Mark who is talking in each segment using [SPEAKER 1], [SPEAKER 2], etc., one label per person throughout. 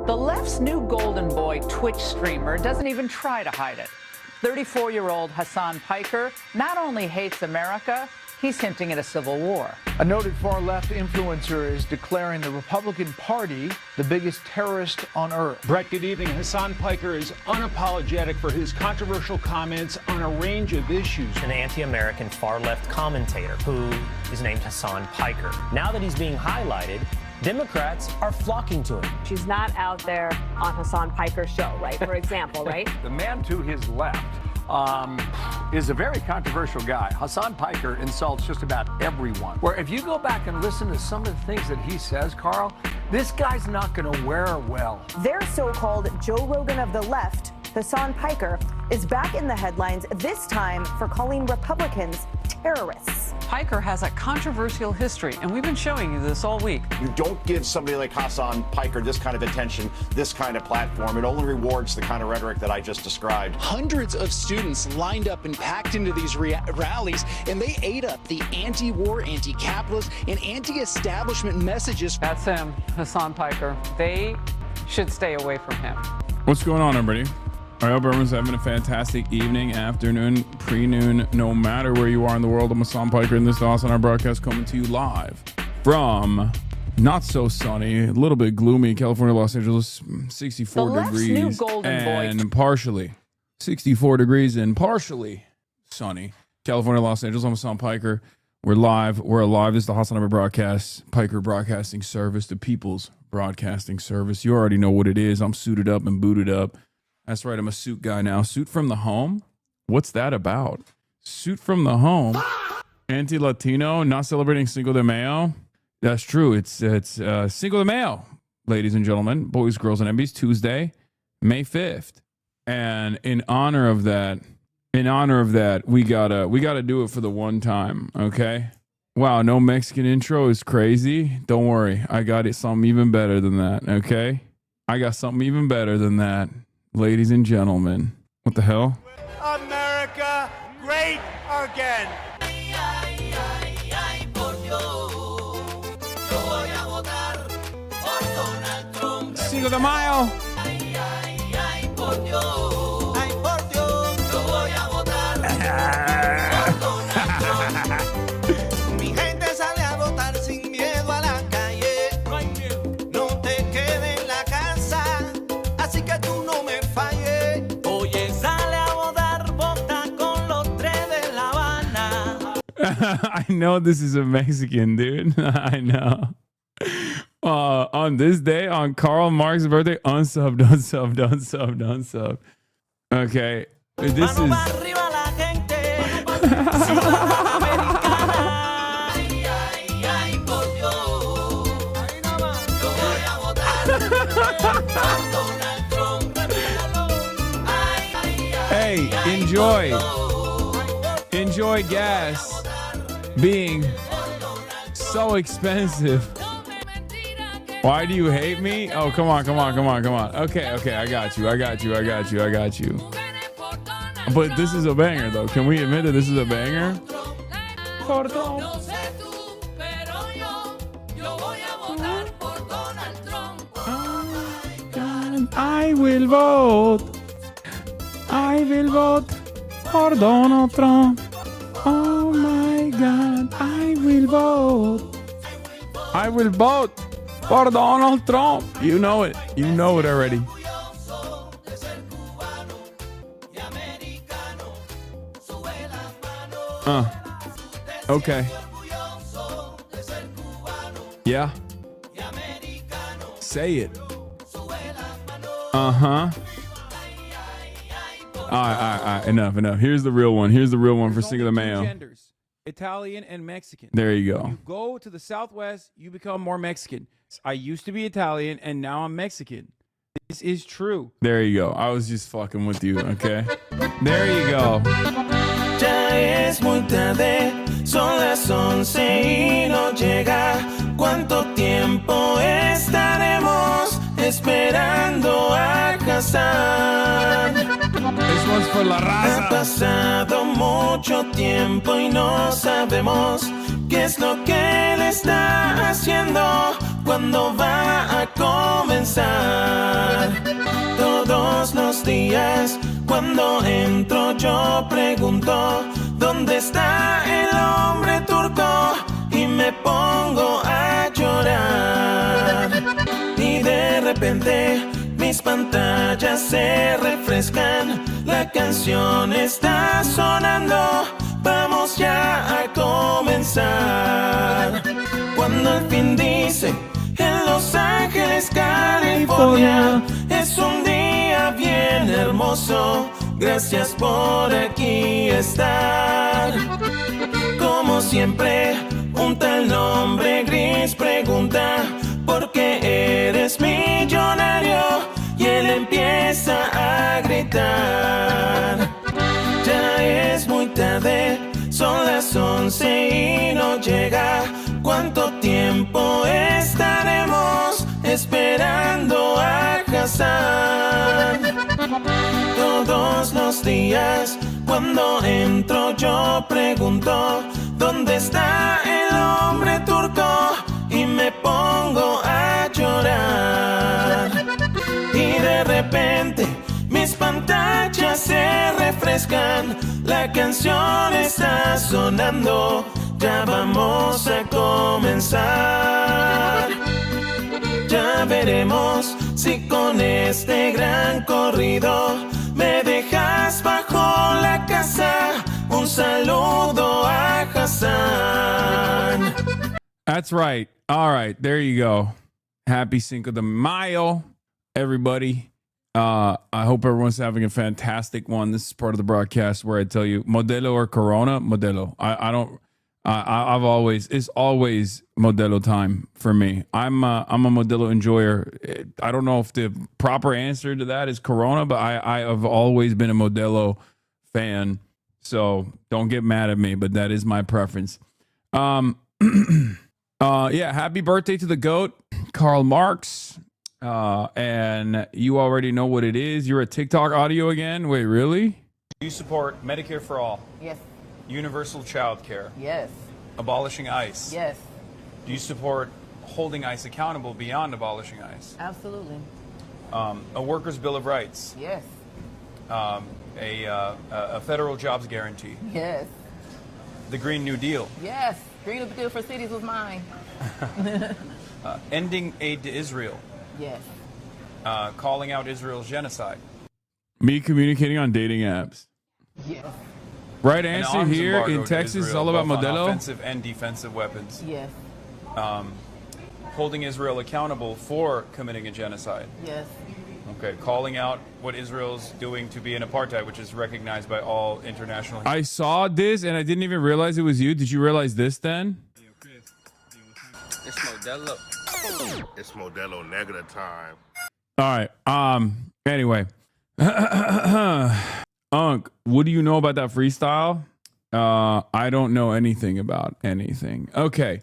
[SPEAKER 1] The left's new golden boy Twitch streamer doesn't even try to hide it. 34-year-old Hasan Piker not only hates America, he's hinting at a civil war.
[SPEAKER 2] A noted far-left influencer is declaring the Republican Party the biggest terrorist on earth.
[SPEAKER 3] Brett, good evening. Hasan Piker is unapologetic for his controversial comments on a range of issues.
[SPEAKER 4] An anti-American far-left commentator who is named Hasan Piker. Now that he's being highlighted, Democrats are flocking to him.
[SPEAKER 5] She's not out there on Hasan Piker's show, right? For example, right?
[SPEAKER 6] The man to his left is a very controversial guy. Hasan Piker insults just about everyone. Where if you go back and listen to some of the things that he says, Carl, this guy's not going to wear well.
[SPEAKER 7] Their so-called Joe Rogan of the left, Hasan Piker, is back in the headlines, this time for calling Republicans terrorists.
[SPEAKER 8] Piker has a controversial history, and we've been showing you this all week.
[SPEAKER 9] You don't give somebody like Hasan Piker this kind of attention, this kind of platform. It only rewards the kind of rhetoric that I just described.
[SPEAKER 10] Hundreds of students lined up and packed into these rallies, and they ate up the anti-war, anti-capitalist, and anti-establishment messages.
[SPEAKER 8] That's him, Hasan Piker. They should stay away from him.
[SPEAKER 11] What's going on, everybody? I hope everyone's having a fantastic evening, afternoon, pre-noon, no matter where you are in the world. I'm Hasan Piker, and this is Awesome, our broadcast coming to you live from not so sunny, a little bit gloomy California, Los Angeles, 64 degrees and partially 64 degrees and partially sunny California, Los Angeles. I'm Hasan Piker. We're live. We're alive. This is the Hasan broadcast, Piker Broadcasting Service, the People's Broadcasting Service. You already know what it is. I'm suited up and booted up. That's right. I'm a suit guy now. Suit from the home. What's that about? Suit from the home. Anti-Latino, not celebrating Cinco de Mayo. That's true. It's Cinco de Mayo, ladies and gentlemen, boys, girls, and MBs, Tuesday, May 5th. And in honor of that, we gotta do it for the one time. Okay. Wow. No Mexican intro is crazy. Don't worry. I got it. Something even better than that. Okay. I got something even better than that. Ladies and gentlemen, what the hell?
[SPEAKER 12] America great again.
[SPEAKER 11] Cinco de Mayo.
[SPEAKER 12] Mi gente sale a votar sin miedo a la calle. No te quedes en la casa, así que tú no me falles. Oye, sale a votar, vota con los tres de La Habana.
[SPEAKER 11] I know this is a Mexican, dude. I know. On this day, on Karl Marx's birthday, unsubbed. Okay, this is. Hey, enjoy gas being so expensive. Why do you hate me? Oh, come on. Okay, I got you. But this is a banger, though. Can we admit that this is a banger? I will vote for Donald Trump. Oh my God, I will vote for Donald Trump. You know it already. Okay. Yeah. Say it. All right. Enough. Here's the real one. For Cinco de Mayo.
[SPEAKER 13] Genders, Italian and Mexican.
[SPEAKER 11] There you go.
[SPEAKER 13] You go to the Southwest, you become more Mexican. I used to be Italian, and now I'm Mexican. This is true.
[SPEAKER 11] There you go. I was just fucking with you, okay? There you go.
[SPEAKER 12] Ya es muy tarde, son las 11 y no llega. ¿Cuánto tiempo estaremos esperando a Hasan?
[SPEAKER 11] This one's for La Raza.
[SPEAKER 12] Ha pasado mucho tiempo y no sabemos qué es lo que él está haciendo, cuándo va a comenzar. Cuando entro yo pregunto, ¿dónde está el hombre turco? Y me pongo a llorar. Y de repente mis pantallas se refrescan, la canción está sonando, vamos ya a comenzar. Cuando al fin dice, en Los Ángeles, California, es un día bien hermoso, gracias por aquí estar. Como siempre, un tal nombre gris pregunta, ¿por qué eres millonario? Y él empieza a gritar. Ya es muy tarde, son las 11 y no llega. ¿Cuánto tiempo estaremos esperando a Hassan? Todos los días, cuando entro yo pregunto, ¿dónde está el hombre turco? Y me pongo a llorar. Y de repente mis pantallas se refrescan, la canción está sonando, ya vamos a comenzar. Ya veremos si con este gran corrido me dejas bajo la casa. Un saludo a Hassan.
[SPEAKER 11] That's right. All right, there you go. Happy Cinco de Mayo, everybody. I hope everyone's having a fantastic one. This is part of the broadcast where I tell you Modelo or Corona. Modelo. It's always Modelo time for me. I'm a Modelo enjoyer. I don't know if the proper answer to that is Corona, but I have always been a Modelo fan. So don't get mad at me, but that is my preference. Yeah, happy birthday to the GOAT, Karl Marx. And you already know what it is. You're a TikTok audio again. Wait, really?
[SPEAKER 3] Do you support Medicare for all?
[SPEAKER 8] Yes.
[SPEAKER 3] Universal child care?
[SPEAKER 8] Yes.
[SPEAKER 3] Abolishing ICE?
[SPEAKER 8] Yes.
[SPEAKER 3] Do you support holding ICE accountable beyond abolishing ICE?
[SPEAKER 8] Absolutely.
[SPEAKER 3] A workers' bill of rights?
[SPEAKER 8] Yes.
[SPEAKER 3] A federal jobs guarantee?
[SPEAKER 8] Yes.
[SPEAKER 3] The Green New Deal?
[SPEAKER 8] Yes. Green New Deal for cities was mine.
[SPEAKER 3] Ending aid to Israel?
[SPEAKER 8] Yes.
[SPEAKER 3] Calling out Israel's genocide?
[SPEAKER 11] Me communicating on dating apps.
[SPEAKER 8] Yes.
[SPEAKER 11] Right answer here in Texas is all about Modelo.
[SPEAKER 3] Offensive and defensive weapons.
[SPEAKER 8] Yes.
[SPEAKER 3] Holding Israel accountable for committing a genocide.
[SPEAKER 8] Yes.
[SPEAKER 3] Okay. Calling out what Israel's doing to be an apartheid, which is recognized by all international.
[SPEAKER 11] I saw this and I didn't even realize it was you. Did you realize this then?
[SPEAKER 14] It's Modelo. It's Modelo negative time.
[SPEAKER 11] All right. Anyway. Unc, what do you know about that freestyle? I don't know anything about anything. Okay.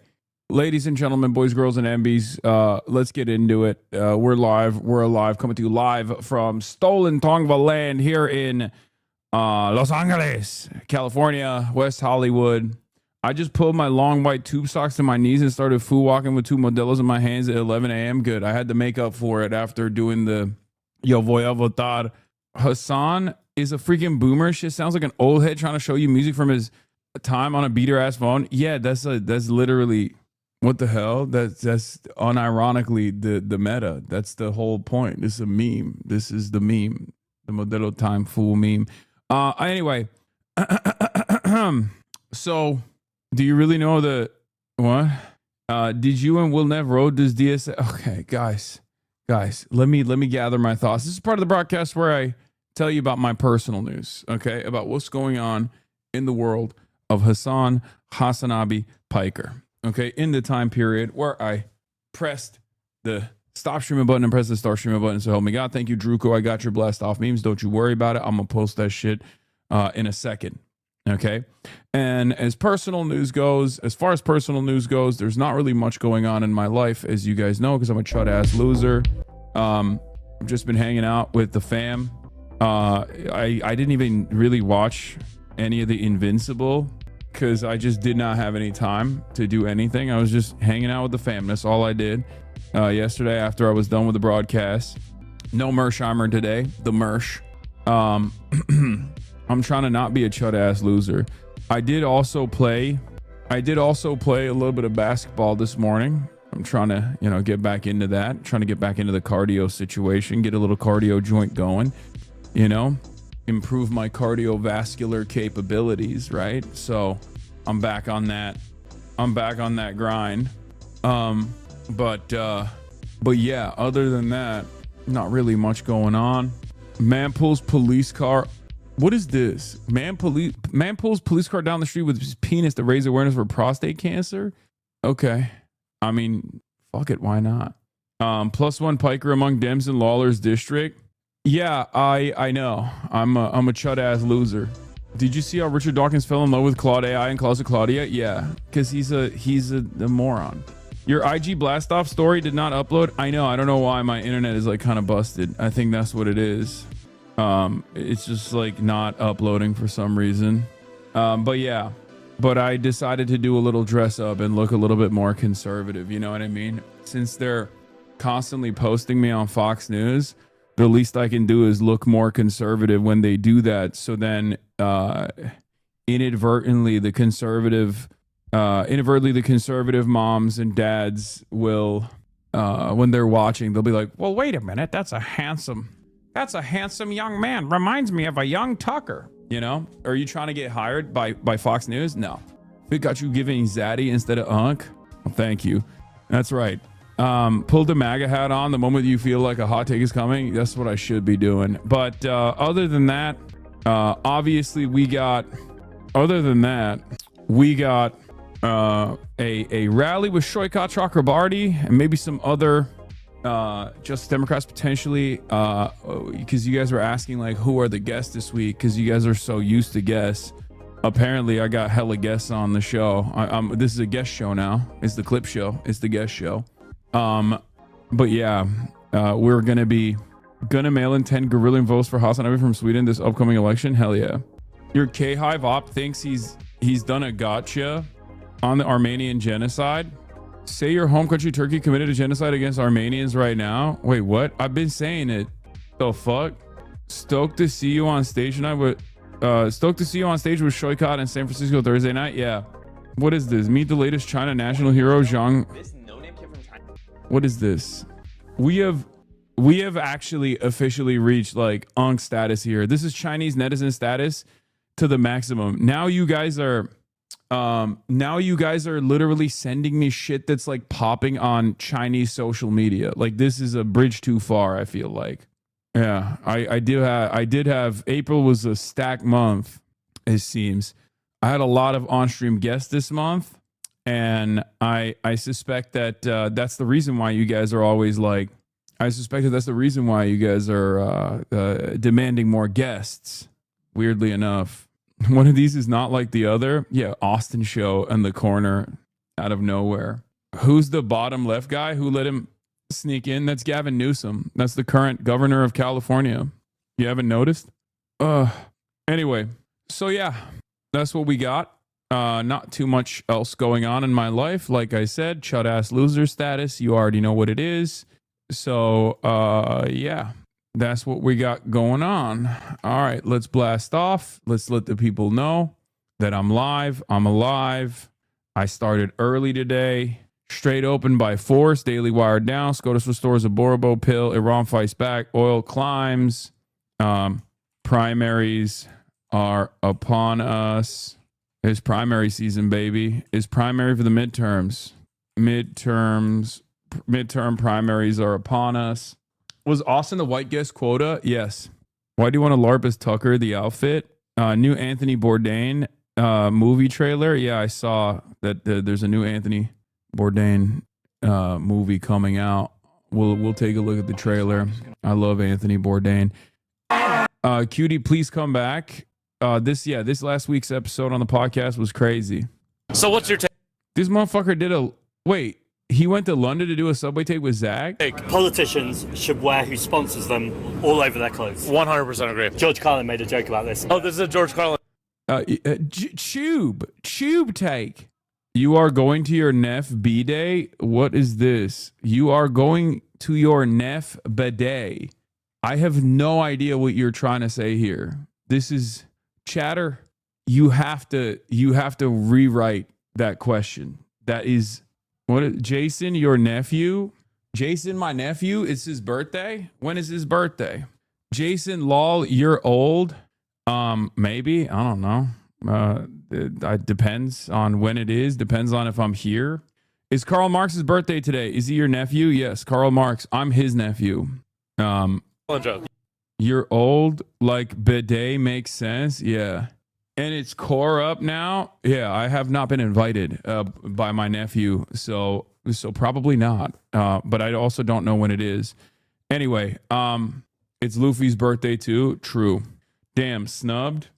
[SPEAKER 11] Ladies and gentlemen, boys, girls, and MBs, let's get into it. We're live. We're alive. Coming to you live from Stolen Tongva Land here in Los Angeles, California, West Hollywood. I just pulled my long white tube socks to my knees and started foo walking with 2 Modelos in my hands at 11 a.m. Good. I had to make up for it after doing the Yo Voy a Votar. Hassan is a freaking boomer. Shit sounds like an old head trying to show you music from his time on a beater ass phone. Yeah, that's literally what the hell. That's unironically the meta. That's the whole point. This is a meme. This is the meme, the Modelo time fool meme. Anyway, so do you really know the what? Did you and Will Nev rode this DSA? Okay, guys, let me gather my thoughts. This is part of the broadcast where I tell you about my personal news, okay, about what's going on in the world of Hassan Hassanabi Piker, okay, in the time period where I pressed the stop streaming button and pressed the start streaming button. So help me God. Thank you, Druko. I got your blast off memes. Don't you worry about it. I'm going to post that shit in a second, okay? And as far as personal news goes, there's not really much going on in my life, as you guys know, because I'm a chud-ass loser. I've just been hanging out with the fam. I didn't even really watch any of the Invincible because I just did not have any time to do anything. I was just hanging out with the fam. That's all I did yesterday after I was done with the broadcast. No Mersheimer today. The Mersh. I'm trying to not be a chud ass loser. I did also play a little bit of basketball this morning. I'm trying to, get back into that, trying to get back into the cardio situation, get a little cardio joint going, improve my cardiovascular capabilities, right? So I'm back on that grind. But yeah, other than that, not really much going on. Man pulls police car. What is this? Man pulls police car down the street with his penis to raise awareness for prostate cancer. Okay. I mean, fuck it. Why not? +1 Piker among Dems in Lawler's district. Yeah, I know. I'm a chud ass loser. Did you see how Richard Dawkins fell in love with Claude AI and Closet Claudia? Yeah, because he's a moron. Your IG blast off story did not upload. I know. I don't know why my internet is like kind of busted. I think that's what it is. It's just like not uploading for some reason. But yeah, but I decided to do a little dress up and look a little bit more conservative. You know what I mean? Since they're constantly posting me on Fox News, the least I can do is look more conservative when they do that. So then, inadvertently the conservative moms and dads will, when they're watching, they'll be like, well, wait a minute. That's a handsome young man. Reminds me of a young Tucker. Are you trying to get hired by Fox News? No. If it got you giving Zaddy instead of Unk, well, thank you. That's right. Pull the MAGA hat on the moment you feel like a hot take is coming. That's what I should be doing. But other than that, obviously we got a rally with Shoykat Chakrabarti and maybe some other Justice Democrats potentially, because you guys were asking like who are the guests this week, because you guys are so used to guests. Apparently I got hella guests on the show. This is a guest show now. It's the clip show. It's the guest show. But yeah, we're gonna mail in 10 guerrillian votes for Hassan Abi from Sweden this upcoming election. Hell yeah. Your K-Hive op thinks he's done a gotcha on the Armenian genocide. Say your home country Turkey committed a genocide against Armenians right now. Wait, what? I've been saying it. The fuck? Stoked to see you on stage tonight with Shoykat in San Francisco Thursday night. Yeah. What is this? Meet the latest China national hero Zhang. What is this? We have actually officially reached like Unk status here. This is Chinese netizen status to the maximum. Now you guys are literally sending me shit that's like popping on Chinese social media. Like this is a bridge too far, I feel like. Yeah, I did have April was a stacked month, it seems. I had a lot of on-stream guests this month, and I suspect that that's the reason why you guys are always like, that's the reason why you guys are demanding more guests, weirdly enough. One of these is not like the other. Yeah, Austin show in the corner out of nowhere. Who's the bottom left guy who let him sneak in? That's Gavin Newsom. That's the current governor of California. You haven't noticed? Anyway, so yeah, that's what we got. Not too much else going on in my life. Like I said, chud ass loser status. You already know what it is. So yeah. That's what we got going on. All right, let's blast off. Let's let the people know that I'm live. I'm alive. I started early today. Straight open by force. Daily Wire down. SCOTUS restores a Borobo pill. Iran fights back. Oil climbs. Primaries are upon us. It's primary season, baby. It's primary for the midterms. Midterm primaries are upon us. Was Austin the white guest quota? Yes. Why do you want to LARP as Tucker, the outfit? New Anthony Bourdain movie trailer. Yeah, I saw that there's a new Anthony Bourdain movie coming out. We'll take a look at the trailer. I love Anthony Bourdain. Cutie, please come back. This last week's episode on the podcast was crazy.
[SPEAKER 15] So what's your take?
[SPEAKER 11] This motherfucker he went to London to do a subway take with Zach?
[SPEAKER 15] Politicians should wear who sponsors them all over their clothes. 100% agree. George Carlin made a joke about this. Oh, this is a George Carlin.
[SPEAKER 11] Tube take. You are going to your Neff B-Day? What is this? You are going to your Neff B-Day. I have no idea what you're trying to say here. This is chatter. You have to rewrite that question. That is Jason, your nephew? Jason, my nephew, it's his birthday? When is his birthday? Jason, lol, you're old? Maybe, I don't know. It depends on when it is. Depends on if I'm here. Is Karl Marx's birthday today? Is he your nephew? Yes, Karl Marx. I'm his nephew. You're old, like bidet makes sense. Yeah. And it's core up now. Yeah, I have not been invited by my nephew, so probably not. But I also don't know when it is. Anyway, it's Luffy's birthday too. True. Damn, snubbed.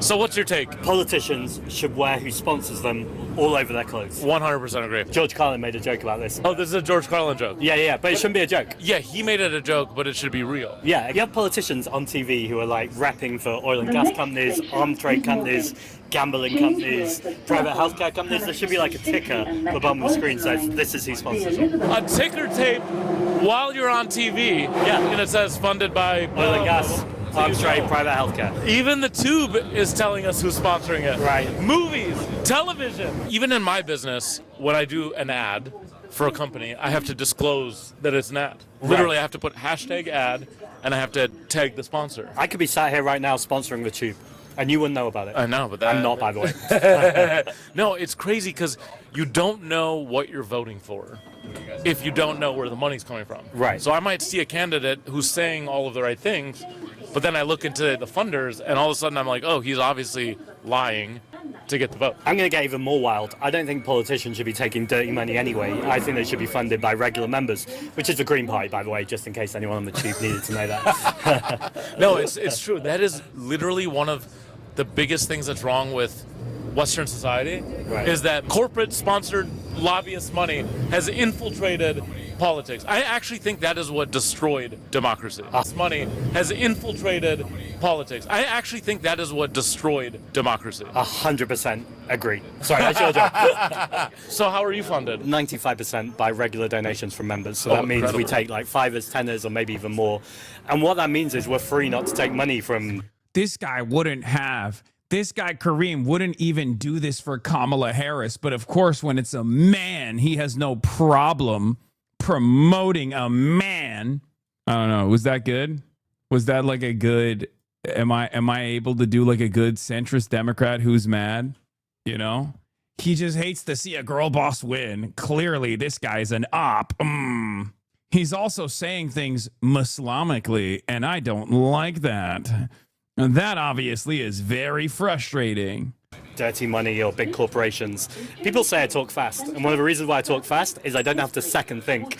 [SPEAKER 15] So what's your take? Politicians should wear who sponsors them all over their clothes. 100% agree. George Carlin made a joke about this.
[SPEAKER 16] Oh, this is a George Carlin joke?
[SPEAKER 15] Yeah, but it shouldn't be a joke.
[SPEAKER 16] Yeah, he made it a joke, but it should be real.
[SPEAKER 15] Yeah, you have politicians on TV who are like rapping for oil and gas companies, arms trade companies, gambling companies, private healthcare companies. There should be like a ticker at the bottom of the screen says, this is who sponsors them.
[SPEAKER 16] A ticker tape while you're on TV.
[SPEAKER 15] Yeah.
[SPEAKER 16] And it says funded by
[SPEAKER 15] oil and gas. Arms trade, private healthcare.
[SPEAKER 16] Even the Tube is telling us who's sponsoring it.
[SPEAKER 15] Right.
[SPEAKER 16] Movies, television. Even in my business, when I do an ad for a company, I have to disclose that it's an ad. Literally, I have to put hashtag ad, and I have to tag the sponsor.
[SPEAKER 15] I could be sat here right now sponsoring the Tube, and you wouldn't know about it.
[SPEAKER 16] I know, but
[SPEAKER 15] I'm not, by the way.
[SPEAKER 16] No, it's crazy because you don't know what you're voting for if you don't know where the money's coming from.
[SPEAKER 15] Right.
[SPEAKER 16] So I might see a candidate who's saying all of the right things, but then I look into the funders, and all of a sudden I'm like, oh, he's obviously lying to get the vote.
[SPEAKER 15] I'm going to get even more wild. I don't think politicians should be taking dirty money anyway. I think they should be funded by regular members, which is the Green Party, by the way, just in case anyone on the Tube needed to know that.
[SPEAKER 16] No, it's true. That is literally one of the biggest things that's wrong with Western society, is that corporate-sponsored lobbyist money has infiltrated politics. I actually think that is what destroyed democracy. This money has infiltrated politics. I actually think that is what destroyed democracy.
[SPEAKER 15] 100% agree. Sorry, that's your job.
[SPEAKER 16] So how are you funded?
[SPEAKER 15] 95% by regular donations from members. So that means
[SPEAKER 16] incredible.
[SPEAKER 15] we take like 5s, 10s, or maybe even more. And what that means is we're free not to take money from...
[SPEAKER 11] This guy Kareem wouldn't even do this for Kamala Harris. But of course, when it's a man, he has no problem promoting a man. I don't know. Was that good? Was that like a good, am I able to do like a good centrist Democrat who's mad? You know, he just hates to see a girl boss win. Clearly, this guy's an op. He's also saying things Muslimically, and I don't like that. And that obviously is very frustrating.
[SPEAKER 15] Dirty money or big corporations. People say I talk fast, and one of the reasons why I talk fast is I don't have to second think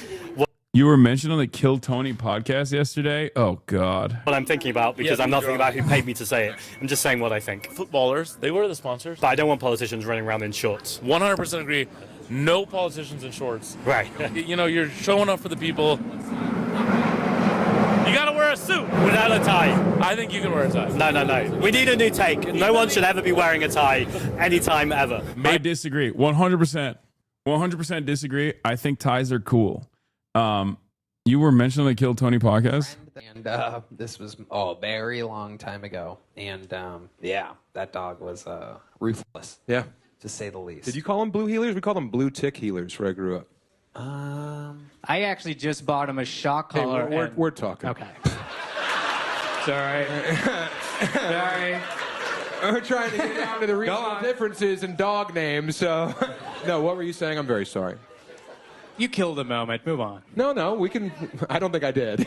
[SPEAKER 11] You were mentioned on the Kill Tony podcast yesterday. Oh, God.
[SPEAKER 15] what I'm thinking about, because I'm not thinking about who paid me to say it. I'm just saying what I think.
[SPEAKER 16] Footballers, they were the sponsors.
[SPEAKER 15] But I don't want politicians running around in shorts.
[SPEAKER 16] 100% agree. No politicians in shorts.
[SPEAKER 15] Right.
[SPEAKER 16] You know, you're showing up for the people. You gotta wear a suit.
[SPEAKER 15] Without a tie.
[SPEAKER 16] I think you can wear a tie.
[SPEAKER 15] No. We need a new take. No one should ever be wearing a tie anytime ever.
[SPEAKER 11] I disagree. 100%. 100% disagree. I think ties are cool. You were mentioned on the Kill Tony podcast.
[SPEAKER 17] And this was a very long time ago. And yeah, that dog was ruthless.
[SPEAKER 18] Yeah.
[SPEAKER 17] To say the least.
[SPEAKER 18] Did you call them blue healers? We called them blue tick healers where I grew up.
[SPEAKER 19] I actually just bought him a shock
[SPEAKER 18] Hey,
[SPEAKER 19] collar.
[SPEAKER 18] we're talking.
[SPEAKER 19] Okay. Sorry. Sorry.
[SPEAKER 18] We're trying to get down to the regional differences in dog names. So, no, what were you saying? I'm very sorry.
[SPEAKER 19] You killed the moment. Move on.
[SPEAKER 18] No, we can. I don't think I did.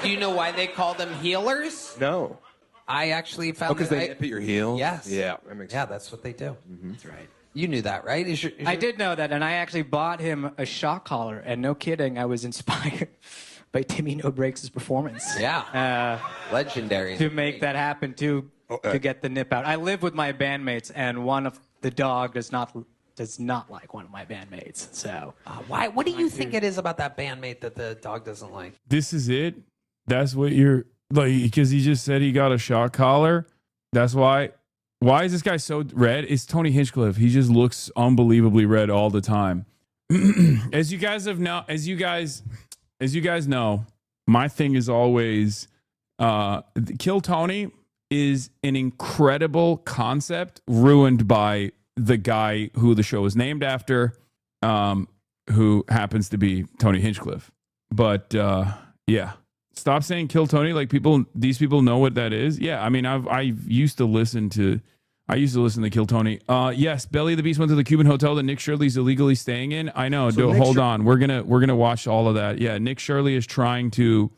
[SPEAKER 17] Do you know why they call them healers?
[SPEAKER 18] No.
[SPEAKER 17] I actually found
[SPEAKER 18] because they nip at your heel?
[SPEAKER 17] Yes.
[SPEAKER 18] Yeah, that makes
[SPEAKER 17] Yeah,
[SPEAKER 18] sense.
[SPEAKER 17] that's what they do.
[SPEAKER 18] Mm-hmm.
[SPEAKER 17] That's right. You knew that, right?
[SPEAKER 19] I did know that, and I actually bought him a shock collar. And no kidding, I was inspired by Timmy No Breaks' performance.
[SPEAKER 17] Yeah. Legendary.
[SPEAKER 19] To make that happen, to get the nip out. I live with my bandmates, and one of the dog does not like one of my bandmates. So
[SPEAKER 17] why? What do you think it is about that bandmate that the dog doesn't like?
[SPEAKER 11] This is it? That's what you're like, because he just said he got a shock collar. That's why. Why is this guy so red? It's Tony Hinchcliffe. He just looks unbelievably red all the time. As you guys know, my thing is always Kill Tony is an incredible concept ruined by the guy who the show is named after, who happens to be Tony Hinchcliffe. But yeah, stop saying Kill Tony. Like these people know what that is. Yeah, I mean, I used to listen to Kill Tony. Yes, Belly the Beast went to the Cuban hotel that Nick Shirley's illegally staying in. I know.
[SPEAKER 6] So
[SPEAKER 11] Hold on. We're gonna watch all of that. Yeah, Nick Shirley is trying to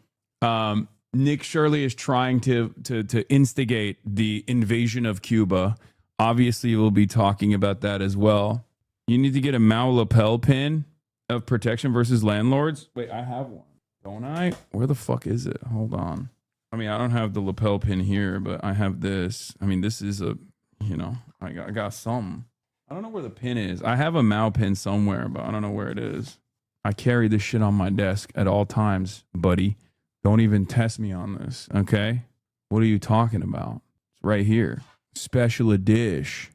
[SPEAKER 11] instigate the invasion of Cuba. Obviously, we'll be talking about that as well. You need to get a Mao lapel pin of protection versus landlords. Wait, I have one, don't I? Where the fuck is it? Hold on. I mean, I don't have the lapel pin here, but I have this. I mean, this is a, I got some. I don't know where the pin is. I have a Mao pin somewhere, but I don't know where it is. I carry this shit on my desk at all times, buddy. Don't even test me on this, okay? What are you talking about? It's right here. Special edition.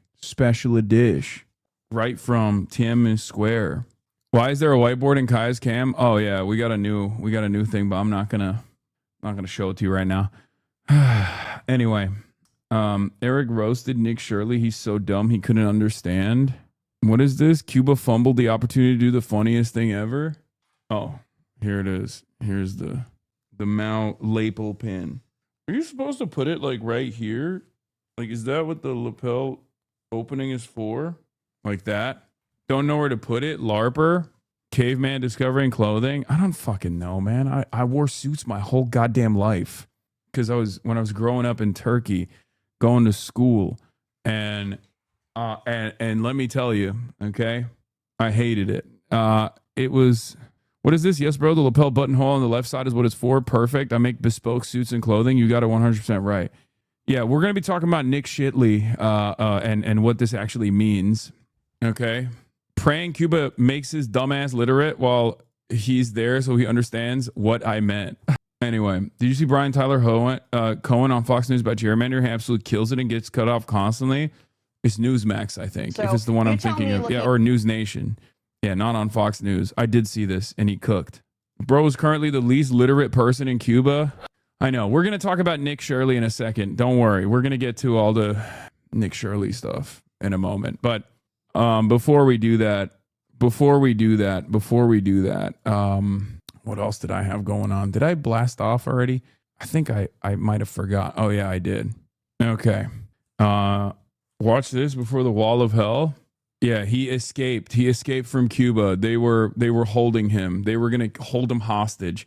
[SPEAKER 11] Right from Tiananmen Square. Why is there a whiteboard in Kai's cam? Oh yeah, we got a new thing, but I'm not gonna show it to you right now. Anyway, Eric roasted Nick Shirley. He's so dumb he couldn't understand. What is this? Cuba fumbled the opportunity to do the funniest thing ever. Oh, here it is. Here's the Mao lapel pin. Are you supposed to put it like right here? Like, is that what the lapel opening is for? Like that? Don't know where to put it? LARPer? Caveman discovering clothing? I don't fucking know, man. I wore suits my whole goddamn life. Because when I was growing up in Turkey, going to school, and let me tell you, okay, I hated it. It was, what is this? Yes, bro, the lapel buttonhole on the left side is what it's for. Perfect. I make bespoke suits and clothing. You got it 100% right. Yeah, we're going to be talking about Nick Shitley and what this actually means. Okay. Praying Cuba makes his dumbass literate while he's there so he understands what I meant. Anyway, did you see Brian Tyler Cohen on Fox News about gerrymandering? He absolutely kills it and gets cut off constantly. It's Newsmax, I think, if it's the one I'm thinking of. Yeah, or News Nation. Yeah, not on Fox News. I did see this, and he cooked. Bro is currently the least literate person in Cuba. I know. We're going to talk about Nick Shirley in a second. Don't worry. We're going to get to all the Nick Shirley stuff in a moment. But before we do that, what else did I have going on? Did I blast off already? I think I might have forgot. Oh, yeah, I did. Okay. Watch this before the wall of hell. Yeah, he escaped. He escaped from Cuba. They were holding him. They were going to hold him hostage.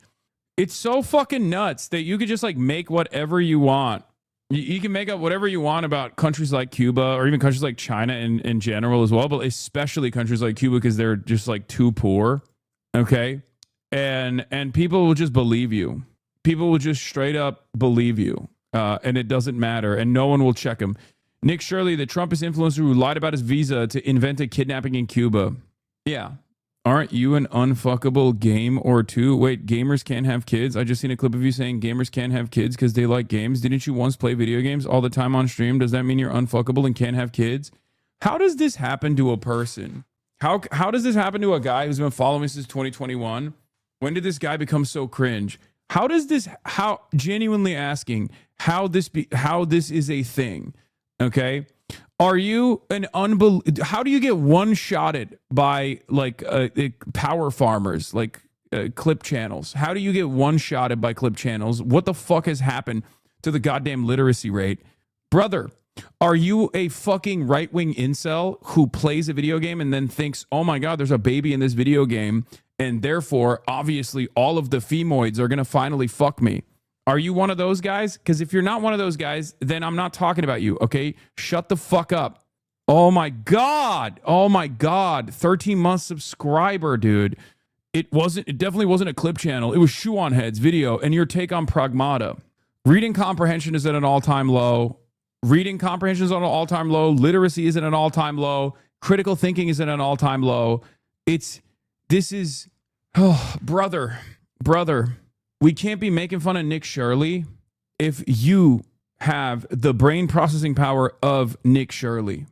[SPEAKER 11] It's so fucking nuts that you could just like make whatever you want. You can make up whatever you want about countries like Cuba or even countries like China in general as well, but especially countries like Cuba because they're just like too poor. Okay. And people will just believe you. People will just straight up believe you. And it doesn't matter. And no one will check him. Nick Shirley, the Trumpist influencer who lied about his visa to invent a kidnapping in Cuba. Yeah. Aren't you an unfuckable game or two? Wait, gamers can't have kids? I just seen a clip of you saying gamers can't have kids because they like games. Didn't you once play video games all the time on stream? Does that mean you're unfuckable and can't have kids? How does this happen to a person? How does this happen to a guy who's been following me since 2021? When did this guy become so cringe? Genuinely asking how this is a thing? Okay. Are you how do you get one-shotted by like power farmers, like clip channels? How do you get one-shotted by clip channels? What the fuck has happened to the goddamn literacy rate? Brother, are you a fucking right-wing incel who plays a video game and then thinks, oh my God, there's a baby in this video game, and therefore, obviously, all of the femoids are going to finally fuck me? Are you one of those guys? Because if you're not one of those guys, then I'm not talking about you, okay? Shut the fuck up. Oh my God. 13-month subscriber, dude. It definitely wasn't a clip channel. It was Shoe on Head's video and your take on Pragmata. Reading comprehension is at an all-time low. Literacy is at an all-time low. Critical thinking is at an all-time low. Brother. We can't be making fun of Nick Shirley if you have the brain processing power of Nick Shirley.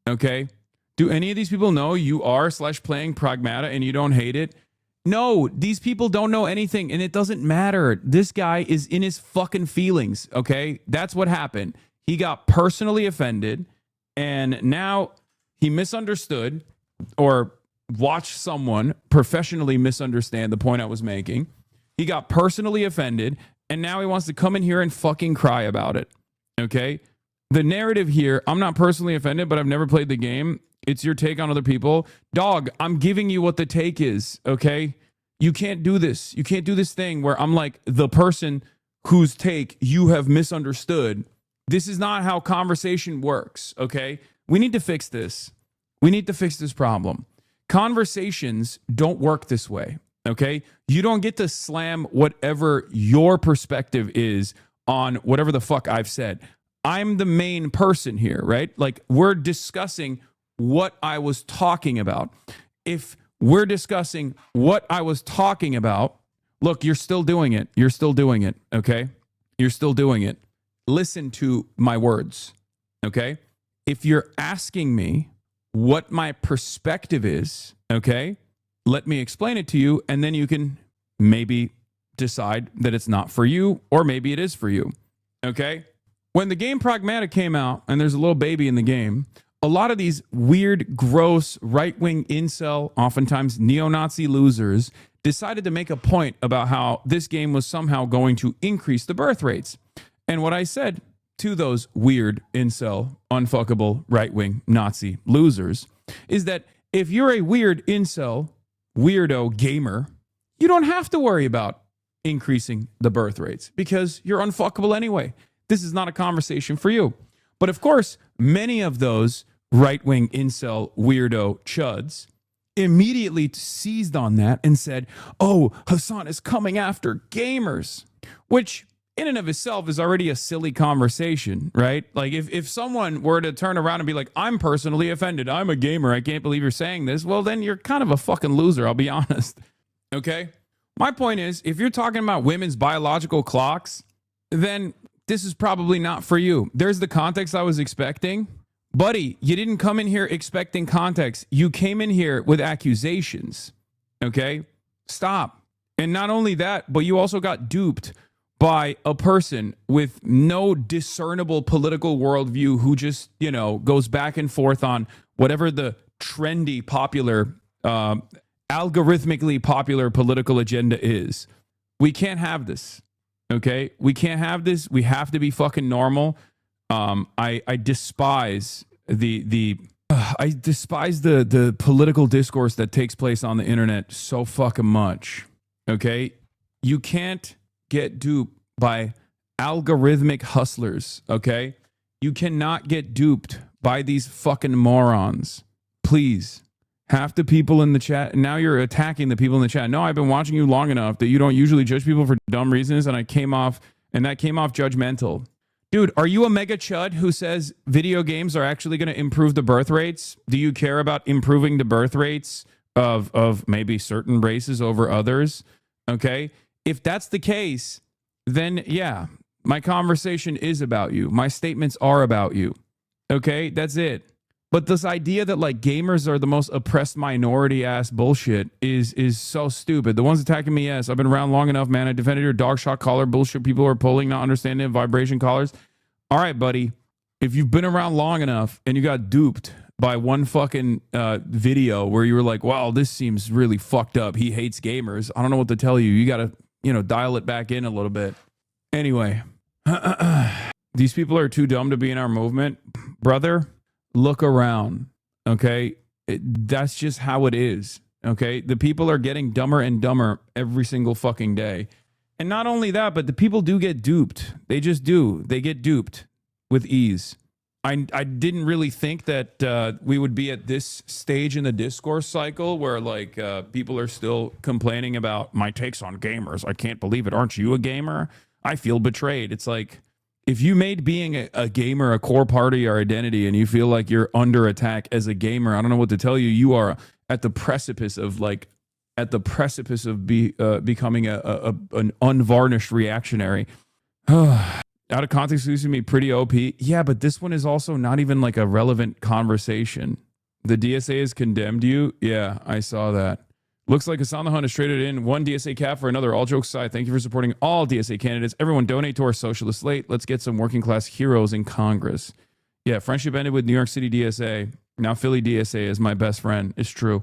[SPEAKER 11] Okay? Do any of these people know you are /playing Pragmata and you don't hate it? No, these people don't know anything, and it doesn't matter. This guy is in his fucking feelings, okay? That's what happened. He got personally offended, and now he misunderstood or watched someone professionally misunderstand the point I was making. He got personally offended, and now he wants to come in here and fucking cry about it, okay? The narrative here, I'm not personally offended, but I've never played the game. It's your take on other people. Dog, I'm giving you what the take is, okay? You can't do this. You can't do this thing where I'm like the person whose take you have misunderstood. This is not how conversation works, okay? We need to fix this. We need to fix this problem. Conversations don't work this way, okay? You don't get to slam whatever your perspective is on whatever the fuck I've said. I'm the main person here, right? Like, we're discussing what I was talking about. If we're discussing what I was talking about, look, you're still doing it. You're still doing it, okay? You're still doing it. Listen to my words, okay? If you're asking me what my perspective is, okay, let me explain it to you, and then you can maybe decide that it's not for you, or maybe it is for you, okay? When the game Pragmatic came out, and there's a little baby in the game, a lot of these weird, gross, right-wing incel, oftentimes neo-Nazi losers, decided to make a point about how this game was somehow going to increase the birth rates. And what I said to those weird, incel, unfuckable, right-wing Nazi losers is that if you're a weird incel, weirdo gamer, you don't have to worry about increasing the birth rates because you're unfuckable anyway. This is not a conversation for you. But of course, many of those right-wing incel weirdo chuds immediately seized on that and said, oh, Hasan is coming after gamers, which in and of itself is already a silly conversation, right? Like if someone were to turn around and be like, I'm personally offended, I'm a gamer, I can't believe you're saying this, well, then you're kind of a fucking loser, I'll be honest, okay? My point is, if you're talking about women's biological clocks, then this is probably not for you. There's the context I was expecting. Buddy, you didn't come in here expecting context. You came in here with accusations, okay? Stop. And not only that, but you also got duped by a person with no discernible political worldview who just, you know, goes back and forth on whatever the trendy, popular, algorithmically popular political agenda is. We can't have this, okay? We can't have this. We have to be fucking normal. I despise the political discourse that takes place on the internet so fucking much. Okay, you can't get duped by algorithmic hustlers. Okay, you cannot get duped by these fucking morons. Please, half the people in the chat, and now you're attacking the people in the chat. No, I've been watching you long enough that you don't usually judge people for dumb reasons, and that came off judgmental. Dude, are you a mega chud who says video games are actually going to improve the birth rates? Do you care about improving the birth rates of maybe certain races over others? Okay. If that's the case, then yeah, my conversation is about you. My statements are about you. Okay. That's it. But this idea that like gamers are the most oppressed minority ass bullshit is so stupid. The ones attacking me, yes, I've been around long enough, man. I defended your dog shot collar bullshit. People are pulling, not understanding vibration collars. All right, buddy. If you've been around long enough and you got duped by one fucking video where you were like, wow, this seems really fucked up. He hates gamers. I don't know what to tell you. You got to, dial it back in a little bit. Anyway, these people are too dumb to be in our movement. Brother, look around, okay? That's just how it is, okay? The people are getting dumber and dumber every single fucking day. And not only that, but the people do get duped. They just do. They get duped with ease. I didn't really think that we would be at this stage in the discourse cycle where like people are still complaining about my takes on gamers. I can't believe it. Aren't you a gamer? I feel betrayed. It's like, if you made being a gamer a core part of your identity and you feel like you're under attack as a gamer, I don't know what to tell you. You are at the precipice of becoming an unvarnished reactionary. Out of context, this is me pretty OP. Yeah, but this one is also not even like a relevant conversation. The DSA has condemned you. Yeah, I saw that. Looks like Hassan the Hun has traded in one DSA cap for another. All jokes aside, thank you for supporting all DSA candidates. Everyone donate to our socialist slate. Let's get some working class heroes in Congress. Yeah, friendship ended with New York City DSA. Now Philly DSA is my best friend. It's true.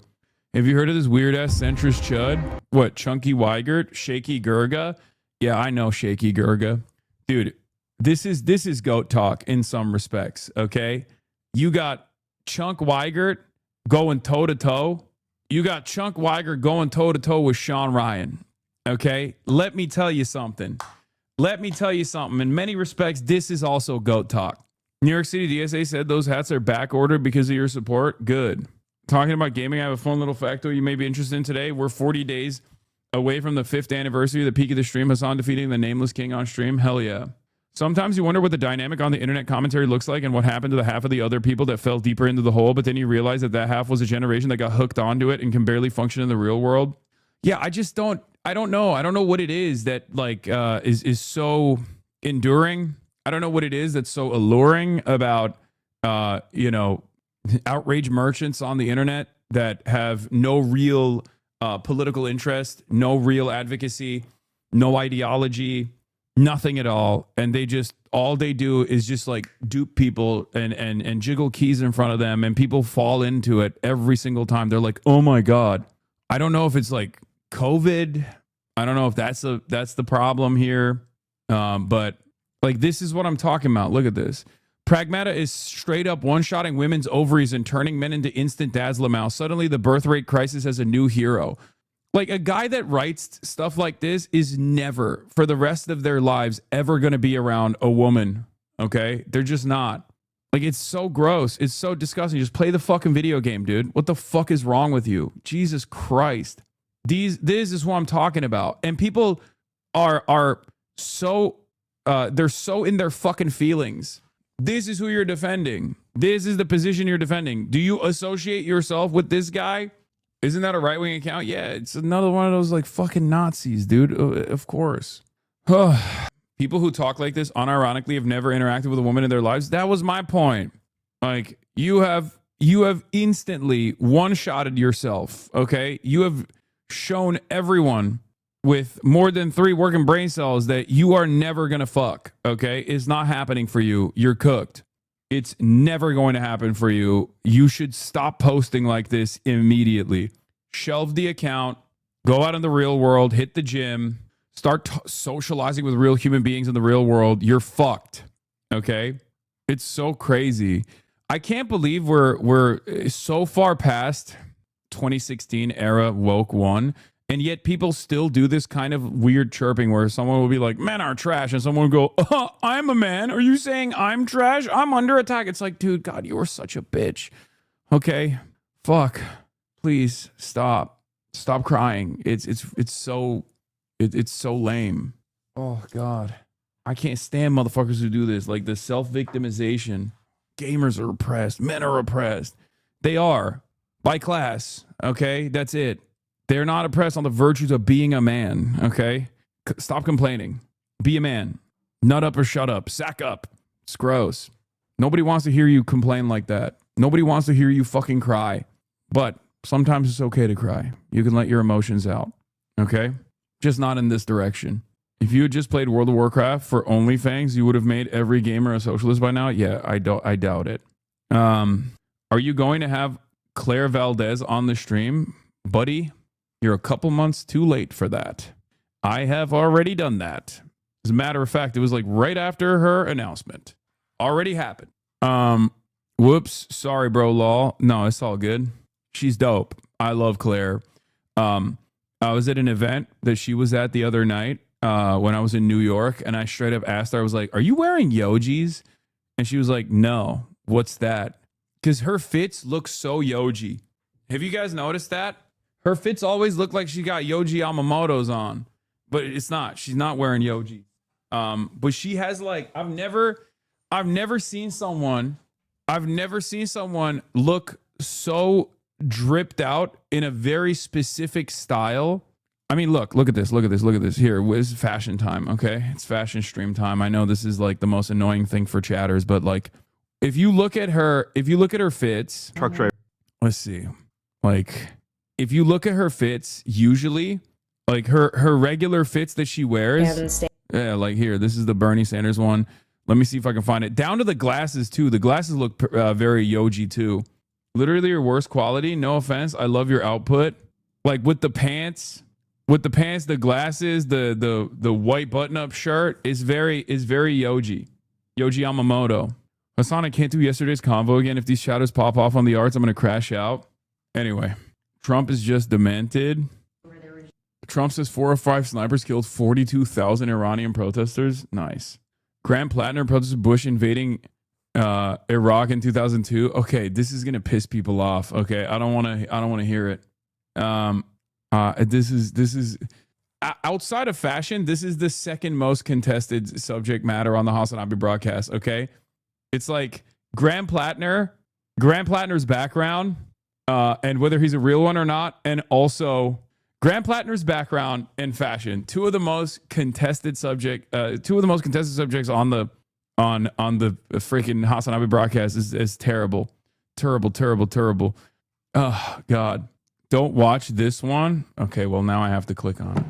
[SPEAKER 11] Have you heard of this weird-ass centrist chud? What, Chunky Weigert? Shaky Gurga? Yeah, I know Shaky Gurga. Dude, this is goat talk in some respects, okay? You got Chunk Weigert going toe-to-toe. You got Chunk Weigert going toe-to-toe with Sean Ryan, okay? Let me tell you something. In many respects, this is also goat talk. New York City DSA said those hats are back ordered because of your support. Good. Talking about gaming, I have a fun little factoid you may be interested in today. We're 40 days away from the 5th anniversary of the peak of the stream. Hassan defeating the Nameless King on stream. Hell yeah. Sometimes you wonder what the dynamic on the internet commentary looks like and what happened to the half of the other people that fell deeper into the hole, but then you realize that half was a generation that got hooked onto it and can barely function in the real world. Yeah, I don't know. I don't know what it is that is so enduring. I don't know what it is that's so alluring about outrage merchants on the internet that have no real political interest, no real advocacy, no ideology, nothing at all. And all they do is just like dupe people and jiggle keys in front of them, and people fall into it every single time. They're like, oh my God. I don't know if it's like COVID. I don't know if that's the problem here. But like, this is what I'm talking about. Look at this. Pragmata is straight up one-shotting women's ovaries and turning men into instant dazzler. Suddenly the birth rate crisis has a new hero. Like, a guy that writes stuff like this is never, for the rest of their lives, ever going to be around a woman, okay? They're just not. Like, it's so gross. It's so disgusting. Just play the fucking video game, dude. What the fuck is wrong with you? Jesus Christ. This is what I'm talking about. And people are so, they're so in their fucking feelings. This is who you're defending. This is the position you're defending. Do you associate yourself with this guy? Isn't that a right-wing account? Yeah, it's another one of those like fucking Nazis, dude. Of course. People who talk like this unironically have never interacted with a woman in their lives. That was my point. Like, you have instantly one-shotted yourself, okay? You have shown everyone with more than 3 working brain cells that you are never going to fuck, okay? It's not happening for you. You're cooked. It's never going to happen for you. You should stop posting like this immediately. Shelve the account. Go out in the real world. Hit the gym. Start socializing with real human beings in the real world. You're fucked, okay? It's so crazy. I can't believe we're so far past 2016 era woke one, and yet people still do this kind of weird chirping where someone will be like, men are trash, and someone will go, I'm a man. Are you saying I'm trash? I'm under attack. It's like, dude, God, you are such a bitch. Okay, fuck. Please stop. Stop crying. It's so lame. Oh, God. I can't stand motherfuckers who do this. Like, the self-victimization. Gamers are oppressed. Men are oppressed. They are. By class. Okay? That's it. They're not oppressed on the virtues of being a man, okay? Stop complaining. Be a man. Nut up or shut up. Sack up. It's gross. Nobody wants to hear you complain like that. Nobody wants to hear you fucking cry. But sometimes it's okay to cry. You can let your emotions out, okay? Just not in this direction. If you had just played World of Warcraft for OnlyFans, you would have made every gamer a socialist by now? Yeah, I doubt it. Are you going to have Claire Valdez on the stream? Buddy, you're a couple months too late for that. I have already done that. As a matter of fact, it was like right after her announcement. Already happened. Whoops. Sorry, bro, lol. No, it's all good. She's dope. I love Claire. I was at an event that she was at the other night when I was in New York, and I straight up asked her, I was like, are you wearing Yojis? And she was like, no. What's that? Because her fits look so Yoji. Have you guys noticed that? Her fits always look like she got Yoji Yamamoto's on, but it's not. She's not wearing Yoji. But she has like, I've never seen someone look so dripped out in a very specific style. I mean, look at this. Here, it's fashion time, okay? It's fashion stream time. I know this is like the most annoying thing for chatters, but like, if you look at her fits, truck driver. Let's see. Like, if you look at her fits, usually, like her regular fits that she wears. Yeah, like here, this is the Bernie Sanders one. Let me see if I can find it. Down to the glasses too. The glasses look very Yoji too. Literally your worst quality. No offense. I love your output. Like with the pants, the glasses, the white button-up shirt is very Yoji. Yoji Yamamoto. Hassan, I can't do yesterday's convo again. If these shadows pop off on the arts, I'm gonna crash out. Anyway, Trump is just demented. Trump says 4 or 5 snipers killed 42,000 Iranian protesters. Nice. Grant Plattner protested Bush invading Iraq in 2002. Okay, this is gonna piss people off. Okay, I don't want to hear it. This is outside of fashion. This is the second most contested subject matter on the Hasanabi broadcast. Okay, it's like Grant Plattner's background, and whether he's a real one or not, and also Grant Plattner's background and fashion. Two of the most contested subjects on the freaking Hasanabi broadcast is terrible. Terrible. Oh God. Don't watch this one. Okay, well now I have to click on it.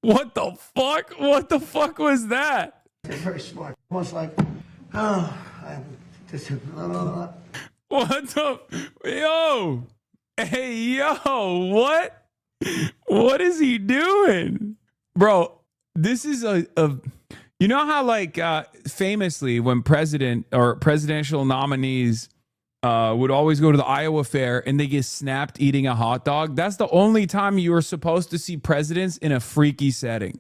[SPEAKER 11] What the fuck? What the fuck was that?
[SPEAKER 12] Very smart. Almost like,
[SPEAKER 11] What the? Yo! Hey, yo! What? What is he doing? Bro, this is a you know how like famously when president or presidential nominees would always go to the Iowa Fair and they get snapped eating a hot dog. That's the only time you were supposed to see presidents in a freaky setting.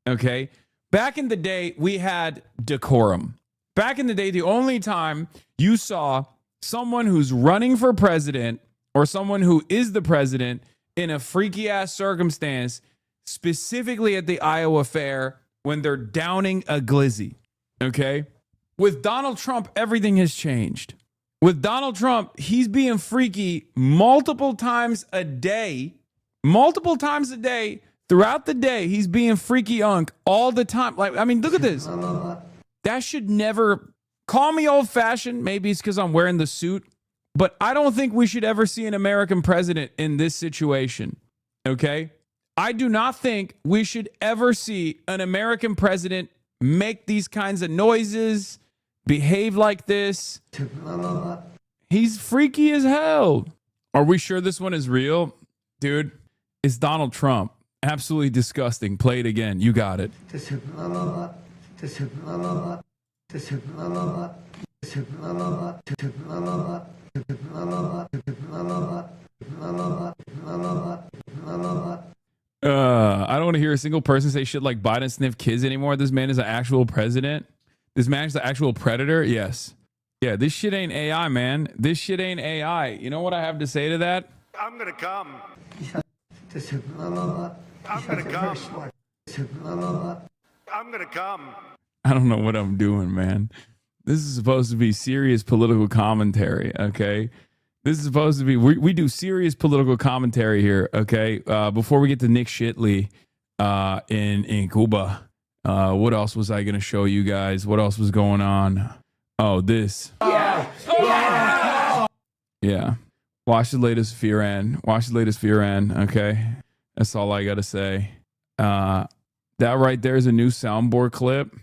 [SPEAKER 11] Okay. Back in the day, we had decorum. Back in the day, the only time you saw someone who's running for president or someone who is the president in a freaky ass circumstance, specifically at the Iowa Fair when they're downing a glizzy. Okay. With Donald Trump, everything has changed. With Donald Trump, he's being freaky multiple times a day throughout the day. He's being freaky unk all the time. Like, I mean, look at this. That should never call me old fashioned. Maybe it's because I'm wearing the suit, but I don't think we should ever see an American president in this situation. Okay. I do not think we should ever see an American president make these kinds of noises, behave like this. He's freaky as hell. Are we sure this one is real? Dude, it's Donald Trump. Absolutely disgusting. Play it again. You got it. I don't want to hear a single person say shit like Biden sniff kids anymore. This man is an actual president. This man is the actual predator. Yes. Yeah, this shit ain't AI, man. This shit ain't AI. You know what I have to say to that?
[SPEAKER 12] I'm gonna come. I'm gonna come. I'm gonna come.
[SPEAKER 11] I don't know what I'm doing, man. This is supposed to be serious political commentary, okay? This is supposed to be, we do serious political commentary here, okay? Before we get to Nick Shitley in Cuba, what else was I going to show you guys? What else was going on? Oh, this. Yeah. Watch the latest Firan, okay? That's all I got to say. That right there is a new soundboard clip.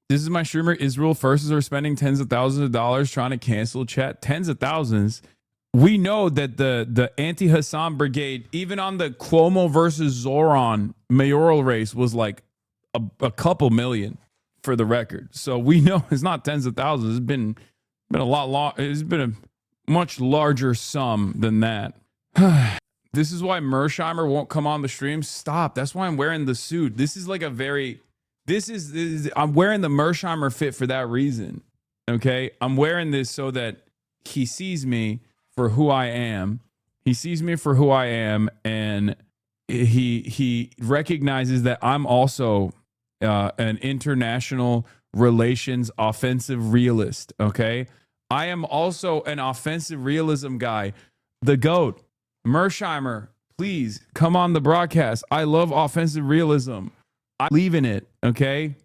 [SPEAKER 11] This is my streamer, Israel Firsts are spending tens of thousands of dollars trying to cancel chat. Tens of thousands. We know that the anti-Hassan brigade, even on the Cuomo versus Zoran mayoral race, was like a couple million for the record. So we know it's not tens of thousands. It's been a lot it's been a much larger sum than that. This is why Mersheimer won't come on the stream. Stop. That's why I'm wearing the suit. This is like a very I'm wearing the Mersheimer fit for that reason. Okay? I'm wearing this so that he sees me for who I am. He sees me for who I am, and he recognizes that I'm also an international relations offensive realist. Okay, I am also an offensive realism guy. The GOAT, Mersheimer, please come on the broadcast. I love offensive realism. I believe in it. Okay,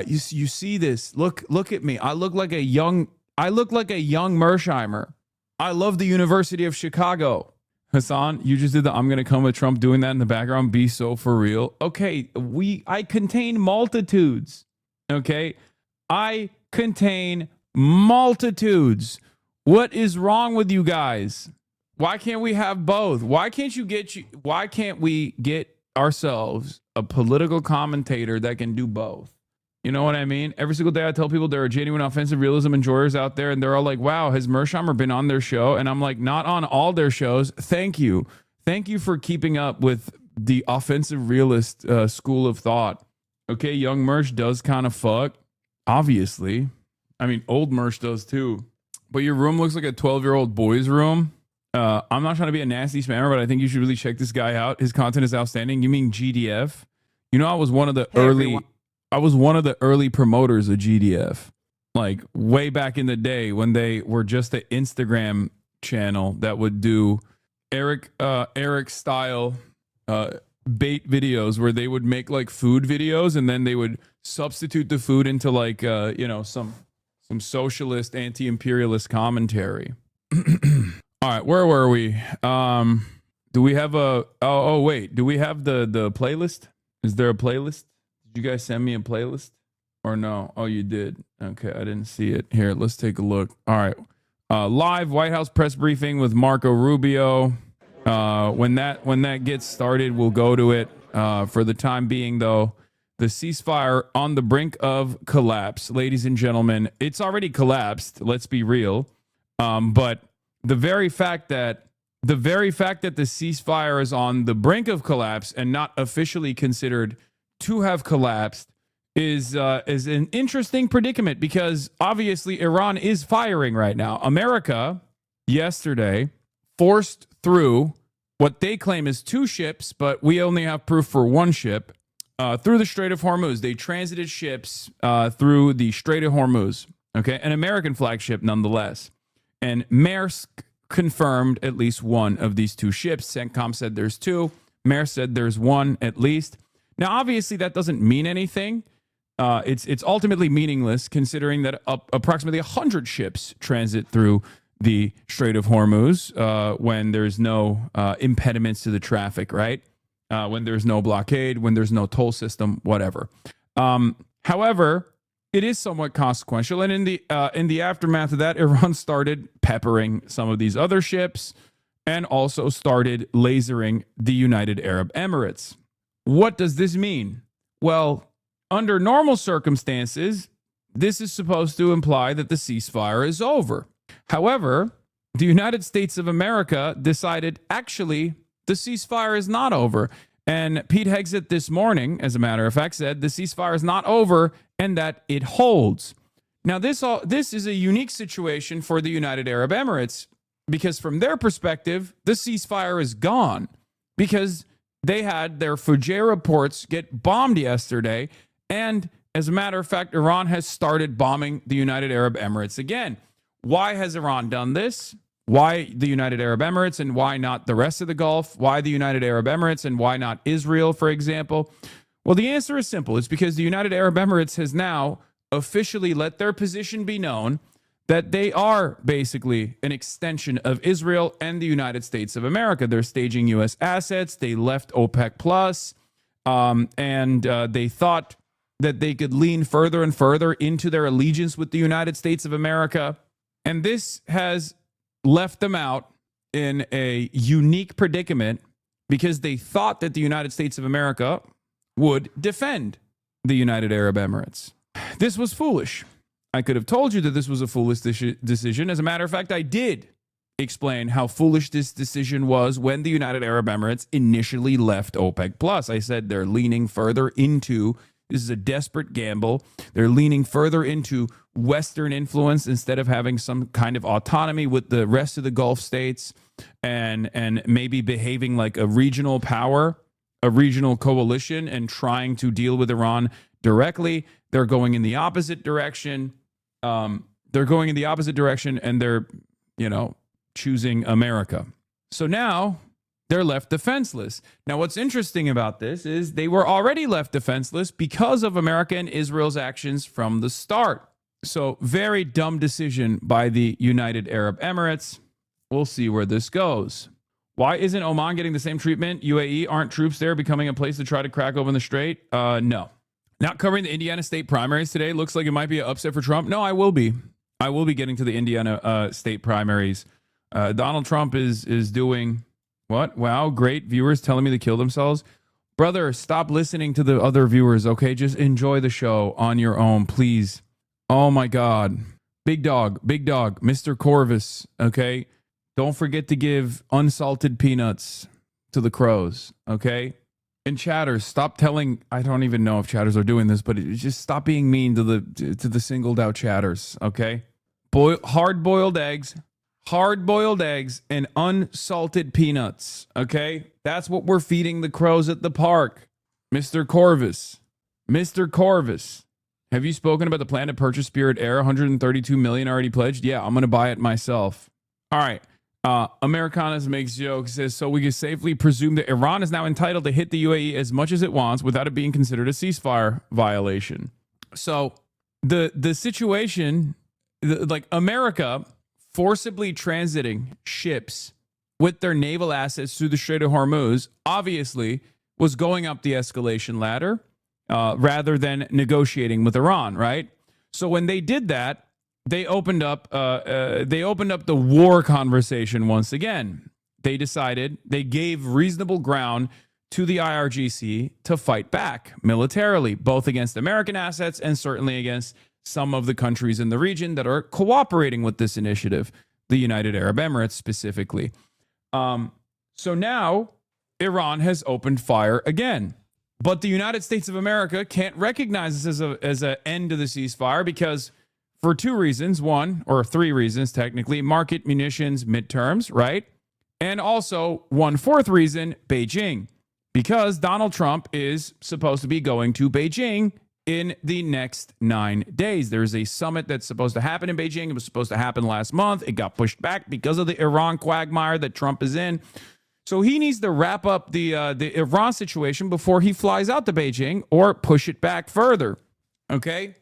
[SPEAKER 11] you see this? Look at me. I look like a young Mersheimer. I love the University of Chicago. Hassan, you just did the I'm going to come with Trump doing that in the background. Be so for real. Okay, I contain multitudes. Okay? I contain multitudes. What is wrong with you guys? Why can't we have both? Why can't we get ourselves a political commentator that can do both? You know what I mean? Every single day I tell people there are genuine offensive realism enjoyers out there, and they're all like, wow, has Mearsheimer been on their show? And I'm like, not on all their shows. Thank you. Thank you for keeping up with the offensive realist school of thought. Okay, young Mersh does kind of fuck, obviously. I mean, old Mersh does too. But your room looks like a 12-year-old boy's room. I'm not trying to be a nasty spammer, but I think you should really check this guy out. His content is outstanding. You mean GDF? You know, I was one of the early promoters of GDF, like way back in the day when they were just an Instagram channel that would do Eric style bait videos where they would make like food videos and then they would substitute the food into like some socialist anti-imperialist commentary. All right, where were we? Do we have do we have the playlist? Is there a playlist? Did you guys send me a playlist or no? Oh, you did. Okay, I didn't see it. Here, let's take a look. All right. Live White House press briefing with Marco Rubio. When that gets started, we'll go to it. For the time being, though, the ceasefire on the brink of collapse. Ladies and gentlemen, it's already collapsed. Let's be real. But the very fact that the ceasefire is on the brink of collapse and not officially considered to have collapsed is an interesting predicament, because obviously Iran is firing right now. America yesterday forced through what they claim is 2 ships, but we only have proof for 1 ship, through the Strait of Hormuz. They transited ships through the Strait of Hormuz, okay? An American flagship nonetheless. And Maersk confirmed at least 1 of these 2 ships. CENTCOM said there's 2. Maersk said there's 1 at least. Now, obviously, that doesn't mean anything. It's ultimately meaningless, considering that approximately 100 ships transit through the Strait of Hormuz when there's no impediments to the traffic, right? When there's no blockade, when there's no toll system, whatever. However, it is somewhat consequential, and in the aftermath of that, Iran started peppering some of these other ships and also started lasering the United Arab Emirates. What does this mean? Well, under normal circumstances, this is supposed to imply that the ceasefire is over. However, the United States of America decided, actually, the ceasefire is not over. And Pete Hegseth this morning, as a matter of fact, said the ceasefire is not over and that it holds. Now, this is a unique situation for the United Arab Emirates, because from their perspective, the ceasefire is gone, because they had their Fujairah ports get bombed yesterday. And as a matter of fact, Iran has started bombing the United Arab Emirates again. Why has Iran done this? Why the United Arab Emirates and why not the rest of the Gulf? Why the United Arab Emirates and why not Israel, for example? Well, the answer is simple. It's because the United Arab Emirates has now officially let their position be known that they are basically an extension of Israel and the United States of America. They're staging U.S. assets. They left OPEC Plus, and they thought that they could lean further and further into their allegiance with the United States of America. And this has left them out in a unique predicament, because they thought that the United States of America would defend the United Arab Emirates. This was foolish. I could have told you that this was a foolish decision. As a matter of fact, I did explain how foolish this decision was when the United Arab Emirates initially left OPEC Plus. I said they're leaning further into, this is a desperate gamble. They're leaning further into Western influence instead of having some kind of autonomy with the rest of the Gulf states, and maybe behaving like a regional power, a regional coalition, and trying to deal with Iran directly. They're going in the opposite direction. And they're, choosing America. So now they're left defenseless. Now, what's interesting about this is they were already left defenseless because of America and Israel's actions from the start. So very dumb decision by the United Arab Emirates. We'll see where this goes. Why isn't Oman getting the same treatment? UAE, aren't troops there becoming a place to try to crack open the strait? No. Not covering the Indiana state primaries today. Looks like it might be an upset for Trump. No, I will be. I will be getting to the Indiana state primaries. Donald Trump is doing what? Wow, great. Viewers telling me to kill themselves. Brother, stop listening to the other viewers, okay? Just enjoy the show on your own, please. Oh my God. Big dog, Mr. Corvus, okay? Don't forget to give unsalted peanuts to the crows, okay? And chatters, stop telling, I don't even know if chatters are doing this, but just stop being mean to the singled out chatters, okay? Hard-boiled eggs, and unsalted peanuts, okay? That's what we're feeding the crows at the park. Mr. Corvus. Have you spoken about the plan to purchase Spirit Air? 132 million already pledged? Yeah, I'm going to buy it myself. All right. Americanas makes jokes, says, so we can safely presume that Iran is now entitled to hit the UAE as much as it wants without it being considered a ceasefire violation. So the situation, like America forcibly transiting ships with their naval assets through the Strait of Hormuz, obviously was going up the escalation ladder rather than negotiating with Iran, right? So when they did that, they opened up the war conversation once again. They gave reasonable ground to the IRGC to fight back militarily, both against American assets and certainly against some of the countries in the region that are cooperating with this initiative, the United Arab Emirates specifically. So now Iran has opened fire again. But the United States of America can't recognize this as an end to the ceasefire because for two reasons, three reasons technically, market munitions midterms, right? And also 1/4 reason, Beijing, because Donald Trump is supposed to be going to Beijing in the next 9 days. There's a summit that's supposed to happen in Beijing. It was supposed to happen last month. It got pushed back because of the Iran quagmire that Trump is in. So he needs to wrap up the Iran situation before he flies out to Beijing or push it back further. Okay?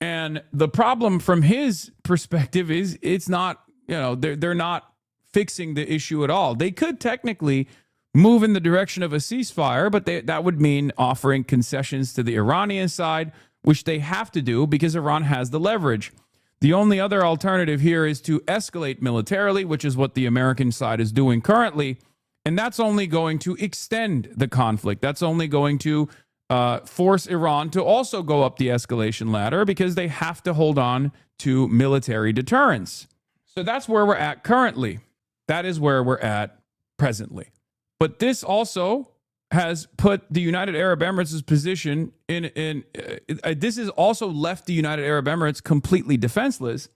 [SPEAKER 11] And the problem from his perspective is it's not, they're not fixing the issue at all. They could technically move in the direction of a ceasefire, but that would mean offering concessions to the Iranian side, which they have to do because Iran has the leverage. The only other alternative here is to escalate militarily, which is what the American side is doing currently. And that's only going to extend the conflict. That's only going to force Iran to also go up the escalation ladder because they have to hold on to military deterrence. So that's where we're at currently. That is where we're at presently. But this also has put the United Arab Emirates' position this has also left the United Arab Emirates completely defenseless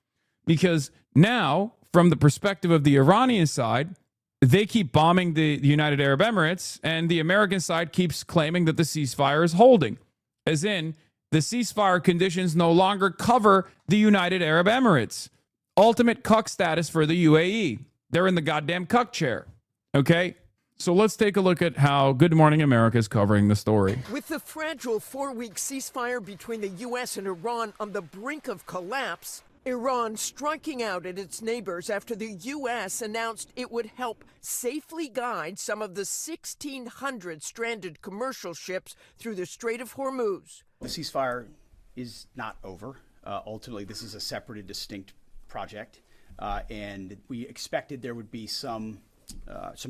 [SPEAKER 11] because now, from the perspective of the Iranian side, they keep bombing the United Arab Emirates, and the American side keeps claiming that the ceasefire is holding, as in the ceasefire conditions no longer cover the United Arab Emirates. Ultimate cuck status for the UAE. They're in the goddamn cuck chair. Okay? So let's take a look at how Good Morning America is covering the story.
[SPEAKER 20] With the fragile 4-week ceasefire between the U.S. and Iran on the brink of collapse, Iran striking out at its neighbors after the U.S. announced it would help safely guide some of the 1,600 stranded commercial ships through the Strait of Hormuz.
[SPEAKER 21] The ceasefire is not over. Ultimately, this is a separate and distinct project, and we expected there would be some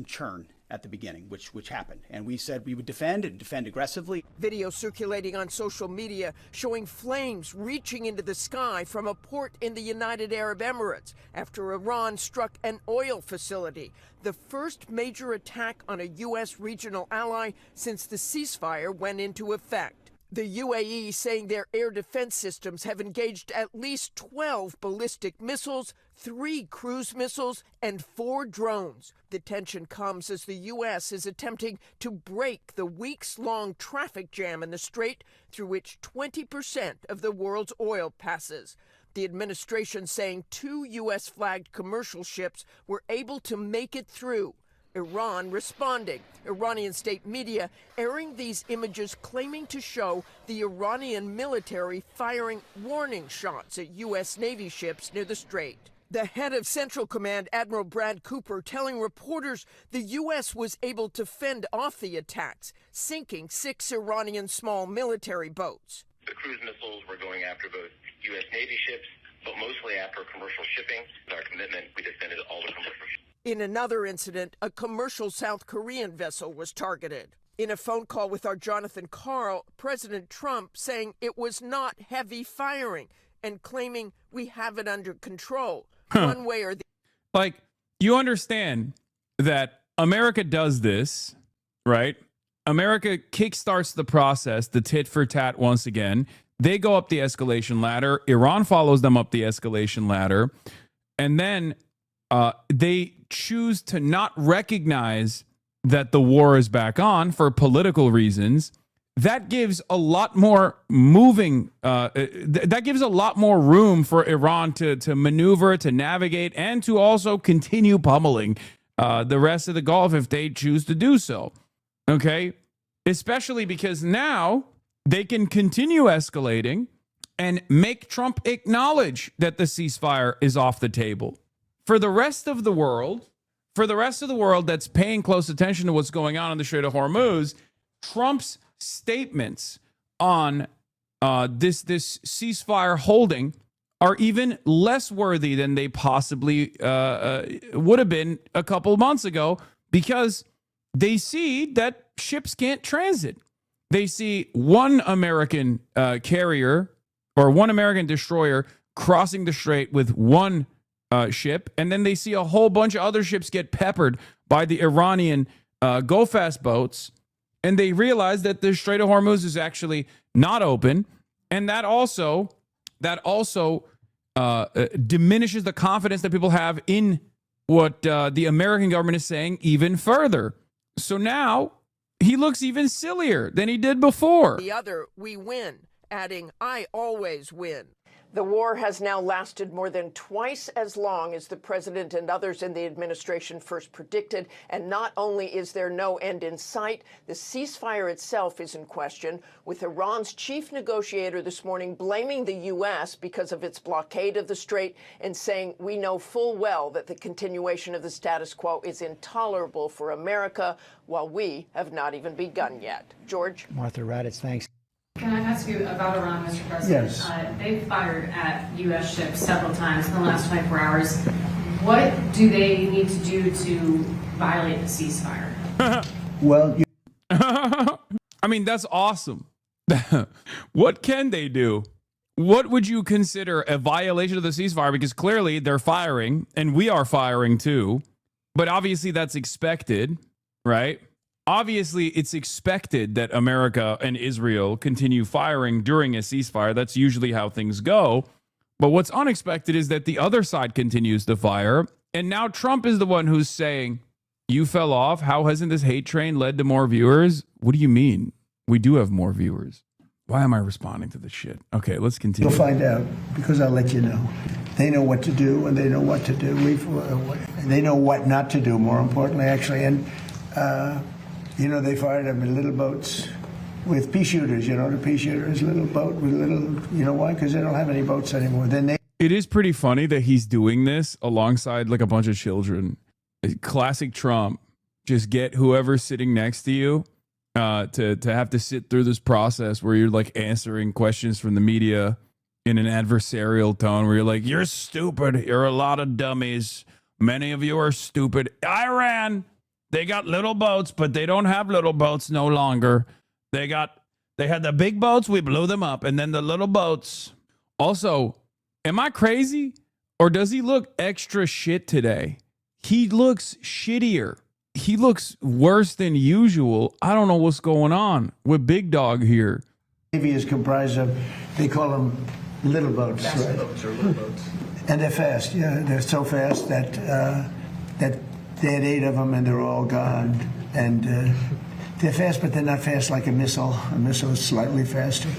[SPEAKER 21] churn at the beginning, which happened. And we said we would defend aggressively.
[SPEAKER 20] Video circulating on social media showing flames reaching into the sky from a port in the United Arab Emirates after Iran struck an oil facility, the first major attack on a U.S. regional ally since the ceasefire went into effect. The UAE saying their air defense systems have engaged at least 12 ballistic missiles, 3 cruise missiles, and 4 drones. The tension comes as the U.S. is attempting to break the weeks-long traffic jam in the strait through which 20% of the world's oil passes. The administration saying 2 U.S.-flagged commercial ships were able to make it through. Iran responding. Iranian state media airing these images claiming to show the Iranian military firing warning shots at U.S. Navy ships near the strait. The head of Central Command, Admiral Brad Cooper, telling reporters the U.S. was able to fend off the attacks, sinking 6 Iranian small military boats.
[SPEAKER 1] The cruise missiles were going after both U.S. Navy ships, but mostly after commercial shipping. Our commitment, we defended all the commercial ships.
[SPEAKER 20] In another incident, a commercial South Korean vessel was targeted. In a phone call with our Jonathan Karl, President Trump saying it was not heavy firing and claiming we have it under control. One way or the
[SPEAKER 11] Like, you understand that America does this, right? America kickstarts the process, the tit for tat once again. They go up the escalation ladder. Iran follows them up the escalation ladder. And then they choose to not recognize that the war is back on for political reasons. That gives a lot more that gives a lot more room for Iran to maneuver, to navigate, and to also continue pummeling the rest of the Gulf if they choose to do so. Okay? Especially because now they can continue escalating and make Trump acknowledge that the ceasefire is off the table. For the rest of the world, that's paying close attention to what's going on in the Strait of Hormuz, Trump's statements on this ceasefire holding are even less worthy than they possibly would have been a couple months ago, because they see that ships can't transit. They see one American carrier or one American destroyer crossing the strait with one ship, and then they see a whole bunch of other ships get peppered by the Iranian go-fast boats, and they realize that the Strait of Hormuz is actually not open, and that also diminishes the confidence that people have in what the American government is saying even further. So now he looks even sillier than he did before.
[SPEAKER 20] The other, we win, adding, I always win. The war has now lasted more than twice as long as the president and others in the administration first predicted. And not only is there no end in sight, the ceasefire itself is in question, with Iran's chief negotiator this morning blaming the U.S. because of its blockade of the strait and saying, we know full well that the continuation of the status quo is intolerable for America, while we have not even begun yet. George?
[SPEAKER 22] Martha Raddatz, thanks.
[SPEAKER 23] Can I ask you about Iran, Mr. President?
[SPEAKER 22] Yes.
[SPEAKER 23] They've fired at U.S. ships several times in the last 24 hours. What do they need to do to violate the ceasefire?
[SPEAKER 22] Well,
[SPEAKER 11] I mean, that's awesome. What can they do? What would you consider a violation of the ceasefire? Because clearly they're firing, and we are firing too. But obviously that's expected, right? Obviously, it's expected that America and Israel continue firing during a ceasefire. That's usually how things go. But what's unexpected is that the other side continues to fire. And now Trump is the one who's saying, you fell off. How hasn't this hate train led to more viewers? What do you mean? We do have more viewers. Why am I responding to this shit? Okay, let's continue.
[SPEAKER 22] you'll find out, because I'll let you know. They know what to do, and they know what to do. They know what not to do, more importantly, actually. And, you know, they fired them in little boats with pea shooters, you know, the pea shooters, little boat with little, you know why? Because they don't have any boats anymore.
[SPEAKER 11] It is pretty funny that he's doing this alongside like a bunch of children. Classic Trump. Just get whoever's sitting next to you to have to sit through this process where you're like answering questions from the media in an adversarial tone where you're like, you're stupid. You're a lot of dummies. Many of you are stupid. Iran. They got little boats, but they don't have little boats no longer. They had the big boats, we blew them up, and then the little boats. Also, am I crazy? Or does he look extra shit today? He looks shittier. He looks worse than usual. I don't know what's going on with Big Dog here.
[SPEAKER 22] Navy is comprised of, they call them little boats, right?
[SPEAKER 1] Boats or little boats.
[SPEAKER 22] And they're fast, yeah. They're so fast that they had 8 of them, and they're all gone. And they're fast, but they're not fast like a missile. A missile is slightly faster.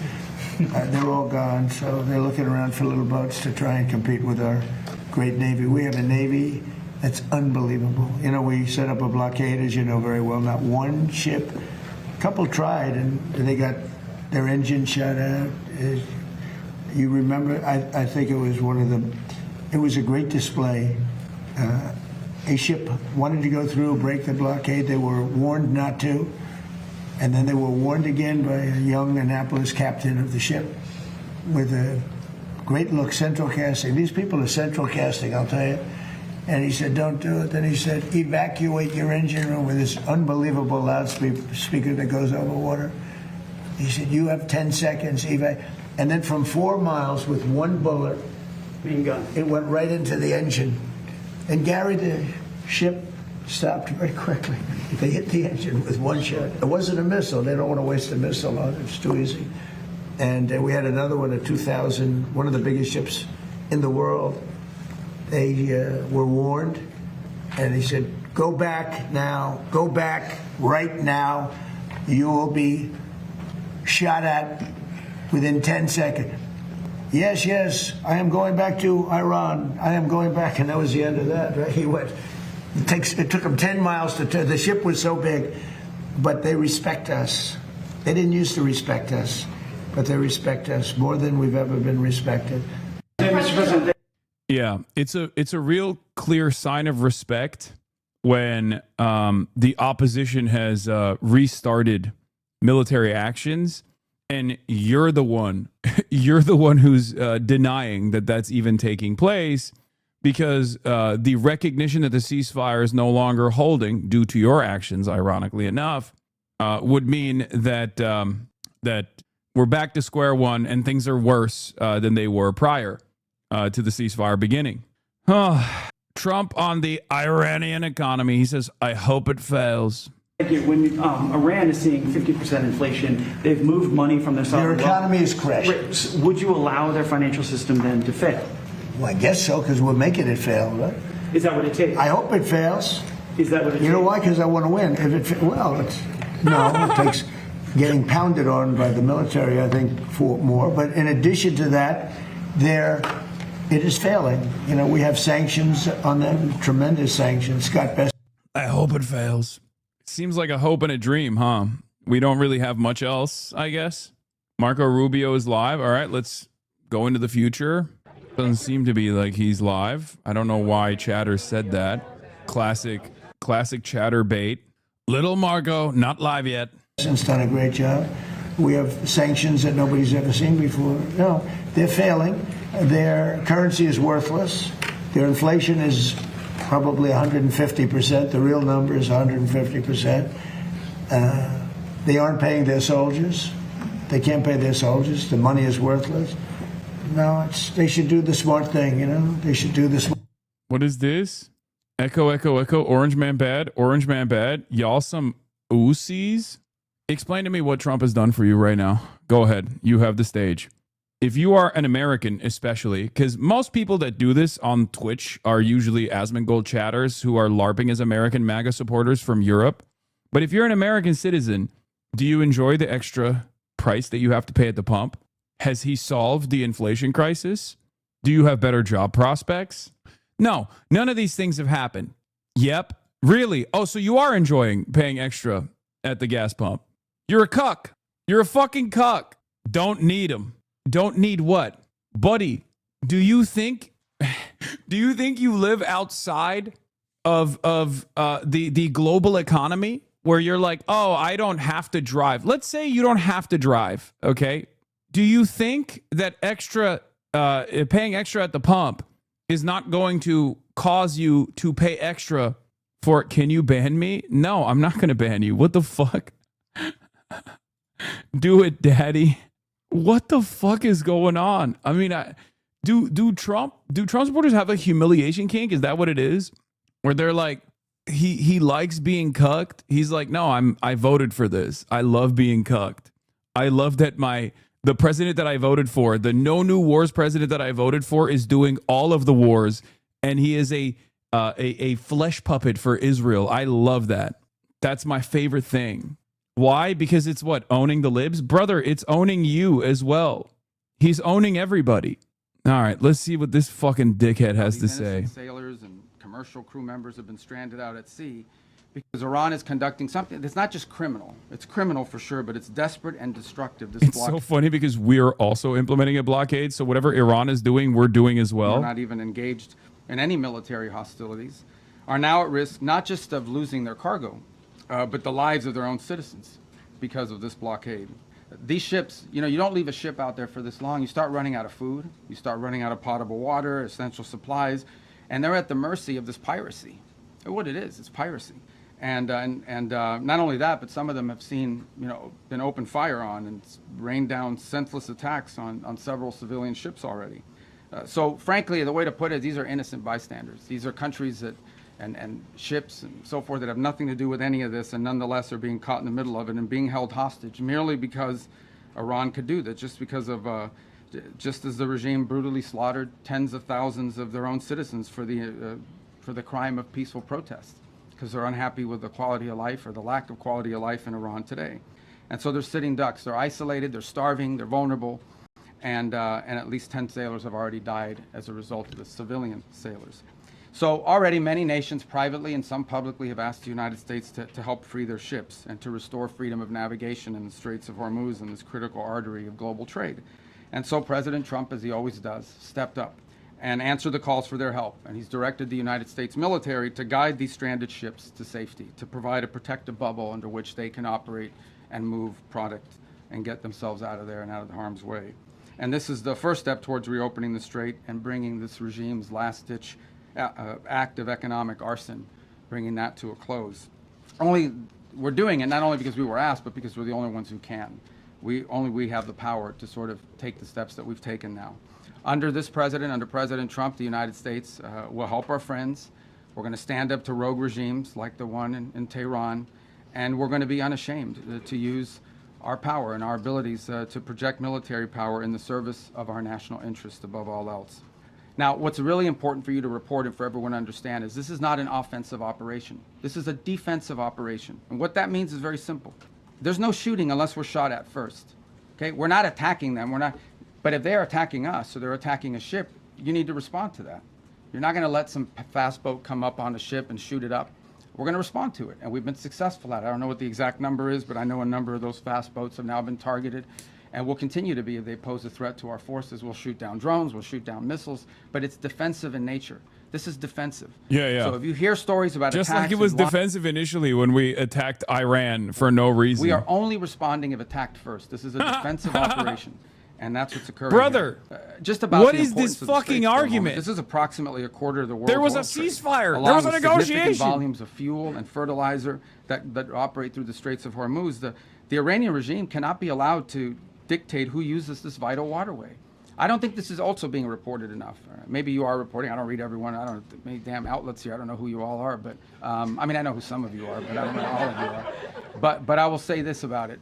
[SPEAKER 22] They're all gone, so they're looking around for little boats to try and compete with our great Navy. We have a Navy that's unbelievable. You know, we set up a blockade, as you know very well. Not one ship. A couple tried, and they got their engine shut out. You remember, I think it was one of the It was a great display. A ship wanted to go through, break the blockade. They were warned not to. And then they were warned again by a young Annapolis captain of the ship with a great look, central casting. These people are central casting, I'll tell you. And he said, don't do it. Then he said, evacuate your engine room with this unbelievable loudspeaker that goes over water. He said, you have 10 seconds. And then from 4 miles with one bullet, it went right into the engine. And Gary, the ship stopped very quickly. They hit the engine with one shot. It wasn't a missile. They don't want to waste a missile on it. It's too easy. And we had another one at 2000, one of the biggest ships in the world. They were warned, and he said, go back now. Go back right now. You will be shot at within 10 seconds. Yes, yes, I am going back to Iran. I am going back. And that was the end of that, right? He went. It took him 10 miles to turn. The ship was so big, but they respect us. They didn't used to respect us, but they respect us more than we've ever been respected.
[SPEAKER 3] Mr. President.
[SPEAKER 11] Yeah, it's a real clear sign of respect when the opposition has restarted military actions, and you're the one who's denying that that's even taking place, because the recognition that the ceasefire is no longer holding due to your actions, ironically enough, would mean that that we're back to square one and things are worse than they were prior to the ceasefire beginning. Trump on the Iranian economy. He says, I hope it fails.
[SPEAKER 3] Thank you. When Iran is seeing 50% inflation, they've moved money from their sovereign
[SPEAKER 22] Their economy is crashing.
[SPEAKER 3] Would you allow their financial system then to fail?
[SPEAKER 22] Well, I guess so, because we're making it fail, right?
[SPEAKER 3] Is that what it takes?
[SPEAKER 22] I hope it fails.
[SPEAKER 3] Is that what it takes?
[SPEAKER 22] You know why? Because I want to win. If it it takes getting pounded on by the military, I think, for more. But in addition to that, it is failing. You know, we have sanctions on them, tremendous sanctions. Scott Best.
[SPEAKER 11] I hope it fails. Seems like a hope and a dream, huh? We don't really have much else, I guess. Marco Rubio is live. All right, let's go into the future. Doesn't seem to be like he's live. I don't know why Chatter said that. Classic Chatter bait. Little Marco, not live yet.
[SPEAKER 22] Has done a great job. We have sanctions that nobody's ever seen before. No, they're failing. Their currency is worthless. Their inflation is probably 150%. The real number is 150%. They aren't paying their soldiers. They can't pay their soldiers. The money is worthless. No, they should do the smart thing, you know? They should do this.
[SPEAKER 11] What is this? Echo, echo, echo. Orange man bad. Orange man bad. Y'all some Uzis? Explain to me what Trump has done for you right now. Go ahead. You have the stage. If you are an American, especially, because most people that do this on Twitch are usually Asmongold chatters who are LARPing as American MAGA supporters from Europe. But if you're an American citizen, do you enjoy the extra price that you have to pay at the pump? Has he solved the inflation crisis? Do you have better job prospects? No, none of these things have happened. Yep. Really? Oh, so you are enjoying paying extra at the gas pump. You're a cuck. You're a fucking cuck. Don't need them. Don't need what? Buddy, do you think you live outside of the global economy where you're like, oh, I don't have to drive? Let's say you don't have to drive, okay? Do you think that paying extra at the pump is not going to cause you to pay extra for, can you ban me? No, I'm not going to ban you. What the fuck? Do it, daddy. What the fuck is going on? I mean, do Trump supporters have a humiliation kink? Is that what it is? Where they're like, he likes being cucked. He's like, no, I voted for this. I love being cucked. I love that the president that I voted for, the No New Wars president that I voted for, is doing all of the wars, and he is a flesh puppet for Israel. I love that. That's my favorite thing. Why? Because it's what? Owning the libs? Brother, it's owning you as well. He's owning everybody. All right, let's see what this fucking dickhead has to say.
[SPEAKER 2] Sailors and commercial crew members have been stranded out at sea. because Iran is conducting something that's not just criminal. It's criminal for sure, but it's desperate and destructive. This
[SPEAKER 11] It's so funny because we're also implementing a blockade. So whatever Iran is doing, we're doing as well.
[SPEAKER 2] We're not even engaged in any military hostilities, are now at risk not just of losing their cargo, but the lives of their own citizens because of this blockade. These ships, you don't leave a ship out there for this long. You start running out of food. You start running out of potable water, essential supplies, and they're at the mercy of this piracy. What it is, it's piracy. And not only that, but some of them have seen, been open fire on and rained down senseless attacks on several civilian ships already. So frankly, the way to put it, these are innocent bystanders. These are countries that, and ships and so forth that have nothing to do with any of this and nonetheless are being caught in the middle of it and being held hostage merely because Iran could do that, just as the regime brutally slaughtered tens of thousands of their own citizens for the crime of peaceful protest, because they're unhappy with the quality of life or the lack of quality of life in Iran today. And so they're sitting ducks. They're isolated, they're starving, they're vulnerable, and at least 10 sailors have already died as a result of the civilian sailors. So already many nations privately and some publicly have asked the United States to help free their ships and to restore freedom of navigation in the Straits of Hormuz and this critical artery of global trade. And so President Trump, as he always does, stepped up and answered the calls for their help. And he's directed the United States military to guide these stranded ships to safety, to provide a protective bubble under which they can operate and move product and get themselves out of there and out of the harm's way. And this is the first step towards reopening the strait and bringing this regime's last-ditch act of economic arson, bringing that to a close. We're doing it not only because we were asked, but because we're the only ones who can. Only we have the power to sort of take the steps that we've taken now. Under this president, under President Trump, the United States will help our friends. We're going to stand up to rogue regimes like the one in Tehran, and we're going to be unashamed to use our power and our abilities to project military power in the service of our national interest above all else. Now, what's really important for you to report and for everyone to understand is this is not an offensive operation. This is a defensive operation. And what that means is very simple. There's no shooting unless we're shot at first. Okay? We're not attacking them. But if they're attacking us or they're attacking a ship, you need to respond to that. You're not going to let some fast boat come up on a ship and shoot it up. We're going to respond to it. And we've been successful at it. I don't know what the exact number is, but I know a number of those fast boats have now been targeted. And will continue to be if they pose a threat to our forces. We'll shoot down drones, we'll shoot down missiles, but it's defensive in nature. This is defensive.
[SPEAKER 11] Yeah.
[SPEAKER 2] So if you hear stories about
[SPEAKER 11] just
[SPEAKER 2] attacks,
[SPEAKER 11] like it was defensive initially when we attacked Iran for no reason.
[SPEAKER 2] We are only responding if attacked first. This is a defensive operation, and that's what's occurring.
[SPEAKER 11] Brother,
[SPEAKER 2] just about
[SPEAKER 11] what is this fucking argument?
[SPEAKER 2] This is approximately a quarter of the world.
[SPEAKER 11] There was a ceasefire. There was a negotiation.
[SPEAKER 2] Significant volumes of fuel and fertilizer that operate through the Straits of Hormuz. The Iranian regime cannot be allowed to dictate who uses this vital waterway. I don't think this is also being reported enough. Maybe you are reporting. I don't read everyone. I don't know many damn outlets here. I don't know who you all are, but I know who some of you are, but I don't know all of you are. But I will say this about it.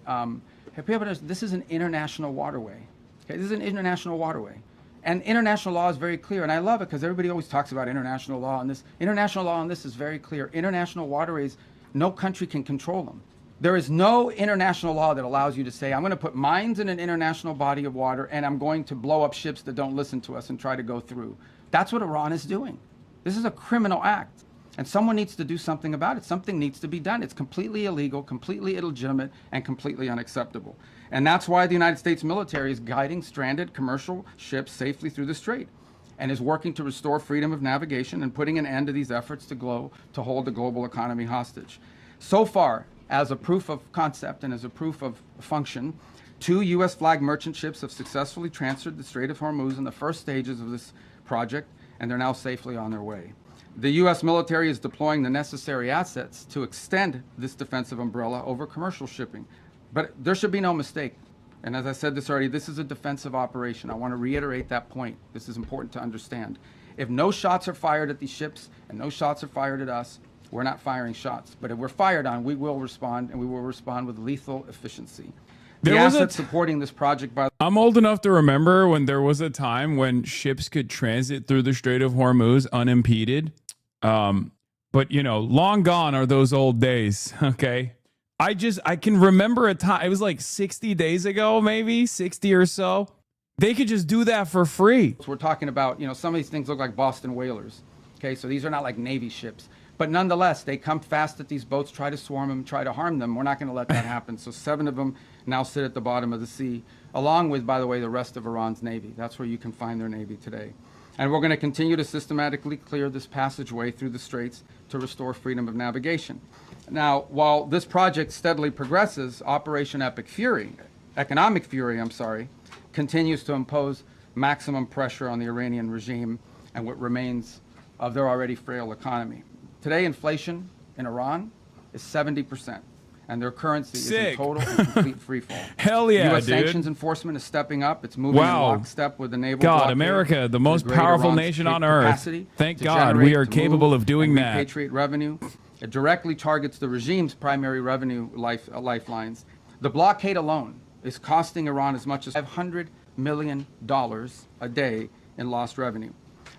[SPEAKER 2] This is an international waterway. Okay, this is an international waterway. And international law is very clear, and I love it because everybody always talks about international law, and this international law on this is very clear. International waterways, no country can control them. There is no international law that allows you to say, I'm going to put mines in an international body of water and I'm going to blow up ships that don't listen to us and try to go through. That's what Iran is doing. This is a criminal act. And someone needs to do something about it. Something needs to be done. It's completely illegal, completely illegitimate, and completely unacceptable. And that's why the United States military is guiding stranded commercial ships safely through the strait and is working to restore freedom of navigation and putting an end to these efforts to hold the global economy hostage. So far, as a proof of concept and as a proof of function, 2 U.S. flag merchant ships have successfully transferred the Strait of Hormuz in the first stages of this project, and they're now safely on their way. The U.S. military is deploying the necessary assets to extend this defensive umbrella over commercial shipping. But there should be no mistake. And as I said this already, this is a defensive operation. I want to reiterate that point. This is important to understand. If no shots are fired at these ships and no shots are fired at us, we're not firing shots. But if we're fired on, we will respond, and we will respond with lethal efficiency. The assets supporting this project,
[SPEAKER 11] I'm old enough to remember when there was a time when ships could transit through the Strait of Hormuz unimpeded. But, long gone are those old days, okay? I can remember a time, it was like 60 days ago, maybe 60 or so. They could just do that for free.
[SPEAKER 2] We're talking about, some of these things look like Boston whalers. Okay, so these are not like Navy ships. But nonetheless, they come fast at these boats, try to swarm them, try to harm them. We're not going to let that happen. So 7 of them now sit at the bottom of the sea, along with, by the way, the rest of Iran's navy. That's where you can find their navy today. And we're going to continue to systematically clear this passageway through the straits to restore freedom of navigation. Now, while this project steadily progresses, Operation Economic Fury, continues to impose maximum pressure on the Iranian regime and what remains of their already frail economy. Today, inflation in Iran is 70%, and their currency is in total and complete free fall.
[SPEAKER 11] Hell yeah,
[SPEAKER 2] U.S.
[SPEAKER 11] dude.
[SPEAKER 2] sanctions enforcement is stepping up. It's moving in lockstep with the naval blockade
[SPEAKER 11] America, the most
[SPEAKER 2] to degrade
[SPEAKER 11] powerful
[SPEAKER 2] Iran's
[SPEAKER 11] nation on earth.
[SPEAKER 2] capacity
[SPEAKER 11] Thank
[SPEAKER 2] to
[SPEAKER 11] God
[SPEAKER 2] generate,
[SPEAKER 11] we are
[SPEAKER 2] to
[SPEAKER 11] capable
[SPEAKER 2] move,
[SPEAKER 11] of doing
[SPEAKER 2] and
[SPEAKER 11] that.
[SPEAKER 2] repatriate revenue. It directly targets the regime's primary revenue lifelines. The blockade alone is costing Iran as much as $500 million a day in lost revenue.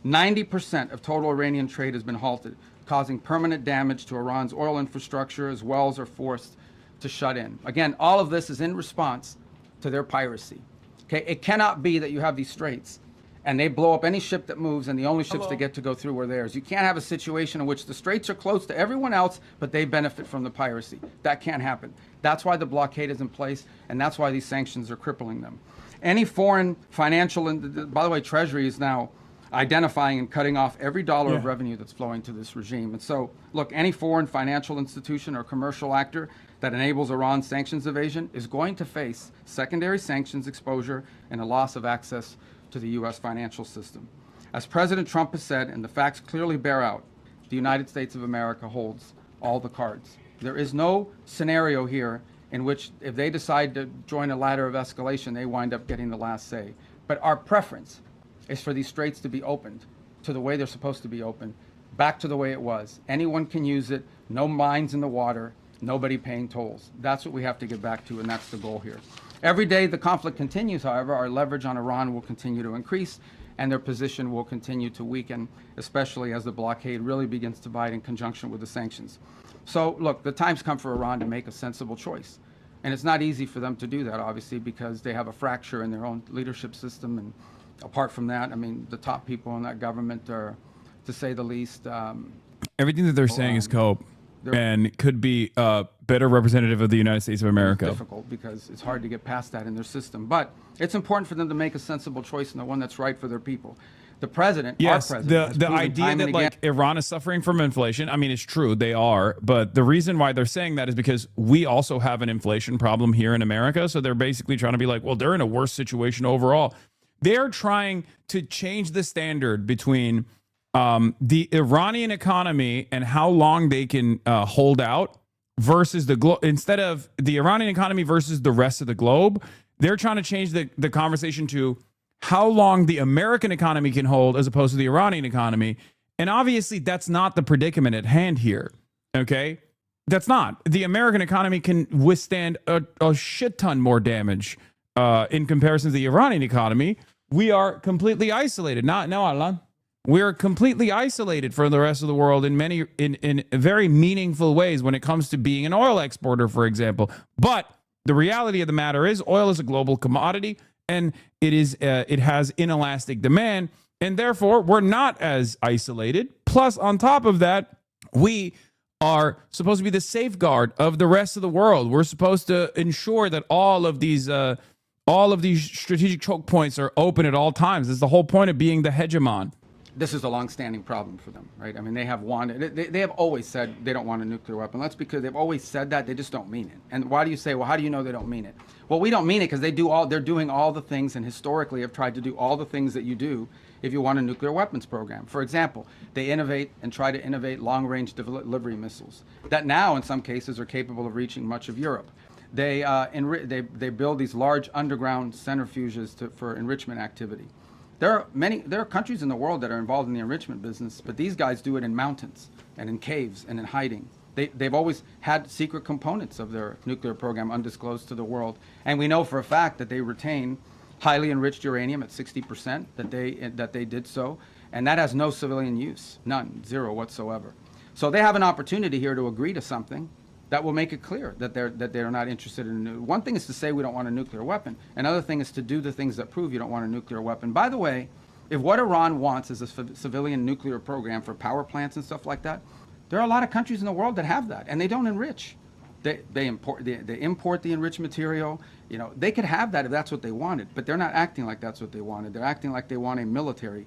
[SPEAKER 2] 90% of total Iranian trade has been halted, causing permanent damage to Iran's oil infrastructure as wells are forced to shut in. Again, all of this is in response to their piracy. Okay, it cannot be that you have these straits and they blow up any ship that moves, and the only ships that get to go through are theirs. You can't have a situation in which the straits are closed to everyone else, but they benefit from the piracy. That can't happen. That's why the blockade is in place, and that's why these sanctions are crippling them. Any foreign financial, and by the way, Treasury is now identifying and cutting off every dollar of revenue that's flowing to this regime. And so, look, any foreign financial institution or commercial actor that enables Iran's sanctions evasion is going to face secondary sanctions exposure and a loss of access to the U.S. financial system. As President Trump has said, and the facts clearly bear out, the United States of America holds all the cards. There is no scenario here in which if they decide to join a ladder of escalation, they wind up getting the last say. But our preference is for these straits to be opened to the way they're supposed to be open, back to the way it was. Anyone can use it, no mines in the water, nobody paying tolls. That's what we have to get back to, and that's the goal here. Every day the conflict continues, however, our leverage on Iran will continue to increase, and their position will continue to weaken, especially as the blockade really begins to bite in conjunction with the sanctions. So, look, the time's come for Iran to make a sensible choice. And it's not easy for them to do that, obviously, because they have a fracture in their own leadership system. And apart from that, I mean, the top people in that government are, to say the least...
[SPEAKER 11] everything that they're saying is cope and could be a better representative of the United States of America.
[SPEAKER 2] It's difficult because it's hard to get past that in their system. But it's important for them to make a sensible choice and the one that's right for their people. The president, our president,
[SPEAKER 11] the idea that like Iran is suffering from inflation, I mean, it's true, they are. But the reason why they're saying that is because we also have an inflation problem here in America. So they're basically trying to be like, well, they're in a worse situation overall. They're trying to change the standard between the Iranian economy and how long they can hold out versus the globe. Instead of the Iranian economy versus the rest of the globe, they're trying to change the conversation to how long the American economy can hold as opposed to the Iranian economy. And obviously that's not the predicament at hand here. Okay. That's not. The American economy can withstand a shit ton more damage in comparison to the Iranian economy. We are completely isolated. No, Alan. We're completely isolated from the rest of the world in many, in very meaningful ways when it comes to being an oil exporter, for example. But the reality of the matter is oil is a global commodity, and it has inelastic demand, and therefore we're not as isolated. Plus, on top of that, we are supposed to be the safeguard of the rest of the world. We're supposed to ensure that all of these strategic choke points are open at all times. It's the whole point of being the hegemon.
[SPEAKER 2] This is a long-standing problem for them, right? I mean, they have wanted, they have always said they don't want a nuclear weapon. That's because they've always said that, they just don't mean it. And why do you say, well, how do you know they don't mean it? Well, we don't mean it because they're doing all the things, and historically have tried to do all the things that you do if you want a nuclear weapons program. For example, they innovate and try to innovate long-range delivery missiles that now, in some cases, are capable of reaching much of Europe. They build these large underground centrifuges for enrichment activity. There are countries in the world that are involved in the enrichment business, but these guys do it in mountains and in caves and in hiding. They've always had secret components of their nuclear program undisclosed to the world. And we know for a fact that they retain highly enriched uranium at 60%, that they did so. And that has no civilian use, none, zero whatsoever. So they have an opportunity here to agree to something that will make it clear that they're not interested in. One thing is to say we don't want a nuclear weapon. Another thing is to do the things that prove you don't want a nuclear weapon. By the way, if what Iran wants is a civilian nuclear program for power plants and stuff like that, There are a lot of countries in the world that have that, and they don't enrich. They import the enriched material. You know, they could have that if that's what they wanted, but they're not acting like that's what they wanted. They're acting like they want a military,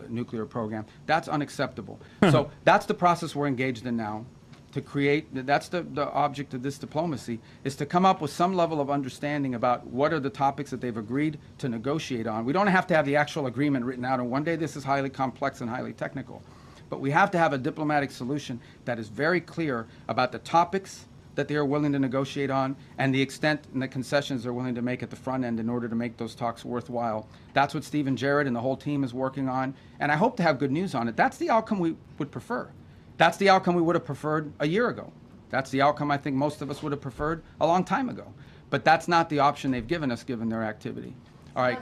[SPEAKER 2] nuclear program. That's unacceptable. So that's the process we're engaged in now. To create, that's the object of this diplomacy, is to come up with some level of understanding about what are the topics that they've agreed to negotiate on. We don't have to have the actual agreement written out, and one day this is highly complex and highly technical. But we have to have a diplomatic solution that is very clear about the topics that they are willing to negotiate on and the extent and the concessions they're willing to make at the front end in order to make those talks worthwhile. That's what Stephen Jarrett and the whole team is working on, and I hope to have good news on it. That's the outcome we would prefer. That's the outcome we would have preferred a year ago. That's the outcome I think most of us would have preferred a long time ago. But that's not the option they've given us given their activity. All right,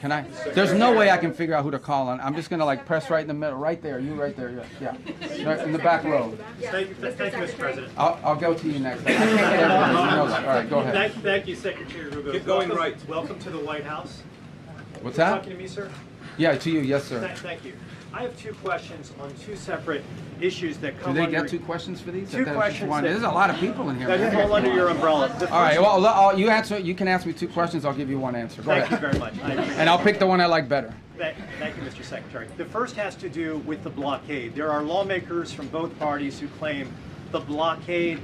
[SPEAKER 2] there's no way I can figure out who to call on. I'm just going to press right in the middle, right there, you right there, yeah. Right in the back row.
[SPEAKER 4] Thank you, Mr. President.
[SPEAKER 2] I'll go to you next. I can't get everybody. You know that. All right, go ahead.
[SPEAKER 4] Thank you, Secretary Rubio.
[SPEAKER 18] Keep going right.
[SPEAKER 4] Welcome to the White House.
[SPEAKER 2] What's that?
[SPEAKER 4] Talking to me, sir?
[SPEAKER 2] Yeah, to you, yes, sir.
[SPEAKER 4] Thank you. I have two questions on two separate issues that come
[SPEAKER 2] Do they
[SPEAKER 4] under...
[SPEAKER 2] get two questions for these?
[SPEAKER 4] Two questions.
[SPEAKER 2] There's a lot of people in here.
[SPEAKER 4] That fall under your umbrella.
[SPEAKER 2] All right, well, you answer. You can ask me two questions. I'll give you one answer. Go ahead.
[SPEAKER 4] Thank you very much.
[SPEAKER 2] And I'll pick the one I like better.
[SPEAKER 4] Thank you, Mr. Secretary. The first has to do with the blockade. There are lawmakers from both parties who claim the blockade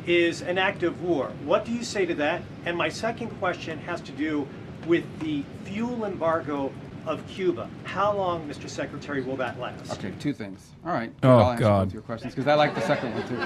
[SPEAKER 4] is an act of war. What do you say to that? And my second question has to do with the fuel embargo of Cuba. How long, Mr. Secretary, will that last?
[SPEAKER 2] Okay, two things. All right.
[SPEAKER 11] Oh,
[SPEAKER 2] I'll answer
[SPEAKER 11] God.
[SPEAKER 2] both your questions because I like the second one too.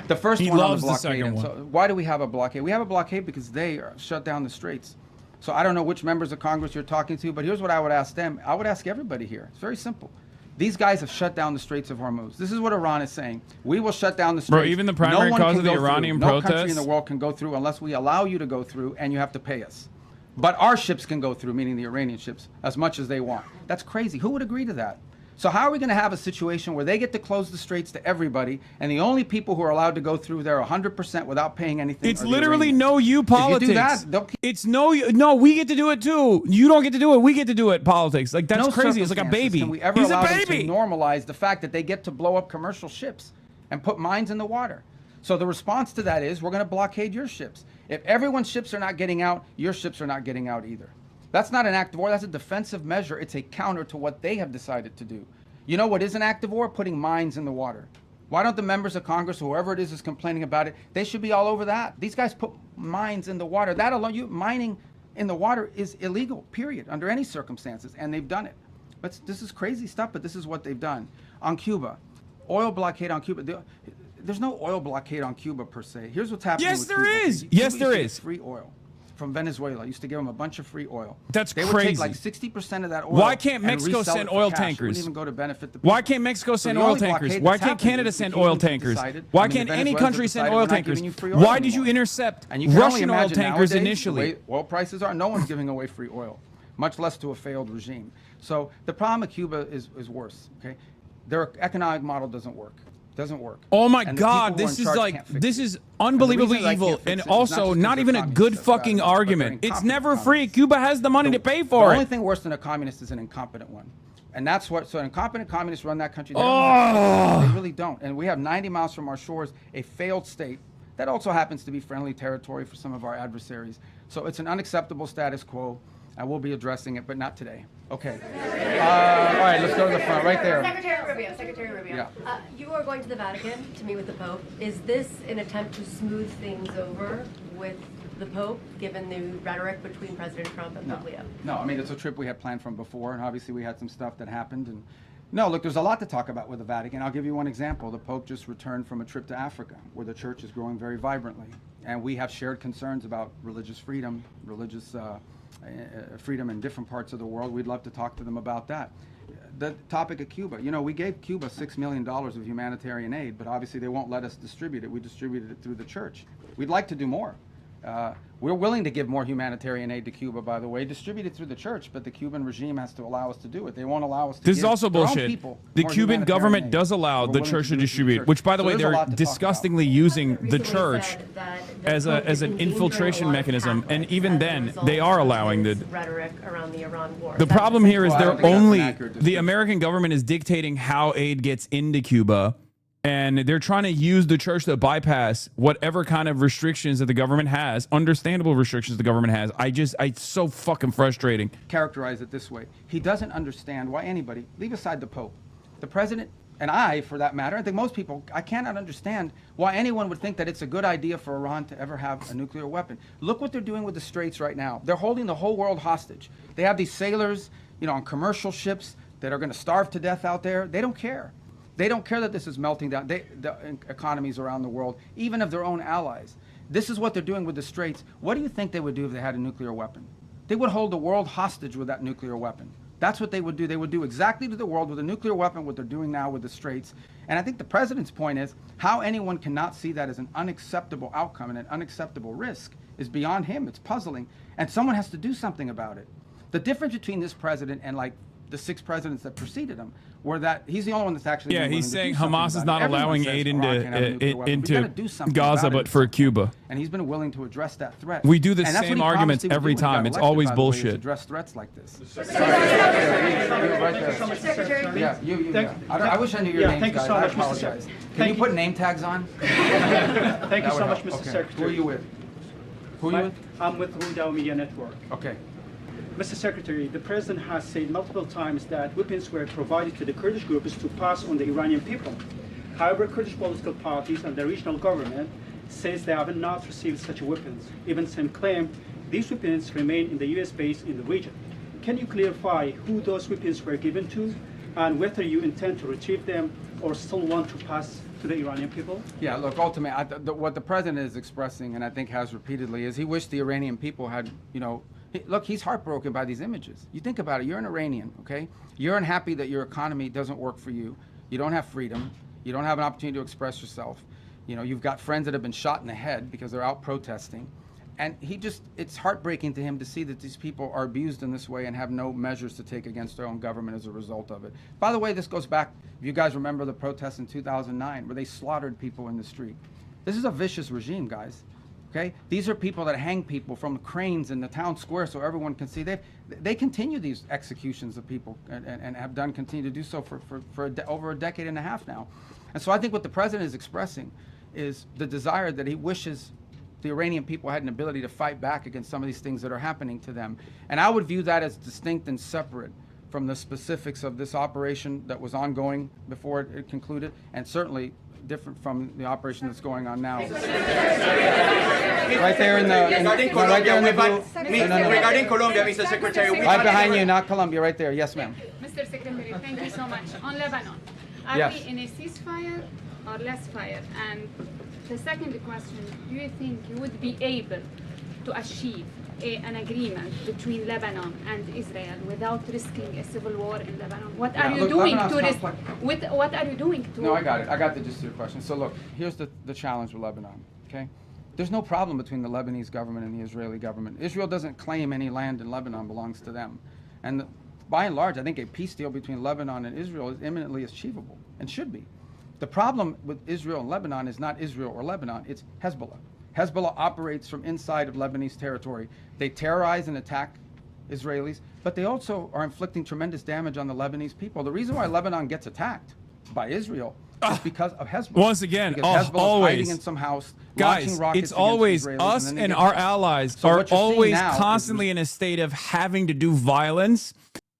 [SPEAKER 2] The first
[SPEAKER 11] He
[SPEAKER 2] one
[SPEAKER 11] loves
[SPEAKER 2] on the
[SPEAKER 11] the
[SPEAKER 2] blockade.
[SPEAKER 11] second one.
[SPEAKER 2] So why do we have a blockade? We have a blockade because they shut down the straits. So I don't know which members of Congress you're talking to, but here's what I would ask them. I would ask everybody here. It's very simple. These guys have shut down the Straits of Hormuz. This is what Iran is saying. We will shut down the straits.
[SPEAKER 11] Bro, even the primary cause of the Iranian
[SPEAKER 2] No country in
[SPEAKER 11] protests?
[SPEAKER 2] the world can go through unless we allow you to go through, and you have to pay us. But our ships can go through, meaning the Iranian ships, as much as they want. That's crazy. Who would agree to that? So how are we going to have a situation where they get to close the straits to everybody, and the only people who are allowed to go through there 100% without paying anything?
[SPEAKER 11] It's
[SPEAKER 2] are the
[SPEAKER 11] literally
[SPEAKER 2] Iranians?
[SPEAKER 11] no you politics.
[SPEAKER 2] If you do that, they'll keep
[SPEAKER 11] It's no, we get to do it too. You don't get to do it. We get to do it. Politics. Like that's
[SPEAKER 2] no
[SPEAKER 11] crazy. It's like a
[SPEAKER 2] circumstances
[SPEAKER 11] baby.
[SPEAKER 2] Can we ever
[SPEAKER 11] He's
[SPEAKER 2] allow
[SPEAKER 11] a
[SPEAKER 2] them to
[SPEAKER 11] baby.
[SPEAKER 2] normalize the fact that they get to blow up commercial ships and put mines in the water? So the response to that is we're going to blockade your ships. If everyone's ships are not getting out, your ships are not getting out either. That's not an act of war. That's a defensive measure. It's a counter to what they have decided to do. You know what is an act of war? Putting mines in the water. Why don't the members of Congress, whoever it is complaining about it, they should be all over that. These guys put mines in the water. That alone, mining in the water is illegal, period, under any circumstances, and they've done it. But this is crazy stuff, but this is what they've done. On Cuba, oil blockade on Cuba. There's no oil blockade on Cuba per se. Here's what's happening
[SPEAKER 11] Yes,
[SPEAKER 2] with
[SPEAKER 11] there
[SPEAKER 2] Cuba.
[SPEAKER 11] is.
[SPEAKER 2] Cuba
[SPEAKER 11] Yes,
[SPEAKER 2] used
[SPEAKER 11] there
[SPEAKER 2] to get
[SPEAKER 11] is.
[SPEAKER 2] free oil from Venezuela. Used to give them a bunch of free oil.
[SPEAKER 11] That's
[SPEAKER 2] they
[SPEAKER 11] crazy.
[SPEAKER 2] Would take like 60% of that oil.
[SPEAKER 11] Why can't
[SPEAKER 2] and
[SPEAKER 11] Mexico
[SPEAKER 2] resell
[SPEAKER 11] send
[SPEAKER 2] it for
[SPEAKER 11] oil
[SPEAKER 2] cash. It
[SPEAKER 11] tankers?
[SPEAKER 2] wouldn't even go to benefit the people.
[SPEAKER 11] Why can't Mexico
[SPEAKER 2] So
[SPEAKER 11] send
[SPEAKER 2] the
[SPEAKER 11] oil
[SPEAKER 2] only
[SPEAKER 11] tankers?
[SPEAKER 2] blockade
[SPEAKER 11] Why
[SPEAKER 2] that's
[SPEAKER 11] can't
[SPEAKER 2] happened
[SPEAKER 11] Canada
[SPEAKER 2] is the
[SPEAKER 11] send oil
[SPEAKER 2] Cubans have
[SPEAKER 11] tankers?
[SPEAKER 2] decided-
[SPEAKER 11] Why
[SPEAKER 2] I mean, the
[SPEAKER 11] can't any
[SPEAKER 2] Venezuelans
[SPEAKER 11] country
[SPEAKER 2] have
[SPEAKER 11] send
[SPEAKER 2] decided
[SPEAKER 11] oil
[SPEAKER 2] we're not
[SPEAKER 11] tankers?
[SPEAKER 2] giving you free oil
[SPEAKER 11] Why did you
[SPEAKER 2] anymore.
[SPEAKER 11] intercept
[SPEAKER 2] And you can only
[SPEAKER 11] Russian oil
[SPEAKER 2] imagine
[SPEAKER 11] tankers
[SPEAKER 2] nowadays,
[SPEAKER 11] initially?
[SPEAKER 2] the way oil prices are, no one's giving away free oil, much less to a failed regime. So the problem with Cuba is worse. Okay, their economic model doesn't work. Doesn't work.
[SPEAKER 11] Oh my
[SPEAKER 2] And the
[SPEAKER 11] God,
[SPEAKER 2] people who are
[SPEAKER 11] this
[SPEAKER 2] in
[SPEAKER 11] is
[SPEAKER 2] charge
[SPEAKER 11] like
[SPEAKER 2] can't fix
[SPEAKER 11] this
[SPEAKER 2] it.
[SPEAKER 11] is
[SPEAKER 2] And
[SPEAKER 11] unbelievably
[SPEAKER 2] the reason I
[SPEAKER 11] evil
[SPEAKER 2] can't fix
[SPEAKER 11] and
[SPEAKER 2] it is
[SPEAKER 11] also
[SPEAKER 2] just
[SPEAKER 11] not
[SPEAKER 2] because
[SPEAKER 11] even
[SPEAKER 2] they're
[SPEAKER 11] a good
[SPEAKER 2] communists,
[SPEAKER 11] fucking
[SPEAKER 2] but they're
[SPEAKER 11] argument. It's
[SPEAKER 2] incompetent
[SPEAKER 11] never free.
[SPEAKER 2] communists.
[SPEAKER 11] Cuba has the money to pay
[SPEAKER 2] The
[SPEAKER 11] for
[SPEAKER 2] only
[SPEAKER 11] it.
[SPEAKER 2] thing worse than a communist is an incompetent one. And that's what, so incompetent communists run that country. They,
[SPEAKER 11] Oh.
[SPEAKER 2] they really don't. And we have 90 miles from our shores, a failed state that also happens to be friendly territory for some of our adversaries. So it's an unacceptable status quo. I will be addressing it, but not today. Okay. All right, let's go to the front, right there.
[SPEAKER 5] Secretary Rubio.
[SPEAKER 2] Yeah.
[SPEAKER 5] You are going to the Vatican to meet with the Pope. Is this an attempt to smooth things over with the Pope, given the rhetoric between President Trump and Pope Leo?
[SPEAKER 2] No, I mean, it's a trip we had planned from before, and obviously we had some stuff that happened. And no, look, there's a lot to talk about with the Vatican. I'll give you one example. The Pope just returned from a trip to Africa, where the church is growing very vibrantly. And we have shared concerns about religious freedom, religious freedom in different parts of the world. We'd love to talk to them about that. The topic of Cuba, you know, we gave Cuba $6 million of humanitarian aid, but obviously they won't let us distribute it. We distributed it through the church. We'd like to do more. We're willing to give more humanitarian aid to Cuba, by the way, distributed through the church, but the Cuban regime has to allow us to do it. They won't allow us to
[SPEAKER 11] This is
[SPEAKER 2] give
[SPEAKER 11] also
[SPEAKER 2] their own
[SPEAKER 11] bullshit.
[SPEAKER 2] people
[SPEAKER 11] The
[SPEAKER 2] more
[SPEAKER 11] Cuban
[SPEAKER 2] humanitarian
[SPEAKER 11] government
[SPEAKER 2] aid.
[SPEAKER 11] does allow
[SPEAKER 2] We're
[SPEAKER 11] the
[SPEAKER 2] willing to
[SPEAKER 11] church to
[SPEAKER 2] do it through the
[SPEAKER 11] distribute,
[SPEAKER 2] church.
[SPEAKER 11] which, by the
[SPEAKER 2] So
[SPEAKER 11] way,
[SPEAKER 2] there's a lot
[SPEAKER 11] they're
[SPEAKER 2] to talk
[SPEAKER 11] disgustingly using the church as an infiltration mechanism, and even then, they are allowing the
[SPEAKER 5] rhetoric around the Iran war.
[SPEAKER 11] The
[SPEAKER 5] Is that
[SPEAKER 11] problem
[SPEAKER 5] the
[SPEAKER 11] here is
[SPEAKER 5] same-
[SPEAKER 11] they're only the American government is dictating how aid gets into Cuba, And they're trying to use the church to bypass whatever kind of restrictions that the government has, understandable restrictions the government has. It's so fucking frustrating.
[SPEAKER 2] Characterize it this way. He doesn't understand why anybody, leave aside the Pope, the president, and I, for that matter, I think most people, I cannot understand why anyone would think that it's a good idea for Iran to ever have a nuclear weapon. Look what they're doing with the Straits right now. They're holding the whole world hostage. They have these sailors, on commercial ships that are going to starve to death out there. They don't care. They don't care that this is melting down the economies around the world, even of their own allies. This is what they're doing with the Straits. What do you think they would do if they had a nuclear weapon? They would hold the world hostage with that nuclear weapon. That's what they would do. They would do exactly to the world with a nuclear weapon what they're doing now with the Straits. And I think the president's point is how anyone cannot see that as an unacceptable outcome and an unacceptable risk is beyond him. It's puzzling. And someone has to do something about it. The difference between this president and like the 6 presidents that preceded him were that he's the only one that's actually
[SPEAKER 11] he's saying Hamas is not allowing aid into Gaza but for Cuba.
[SPEAKER 2] And he's been willing to address that threat.
[SPEAKER 11] We do the same arguments every time. It's always bullshit.
[SPEAKER 2] Address threats like this.
[SPEAKER 4] Secretary.
[SPEAKER 2] I wish I knew your names,
[SPEAKER 4] thank you
[SPEAKER 2] guys.
[SPEAKER 4] so
[SPEAKER 2] I
[SPEAKER 4] much, Mr.
[SPEAKER 2] apologize. Can you put name tags on?
[SPEAKER 4] Thank you so much, Mr. Secretary.
[SPEAKER 2] Who are you with? Who are you with?
[SPEAKER 4] I'm with Rundao Media Network.
[SPEAKER 2] Okay.
[SPEAKER 4] Mr. Secretary, the President has said multiple times that weapons were provided to the Kurdish groups to pass on the Iranian people. However, Kurdish political parties and the regional government says they have not received such weapons. Even some claim these weapons remain in the U.S. base in the region. Can you clarify who those weapons were given to and whether you intend to retrieve them or still want to pass to the Iranian people?
[SPEAKER 2] Yeah, look, ultimately, what the President is expressing, and I think has repeatedly, is he wished the Iranian people had, look, he's heartbroken by these images. You think about it. You're an Iranian, okay? You're unhappy that your economy doesn't work for you. You don't have freedom. You don't have an opportunity to express yourself. You've got friends that have been shot in the head because they're out protesting. And it's heartbreaking to him to see that these people are abused in this way and have no measures to take against their own government as a result of it. By the way, this goes back, if you guys remember the protests in 2009 where they slaughtered people in the street. This is a vicious regime, guys. Okay, these are people that hang people from cranes in the town square so everyone can see. They continue these executions of people and have continue to do so for over a decade and a half now. And so I think what the president is expressing is the desire that he wishes the Iranian people had an ability to fight back against some of these things that are happening to them. And I would view that as distinct and separate from the specifics of this operation that was ongoing before it concluded, and certainly different from the operation that's going on now. Right there in the
[SPEAKER 7] regarding Colombia, Mr. Secretary.
[SPEAKER 2] Right behind you, not Colombia, right there. Yes, ma'am.
[SPEAKER 9] Mr. Secretary, thank you so much. On Lebanon, are we in a ceasefire or less fire? And the second question, do you think you would be able to achieve an agreement between Lebanon and Israel without risking a civil war in Lebanon? What are you doing to risk? What are you doing to?
[SPEAKER 2] No, I got it. I got the gist of your question. So look, here's the challenge with Lebanon. Okay, there's no problem between the Lebanese government and the Israeli government. Israel doesn't claim any land in Lebanon belongs to them, and by and large, I think a peace deal between Lebanon and Israel is imminently achievable and should be. The problem with Israel and Lebanon is not Israel or Lebanon; it's Hezbollah. Hezbollah operates from inside of Lebanese territory. They terrorize and attack Israelis, but they also are inflicting tremendous damage on the Lebanese people. The reason why Lebanon gets attacked by Israel is because of Hezbollah.
[SPEAKER 11] Once again, always
[SPEAKER 2] hiding in some house,
[SPEAKER 11] guys, it's always us and our allies are always constantly in a state of having to do violence,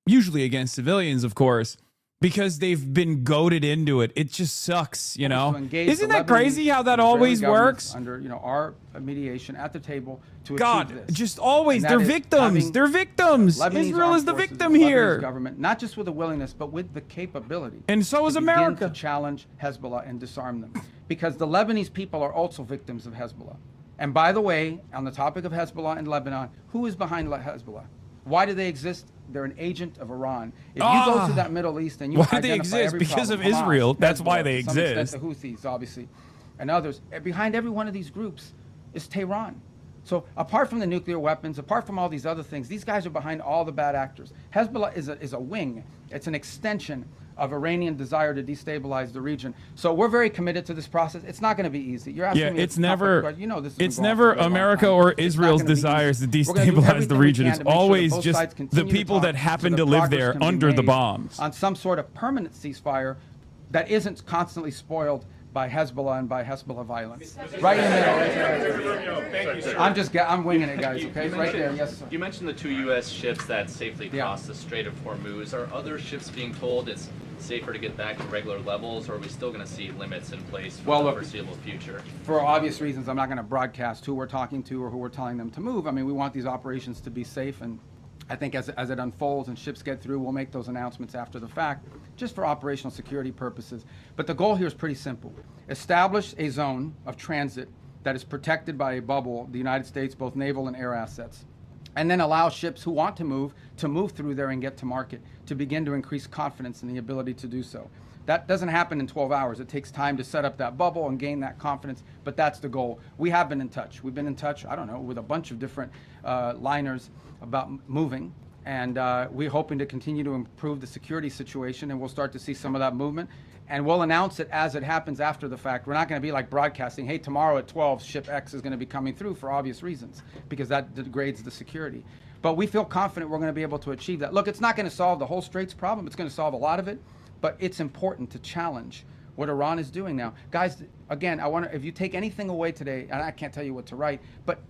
[SPEAKER 11] usually against civilians, of course, because they've been goaded into it. It just sucks, Isn't that crazy how that always works?
[SPEAKER 2] Under our mediation at the table to
[SPEAKER 11] God,
[SPEAKER 2] achieve this.
[SPEAKER 11] Just always, they're victims. They're victims. Israel is the victim here.
[SPEAKER 2] Government, not just with the willingness, but with the capability.
[SPEAKER 11] And so is America.
[SPEAKER 2] To challenge Hezbollah and disarm them, because the Lebanese people are also victims of Hezbollah. And by the way, on the topic of Hezbollah in Lebanon, who is behind Hezbollah? Why do they exist? They're an agent of Iran. If you go to that Middle East and you
[SPEAKER 11] why do they exist? Because of Israel. That's why they exist.
[SPEAKER 2] The Houthis, obviously, and others. Behind every one of these groups is Tehran. So apart from the nuclear weapons, apart from all these other things, these guys are behind all the bad actors. Hezbollah is a wing. It's an extension of Iranian desire to destabilize the region. So we're very committed to this process. It's not going to be easy. You're asking me.
[SPEAKER 11] It's never. It's never America or Israel's desires to destabilize the region. It's always just the people that happen to live there under the bombs.
[SPEAKER 2] On some sort of permanent ceasefire, that isn't constantly spoiled by Hezbollah and by Hezbollah violence. Right in there. I'm winging it, guys, okay? Right there, yes, sir.
[SPEAKER 7] You mentioned the 2 U.S. ships that safely crossed the Strait of Hormuz. Are other ships being told it's safer to get back to regular levels, or are we still going to see limits in place for the foreseeable future?
[SPEAKER 2] For obvious reasons, I'm not going to broadcast who we're talking to or who we're telling them to move. I mean, we want these operations to be safe, and I think as it unfolds and ships get through, we'll make those announcements after the fact, just for operational security purposes. But the goal here is pretty simple. Establish a zone of transit that is protected by a bubble, the United States, both naval and air assets, and then allow ships who want to move through there and get to market, to begin to increase confidence in the ability to do so. That doesn't happen in 12 hours. It takes time to set up that bubble and gain that confidence, but that's the goal. We have been in touch. We've been in touch, I don't know, with a bunch of different liners about moving, and we're hoping to continue to improve the security situation, and we'll start to see some of that movement, and we'll announce it as it happens after the fact. We're not going to be like broadcasting, hey, tomorrow at 12, ship X is going to be coming through, for obvious reasons, because that degrades the security. But we feel confident we're going to be able to achieve that. Look, it's not going to solve the whole Straits problem. It's going to solve a lot of it, but it's important to challenge what Iran is doing now. Guys, again, if you take anything away today, and I can't tell you what to write, but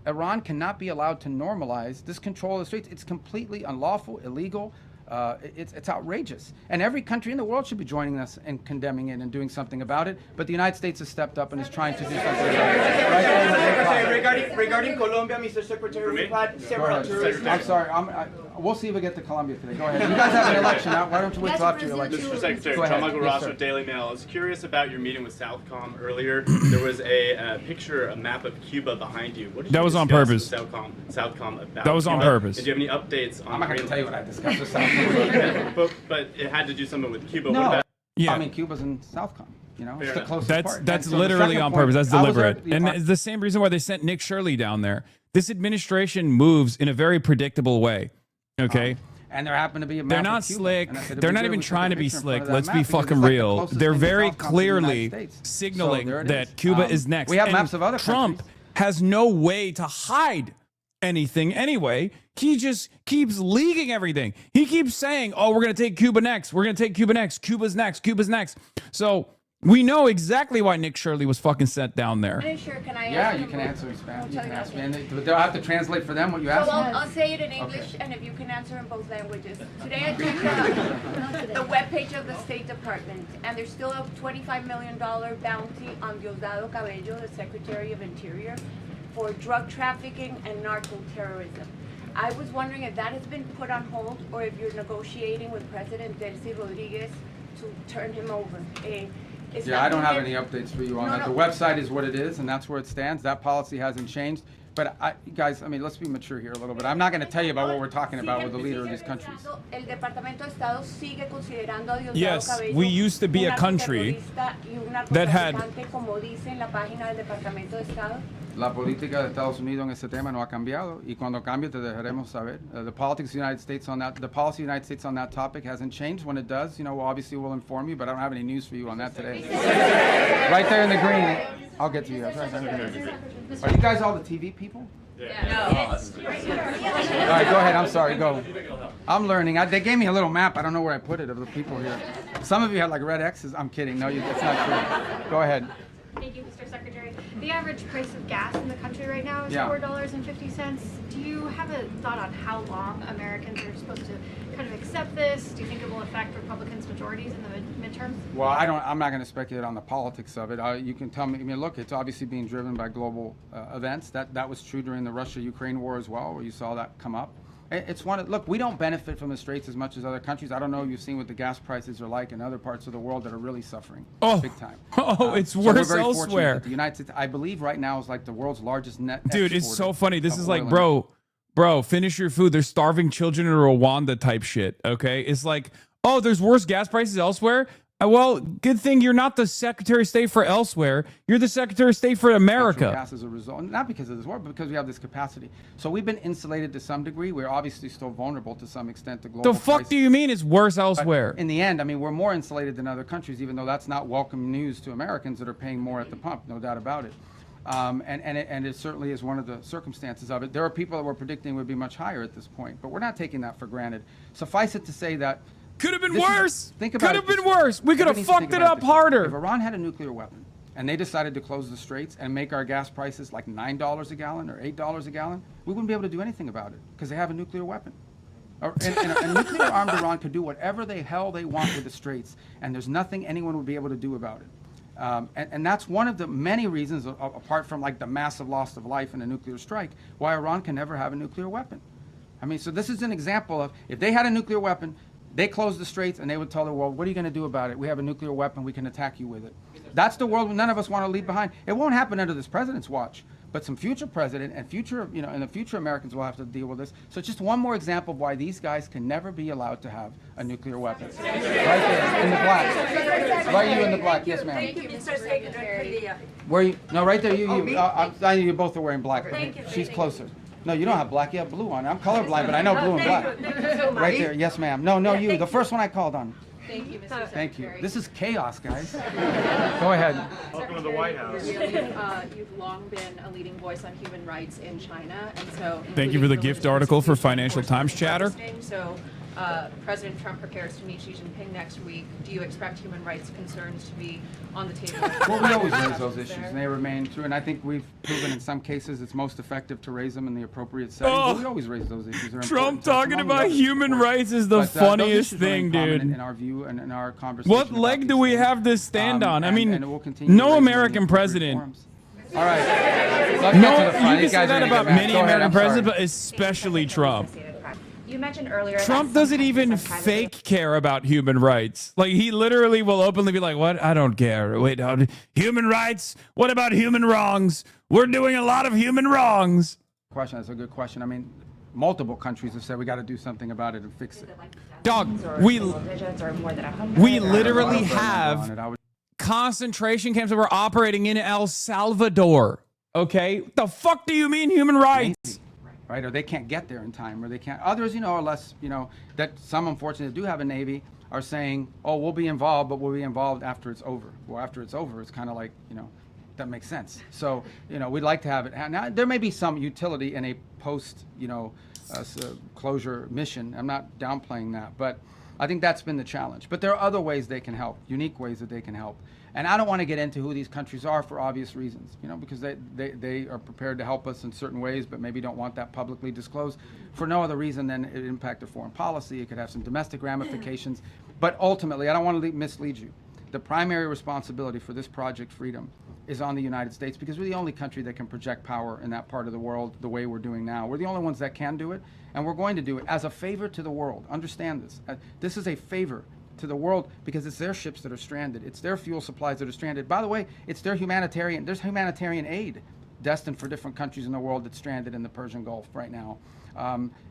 [SPEAKER 2] Iran cannot be allowed to normalize this control of the Straits. It's completely unlawful, illegal. It's outrageous. And every country in the world should be joining us and condemning it and doing something about it. But the United States has stepped up and is trying to do something about it.
[SPEAKER 10] Regarding Colombia, Mr. Secretary, we've had several tourists.
[SPEAKER 2] I'm sorry. We'll see if we get to Colombia today. Go ahead. You guys have an election. Why don't you wait till after your election?
[SPEAKER 13] Mr. Secretary, John Michael Ross with Daily Mail. I was curious about your meeting with Southcom earlier. There was a picture, a map of Cuba behind you. What did
[SPEAKER 11] that was on purpose.
[SPEAKER 13] Southcom about
[SPEAKER 11] that was on purpose.
[SPEAKER 13] And do you have any updates on?
[SPEAKER 2] I'm not going to tell you what I discussed with Southcom.
[SPEAKER 13] but it had to do something with Cuba.
[SPEAKER 2] No.
[SPEAKER 13] What about?
[SPEAKER 11] Yeah.
[SPEAKER 2] I mean, Cuba's in Southcom. You know, it's the closest part.
[SPEAKER 11] That's
[SPEAKER 2] so
[SPEAKER 11] literally on purpose. That's deliberate. And it's the same reason why they sent Nick Shirley down there. This administration moves in a very predictable way. Okay.
[SPEAKER 2] And there happened to be a map.
[SPEAKER 11] They're not
[SPEAKER 2] of Cuba,
[SPEAKER 11] slick.
[SPEAKER 2] They're
[SPEAKER 11] not even trying to be slick. Let's be fucking real. They're very clearly signaling that Cuba is next.
[SPEAKER 2] We have maps of other
[SPEAKER 11] Trump
[SPEAKER 2] countries.
[SPEAKER 11] has no way to hide anything anyway. He just keeps leaking everything. He keeps saying, oh, we're going to take Cuba next. We're going to take Cuba next. Cuba's next. Cuba's next. So we know exactly why Nick Shirley was fucking sent down there.
[SPEAKER 5] Sure, can I
[SPEAKER 2] yeah, you can answer in Spanish. You can ask me. They'll have to translate for them what you asked me.
[SPEAKER 5] I'll say it in English, and if you can answer in both languages. Today I checked the webpage of the State Department, and there's still a $25 million bounty on Diosdado Cabello, the Secretary of Interior, for drug trafficking and narco-terrorism. I was wondering if that has been put on hold, or if you're negotiating with President Delcy Rodriguez to turn him over.
[SPEAKER 2] I don't have any updates for you on that. The website is what it is, and that's where it stands. That policy hasn't changed. But guys, I mean, let's be mature here a little bit. I'm not going to tell you about what we're talking about with the leader of these countries.
[SPEAKER 11] Yes, we used to be a country that had.
[SPEAKER 2] La política de Estados Unidos en ese tema no ha cambiado, y cuando cambie te dejaremos saber. The politics of the United States on that, the policy of the United States on that topic hasn't changed. When it does, you know, obviously we'll inform you, but I don't have any news for you on that today. Right there in the green. I'll get to you guys. Are you guys all the TV people?
[SPEAKER 5] Yeah.
[SPEAKER 2] All right, go ahead. I'm sorry. Go. I'm learning. They gave me a little map. I don't know where I put it of the people here. Some of you had like red X's. I'm kidding. No, it's not true. Go ahead.
[SPEAKER 24] Thank you, Mr. Secretary. The average price of gas in the country right now is $4.50. Do you have a thought on how long Americans are supposed to kind of accept this? Do you think it will affect Republicans' majorities in the midterms?
[SPEAKER 2] Well, I'm not going to speculate on the politics of it. You can tell me. I mean, look, it's obviously being driven by global events. That was true during the Russia-Ukraine war as well, where you saw that come up. It's look, we don't benefit from the Straits as much as other countries. I don't know if you've seen what the gas prices are like in other parts of the world that are really suffering big time.
[SPEAKER 11] It's worse elsewhere.
[SPEAKER 2] The United States, I believe right now, is like the world's largest net
[SPEAKER 11] Dude, it's so funny. This is like, bro, finish your food. There's starving children in Rwanda type shit, okay? It's like, oh, there's worse gas prices elsewhere? Well, good thing you're not the Secretary of State for elsewhere. You're the Secretary of State for America.
[SPEAKER 2] Gas as a result, not because of this war, but because we have this capacity. So we've been insulated to some degree. We're obviously still vulnerable to some extent to global
[SPEAKER 11] The fuck do you mean it's worse elsewhere?
[SPEAKER 2] But in the end, I mean, we're more insulated than other countries, even though that's not welcome news to Americans that are paying more at the pump, no doubt about it. And it certainly is one of the circumstances of it. There are people that were predicting would be much higher at this point, but we're not taking that for granted. Suffice it to say that
[SPEAKER 11] Could have been worse.
[SPEAKER 2] Think about
[SPEAKER 11] Could
[SPEAKER 2] it.
[SPEAKER 11] have been worse. We could have
[SPEAKER 2] Everybody needs to
[SPEAKER 11] fucked
[SPEAKER 2] think
[SPEAKER 11] it
[SPEAKER 2] about
[SPEAKER 11] up
[SPEAKER 2] this.
[SPEAKER 11] harder.
[SPEAKER 2] If Iran had a nuclear weapon and they decided to close the straits and make our gas prices like $9 a gallon or $8 a gallon, we wouldn't be able to do anything about it because they have a nuclear weapon. And a nuclear-armed Iran could do whatever the hell they want with the straits, and there's nothing anyone would be able to do about it. And that's one of the many reasons, apart from like the massive loss of life in a nuclear strike, why Iran can never have a nuclear weapon. I mean, so this is an example of if they had a nuclear weapon, they closed the straits and they would tell the world, what are you going to do about it? We have a nuclear weapon. We can attack you with it. That's the world none of us want to leave behind. It won't happen under this president's watch, but some future president and future, and the future Americans will have to deal with this. So it's just one more example of why these guys can never be allowed to have a nuclear weapon. Right there, in the black. Right, you in the black. Yes, ma'am.
[SPEAKER 5] Thank you, Mr. Secretary.
[SPEAKER 2] Where you? No, right there. I know you both are wearing black.
[SPEAKER 5] Thank you.
[SPEAKER 2] She's closer. No, you don't have black. You have blue on. I'm colorblind, but I know blue and black.
[SPEAKER 5] Thank you so much.
[SPEAKER 2] Right there. Yes, ma'am. No, you. The first one I called on.
[SPEAKER 23] Thank you, Mr. Secretary.
[SPEAKER 2] Thank you. This is chaos, guys. Go ahead.
[SPEAKER 4] Welcome to the White House.
[SPEAKER 23] You've long been a leading voice on human rights in China, and so
[SPEAKER 11] Thank you for the gift article for Financial Times Chatter.
[SPEAKER 23] So, President Trump prepares to meet Xi Jinping next week. Do you expect human rights concerns to be on the table?
[SPEAKER 2] Well, we always raise those issues, and they remain true. And I think we've proven in some cases it's most effective to raise them in the appropriate setting. But we always raise those issues. They're
[SPEAKER 11] Trump
[SPEAKER 2] important.
[SPEAKER 11] talking about human rights is the funniest thing, dude.
[SPEAKER 2] In our view and in our conversation.
[SPEAKER 11] What leg do we have to stand on? I mean,
[SPEAKER 2] and we'll continue
[SPEAKER 11] no
[SPEAKER 2] raising
[SPEAKER 11] American president.
[SPEAKER 2] All right. Let's
[SPEAKER 11] No,
[SPEAKER 2] get to the front.
[SPEAKER 11] you
[SPEAKER 2] These
[SPEAKER 11] can say
[SPEAKER 2] guys are
[SPEAKER 11] that
[SPEAKER 2] gonna
[SPEAKER 11] about
[SPEAKER 2] get mad.
[SPEAKER 11] many
[SPEAKER 2] Go ahead,
[SPEAKER 11] American
[SPEAKER 2] I'm sorry.
[SPEAKER 11] presidents, but especially Trump.
[SPEAKER 23] You mentioned earlier
[SPEAKER 11] Trump doesn't even fake care about human rights. Like, he literally will openly be like, what? I don't care. Wait, human rights? What about human wrongs? We're doing a lot of human wrongs.
[SPEAKER 2] Question. That's a good question. I mean, multiple countries have said we got to do something about it and fix it.
[SPEAKER 11] Dog, we literally have concentration camps that were operating in El Salvador. Okay? What the fuck do you mean human rights?
[SPEAKER 2] Right, or they can't get there in time, or they can't. Others, are less, that some unfortunately do have a Navy are saying, oh, we'll be involved, but we'll be involved after it's over. Well, after it's over, it's kind of like, that makes sense. So, we'd like to have it. Now, there may be some utility in a post, closure mission. I'm not downplaying that, but I think that's been the challenge. But there are other ways they can help, unique ways that they can help. And I don't want to get into who these countries are for obvious reasons, because they are prepared to help us in certain ways, but maybe don't want that publicly disclosed for no other reason than it impact their foreign policy. It could have some domestic ramifications. But ultimately, I don't want to mislead you. The primary responsibility for this Project Freedom is on the United States because we're the only country that can project power in that part of the world the way we're doing now. We're the only ones that can do it, and we're going to do it as a favor to the world. Understand this. This is a favor to the world because it's their ships that are stranded. It's their fuel supplies that are stranded. By the way, it's their there's humanitarian aid destined for different countries in the world that's stranded in the Persian Gulf right now.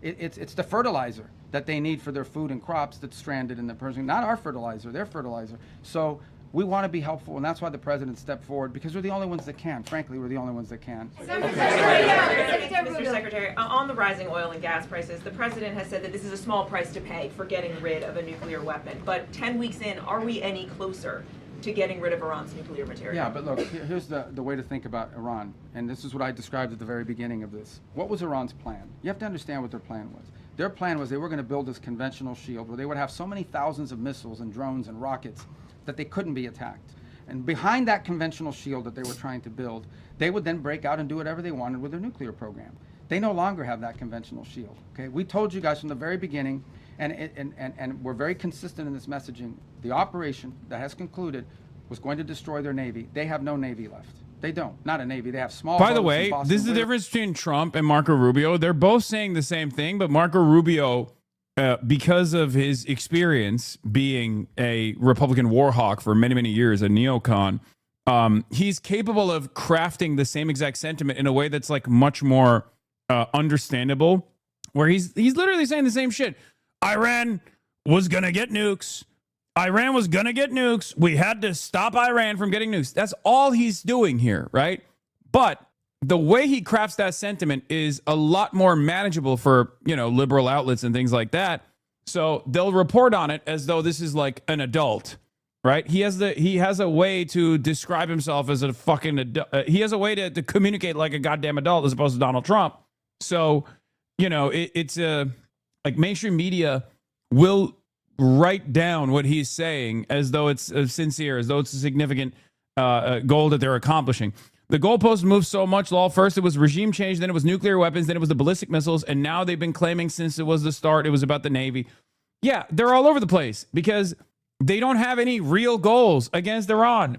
[SPEAKER 2] It's the fertilizer that they need for their food and crops that's stranded in the Persian, not our fertilizer, their fertilizer. So we want to be helpful, and that's why the president stepped forward, because we're the only ones that can. Frankly, we're the only ones that can.
[SPEAKER 8] Mr. Secretary, on the rising oil and gas prices, the president has said that this is a small price to pay for getting rid of a nuclear weapon. But 10 weeks in, are we any closer to getting rid of Iran's nuclear material?
[SPEAKER 2] Yeah, but look, here's the way to think about Iran, and this is what I described at the very beginning of this. What was Iran's plan? You have to understand what their plan was. Their plan was they were going to build this conventional shield where they would have so many thousands of missiles and drones and rockets that they couldn't be attacked. And behind that conventional shield that they were trying to build, they would then break out and do whatever they wanted with their nuclear program. They no longer have that conventional shield. Okay, we told you guys from the very beginning, and we're very consistent in this messaging. The operation that has concluded was going to destroy their Navy. They have no Navy left. They don't. Not a Navy. They have small.
[SPEAKER 11] By the way, this is the difference between Trump and Marco Rubio. They're both saying the same thing, but Marco Rubio, because of his experience being a Republican war hawk for many, many years, a neocon, he's capable of crafting the same exact sentiment in a way that's like much more understandable, where he's literally saying the same shit. Iran was going to get nukes. Iran was going to get nukes. We had to stop Iran from getting nukes. That's all he's doing here, right? But the way he crafts that sentiment is a lot more manageable for, liberal outlets and things like that. So they'll report on it as though this is like an adult, right? He has a way to describe himself as a fucking adult. He has a way to communicate like a goddamn adult as opposed to Donald Trump. So, it's like mainstream media will write down what he's saying as though it's sincere, as though it's a significant goal that they're accomplishing. The goalpost moved so much, Lol. First it was regime change, then it was nuclear weapons, then it was the ballistic missiles, and now they've been claiming since it was the start, it was about the Navy. Yeah, they're all over the place because they don't have any real goals against Iran.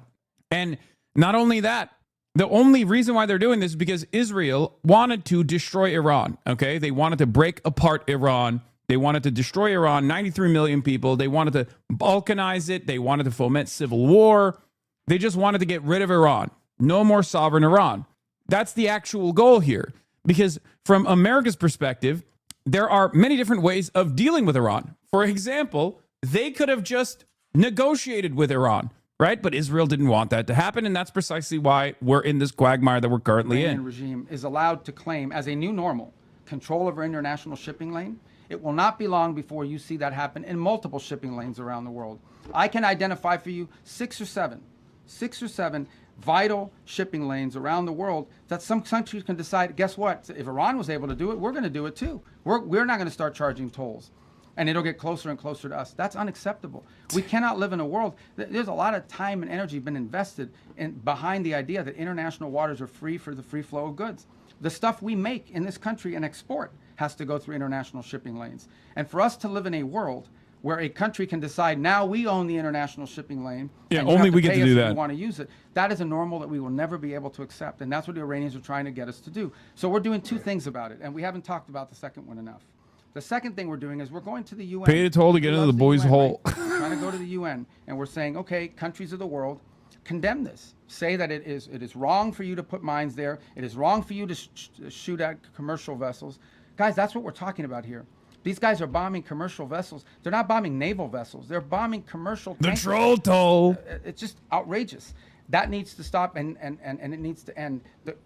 [SPEAKER 11] And not only that, the only reason why they're doing this is because Israel wanted to destroy Iran, okay? They wanted to break apart Iran. They wanted to destroy Iran, 93 million people. They wanted to balkanize it. They wanted to foment civil war. They just wanted to get rid of Iran. No more sovereign Iran. That's the actual goal here. Because from America's perspective, there are many different ways of dealing with Iran. For example, they could have just negotiated with Iran, right? But Israel didn't want that to happen, and that's precisely why we're in this quagmire that we're currently in.
[SPEAKER 2] The regime is allowed to claim as a new normal control over international shipping lane. It will not be long before you see that happen in multiple shipping lanes around the world. I can identify for you six or seven vital shipping lanes around the world that some countries can decide, guess what? If Iran was able to do it, we're going to do it too. We're not going to start charging tolls. And it'll get closer and closer to us. That's unacceptable. We cannot live in a world. There's a lot of time and energy been invested behind the idea that international waters are free for the free flow of goods. The stuff we make in this country and export has to go through international shipping lanes. And for us to live in a world where a country can decide now we own the international shipping lane.
[SPEAKER 11] Yeah, only we get to do that.
[SPEAKER 2] We want to use it. That is a normal that we will never be able to accept. And that's what the Iranians are trying to get us to do. So we're doing two things about it. And we haven't talked about the second one enough. The second thing we're doing is we're going to the UN.
[SPEAKER 11] Pay the toll to get into the boys' hole.
[SPEAKER 2] Right? We're trying to go to the UN, and we're saying, okay, countries of the world, condemn this. Say that it is wrong for you to put mines there. It is wrong for you to shoot at commercial vessels. Guys, that's what we're talking about here. These guys are bombing commercial vessels. They're not bombing naval vessels. They're bombing commercial tankers.
[SPEAKER 11] The troll toll.
[SPEAKER 2] It's just outrageous. That needs to stop, and it needs to end.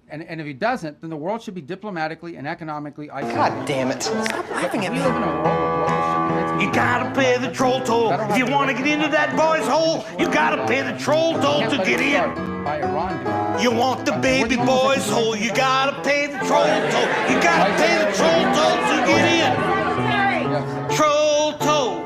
[SPEAKER 2] And if it doesn't, then the world should be diplomatically and economically isolated.
[SPEAKER 12] God damn it. Stop laughing at me. You gotta pay the troll toll. If you want to get into that boy's hole, you gotta pay the troll toll to get in. You want the baby boy's hole, you gotta pay the troll toll. You gotta pay the troll toll to get in. Troll toll.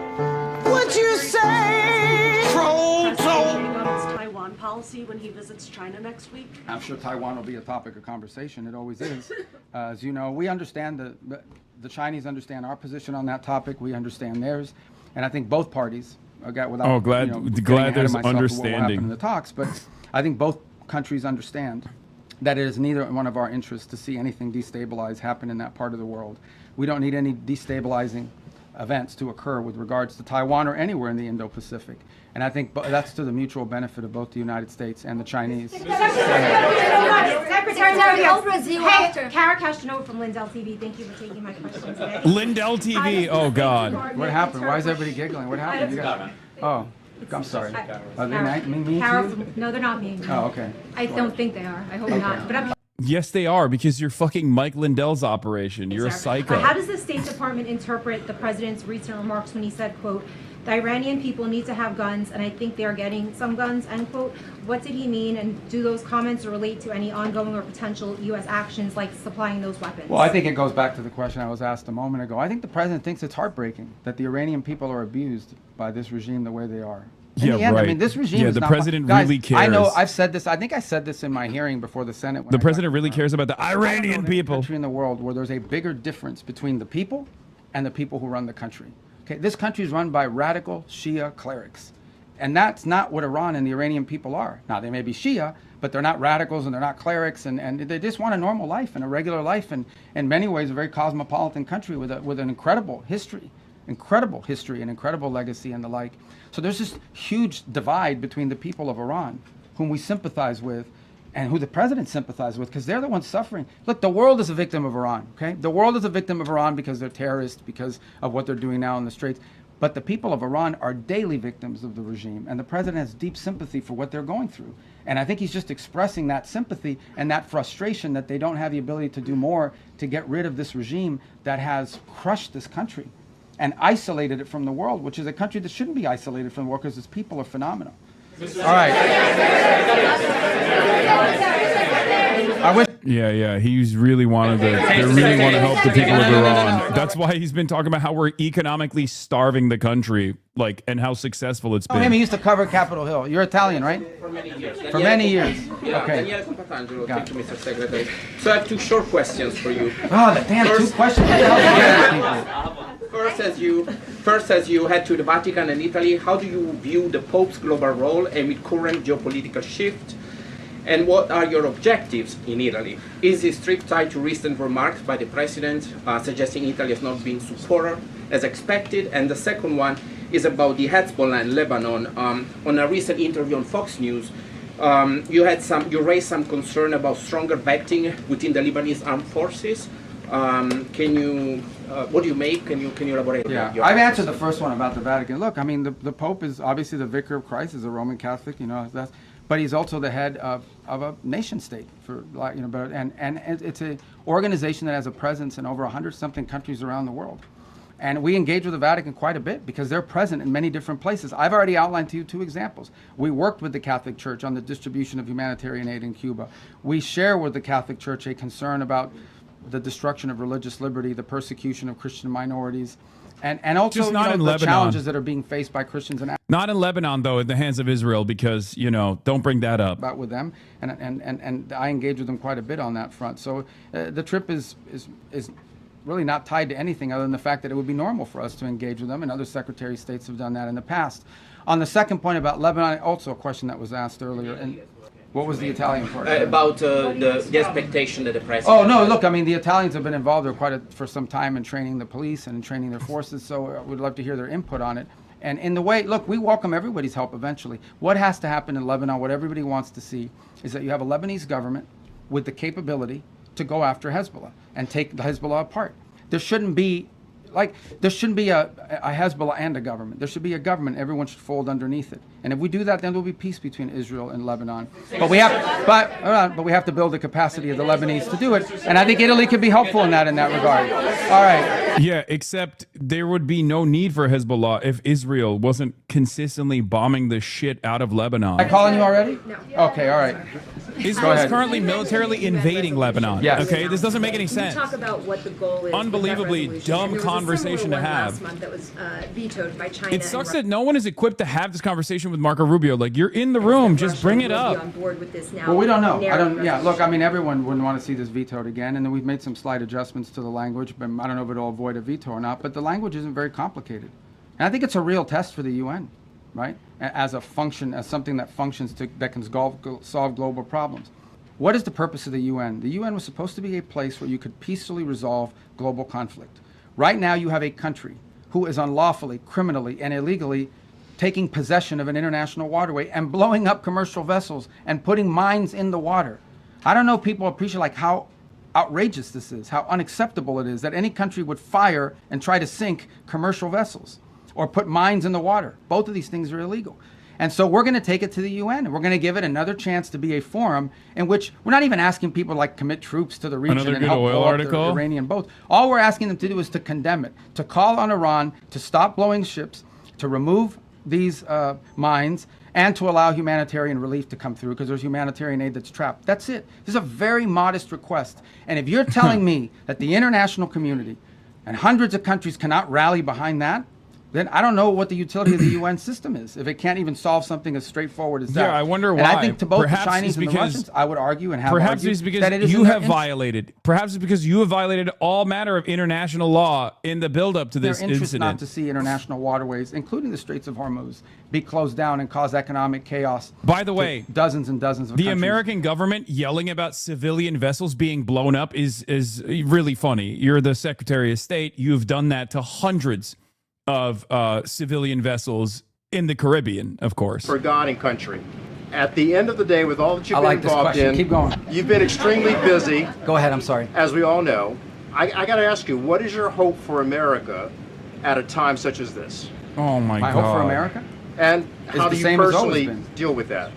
[SPEAKER 12] What'd you say? Troll toll.
[SPEAKER 14] Taiwan policy when he visits China next week?
[SPEAKER 2] I'm sure Taiwan will be a topic of conversation. It always is. As you know, we understand the Chinese understand our position on that topic. We understand theirs, and I think both parties got without.
[SPEAKER 11] Glad there's understanding
[SPEAKER 2] in the talks, but I think both countries understand that it is neither one of our interests to see anything destabilize happen in that part of the world. We don't need any destabilizing events to occur with regards to Taiwan or anywhere in the Indo-Pacific. And I think that's to the mutual benefit of both the United States and the Chinese.
[SPEAKER 15] Secretary Kara Castanova from Lindell TV. Thank you for taking my question today.
[SPEAKER 11] Lindell TV. Oh God.
[SPEAKER 2] What happened? Why is everybody giggling? What happened? You guys? Oh, I'm sorry. Are they mean to you?
[SPEAKER 15] No, they're not mean.
[SPEAKER 2] Oh, okay.
[SPEAKER 15] I don't think they are. I hope not. But
[SPEAKER 11] yes, they are, because you're fucking Mike Lindell's operation. You're a psycho.
[SPEAKER 15] How does the State Department interpret the president's recent remarks when he said, quote, the Iranian people need to have guns, and I think they are getting some guns, end quote. What did he mean, and do those comments relate to any ongoing or potential U.S. actions like supplying those weapons?
[SPEAKER 2] Well, I think it goes back to the question I was asked a moment ago. I think the president thinks it's heartbreaking that the Iranian people are abused by this regime the way they are.
[SPEAKER 11] Yeah, right.
[SPEAKER 2] I mean, this regime is
[SPEAKER 11] the
[SPEAKER 2] not
[SPEAKER 11] president
[SPEAKER 2] guys,
[SPEAKER 11] really cares.
[SPEAKER 2] I know. I've said this. I think I said this in my hearing before the Senate.
[SPEAKER 11] The president really cares about the Iranian people.
[SPEAKER 2] Country in the world where there's a bigger difference between the people and the people who run the country. Okay, this country is run by radical Shia clerics, and that's not what Iran and the Iranian people are. Now they may be Shia, but they're not radicals and they're not clerics, and they just want a normal life and a regular life, and in many ways a very cosmopolitan country with an incredible history and incredible legacy and the like. So there's this huge divide between the people of Iran, whom we sympathize with, and who the president sympathizes with, because they're the ones suffering. Look, the world is a victim of Iran, okay? The world is a victim of Iran because they're terrorists, because of what they're doing now in the Straits. But the people of Iran are daily victims of the regime, and the president has deep sympathy for what they're going through. And I think he's just expressing that sympathy and that frustration that they don't have the ability to do more to get rid of this regime that has crushed this country and isolated it from the world, which is a country that shouldn't be isolated from the world because its people are phenomenal. All right. I wish
[SPEAKER 11] Yeah. He's really wanted to. They really want to help the people of Iran. That's why he's been talking about how we're economically starving the country, like, and how successful it's been.
[SPEAKER 2] He used to cover Capitol Hill. You're Italian, right?
[SPEAKER 6] For many years.
[SPEAKER 2] For many years.
[SPEAKER 6] Yeah,
[SPEAKER 2] Okay.
[SPEAKER 6] Daniele Compatangelo. Thank you, Mr. Secretary. So I have two short questions for you.
[SPEAKER 2] Oh, the damn two questions.
[SPEAKER 6] First, as you head to the Vatican and Italy, how do you view the Pope's global role amid current geopolitical shift? And what are your objectives in Italy? Is this trip tied to recent remarks by the President suggesting Italy has not been supported as expected? And the second one is about the Hezbollah in Lebanon. On a recent interview on Fox News, you raised some concern about stronger vetting within the Lebanese armed forces. What do you make? Can you elaborate?
[SPEAKER 2] Yeah, I've answered the first one about the Vatican. Look, I mean, the Pope is obviously the vicar of Christ, is a Roman Catholic, but he's also the head of a nation state and it's an organization that has a presence in over 100-something countries around the world. And we engage with the Vatican quite a bit because they're present in many different places. I've already outlined to you two examples. We worked with the Catholic Church on the distribution of humanitarian aid in Cuba. We share with the Catholic Church a concern about the destruction of religious liberty, the persecution of Christian minorities, and also the challenges that are being faced by Christians in Africa.
[SPEAKER 11] Not in Lebanon, though, in the hands of Israel, because, don't bring that up.
[SPEAKER 2] About with them, and I engage with them quite a bit on that front. So the trip is really not tied to anything other than the fact that it would be normal for us to engage with them, and other Secretary of States have done that in the past. On the second point about Lebanon, also a question that was asked earlier, and what was the Italian part?
[SPEAKER 6] About the expectation that the President...
[SPEAKER 2] Oh, no, look, I mean, the Italians have been involved for some time in training the police and in training their forces, so we'd love to hear their input on it. And in the way, look, we welcome everybody's help eventually. What has to happen in Lebanon, what everybody wants to see, is that you have a Lebanese government with the capability to go after Hezbollah and take the Hezbollah apart. There shouldn't be a Hezbollah and a government. There should be a government. Everyone should fold underneath it. And if we do that, then there'll be peace between Israel and Lebanon. But we have to build the capacity of the Lebanese to do it. And I think Italy could be helpful in that regard. All right.
[SPEAKER 11] Yeah, except there would be no need for Hezbollah if Israel wasn't consistently bombing the shit out of Lebanon.
[SPEAKER 2] Am I calling you already? No. Okay, all right.
[SPEAKER 11] Israel is currently militarily invading Lebanon.
[SPEAKER 2] Yes.
[SPEAKER 11] Okay, this doesn't make any sense.
[SPEAKER 16] Talk about what the goal is.
[SPEAKER 11] Unbelievably dumb conversation to have.
[SPEAKER 16] Last month that was vetoed by China.
[SPEAKER 11] It sucks that no one is equipped to have this conversation with Marco Rubio. Like, you're in the room, just bring it up.
[SPEAKER 16] On board with this now.
[SPEAKER 2] Well, we don't know. Look, I mean, everyone wouldn't want to see this vetoed again, and then we've made some slight adjustments to the language, but I don't know if it'll avoid a veto or not, but the language isn't very complicated. And I think it's a real test for the UN, right? As something that functions that can solve global problems. What is the purpose of the UN? The UN was supposed to be a place where you could peacefully resolve global conflict. Right now, you have a country who is unlawfully, criminally, and illegally taking possession of an international waterway and blowing up commercial vessels and putting mines in the water. I don't know if people appreciate how outrageous this is, how unacceptable it is that any country would fire and try to sink commercial vessels or put mines in the water. Both of these things are illegal. And so we're going to take it to the UN, and we're going to give it another chance to be a forum in which we're not even asking people to commit troops to the region and help blow up the Iranian boats. All we're asking them to do is to condemn it, to call on Iran to stop blowing ships, to remove these mines, and to allow humanitarian relief to come through because there's humanitarian aid that's trapped. That's it. This is a very modest request. And if you're telling me that the international community and hundreds of countries cannot rally behind that, then I don't know what the utility of the UN system is if it can't even solve something as straightforward as that.
[SPEAKER 11] Yeah, I wonder why.
[SPEAKER 2] And I think to both the Chinese and the Russians, I would argue and have
[SPEAKER 11] perhaps
[SPEAKER 2] argued
[SPEAKER 11] it's because
[SPEAKER 2] that it is
[SPEAKER 11] you have violated. Perhaps it's because you have violated all manner of international law in the build-up to this
[SPEAKER 2] their interest
[SPEAKER 11] incident.
[SPEAKER 2] Not to see international waterways, including the Straits of Hormuz, be closed down and cause economic chaos.
[SPEAKER 11] By the way,
[SPEAKER 2] dozens and dozens of
[SPEAKER 11] the
[SPEAKER 2] countries.
[SPEAKER 11] American government yelling about civilian vessels being blown up is really funny. You're the Secretary of State. You've done that to hundreds of civilian vessels in the Caribbean, of course.
[SPEAKER 17] For God and country. At the end of the day, with all that you've been involved in,
[SPEAKER 2] keep going.
[SPEAKER 17] You've been extremely busy.
[SPEAKER 2] Go ahead, I'm sorry.
[SPEAKER 17] As we all know. I got to ask you, what is your hope for America at a time such as this?
[SPEAKER 11] Oh, my God.
[SPEAKER 2] My hope for America?
[SPEAKER 17] And how do you personally deal with that?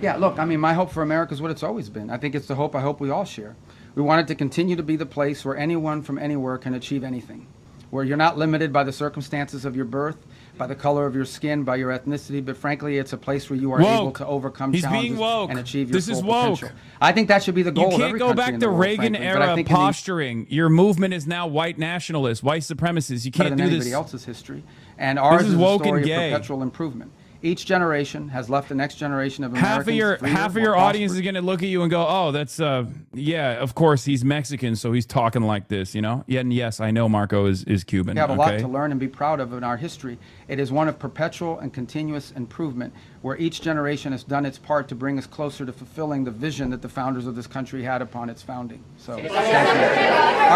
[SPEAKER 2] Yeah, look, I mean, my hope for America is what it's always been. I think it's the hope I hope we all share. We want it to continue to be the place where anyone from anywhere can achieve anything. where you're not limited by the circumstances of your birth, by the color of your skin, by your ethnicity, but frankly, it's a place where you are able to overcome challenges and achieve your full potential. I think that should be the goal of every country in the world.
[SPEAKER 11] You can't go back to Reagan-era posturing. Your movement is now white nationalists, white supremacists. You can't do this.
[SPEAKER 2] Anybody else's history, and ours is a
[SPEAKER 11] woke
[SPEAKER 2] story
[SPEAKER 11] and
[SPEAKER 2] of
[SPEAKER 11] gay.
[SPEAKER 2] perpetual improvement. Each generation has left the next generation of Americans
[SPEAKER 11] half of your audience is going to look at you and go, "Oh, that's yeah, of course he's Mexican, so he's talking like this," you know. Yeah, and yes, I know Marco is Cuban.
[SPEAKER 2] We have a lot to learn and be proud of in our history. It is one of perpetual and continuous improvement, where each generation has done its part to bring us closer to fulfilling the vision that the founders of this country had upon its founding. So, thank you. All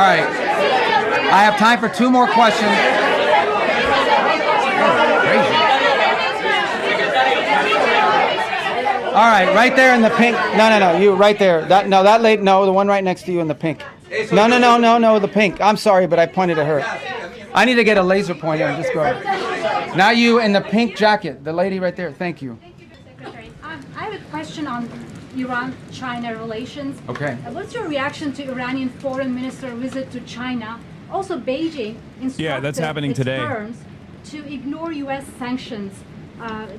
[SPEAKER 2] right, I have time for 2 more questions. Crazy. All right, right there in the pink. No, you right there. That lady. No, the one right next to you in the pink. No, the pink. I'm sorry, but I pointed at her. I need to get a laser pointer and just go. Now you in the pink jacket, the lady right there. Thank you.
[SPEAKER 1] Secretary, I have a question on Iran-China relations.
[SPEAKER 2] Okay.
[SPEAKER 1] What's your reaction to Iranian foreign minister visit to China? Also, Beijing instructed
[SPEAKER 11] that's happening
[SPEAKER 1] its
[SPEAKER 11] today.
[SPEAKER 1] firms to ignore U.S. sanctions.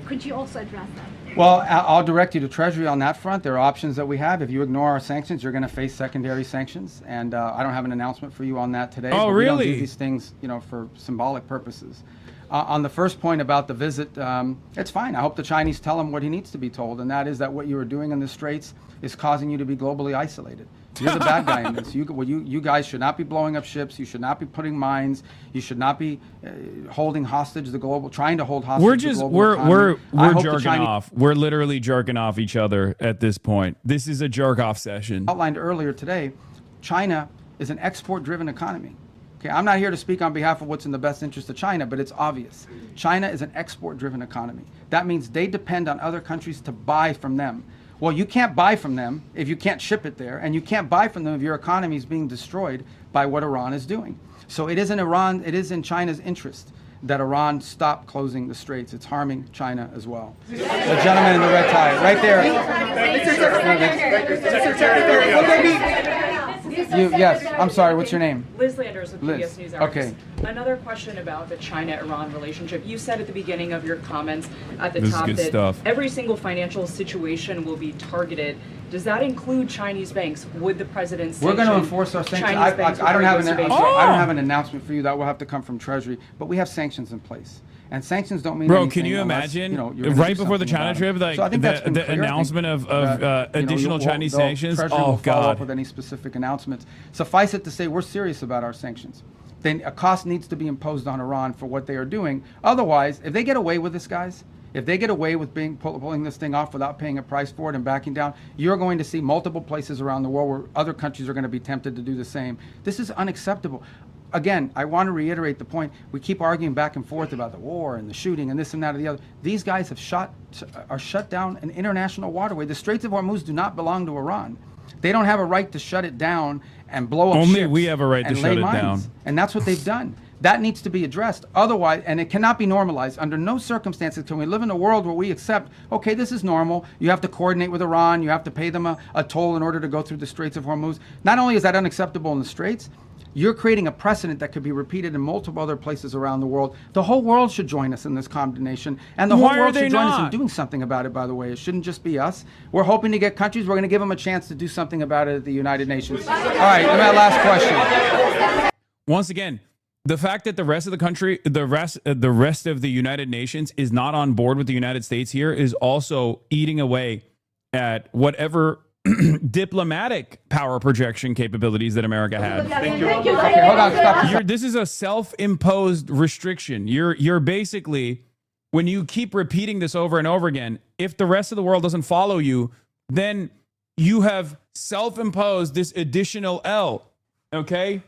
[SPEAKER 1] Could you also address that?
[SPEAKER 2] Well, I'll direct you to Treasury on that front. There are options that we have. If you ignore our sanctions, you're going to face secondary sanctions, and I don't have an announcement for you on that today.
[SPEAKER 11] Oh,
[SPEAKER 2] but
[SPEAKER 11] really?
[SPEAKER 2] We don't do these things, for symbolic purposes. On the first point about the visit, it's fine. I hope the Chinese tell him what he needs to be told, and that is that what you are doing in the Straits is causing you to be globally isolated. You're the bad guy in this. You guys should not be blowing up ships. You should not be putting mines. You should not be holding hostage trying to hold hostage the global economy.
[SPEAKER 11] We're jerking off. We're literally jerking off each other at this point. This is a jerk off session.
[SPEAKER 2] Outlined earlier today, China is an export-driven economy. Okay, I'm not here to speak on behalf of what's in the best interest of China, but it's obvious. China is an export-driven economy. That means they depend on other countries to buy from them. Well, you can't buy from them if you can't ship it there, and you can't buy from them if your economy is being destroyed by what Iran is doing. So it is in China's interest that Iran stop closing the Straits. It's harming China as well. The gentleman in the red tie, right there. Yes, I'm sorry, what's your name?
[SPEAKER 19] Liz Landers with PBS NewsHour.
[SPEAKER 2] Okay.
[SPEAKER 19] Another question about the China-Iran relationship. You said at the beginning of your comments at the
[SPEAKER 11] This is
[SPEAKER 19] top
[SPEAKER 11] good
[SPEAKER 19] that
[SPEAKER 11] stuff.
[SPEAKER 19] every single financial situation will be targeted. Does that include Chinese banks? Would the president
[SPEAKER 2] We're going to enforce our sanctions.
[SPEAKER 19] Chinese banks
[SPEAKER 2] I don't have
[SPEAKER 19] before
[SPEAKER 2] an,
[SPEAKER 19] US
[SPEAKER 2] I don't have an announcement for you. That will have to come from Treasury. But we have sanctions in place. And sanctions don't mean anything.
[SPEAKER 11] Can you
[SPEAKER 2] unless,
[SPEAKER 11] imagine,
[SPEAKER 2] you're gonna
[SPEAKER 11] right
[SPEAKER 2] do
[SPEAKER 11] before the
[SPEAKER 2] something
[SPEAKER 11] China
[SPEAKER 2] about
[SPEAKER 11] trip,
[SPEAKER 2] it.
[SPEAKER 11] like
[SPEAKER 2] So I think that's been
[SPEAKER 11] the
[SPEAKER 2] clear.
[SPEAKER 11] announcement of additional Chinese
[SPEAKER 2] they'll-
[SPEAKER 11] sanctions?
[SPEAKER 2] Treasury
[SPEAKER 11] Oh,
[SPEAKER 2] will follow up
[SPEAKER 11] God.
[SPEAKER 2] with any specific announcements. Suffice it to say, we're serious about our sanctions. Then a cost needs to be imposed on Iran for what they are doing. Otherwise, if they get away with this, guys, if they get away with pulling this thing off without paying a price for it and backing down, you're going to see multiple places around the world where other countries are going to be tempted to do the same. This is unacceptable. Again, I want to reiterate the point. We keep arguing back and forth about the war and the shooting and this and that and the other. These guys have shut down an international waterway. The Straits of Hormuz do not belong to Iran. They don't have a right to shut it down and blow up
[SPEAKER 11] Only
[SPEAKER 2] ships
[SPEAKER 11] we have a right to
[SPEAKER 2] and
[SPEAKER 11] shut
[SPEAKER 2] lay
[SPEAKER 11] it
[SPEAKER 2] mines.
[SPEAKER 11] down.
[SPEAKER 2] And that's what they've done. That needs to be addressed. Otherwise, and it cannot be normalized. Under no circumstances can we live in a world where we accept, okay, this is normal. You have to coordinate with Iran. You have to pay them a toll in order to go through the Straits of Hormuz. Not only is that unacceptable in the Straits, you're creating a precedent that could be repeated in multiple other places around the world. The whole world should join us in this condemnation. And the whole
[SPEAKER 11] Why are
[SPEAKER 2] world
[SPEAKER 11] they
[SPEAKER 2] should join us in
[SPEAKER 11] not?
[SPEAKER 2] doing something about it, by the way. It shouldn't just be us. We're hoping to get countries. We're going to give them a chance to do something about it at the United Nations. All right, my last question.
[SPEAKER 11] Once again, the fact that the rest of the country, the rest of the United Nations is not on board with the United States here is also eating away at whatever diplomatic power projection capabilities that America had.
[SPEAKER 2] Thank you. Okay, hold on, stop.
[SPEAKER 11] This is a self-imposed restriction. You're basically, when you keep repeating this over and over again, if the rest of the world doesn't follow you, then you have self-imposed this additional L. Okay?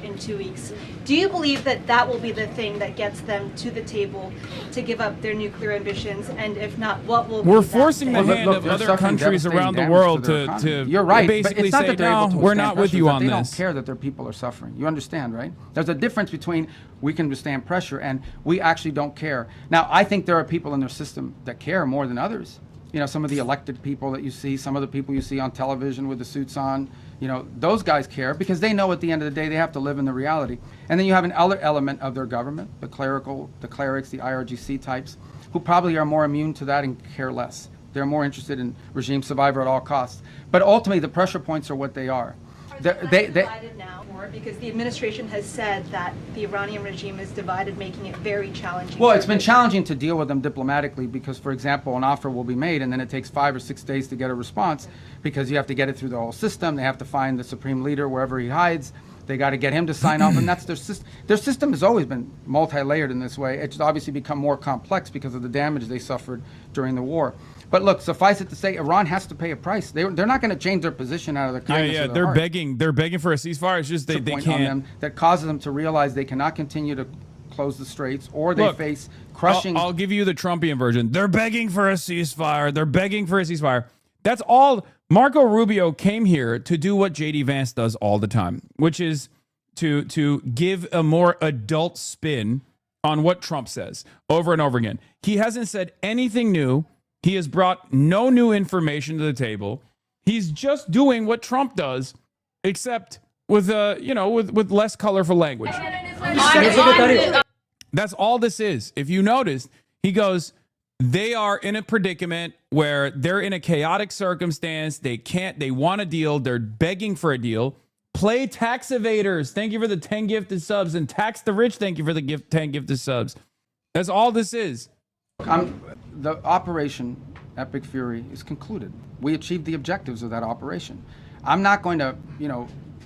[SPEAKER 24] In 2 weeks. Do you believe that that will be the thing that gets them to the table to give up their nuclear ambitions? And if not, what will
[SPEAKER 11] We're
[SPEAKER 24] be that
[SPEAKER 11] forcing the
[SPEAKER 24] thing?
[SPEAKER 11] hand of other countries around the world to
[SPEAKER 2] You're right, but
[SPEAKER 11] basically
[SPEAKER 2] it's not
[SPEAKER 11] say,
[SPEAKER 2] that they're able to
[SPEAKER 11] no, we're
[SPEAKER 2] withstand
[SPEAKER 11] not with
[SPEAKER 2] pressure,
[SPEAKER 11] you
[SPEAKER 2] that
[SPEAKER 11] on
[SPEAKER 2] they
[SPEAKER 11] this.
[SPEAKER 2] don't care that their people are suffering. You understand, right? There's a difference between we can withstand pressure and we actually don't care. Now, I think there are people in their system that care more than others. you know, some of the elected people that you see, some of the people you see on television with the suits on, you know, those guys care because they know at the end of the day they have to live in the reality. And then you have an other element of their government, the clerics, the IRGC types, who probably are more immune to that and care less. They're more interested in regime survival at all costs. But ultimately, the pressure points are what they are.
[SPEAKER 14] They divided now more because the administration has said that the Iranian regime is divided, making it very challenging.
[SPEAKER 2] Well, it's been challenging to deal with them diplomatically because, for example, an offer will be made and then it takes 5 or 6 days to get a response because you have to get it through the whole system. They have to find the supreme leader wherever he hides. They got to get him to sign off, and that's their system. Their system has always been multi-layered in this way. It's obviously become more complex because of the damage they suffered during the war. But look, suffice it to say, Iran has to pay a price. They're not going to change their position out of the kindness of their heart.
[SPEAKER 11] They're begging for a ceasefire. It's just they can't.
[SPEAKER 2] On them that causes them to realize they cannot continue to close the straits, or they face crushing.
[SPEAKER 11] I'll give you the Trumpian version. They're begging for a ceasefire. They're begging for a ceasefire. That's all. Marco Rubio came here to do what J.D. Vance does all the time, which is to give a more adult spin on what Trump says over and over again. He hasn't said anything new. He has brought no new information to the table. He's just doing what Trump does, except with with less colorful language. That's all this is. If you noticed, he goes, they are in a predicament where they're in a chaotic circumstance. They want a deal. They're begging for a deal. Play tax evaders. Thank you for the 10 gifted subs. And tax the rich. Thank you for the 10 gifted subs. That's all this is.
[SPEAKER 2] The operation Epic Fury is concluded. We achieved the objectives of that operation. I'm not going to,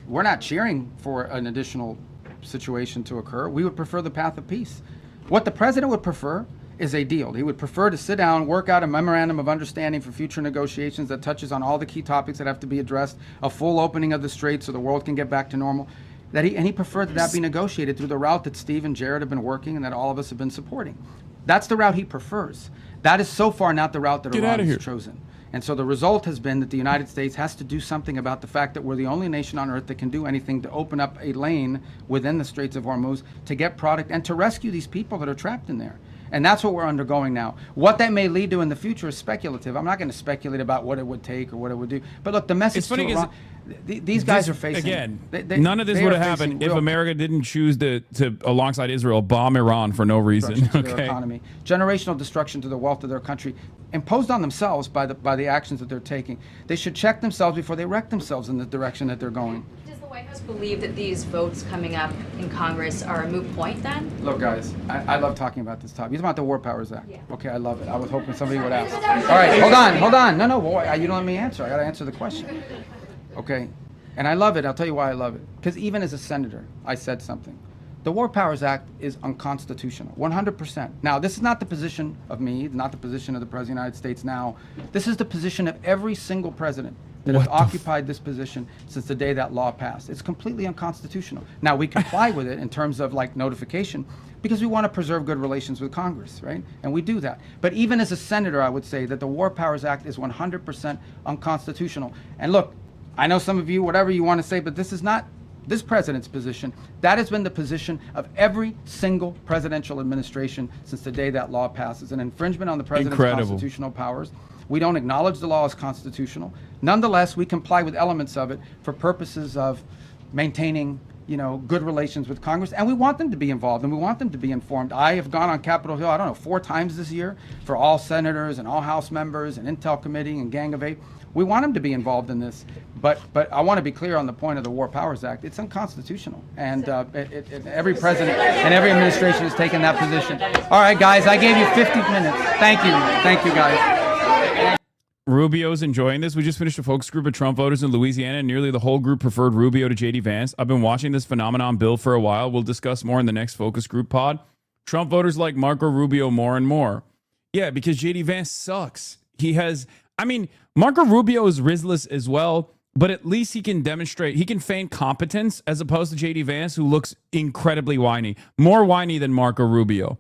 [SPEAKER 2] we're not cheering for an additional situation to occur. We would prefer the path of peace. What the president would prefer is a deal. He would prefer to sit down, work out a memorandum of understanding for future negotiations that touches on all the key topics that have to be addressed, a full opening of the strait so the world can get back to normal. He preferred that be negotiated through the route that Steve and Jared have been working and that all of us have been supporting. That's the route he prefers. That is so far not the route that Iran has chosen. And so the result has been that the United States has to do something about the fact that we're the only nation on earth that can do anything to open up a lane within the Straits of Hormuz to get product and to rescue these people that are trapped in there. And that's what we're undergoing now. What that may lead to in the future is speculative. I'm not going to speculate about what it would take or what it would do. But look, the message to Iran, these guys are facing...
[SPEAKER 11] Again, none of this would have happened if America didn't choose to, alongside Israel, bomb Iran for no reason.
[SPEAKER 2] To their economy, generational destruction to the wealth of their country, imposed on themselves by the actions that they're taking. They should check themselves before they wreck themselves in the direction that they're going.
[SPEAKER 3] Does the White House believe that these votes coming up in Congress are a moot point then?
[SPEAKER 2] Look, guys, I love talking about this topic. It's about the War Powers Act. Yeah. Okay, I love it. I was hoping somebody would ask. All right, hold on. No, boy, you don't let me answer. I got to answer the question. Okay, and I love it. I'll tell you why I love it. Because even as a senator, I said something. The War Powers Act is unconstitutional, 100%. Now, this is not the position of me, not the position of the President of the United States now. This is the position of every single president that has occupied this position since the day that law passed. It's completely unconstitutional. Now, we comply with it in terms of notification because we want to preserve good relations with Congress, right? And we do that. But even as a senator, I would say that the War Powers Act is 100% unconstitutional. And look, I know some of you, whatever you want to say, but this is not this president's position. That has been the position of every single presidential administration since the day that law passes. An infringement on the president's constitutional powers. We don't acknowledge the law as constitutional. Nonetheless, we comply with elements of it for purposes of maintaining, good relations with Congress. And we want them to be involved and we want them to be informed. I have gone on Capitol Hill, 4 times this year for all senators and all House members and Intel Committee and Gang of 8. We want them to be involved in this. But I want to be clear on the point of the War Powers Act. It's unconstitutional. And every president and every administration has taken that position. All right, guys, I gave you 50 minutes. Thank you, guys.
[SPEAKER 11] Rubio's enjoying this. We just finished a focus group of Trump voters in Louisiana, and nearly the whole group preferred Rubio to J.D. Vance. I've been watching this phenomenon build for a while. We'll discuss more in the next focus group pod. Trump voters like Marco Rubio more and more. Yeah, because J.D. Vance sucks. Marco Rubio is Rizless as well, but at least he can demonstrate, he can feign competence as opposed to J.D. Vance, who looks incredibly whiny. More whiny than Marco Rubio.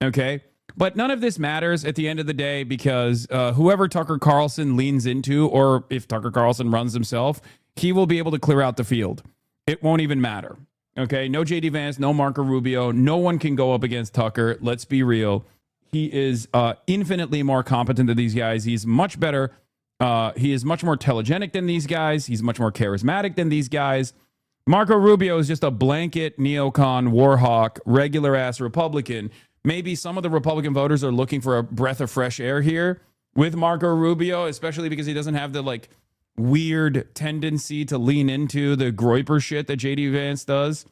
[SPEAKER 11] Okay? But none of this matters at the end of the day because whoever Tucker Carlson leans into, or if Tucker Carlson runs himself, he will be able to clear out the field. It won't even matter. Okay? No J.D. Vance, no Marco Rubio. No one can go up against Tucker. Let's be real. He is infinitely more competent than these guys. He's much better. He is much more telegenic than these guys. He's much more charismatic than these guys. Marco Rubio is just a blanket neocon, warhawk, regular-ass Republican. Maybe some of the Republican voters are looking for a breath of fresh air here with Marco Rubio, especially because he doesn't have the, like, weird tendency to lean into the Groyper shit that J.D. Vance does.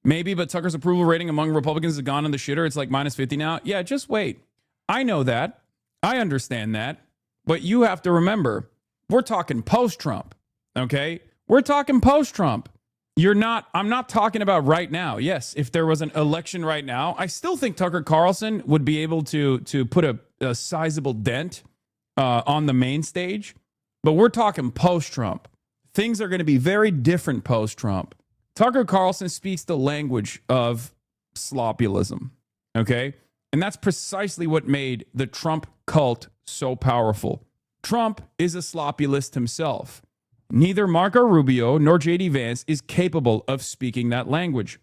[SPEAKER 11] Maybe, but Tucker's approval rating among Republicans has gone in the shitter. It's like minus 50 now. Yeah, just wait. I know that. I understand that. But you have to remember, we're talking post-Trump, okay? We're talking post-Trump. I'm not talking about right now. Yes, if there was an election right now, I still think Tucker Carlson would be able to put a sizable dent on the main stage. But we're talking post-Trump. Things are going to be very different post-Trump. Tucker Carlson speaks the language of sloppulism, okay? And that's precisely what made the Trump cult so powerful. Trump is a sloppulist himself. Neither Marco Rubio nor J.D. Vance is capable of speaking that language,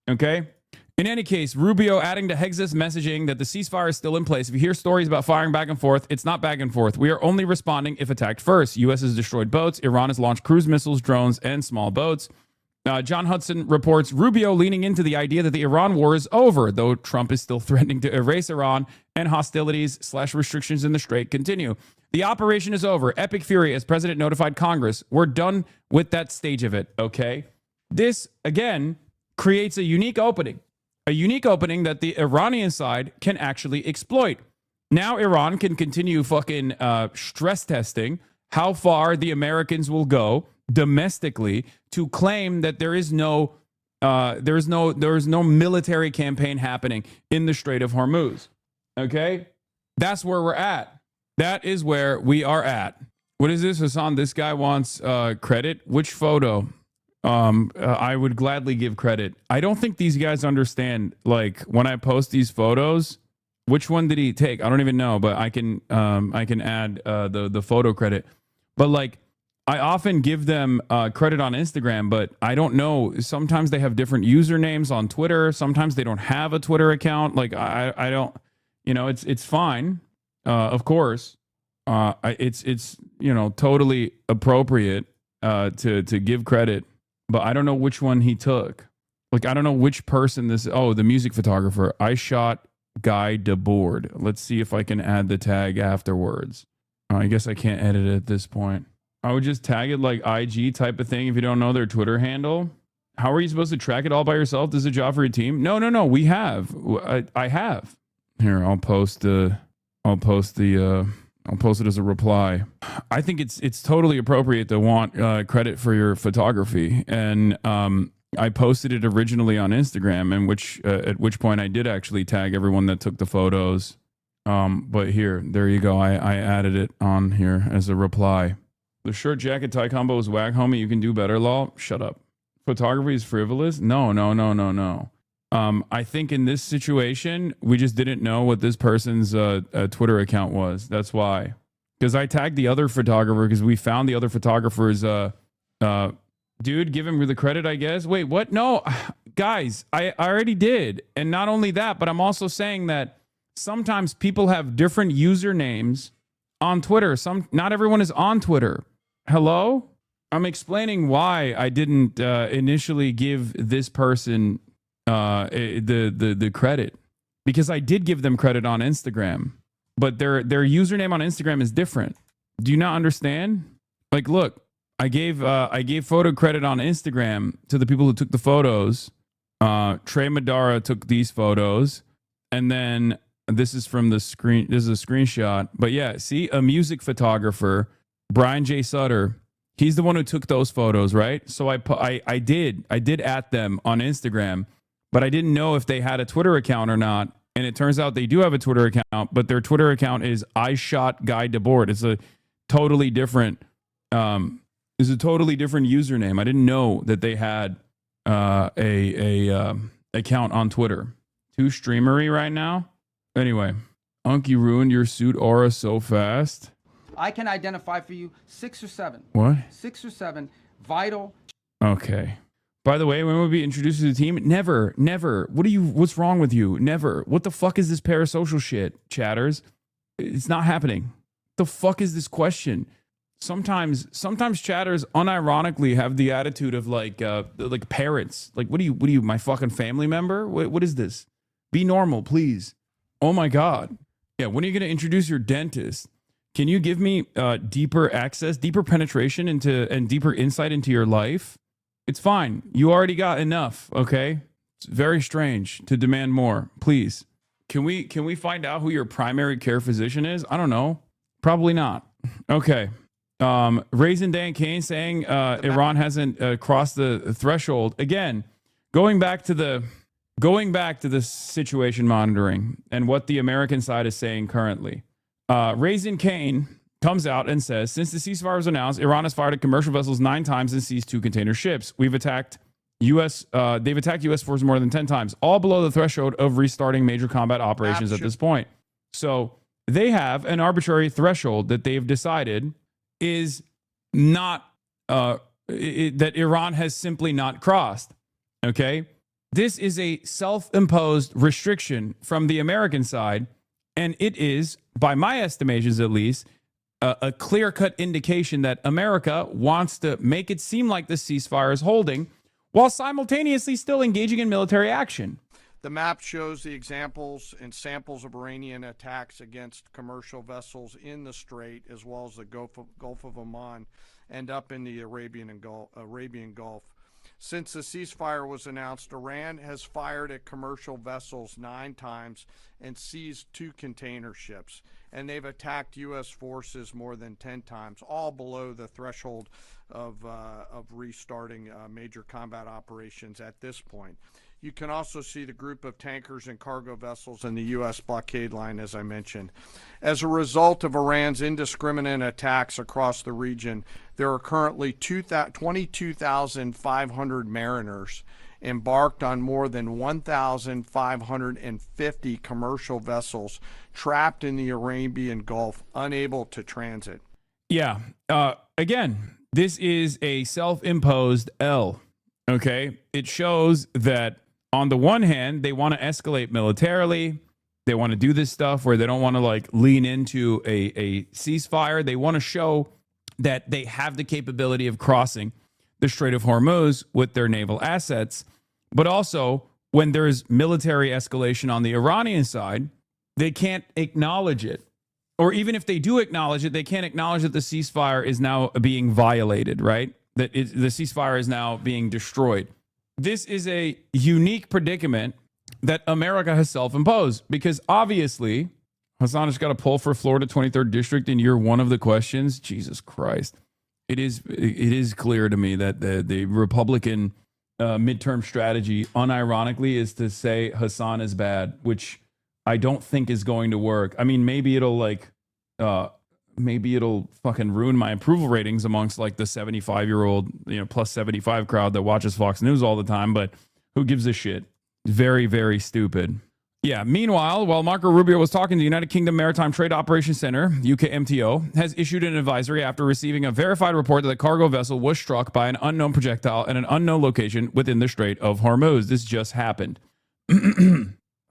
[SPEAKER 11] okay? In any case, Rubio adding to Hex's messaging that the ceasefire is still in place. If you hear stories about firing back and forth, it's not back and forth. We are only responding if attacked first. U.S. has destroyed boats. Iran has launched cruise missiles, drones, and small boats. John Hudson reports Rubio leaning into the idea that the Iran war is over, though Trump is still threatening to erase Iran and hostilities/restrictions in the Strait continue. The operation is over. Epic fury as president notified Congress. We're done with that stage of it, okay? This, again, creates a unique opening that the Iranian side can actually exploit. Now Iran can continue fucking stress testing how far the Americans will go domestically to claim that there is no military campaign happening in the Strait of Hormuz. Okay? That's where we're at. That is where we are at. What is this, Hassan? This guy wants credit. Which photo? I would gladly give credit. I don't think these guys understand, like, when I post these photos, which one did he take? I don't even know, but I can add the photo credit. But, like, I often give them credit on Instagram, but I don't know. Sometimes they have different usernames on Twitter. Sometimes they don't have a Twitter account. Like, I don't, it's fine. Of course, it's totally appropriate to give credit, but I don't know which one he took. Like, I don't know which person this. Oh, the music photographer. I shot Guy Debord. Let's see if I can add the tag afterwards. I guess I can't edit it at this point. I would just tag it like IG type of thing if you don't know their Twitter handle. How are you supposed to track it all by yourself? This is a job for your team? No. We have. I have. Here, I'll post it as a reply. I think it's totally appropriate to want credit for your photography, and I posted it originally on Instagram, and at which point I did actually tag everyone that took the photos. But there you go. I added it on here as a reply. The shirt jacket tie combo is whack, homie. You can do better, lol. Shut up. Photography is frivolous? No. I think in this situation, we just didn't know what this person's Twitter account was. That's why. Because I tagged the other photographer because we found the other photographer's dude, give him the credit, I guess. Wait, what? No, guys, I already did. And not only that, but I'm also saying that sometimes people have different usernames on Twitter. Not everyone is on Twitter. Hello? I'm explaining why I didn't initially give this person the credit, because I did give them credit on Instagram, but their username on Instagram is different. Do you not understand? Like, look, I gave photo credit on Instagram to the people who took the photos. Trey Madara took these photos, and then this is from the screen. This is a screenshot. But yeah, see, a music photographer, Brian J. Sutter. He's the one who took those photos, right? So I did at them on Instagram, but I didn't know if they had a Twitter account or not. And it turns out they do have a Twitter account, but their Twitter account is I shot Guy Debord. It's a totally different username. I didn't know that they had a account on Twitter. Too streamery right now. Anyway, Unky ruined your suit aura so fast.
[SPEAKER 2] I can identify for you 6 or 7.
[SPEAKER 11] What?
[SPEAKER 2] 6 or 7 vital.
[SPEAKER 11] Okay. By the way, when we'll be introduced to the team, never. What's wrong with you? Never. What the fuck is this parasocial shit, chatters? It's not happening. The fuck is this question? Sometimes chatters unironically have the attitude of like parents. Like, what are you, my fucking family member? What is this? Be normal, please. Oh my God. Yeah, when are you going to introduce your dentist? Can you give me deeper access, deeper penetration and deeper insight into your life? It's fine. You already got enough, okay? It's very strange to demand more. Please. Can we find out who your primary care physician is? I don't know. Probably not. Okay. Raisin Dan Kane saying Iran hasn't crossed the threshold. Again, going back to the situation monitoring and what the American side is saying currently. Raisin Kane comes out and says, since the ceasefire was announced, Iran has fired at commercial vessels 9 times and seized 2 container ships. They've attacked U.S. forces more than 10 times, all below the threshold of restarting major combat operations at this point. So they have an arbitrary threshold that they've decided is not, that Iran has simply not crossed. Okay? This is a self-imposed restriction from the American side, and it is, by my estimations at least, a clear-cut indication that America wants to make it seem like the ceasefire is holding while simultaneously still engaging in military action.
[SPEAKER 17] The map shows the examples and samples of Iranian attacks against commercial vessels in the Strait, as well as the Gulf of Oman, and up in the Arabian Gulf. Since the ceasefire was announced, Iran has fired at commercial vessels 9 times and seized 2 container ships. And they've attacked U.S. forces more than 10 times, all below the threshold of restarting major combat operations at this point. You can also see the group of tankers and cargo vessels in the U.S. blockade line, as I mentioned. As a result of Iran's indiscriminate attacks across the region, there are currently 22,500 mariners embarked on more than 1,550 commercial vessels trapped in the Arabian Gulf, unable to transit.
[SPEAKER 11] Yeah. Again, this is a self-imposed L. Okay? It shows that on the one hand, they want to escalate militarily. They want to do this stuff where they don't want to like lean into a ceasefire. They want to show that they have the capability of crossing the Strait of Hormuz with their naval assets. But also, when there is military escalation on the Iranian side, they can't acknowledge it. Or even if they do acknowledge it, they can't acknowledge that the ceasefire is now being violated, right? That the ceasefire is now being destroyed. This is a unique predicament that America has self-imposed because obviously, Hassan has got a poll for Florida 23rd District in year 1 of the questions. Jesus Christ. It is clear to me that the Republican midterm strategy, unironically, is to say Hassan is bad, which I don't think is going to work. I mean, maybe it'll fucking ruin my approval ratings amongst like the 75-year-old, plus 75 crowd that watches Fox News all the time, but who gives a shit? Very, very stupid. Yeah. Meanwhile, while Marco Rubio was talking, the United Kingdom Maritime Trade Operations Center, UKMTO, has issued an advisory after receiving a verified report that the cargo vessel was struck by an unknown projectile at an unknown location within the Strait of Hormuz. This just happened.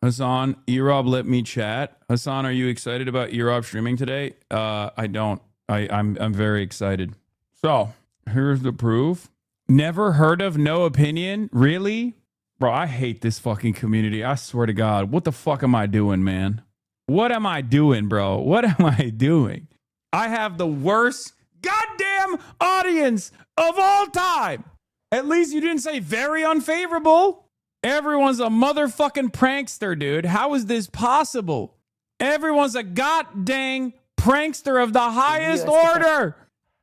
[SPEAKER 11] Hassan, Erob let me chat. Hassan, are you excited about Erob streaming today? I don't. I'm very excited. So, here's the proof. Never heard of No Opinion? Really? Bro, I hate this fucking community. I swear to God. What the fuck am I doing, man? What am I doing, bro? What am I doing? I have the worst goddamn audience of all time. At least you didn't say very unfavorable. Everyone's a motherfucking prankster, dude. How is this possible? Everyone's a goddamn prankster of the highest order.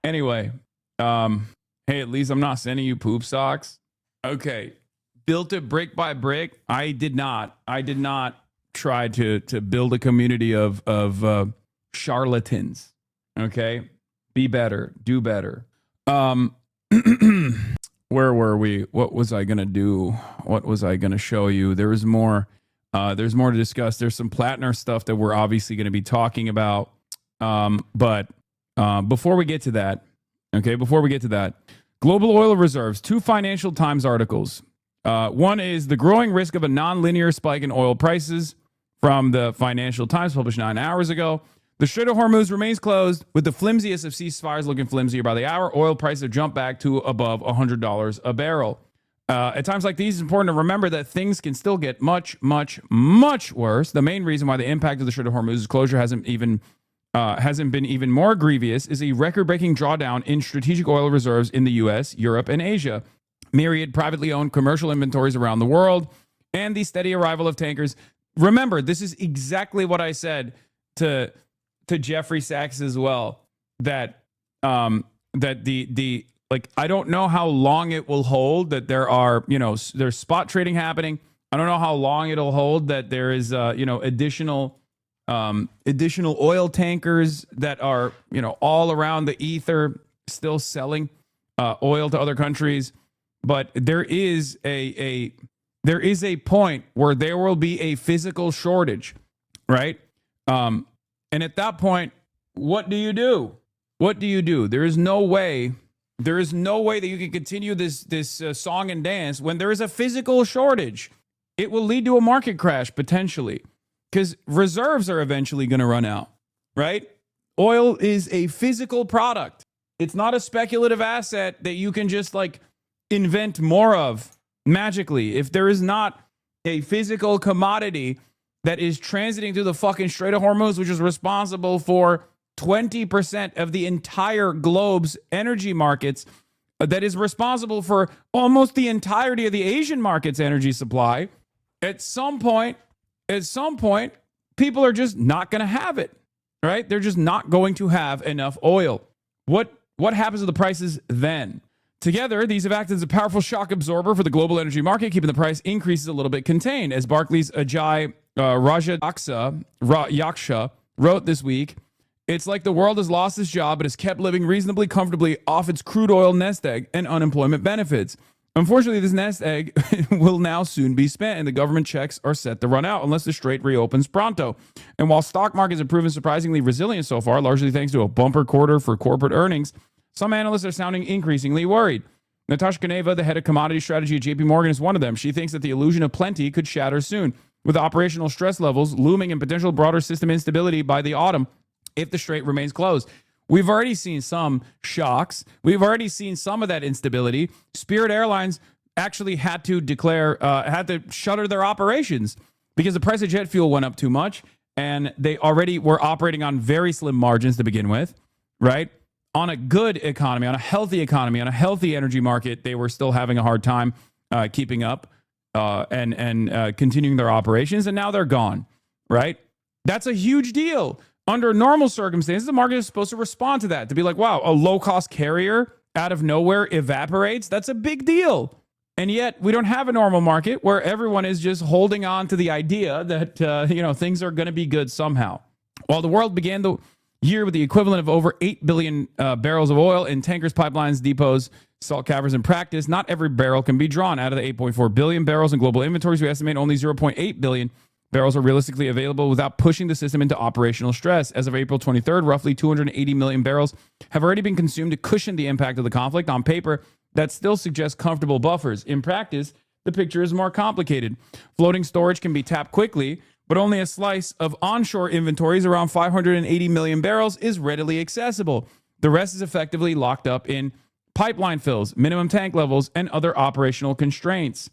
[SPEAKER 11] Anyway, hey, at least I'm not sending you poop socks. Okay. Built it brick by brick. I did not try to build a community of charlatans. Okay. Be better. Do better. Where were we? What was I going to do? What was I going to show you? There was more. There's more to discuss. There's some Plattner stuff that we're obviously going to be talking about. But before we get to that, Global oil reserves, 2 Financial Times articles. One is the growing risk of a non-linear spike in oil prices from the Financial Times, published 9 hours ago. The Strait of Hormuz remains closed, with the flimsiest of ceasefires looking flimsier by the hour. Oil prices have jumped back to above $100 a barrel. At times like these, it's important to remember that things can still get much, much, much worse. The main reason why the impact of the Strait of Hormuz's closure hasn't been even more grievous is a record-breaking drawdown in strategic oil reserves in the U.S., Europe, and Asia. Myriad privately owned commercial inventories around the world, and the steady arrival of tankers. Remember, this is exactly what I said to Jeffrey Sachs as well, that the I don't know how long it will hold, that there's spot trading happening. I don't know how long it'll hold that there is additional oil tankers that are all around the ether still selling oil to other countries. But there is a point where there will be a physical shortage, right? And at that point, what do you do? What do you do? There is no way that you can continue this song and dance when there is a physical shortage. It will lead to a market crash potentially, because reserves are eventually going to run out, right? Oil is a physical product. It's not a speculative asset that you can just invent more of magically. If there is not a physical commodity that is transiting through the fucking Strait of Hormuz, which is responsible for 20% of the entire globe's energy markets, that is responsible for almost the entirety of the Asian market's energy supply, at some point, people are just not going to have it, right? They're just not going to have enough oil. What happens to the prices then? Together, these have acted as a powerful shock absorber for the global energy market, keeping the price increases a little bit contained. As Barclays' Ajay Rajayaksha wrote this week, it's like the world has lost its job but has kept living reasonably comfortably off its crude oil nest egg and unemployment benefits. Unfortunately, this nest egg will now soon be spent, and the government checks are set to run out unless the strait reopens pronto. And while stock markets have proven surprisingly resilient so far, largely thanks to a bumper quarter for corporate earnings, some analysts are sounding increasingly worried. Natasha Kaneva, the head of commodity strategy at JP Morgan, is one of them. She thinks that the illusion of plenty could shatter soon, with operational stress levels looming and potential broader system instability by the autumn if the strait remains closed. We've already seen some shocks. We've already seen some of that instability. Spirit Airlines actually had to shutter their operations because the price of jet fuel went up too much, and they already were operating on very slim margins to begin with, right? On a good economy, on a healthy energy market, they were still having a hard time keeping up and continuing their operations, and now they're gone, right? That's a huge deal. Under normal circumstances, the market is supposed to respond to that, to be like, wow, a low-cost carrier out of nowhere evaporates. That's a big deal. And yet we don't have a normal market where everyone is just holding on to the idea that, things are going to be good somehow. While the world began the year with the equivalent of over 8 billion barrels of oil in tankers, pipelines, depots, salt caverns in practice, not every barrel can be drawn. Out of the 8.4 billion barrels in global inventories, we estimate only 0.8 billion barrels are realistically available without pushing the system into operational stress. As of April 23rd, roughly 280 million barrels have already been consumed to cushion the impact of the conflict. On paper, that still suggests comfortable buffers. In practice, the picture is more complicated. Floating storage can be tapped quickly, but only a slice of onshore inventories, around 580 million barrels, is readily accessible. The rest is effectively locked up in pipeline fills, minimum tank levels, and other operational constraints.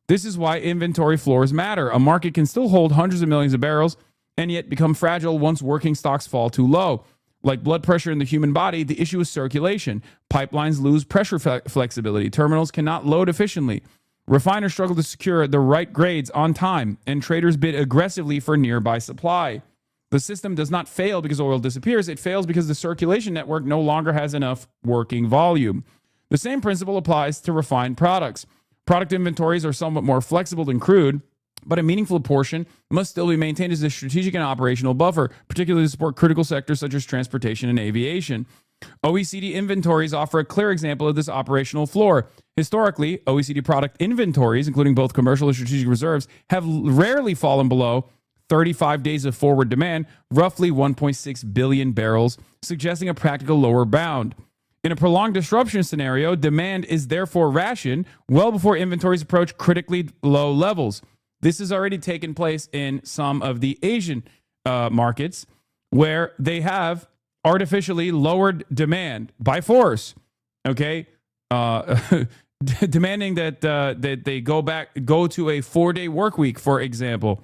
[SPEAKER 11] This is why inventory floors matter. A market can still hold hundreds of millions of barrels and yet become fragile once working stocks fall too low. Like blood pressure in the human body, the issue is circulation. Pipelines lose pressure flexibility. Terminals cannot load efficiently. Refiners struggle to secure the right grades on time, and traders bid aggressively for nearby supply. The system does not fail because oil disappears. It fails because the circulation network no longer has enough working volume. The same principle applies to refined products. Product inventories are somewhat more flexible than crude, but a meaningful portion must still be maintained as a strategic and operational buffer, particularly to support critical sectors such as transportation and aviation. OECD inventories offer a clear example of this operational floor. Historically, OECD product inventories, including both commercial and strategic reserves, have rarely fallen below 35 days of forward demand, roughly 1.6 billion barrels, suggesting a practical lower bound. In a prolonged disruption scenario, demand is therefore rationed well before inventories approach critically low levels. This has already taken place in some of the Asian markets where they have artificially lowered demand by force. Okay, demanding that they go to a 4-day work week, for example.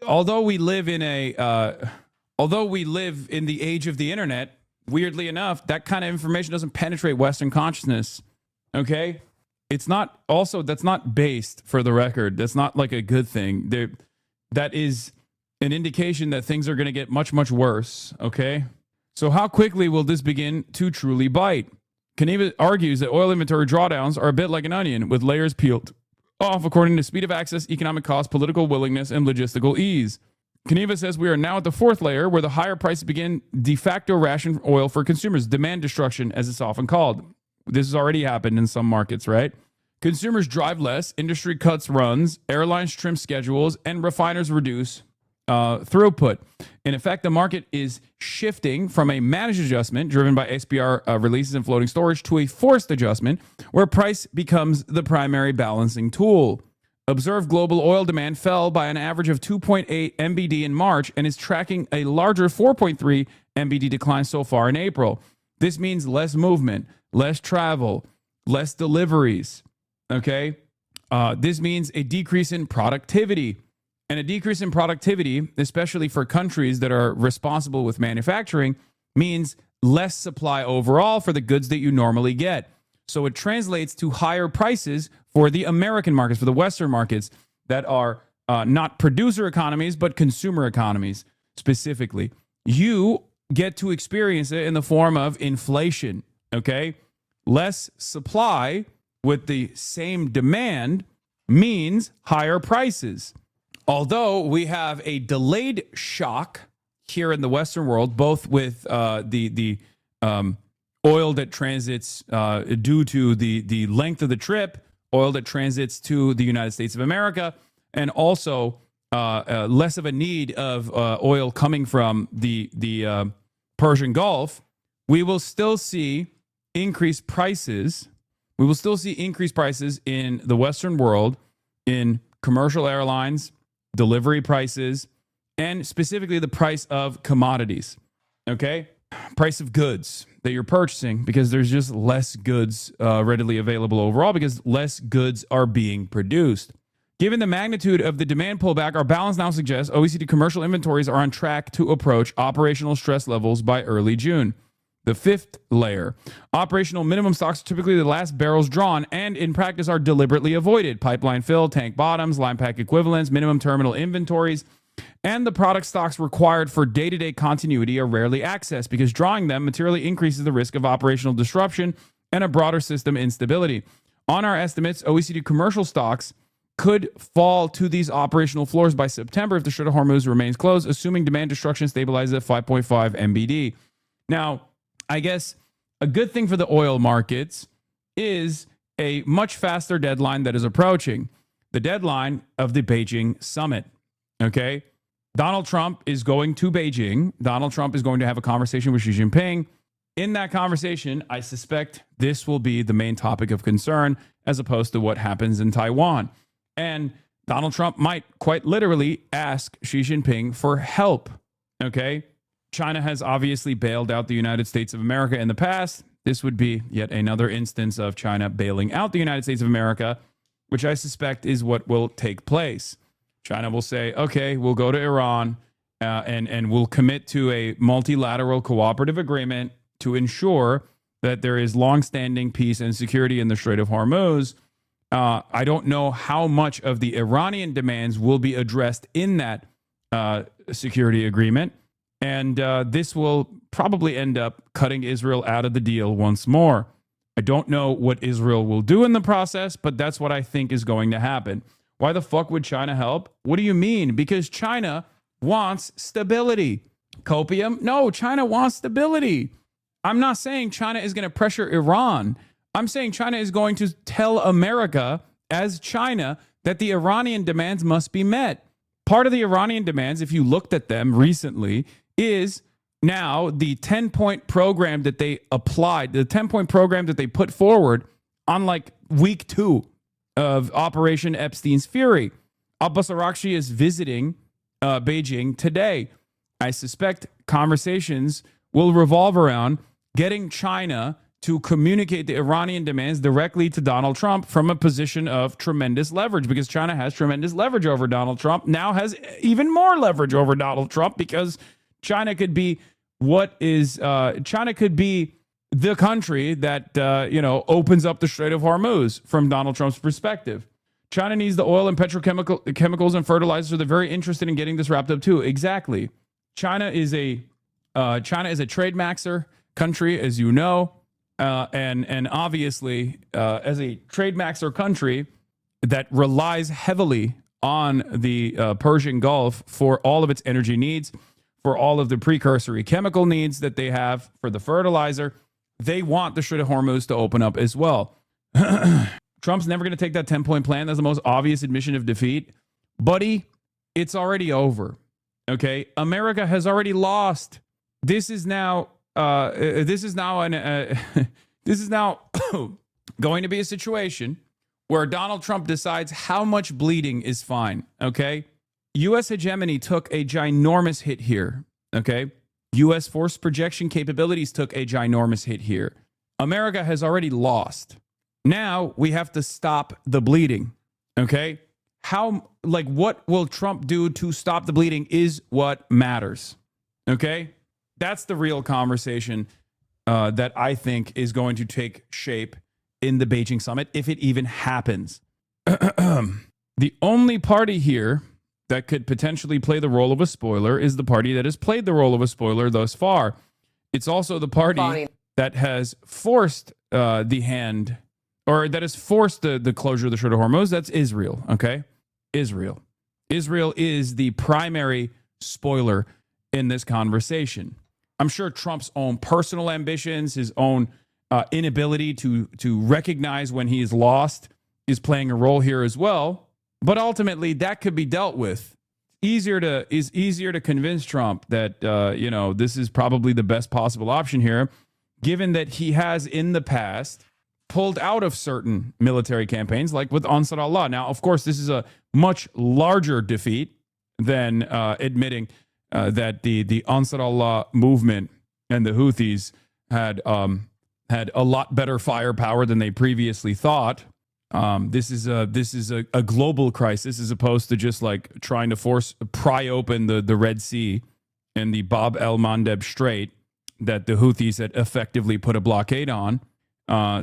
[SPEAKER 11] Although we live in the age of the internet, weirdly enough, that kind of information doesn't penetrate Western consciousness. Okay, that's not based, for the record. That's not like a good thing. That is an indication that things are going to get much, much worse. Okay, so how quickly will this begin to truly bite? Kniva argues that oil inventory drawdowns are a bit like an onion with layers peeled off according to speed of access, economic cost, political willingness, and logistical ease. Kniva says we are now at the fourth layer where the higher prices begin de facto ration oil for consumers, demand destruction, as it's often called. This has already happened in some markets, right? Consumers drive less, industry cuts runs, airlines trim schedules, and refiners reduce throughput. In effect, the market is shifting from a managed adjustment driven by SPR releases and floating storage to a forced adjustment where price becomes the primary balancing tool. Observed global oil demand fell by an average of 2.8 MBD in March and is tracking a larger 4.3 MBD decline so far in April. This means less movement, less travel, less deliveries. Okay? This means a decrease in productivity. And a decrease in productivity, especially for countries that are responsible with manufacturing, means less supply overall for the goods that you normally get. So it translates to higher prices for the American markets, for the Western markets that are not producer economies, but consumer economies specifically. You get to experience it in the form of inflation, okay? Less supply with the same demand means higher prices. Although we have a delayed shock here in the Western world, both with the oil that transits due to the length of the trip, oil that transits to the United States of America, and also less of a need of oil coming from the Persian Gulf, we will still see increased prices. We will still see increased prices in the Western world, in commercial airlines, delivery prices, and specifically the price of commodities, okay? Price of goods that you're purchasing, because there's just less goods readily available overall because less goods are being produced. Given the magnitude of the demand pullback, our balance now suggests OECD commercial inventories are on track to approach operational stress levels by early June. The fifth layer. Operational minimum stocks are typically the last barrels drawn and in practice are deliberately avoided. Pipeline fill, tank bottoms, line pack equivalents, minimum terminal inventories, and the product stocks required for day-to-day continuity are rarely accessed because drawing them materially increases the risk of operational disruption and a broader system instability. On our estimates, OECD commercial stocks could fall to these operational floors by September if the Strait of Hormuz remains closed, assuming demand destruction stabilizes at 5.5 MBD. Now, I guess a good thing for the oil markets is a much faster deadline that is approaching, the deadline of the Beijing summit. Okay? Donald Trump is going to Beijing. Donald Trump is going to have a conversation with Xi Jinping. In that conversation, I suspect this will be the main topic of concern as opposed to what happens in Taiwan. And Donald Trump might quite literally ask Xi Jinping for help. Okay? China has obviously bailed out the United States of America in the past. This would be yet another instance of China bailing out the United States of America, which I suspect is what will take place. China will say, okay, we'll go to Iran and we'll commit to a multilateral cooperative agreement to ensure that there is longstanding peace and security in the Strait of Hormuz. I don't know how much of the Iranian demands will be addressed in that security agreement. And this will probably end up cutting Israel out of the deal once more. I don't know what Israel will do in the process, but that's what I think is going to happen. Why the fuck would China help? What do you mean? Because China wants stability. Copium? No, China wants stability. I'm not saying China is going to pressure Iran. I'm saying China is going to tell America as China that the Iranian demands must be met. Part of the Iranian demands, if you looked at them recently, is now the 10-point program that they applied, the 10-point program that they put forward on like week 2 of Operation Epstein's Fury. Abbas Araghchi is visiting Beijing today. I suspect conversations will revolve around getting China to communicate the Iranian demands directly to Donald Trump from a position of tremendous leverage, because China has tremendous leverage over Donald Trump, now has even more leverage over Donald Trump, because China could be China could be the country that, opens up the Strait of Hormuz from Donald Trump's perspective. China needs the oil and petrochemicals and fertilizers, so they're very interested in getting this wrapped up too. Exactly. China is a trade maxer country, as you know. And obviously, as a trade maxer country that relies heavily on the Persian Gulf for all of its energy needs, for all of the precursory chemical needs that they have, for the fertilizer, they want the Strait of Hormuz to open up as well. Trump's never going to take that 10-point plan. That's the most obvious admission of defeat. Buddy, it's already over. Okay? America has already lost. This is now going to be a situation where Donald Trump decides how much bleeding is fine, okay? U.S. hegemony took a ginormous hit here, okay? U.S. force projection capabilities took a ginormous hit here. America has already lost. Now we have to stop the bleeding, okay? What will Trump do to stop the bleeding is what matters, okay? That's the real conversation that I think is going to take shape in the Beijing summit, if it even happens. The only party here that could potentially play the role of a spoiler is the party that has played the role of a spoiler thus far. It's also the party that has forced the hand, or that has forced the closure of the Strait of Hormuz. That's Israel, okay? Israel. Israel is the primary spoiler in this conversation. I'm sure Trump's own personal ambitions, his own inability to recognize when he is lost is playing a role here as well. But ultimately, that could be dealt with. Is easier to convince Trump that this is probably the best possible option here, given that he has in the past pulled out of certain military campaigns, like with Ansar Allah. Now, of course, this is a much larger defeat than admitting that the Ansar Allah movement and the Houthis had a lot better firepower than they previously thought. This is a global crisis, as opposed to just like trying to pry open the Red Sea and the Bab el-Mandeb Strait that the Houthis had effectively put a blockade on.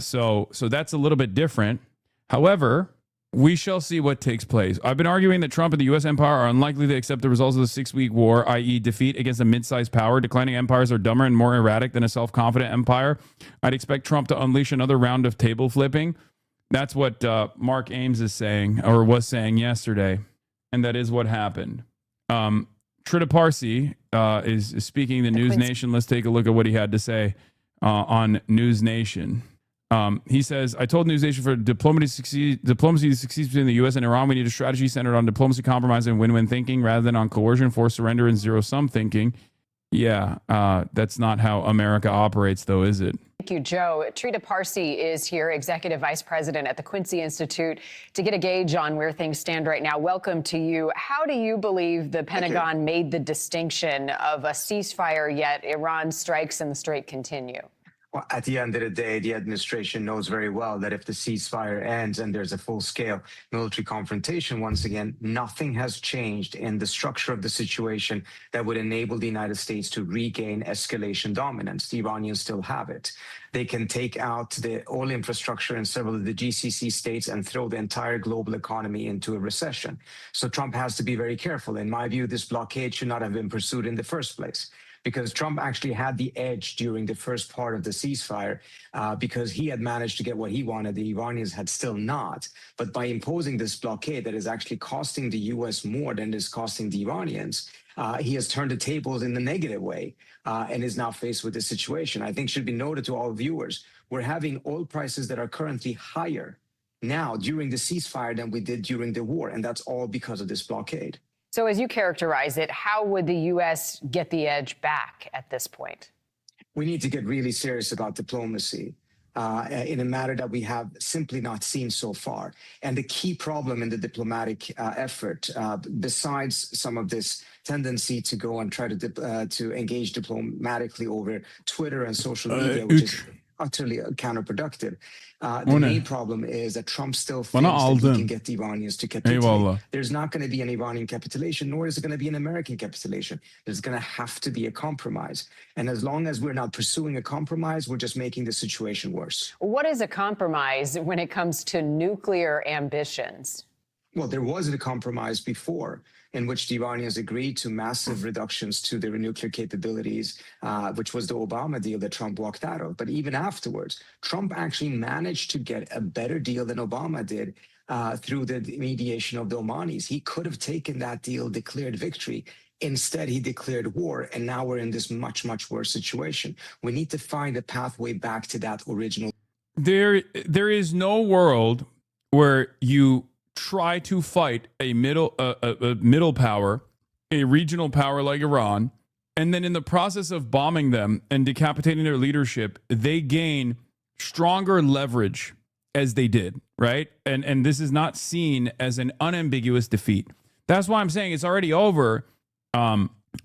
[SPEAKER 11] So that's a little bit different. However, we shall see what takes place. I've been arguing that Trump and the U.S. empire are unlikely to accept the results of the 6-week war, i.e. defeat against a mid-sized power. Declining empires are dumber and more erratic than a self-confident empire. I'd expect Trump to unleash another round of table flipping. That's what Mark Ames is saying, or was saying yesterday, and that is what happened. Trita Parsi is speaking to News Nation. Let's take a look at what he had to say on News Nation. He says, I told News Nation for diplomacy to succeed between the U.S. and Iran, we need a strategy centered on diplomacy, compromise, and win-win thinking rather than on coercion, forced surrender, and zero-sum thinking. Yeah, that's not how America operates, though, is it?
[SPEAKER 18] Thank you, Joe. Trita Parsi is here, Executive Vice President at the Quincy Institute, to get a gauge on where things stand right now. Welcome to you. How do you believe the Pentagon made the distinction of a ceasefire, yet Iran strikes and the strait continue?
[SPEAKER 20] Well, at the end of the day, the administration knows very well that if the ceasefire ends and there's a full-scale military confrontation, once again, nothing has changed in the structure of the situation that would enable the United States to regain escalation dominance. The Iranians still have it. They can take out the oil infrastructure in several of the GCC states and throw the entire global economy into a recession. So Trump has to be very careful. In my view, this blockade should not have been pursued in the first place, because Trump actually had the edge during the first part of the ceasefire because he had managed to get what he wanted. The Iranians had still not. But by imposing this blockade that is actually costing the U.S. more than it is costing the Iranians, he has turned the tables in the negative way and is now faced with this situation. I think should be noted to all viewers, we're having oil prices that are currently higher now during the ceasefire than we did during the war, and that's all because of this blockade.
[SPEAKER 18] So as you characterize it, how would the U.S. get the edge back at this point?
[SPEAKER 20] We need to get really serious about diplomacy in a matter that we have simply not seen so far. And the key problem in the diplomatic effort, besides some of this tendency to go and try to engage diplomatically over Twitter and social media, which is utterly counterproductive. The main problem is that Trump still thinks that he can get the Iranians to capitulate. There's not going to be an Iranian capitulation, nor is it going to be an American capitulation. There's going to have to be a compromise. And as long as we're not pursuing a compromise, we're just making the situation worse.
[SPEAKER 18] What is a compromise when it comes to nuclear ambitions?
[SPEAKER 20] Well, there was a compromise before in which the Iranians agreed to massive reductions to their nuclear capabilities, which was the Obama deal that Trump walked out of. But even afterwards, Trump actually managed to get a better deal than Obama did through the mediation of the Omanis. He could have taken that deal, declared victory. Instead, he declared war, and now we're in this much, much worse situation. We need to find a pathway back to that original.
[SPEAKER 11] There is no world where you try to fight a middle power, a regional power like Iran, and then in the process of bombing them and decapitating their leadership, they gain stronger leverage as they did, right? And this is not seen as an unambiguous defeat. That's why I'm saying it's already over.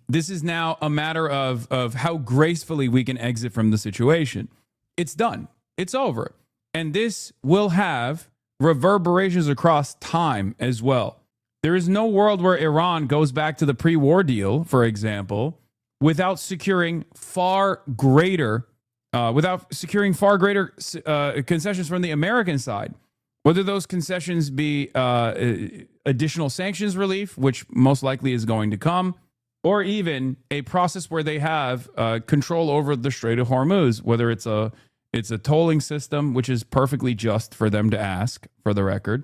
[SPEAKER 11] This is now a matter of how gracefully we can exit from the situation. It's done. It's over. And this will have reverberations across time as well. There is no world where Iran goes back to the pre-war deal, for example, without securing far greater concessions from the American side. Whether those concessions be additional sanctions relief, which most likely is going to come, or even a process where they have control over the Strait of Hormuz, whether it's a tolling system, which is perfectly just for them to ask, for the record,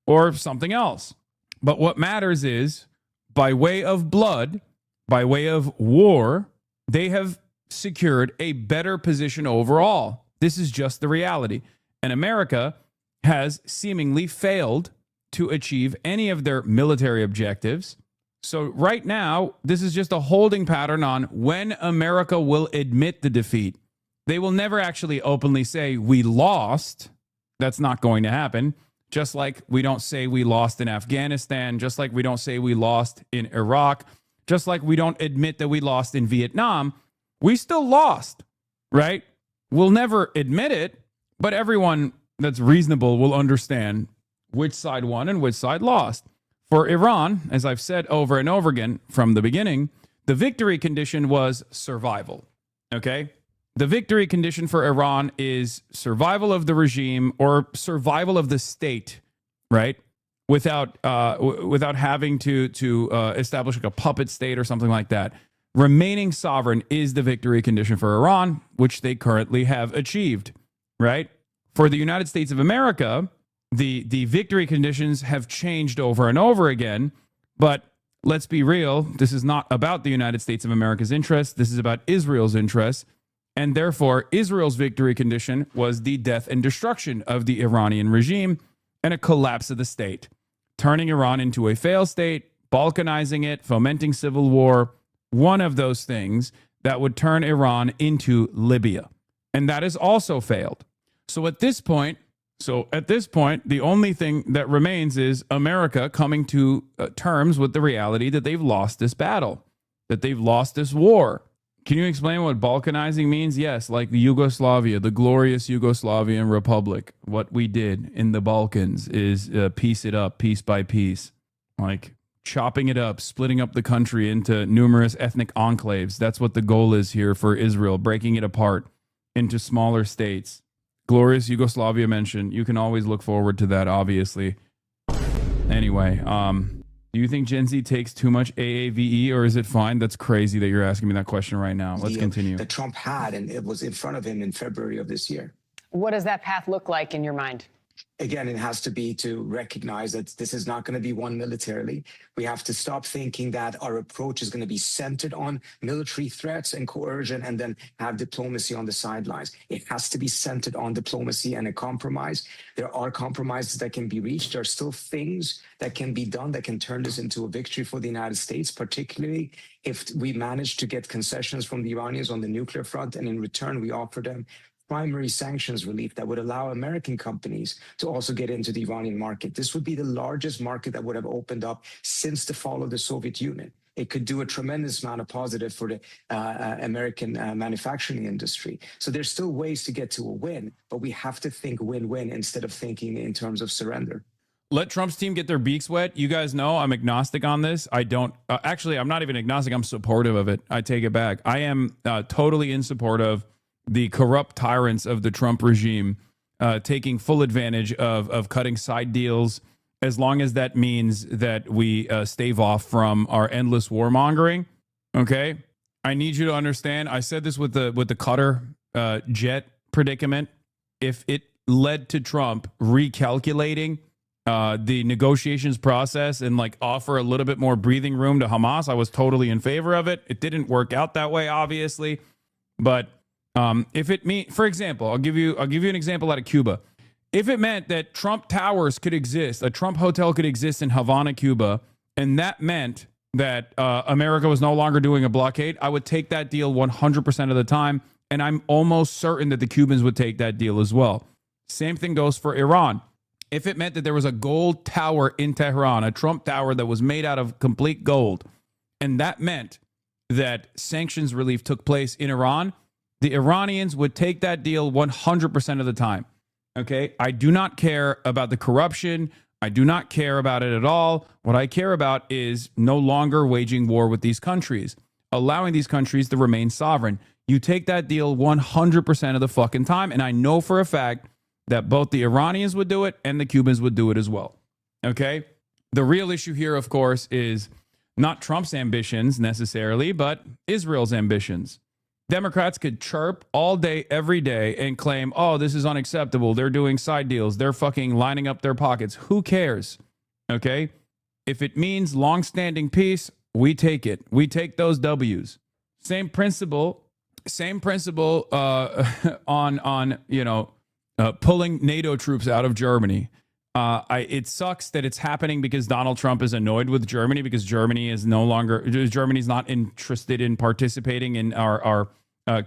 [SPEAKER 11] or something else. But what matters is, by way of blood, by way of war, they have secured a better position overall. This is just the reality. And America has seemingly failed to achieve any of their military objectives. So right now, this is just a holding pattern on when America will admit the defeat. They will never actually openly say, we lost. That's not going to happen. Just like we don't say we lost in Afghanistan, just like we don't say we lost in Iraq, just like we don't admit that we lost in Vietnam. We still lost, right? We'll never admit it, but everyone that's reasonable will understand which side won and which side lost. For Iran, as I've said over and over again from the beginning, the victory condition was survival, okay? The victory condition for Iran is survival of the regime or survival of the state, right? Without having to establish like a puppet state or something like that. Remaining sovereign is the victory condition for Iran, which they currently have achieved, right? For the United States of America, the victory conditions have changed over and over again, but let's be real, this is not about the United States of America's interests. This is about Israel's interests. And therefore, Israel's victory condition was the death and destruction of the Iranian regime and a collapse of the state, turning Iran into a failed state, balkanizing it, fomenting civil war, one of those things that would turn Iran into Libya. And that has also failed. So at this point, the only thing that remains is America coming to terms with the reality that they've lost this battle, that they've lost this war. Can you explain what balkanizing means? Yes, like the Yugoslavia, the glorious Yugoslavian Republic. What we did in the Balkans is piece it up piece by piece, like chopping it up, splitting up the country into numerous ethnic enclaves. That's what the goal is here for Israel, breaking it apart into smaller states. Glorious Yugoslavia mentioned. You can always look forward to that, obviously. Anyway, do you think Gen Z takes too much AAVE, or is it fine? That's crazy that you're asking me that question right now. Let's continue.
[SPEAKER 20] That Trump had, and it was in front of him in February of this year.
[SPEAKER 18] What does that path look like in your mind?
[SPEAKER 20] again, it has to be to recognize that this is not going to be won militarily. We have to stop thinking that our approach is going to be centered on military threats and coercion and then have diplomacy on the sidelines. It has to be centered on diplomacy and a compromise. There are compromises that can be reached. There are still things that can be done that can turn this into a victory for the United States, particularly if we manage to get concessions from the Iranians on the nuclear front, and in return we offer them primary sanctions relief that would allow American companies to also get into the Iranian market. This would be the largest market that would have opened up since the fall of the Soviet Union. It could do a tremendous amount of positive for the American manufacturing industry. So there's still ways to get to a win, but we have to think win-win instead of thinking in terms of surrender.
[SPEAKER 11] Let Trump's team get their beaks wet. You guys know I'm agnostic on this. I don't actually, I'm not even agnostic. I'm supportive of it. I take it back. I am totally in support of the corrupt tyrants of the Trump regime taking full advantage of cutting side deals, as long as that means that we stave off from our endless warmongering. Okay, I need you to understand. I said this with the Qatar jet predicament. If it led to Trump recalculating the negotiations process and like offer a little bit more breathing room to Hamas, I was totally in favor of it. It didn't work out that way, obviously, but if it mean, for example, I'll give you an example out of Cuba. If it meant that Trump Towers could exist, a Trump hotel could exist in Havana, Cuba, and that meant that America was no longer doing a blockade, I would take that deal 100% of the time, and I'm almost certain that the Cubans would take that deal as well. Same thing goes for Iran. If it meant that there was a gold tower in Tehran, a Trump tower that was made out of complete gold, and that meant that sanctions relief took place in Iran, the Iranians would take that deal 100% of the time. Okay? I do not care about the corruption. I do not care about it at all. What I care about is no longer waging war with these countries, allowing these countries to remain sovereign. You take that deal 100% of the fucking time, and I know for a fact that both the Iranians would do it and the Cubans would do it as well. Okay? The real issue here, of course, is not Trump's ambitions necessarily, but Israel's ambitions. Democrats could chirp all day, every day, and claim, oh, this is unacceptable. They're doing side deals. They're fucking lining up their pockets. Who cares? Okay? If it means long-standing peace, we take it. We take those W's. Same principle on pulling NATO troops out of Germany. It sucks that it's happening because Donald Trump is annoyed with Germany, because Germany's not interested in participating in our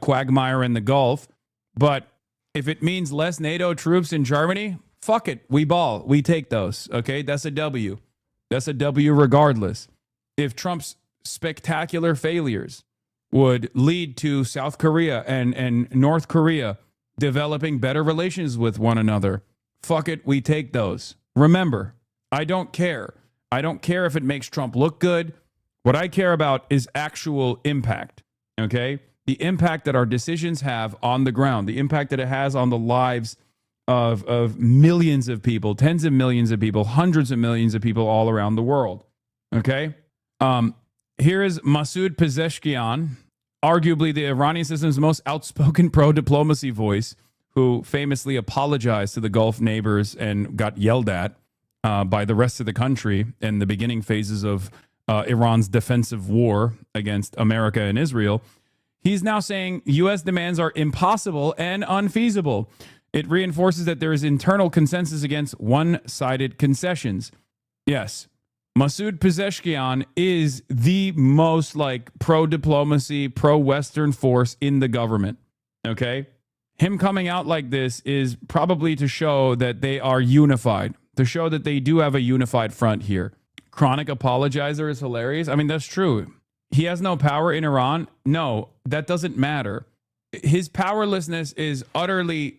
[SPEAKER 11] quagmire in the Gulf. But if it means less NATO troops in Germany, fuck it. We ball. We take those. Okay, that's a W. That's a W regardless. If Trump's spectacular failures would lead to South Korea and North Korea developing better relations with one another, fuck it, we take those. Remember, I don't care. I don't care if it makes Trump look good. What I care about is actual impact, okay? The impact that our decisions have on the ground, the impact that it has on the lives of millions of people, tens of millions of people, hundreds of millions of people all around the world, okay? Here is Masoud Pezeshkian, arguably the Iranian system's most outspoken pro-diplomacy voice, who famously apologized to the Gulf neighbors and got yelled at by the rest of the country in the beginning phases of Iran's defensive war against America and Israel. He's now saying U.S. demands are impossible and unfeasible. It reinforces that there is internal consensus against one-sided concessions. Yes, Masoud Pezeshkian is the most pro-diplomacy, pro-Western force in the government, okay? Him coming out like this is probably to show that they are unified, to show that they do have a unified front here. Chronic apologizer is hilarious. I mean, that's true. He has no power in Iran. No, that doesn't matter. His powerlessness is utterly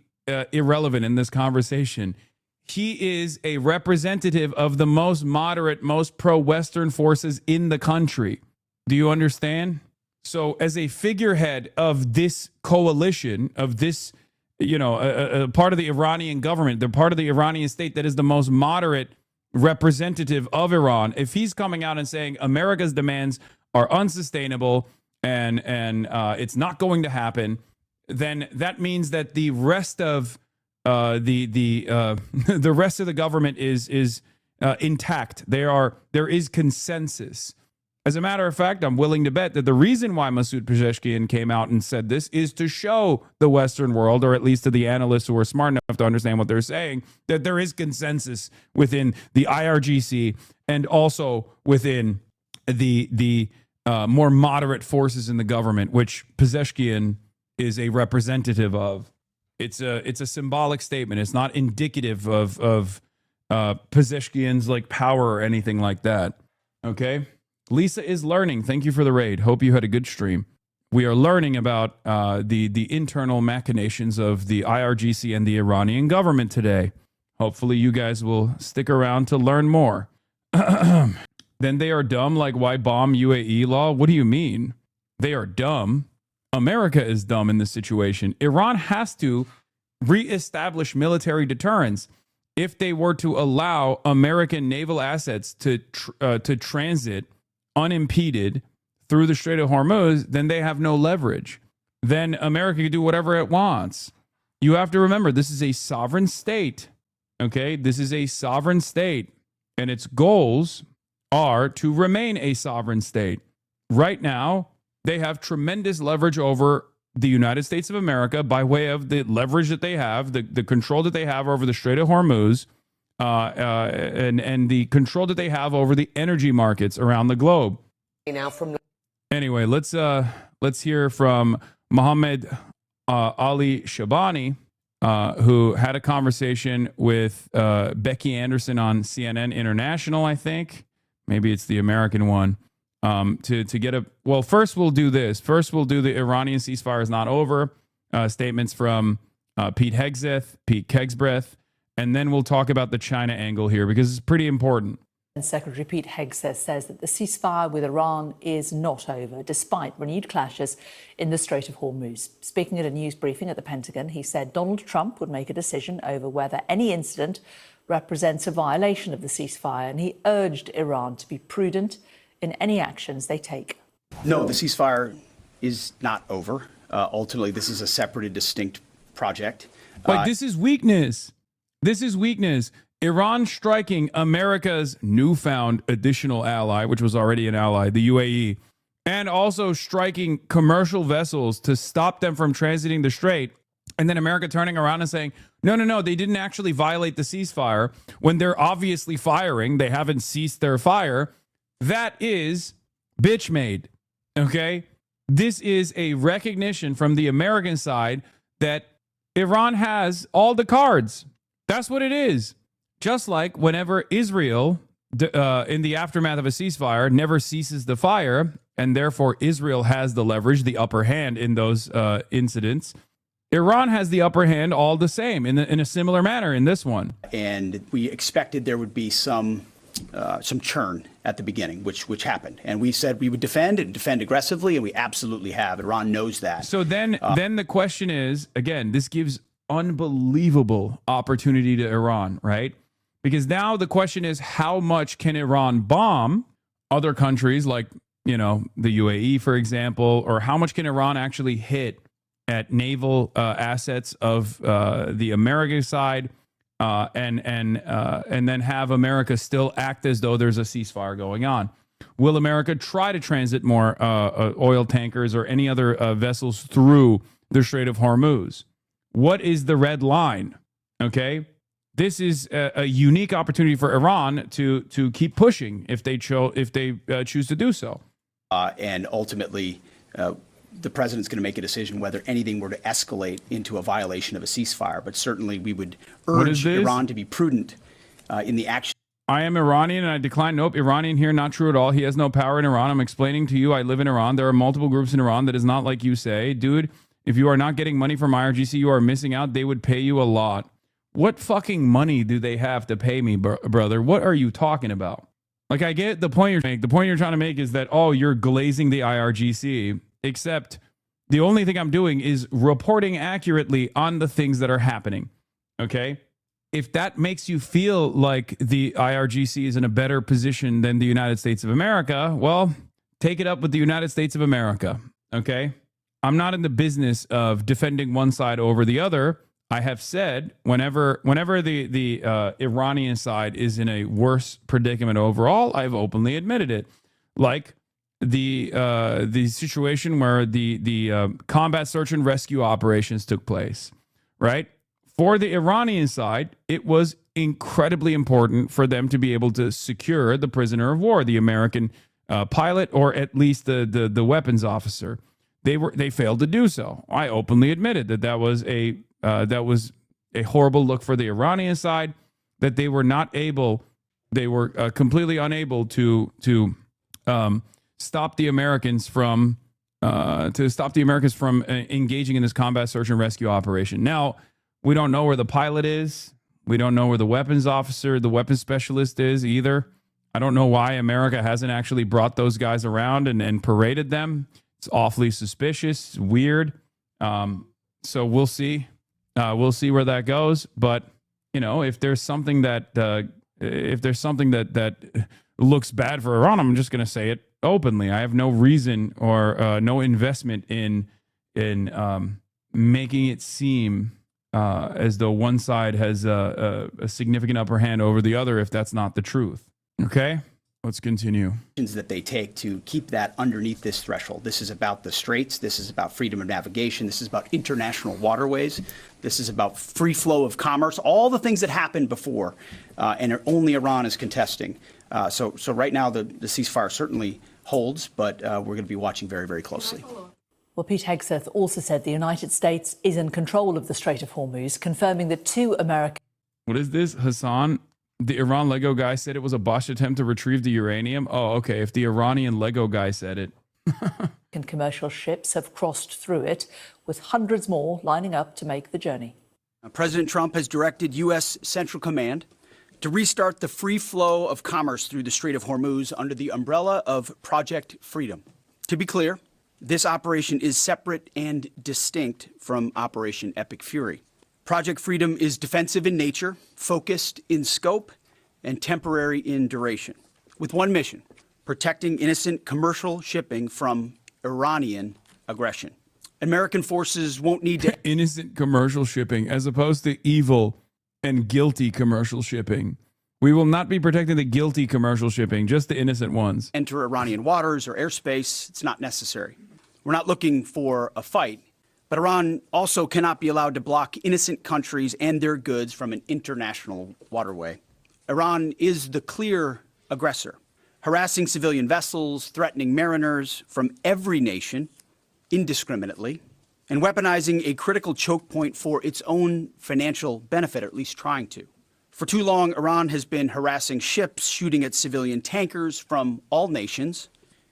[SPEAKER 11] irrelevant in this conversation. He is a representative of the most moderate, most pro-Western forces in the country. Do you understand? So as a figurehead of this coalition, of this, a part of the Iranian government, the part of the Iranian state that is the most moderate representative of Iran, if he's coming out and saying America's demands are unsustainable and it's not going to happen, then that means that the rest of the rest of the government is intact. There is consensus. As a matter of fact, I'm willing to bet that the reason why Masoud Pezeshkian came out and said this is to show the Western world, or at least to the analysts who are smart enough to understand what they're saying, that there is consensus within the IRGC and also within the more moderate forces in the government, which Pezeshkian is a representative of. It's a symbolic statement. It's not indicative of Pezeshkian's like power or anything like that. Okay. Lisa is learning. Thank you for the raid. Hope you had a good stream. We are learning about the internal machinations of the IRGC and the Iranian government today. Hopefully you guys will stick around to learn more. Then they are dumb, like why bomb UAE law? What do you mean? They are dumb. America is dumb in this situation. Iran has to reestablish military deterrence. If they were to allow American naval assets to transit unimpeded through the Strait of Hormuz, then they have no leverage. Then America can do whatever it wants. You have to remember, this is a sovereign state. Okay? This is a sovereign state, and its goals are to remain a sovereign state. Right now, they have tremendous leverage over the United States of America by way of the leverage that they have, the control that they have over the Strait of Hormuz, and the control that they have over the energy markets around the globe. Anyway, let's hear from Mohammed Ali Shabani, who had a conversation with Becky Anderson on CNN International, I think. Maybe it's the American one. To get a... Well, first we'll do this. First we'll do the Iranian ceasefire is not over. Statements from Pete Hegseth, and then we'll talk about the China angle here, because it's pretty important.
[SPEAKER 7] And Secretary Pete Hegseth says that the ceasefire with Iran is not over, despite renewed clashes in the Strait of Hormuz. Speaking at a news briefing at the Pentagon, he said Donald Trump would make a decision over whether any incident represents a violation of the ceasefire, and he urged Iran to be prudent in any actions they take.
[SPEAKER 9] No, the ceasefire is not over. Ultimately, this is a separate and distinct project.
[SPEAKER 11] But this is weakness. This is weakness. Iran striking America's newfound additional ally, which was already an ally, the UAE, and also striking commercial vessels to stop them from transiting the strait. And then America turning around and saying, no, they didn't actually violate the ceasefire when they're obviously firing. They haven't ceased their fire. That is bitch made. Okay? This is a recognition from the American side that Iran has all the cards. That's what it is. Just like whenever Israel, in the aftermath of a ceasefire, never ceases the fire, and therefore Israel has the leverage, the upper hand in those incidents, Iran has the upper hand all the same in a similar manner in this one.
[SPEAKER 9] And we expected there would be some churn at the beginning, which happened. And we said we would defend aggressively, and we absolutely have. Iran knows that.
[SPEAKER 11] So then the question is, again, this gives unbelievable opportunity to Iran, right? Because now the question is, how much can Iran bomb other countries like, the UAE, for example, or how much can Iran actually hit at naval assets of the American side, and then have America still act as though there's a ceasefire going on? Will America try to transit more oil tankers or any other vessels through the Strait of Hormuz? What is the red line? Okay, this is a unique opportunity for Iran to keep pushing if they choose to do so.
[SPEAKER 9] And ultimately, the president's going to make a decision whether anything were to escalate into a violation of a ceasefire. But certainly, we would urge Iran to be prudent in the action.
[SPEAKER 11] I am Iranian and I decline. Nope, Iranian here, not true at all. He has no power in Iran. I'm explaining to you, I live in Iran. There are multiple groups in Iran that is not like you say. Dude, if you are not getting money from IRGC, you are missing out. They would pay you a lot. What fucking money do they have to pay me, brother? What are you talking about? Like, I get the point you're making. The point you're trying to make is that, you're glazing the IRGC, except the only thing I'm doing is reporting accurately on the things that are happening. Okay? If that makes you feel like the IRGC is in a better position than the United States of America, well, take it up with the United States of America. Okay? I'm not in the business of defending one side over the other. I have said whenever the Iranian side is in a worse predicament overall, I've openly admitted it. Like the situation where the combat search and rescue operations took place, right? For the Iranian side, it was incredibly important for them to be able to secure the prisoner of war, the American pilot, or at least the weapons officer. They failed to do so. I openly admitted that was a horrible look for the Iranian side, that they were not able, they were completely unable to stop the Americans from engaging in this combat search and rescue operation. Now, we don't know where the pilot is. We don't know where the weapons officer, the weapons specialist is either. I don't know why America hasn't actually brought those guys around and paraded them. It's awfully suspicious, it's weird. So we'll see. We'll see where that goes. But you know, if there's something that looks bad for Iran, I'm just going to say it openly. I have no reason or no investment in making it seem as though one side has a significant upper hand over the other if that's not the truth. Okay, let's continue.
[SPEAKER 9] That they take to keep that underneath this threshold. This is about the straits. This is about freedom of navigation. This is about international waterways. This is about free flow of commerce. All the things that happened before, and only Iran is contesting. So right now the ceasefire certainly holds, but we're going to be watching very, very closely.
[SPEAKER 7] Well, Pete Hegseth also said the United States is in control of the Strait of Hormuz, confirming that 2 American...
[SPEAKER 11] What is this, Hassan? The Iran Lego guy said it was a botched attempt to retrieve the uranium? Oh, okay, if the Iranian Lego guy said it.
[SPEAKER 7] Commercial ships have crossed through it, with hundreds more lining up to make the journey.
[SPEAKER 9] President Trump has directed U.S. Central Command to restart the free flow of commerce through the Strait of Hormuz under the umbrella of Project Freedom. To be clear, this operation is separate and distinct from Operation Epic Fury. Project Freedom is defensive in nature, focused in scope, and temporary in duration, with one mission: protecting innocent commercial shipping from Iranian aggression. American forces won't need to...
[SPEAKER 11] Innocent commercial shipping, as opposed to evil and guilty commercial shipping. We will not be protecting the guilty commercial shipping, just the innocent ones.
[SPEAKER 9] Enter Iranian waters or airspace. It's not necessary. We're not looking for a fight, but Iran also cannot be allowed to block innocent countries and their goods from an international waterway. Iran is the clear aggressor, harassing civilian vessels, threatening mariners from every nation indiscriminately, and weaponizing a critical choke point for its own financial benefit, or at least trying to. For too long, Iran has been harassing ships, shooting at civilian tankers from all nations,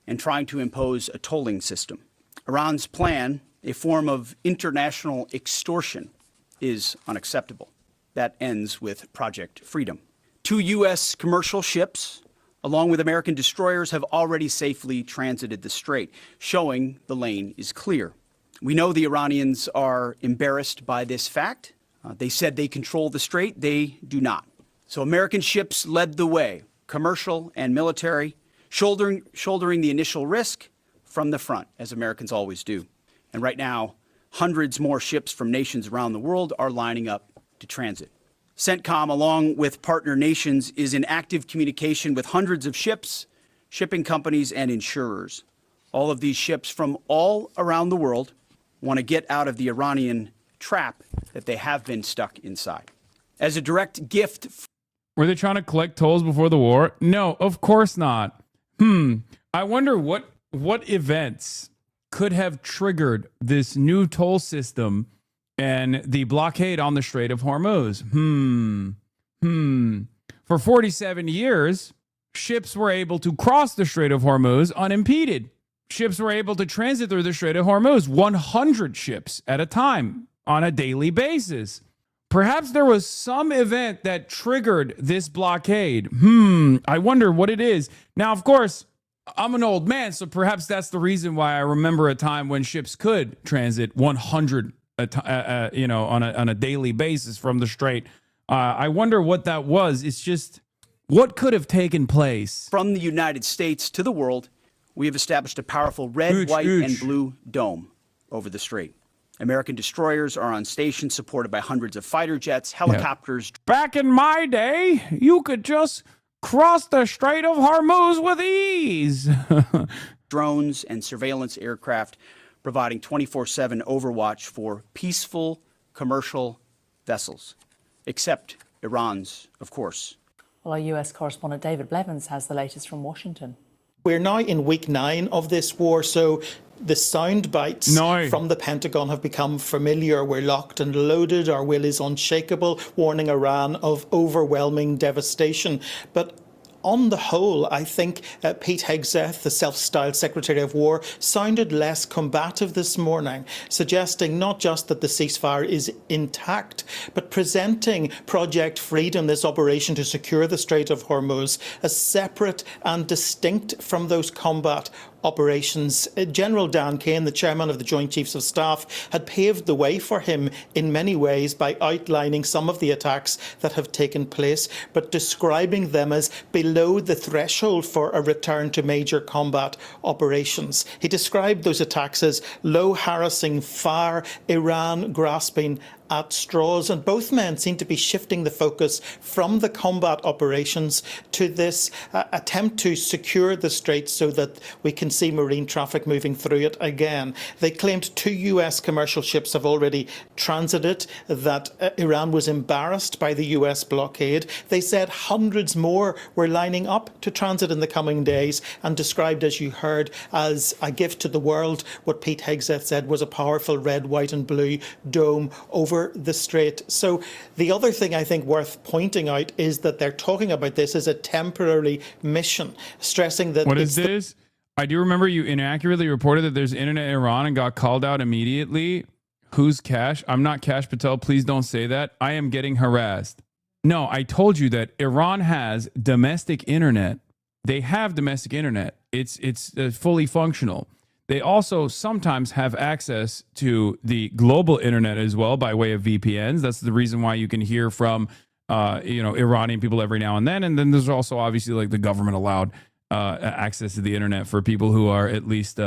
[SPEAKER 9] and trying to impose a tolling system. Iran's plan, a form of international extortion, is unacceptable. That ends with Project Freedom. 2 U.S. commercial ships, along with American destroyers, have already safely transited the strait, showing the lane is clear. We know the Iranians are embarrassed by this fact. They said they control the strait. They do not. So American ships led the way, commercial and military, shouldering the initial risk from the front, as Americans always do. And right now, hundreds more ships from nations around the world are lining up to transit. CENTCOM, along with partner nations, is in active communication with hundreds of ships, shipping companies, and insurers. All of these ships from all around the world want to get out of the Iranian trap that they have been stuck inside. As a direct gift...
[SPEAKER 11] Were they trying to collect tolls before the war? No, of course not. I wonder what events could have triggered this new toll system and the blockade on the Strait of Hormuz. For 47 years, ships were able to cross the Strait of Hormuz unimpeded. Ships were able to transit through the Strait of Hormuz, 100 ships at a time on a daily basis. Perhaps there was some event that triggered this blockade. I wonder what it is. Now, of course, I'm an old man, so perhaps that's the reason why I remember a time when ships could transit 100 on a daily basis from the strait. I wonder what that was. It's just, what could have taken place?
[SPEAKER 9] From the United States to the world, we have established a powerful red, white, and blue dome over the strait. American destroyers are on station supported by hundreds of fighter jets, helicopters.
[SPEAKER 11] Back in my day, you could just cross the Strait of Hormuz with ease.
[SPEAKER 9] Drones and surveillance aircraft providing 24/7 overwatch for peaceful commercial vessels, except Iran's, of course.
[SPEAKER 7] Well, our US correspondent David Blevins has the latest from Washington.
[SPEAKER 10] We're now in week 9 of this war, so the sound bites from the Pentagon have become familiar. We're locked and loaded. Our will is unshakable, warning Iran of overwhelming devastation. But on the whole, I think Pete Hegseth, the self-styled Secretary of War, sounded less combative this morning, suggesting not just that the ceasefire is intact, but presenting Project Freedom, this operation to secure the Strait of Hormuz, as separate and distinct from those combat operations. General Dan Kane, the chairman of the Joint Chiefs of Staff, had paved the way for him in many ways by outlining some of the attacks that have taken place, but describing them as below the threshold for a return to major combat operations. He described those attacks as low, harassing fire, Iran grasping at straws, and both men seem to be shifting the focus from the combat operations to this attempt to secure the strait so that we can see marine traffic moving through it again. They claimed 2 US commercial ships have already transited, that Iran was embarrassed by the US blockade. They said hundreds more were lining up to transit in the coming days, and described, as you heard, as a gift to the world what Pete Hegseth said was a powerful red, white and blue dome over the strait. So the other thing I think worth pointing out is that they're talking about this as a temporary mission, stressing that
[SPEAKER 11] What is this? I do remember you inaccurately reported that there's internet in Iran and got called out immediately. Who's Kash? I'm not Kash Patel. Please don't say that. I am getting harassed. No, I told you that Iran has domestic internet. They have domestic internet. It's fully functional. They also sometimes have access to the global internet as well by way of VPNs. That's the reason why you can hear from, Iranian people every now and then. And then there's also obviously like the government allowed access to the internet for people who are at least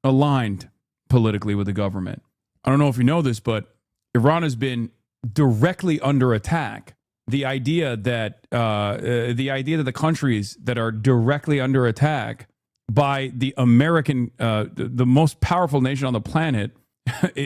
[SPEAKER 11] aligned politically with the government. I don't know if you know this, but Iran has been directly under attack. The idea that the countries that are directly under attack by the American, the most powerful nation on the planet,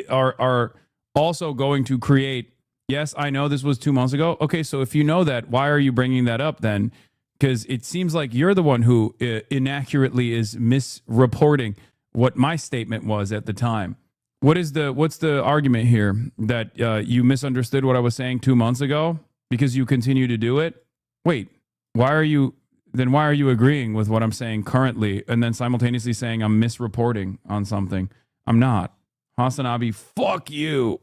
[SPEAKER 11] are also going to create. Yes, I know this was 2 months ago. Okay, so if you know that, why are you bringing that up then? Because it seems like you're the one who inaccurately is misreporting what my statement was at the time. What's the argument here that you misunderstood what I was saying 2 months ago because you continue to do it? Wait, why are you agreeing with what I'm saying currently and then simultaneously saying I'm misreporting on something? I'm not. Hasanabi, fuck you.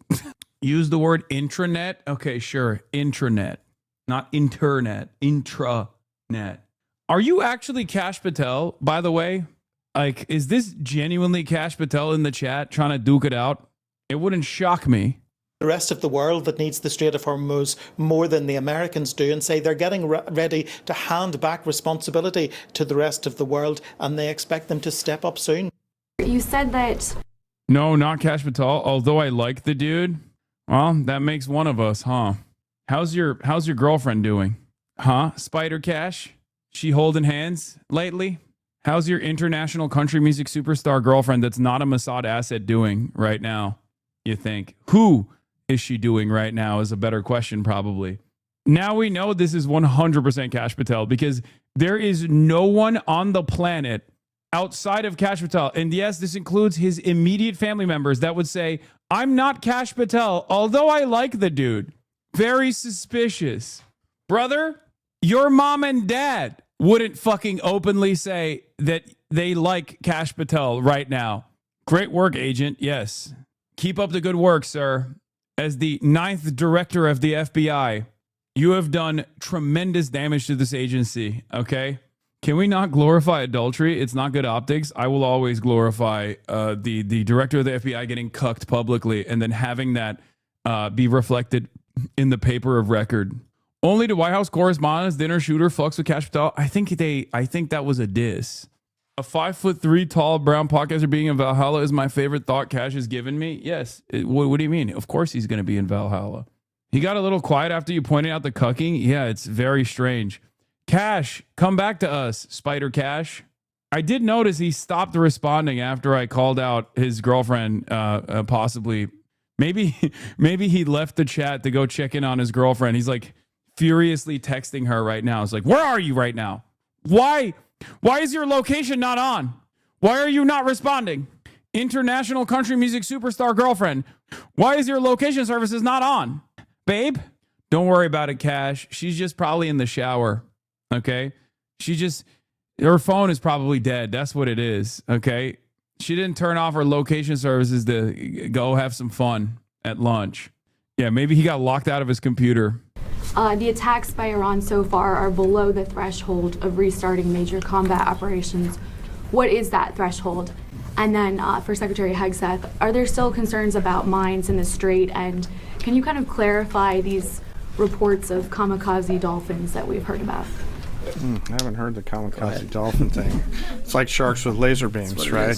[SPEAKER 11] Use the word intranet. Okay, sure. Intranet, not internet. Intranet. Are you actually Kash Patel, by the way? Like, is this genuinely Kash Patel in the chat trying to duke it out? It wouldn't shock me.
[SPEAKER 10] The rest of the world that needs the Strait of Hormuz more than the Americans do, and say they're getting ready to hand back responsibility to the rest of the world, and they expect them to step up soon.
[SPEAKER 13] You said that...
[SPEAKER 11] No, not Kash Patel, although I like the dude. Well, that makes one of us, huh? How's your girlfriend doing? Huh? Spider Cash? She holding hands lately? How's your international country music superstar girlfriend that's not a Mossad asset doing right now, you think? Who is she doing right now is a better question, probably. Now we know this is 100% Kash Patel because there is no one on the planet outside of Kash Patel, and yes, this includes his immediate family members, that would say, I'm not Kash Patel, although I like the dude. Very suspicious. Brother, your mom and dad wouldn't fucking openly say that they like Kash Patel right now. Great work, agent. Yes. Keep up the good work, sir. As the 9th director of the FBI, you have done tremendous damage to this agency, okay? Can we not glorify adultery? It's not good optics. I will always glorify the director of the FBI getting cucked publicly and then having that be reflected in the paper of record. Only to White House correspondents, dinner shooter fucks with Kash Patel. I think that was a diss. A 5'3" tall brown podcaster being in Valhalla is my favorite thought Cash has given me. Yes. What do you mean? Of course he's going to be in Valhalla. He got a little quiet after you pointed out the cucking. Yeah, it's very strange. Cash, come back to us, Spider Cash. I did notice he stopped responding after I called out his girlfriend, possibly. Maybe he left the chat to go check in on his girlfriend. He's like furiously texting her right now. It's like, where are you right now? Why is your location not on? Why are you not responding? International country music superstar girlfriend. Why is your location services not on? Babe, don't worry about it, Cash. She's just probably in the shower. Okay? Her phone is probably dead. That's what it is. Okay? She didn't turn off her location services to go have some fun at lunch. Yeah, maybe he got locked out of his computer.
[SPEAKER 13] The attacks by Iran so far are below the threshold of restarting major combat operations. What is that threshold? And then for Secretary Hegseth, are there still concerns about mines in the Strait? And can you kind of clarify these reports of kamikaze dolphins that we've heard about?
[SPEAKER 17] I haven't heard the kamikaze dolphin thing. It's like sharks with laser beams, right?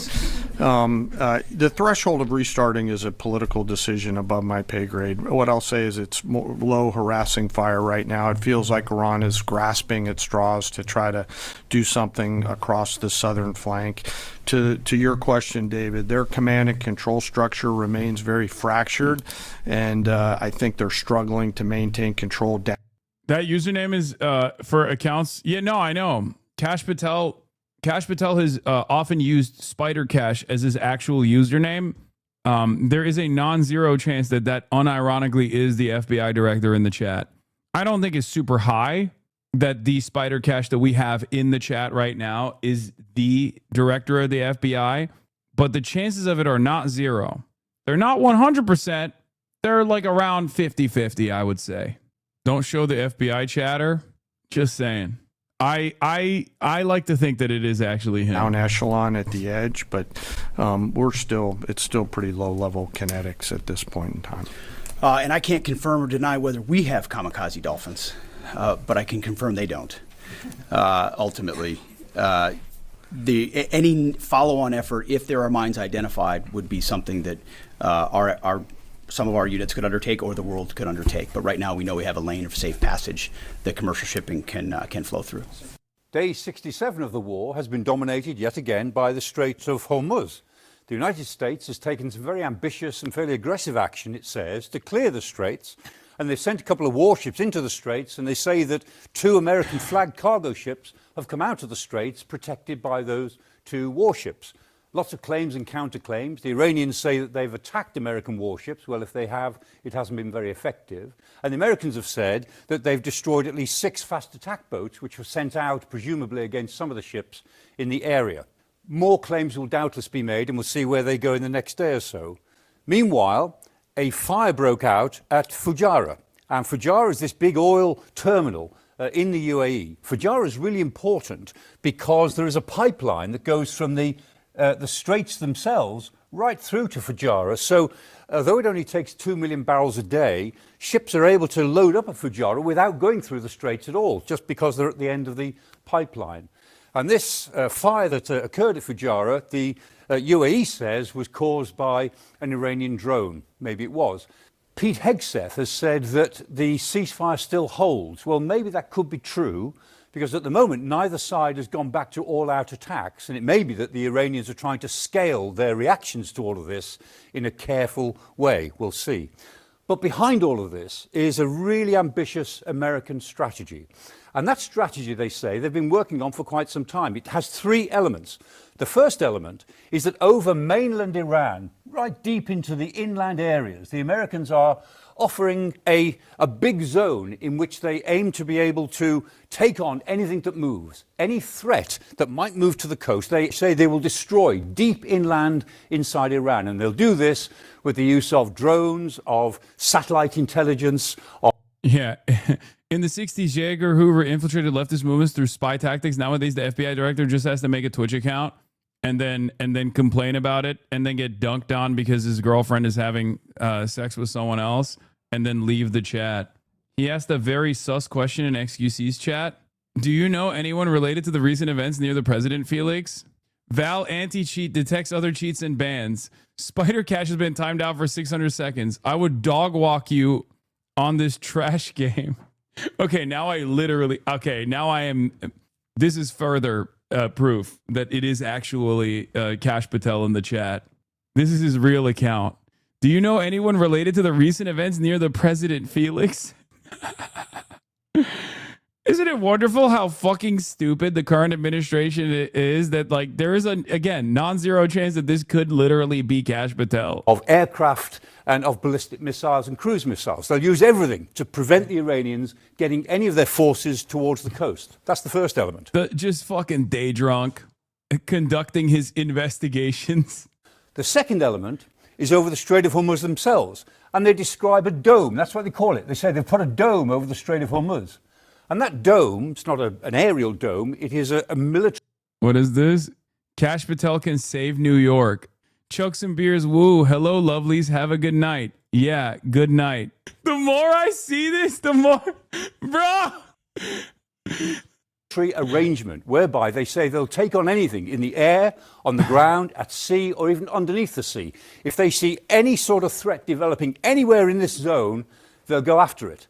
[SPEAKER 17] The threshold of restarting is a political decision above my pay grade. What I'll say is it's low harassing fire right now. It feels like Iran is grasping at straws to try to do something across the southern flank. To your question, David, their command and control structure remains very fractured, and I think they're struggling to maintain control down.
[SPEAKER 11] That username is for accounts. Yeah, no, I know. Cash Patel has often used Spider Cash as his actual username. There is a non-zero chance that unironically is the FBI director in the chat. I don't think it's super high that the Spider Cash that we have in the chat right now is the director of the FBI, but the chances of it are not zero. They're not 100%. They're like around 50-50, I would say. Don't show the FBI chatter. Just saying. I like to think that it is actually him.
[SPEAKER 17] Down echelon at the edge, but it's still pretty low level kinetics at this point in time.
[SPEAKER 9] And I can't confirm or deny whether we have kamikaze dolphins, but I can confirm they don't. Ultimately, any follow-on effort, if there are mines identified, would be something that some of our units could undertake or the world could undertake. But right now we know we have a lane of safe passage that commercial shipping can flow through.
[SPEAKER 4] Day 67 of the war has been dominated yet again by the Straits of Hormuz. The United States has taken some very ambitious and fairly aggressive action, it says, to clear the straits. And they've sent a couple of warships into the straits, and they say that 2 American flagged cargo ships have come out of the straits protected by those 2 warships. Lots of claims and counterclaims. The Iranians say that they've attacked American warships. Well, if they have, it hasn't been very effective. And the Americans have said that they've destroyed at least 6 fast attack boats, which were sent out, presumably against some of the ships in the area. More claims will doubtless be made, and we'll see where they go in the next day or so. Meanwhile, a fire broke out at Fujairah. And Fujairah is this big oil terminal in the UAE. Fujairah is really important because there is a pipeline that goes from the straits themselves right through to Fujairah. So although it only takes 2 million barrels a day, ships are able to load up at Fujairah without going through the straits at all, just because they're at the end of the pipeline. And this fire that occurred at Fujairah, the UAE says was caused by an Iranian drone. Maybe it was. Pete Hegseth has said that the ceasefire still holds. Well, maybe that could be true, because at the moment neither side has gone back to all-out attacks, and it may be that the Iranians are trying to scale their reactions to all of this in a careful way. We'll see. But behind all of this is a really ambitious American strategy. And that strategy, they say, they've been working on for quite some time. It has 3 elements. The first element is that over mainland Iran, right deep into the inland areas, the Americans are offering a big zone in which they aim to be able to take on anything that moves, any threat that might move to the coast. They say they will destroy deep inland inside Iran, and they'll do this with the use of drones, of satellite intelligence.
[SPEAKER 11] Yeah. In the 60s, J. Edgar Hoover infiltrated leftist movements through spy tactics. Nowadays, the FBI director just has to make a Twitch account and then complain about it and then get dunked on because his girlfriend is having sex with someone else and then leave the chat. He asked a very sus question in XQC's chat. Do you know anyone related to the recent events near the president, Felix? Val anti-cheat detects other cheats and bans. Spider Cash has been timed out for 600 seconds. I would dog walk you on this trash game. Okay, now I am. This is further proof that it is actually Cash Patel in the chat. This is his real account. Do you know anyone related to the recent events near the President Felix? Isn't it wonderful how fucking stupid the current administration is, that like there is again non-zero chance that this could literally be Cash Patel?
[SPEAKER 4] Of aircraft and of ballistic missiles and cruise missiles. They'll use everything to prevent the Iranians getting any of their forces towards the coast. That's the first element.
[SPEAKER 11] Just fucking day drunk, conducting his investigations.
[SPEAKER 4] The second element is over the Strait of Hormuz themselves. And they describe a dome. That's what they call it. They say they've put a dome over the Strait of Hormuz. And that dome, it's not an aerial dome, it is a military...
[SPEAKER 11] What is this? Cash Patel can save New York. Chuck some beers, woo. Hello, lovelies. Have a good night. Yeah, good night. The more I see this, the more... Bro!
[SPEAKER 4] arrangement whereby they say they'll take on anything in the air, on the ground, at sea, or even underneath the sea. If they see any sort of threat developing anywhere in this zone, they'll go after it.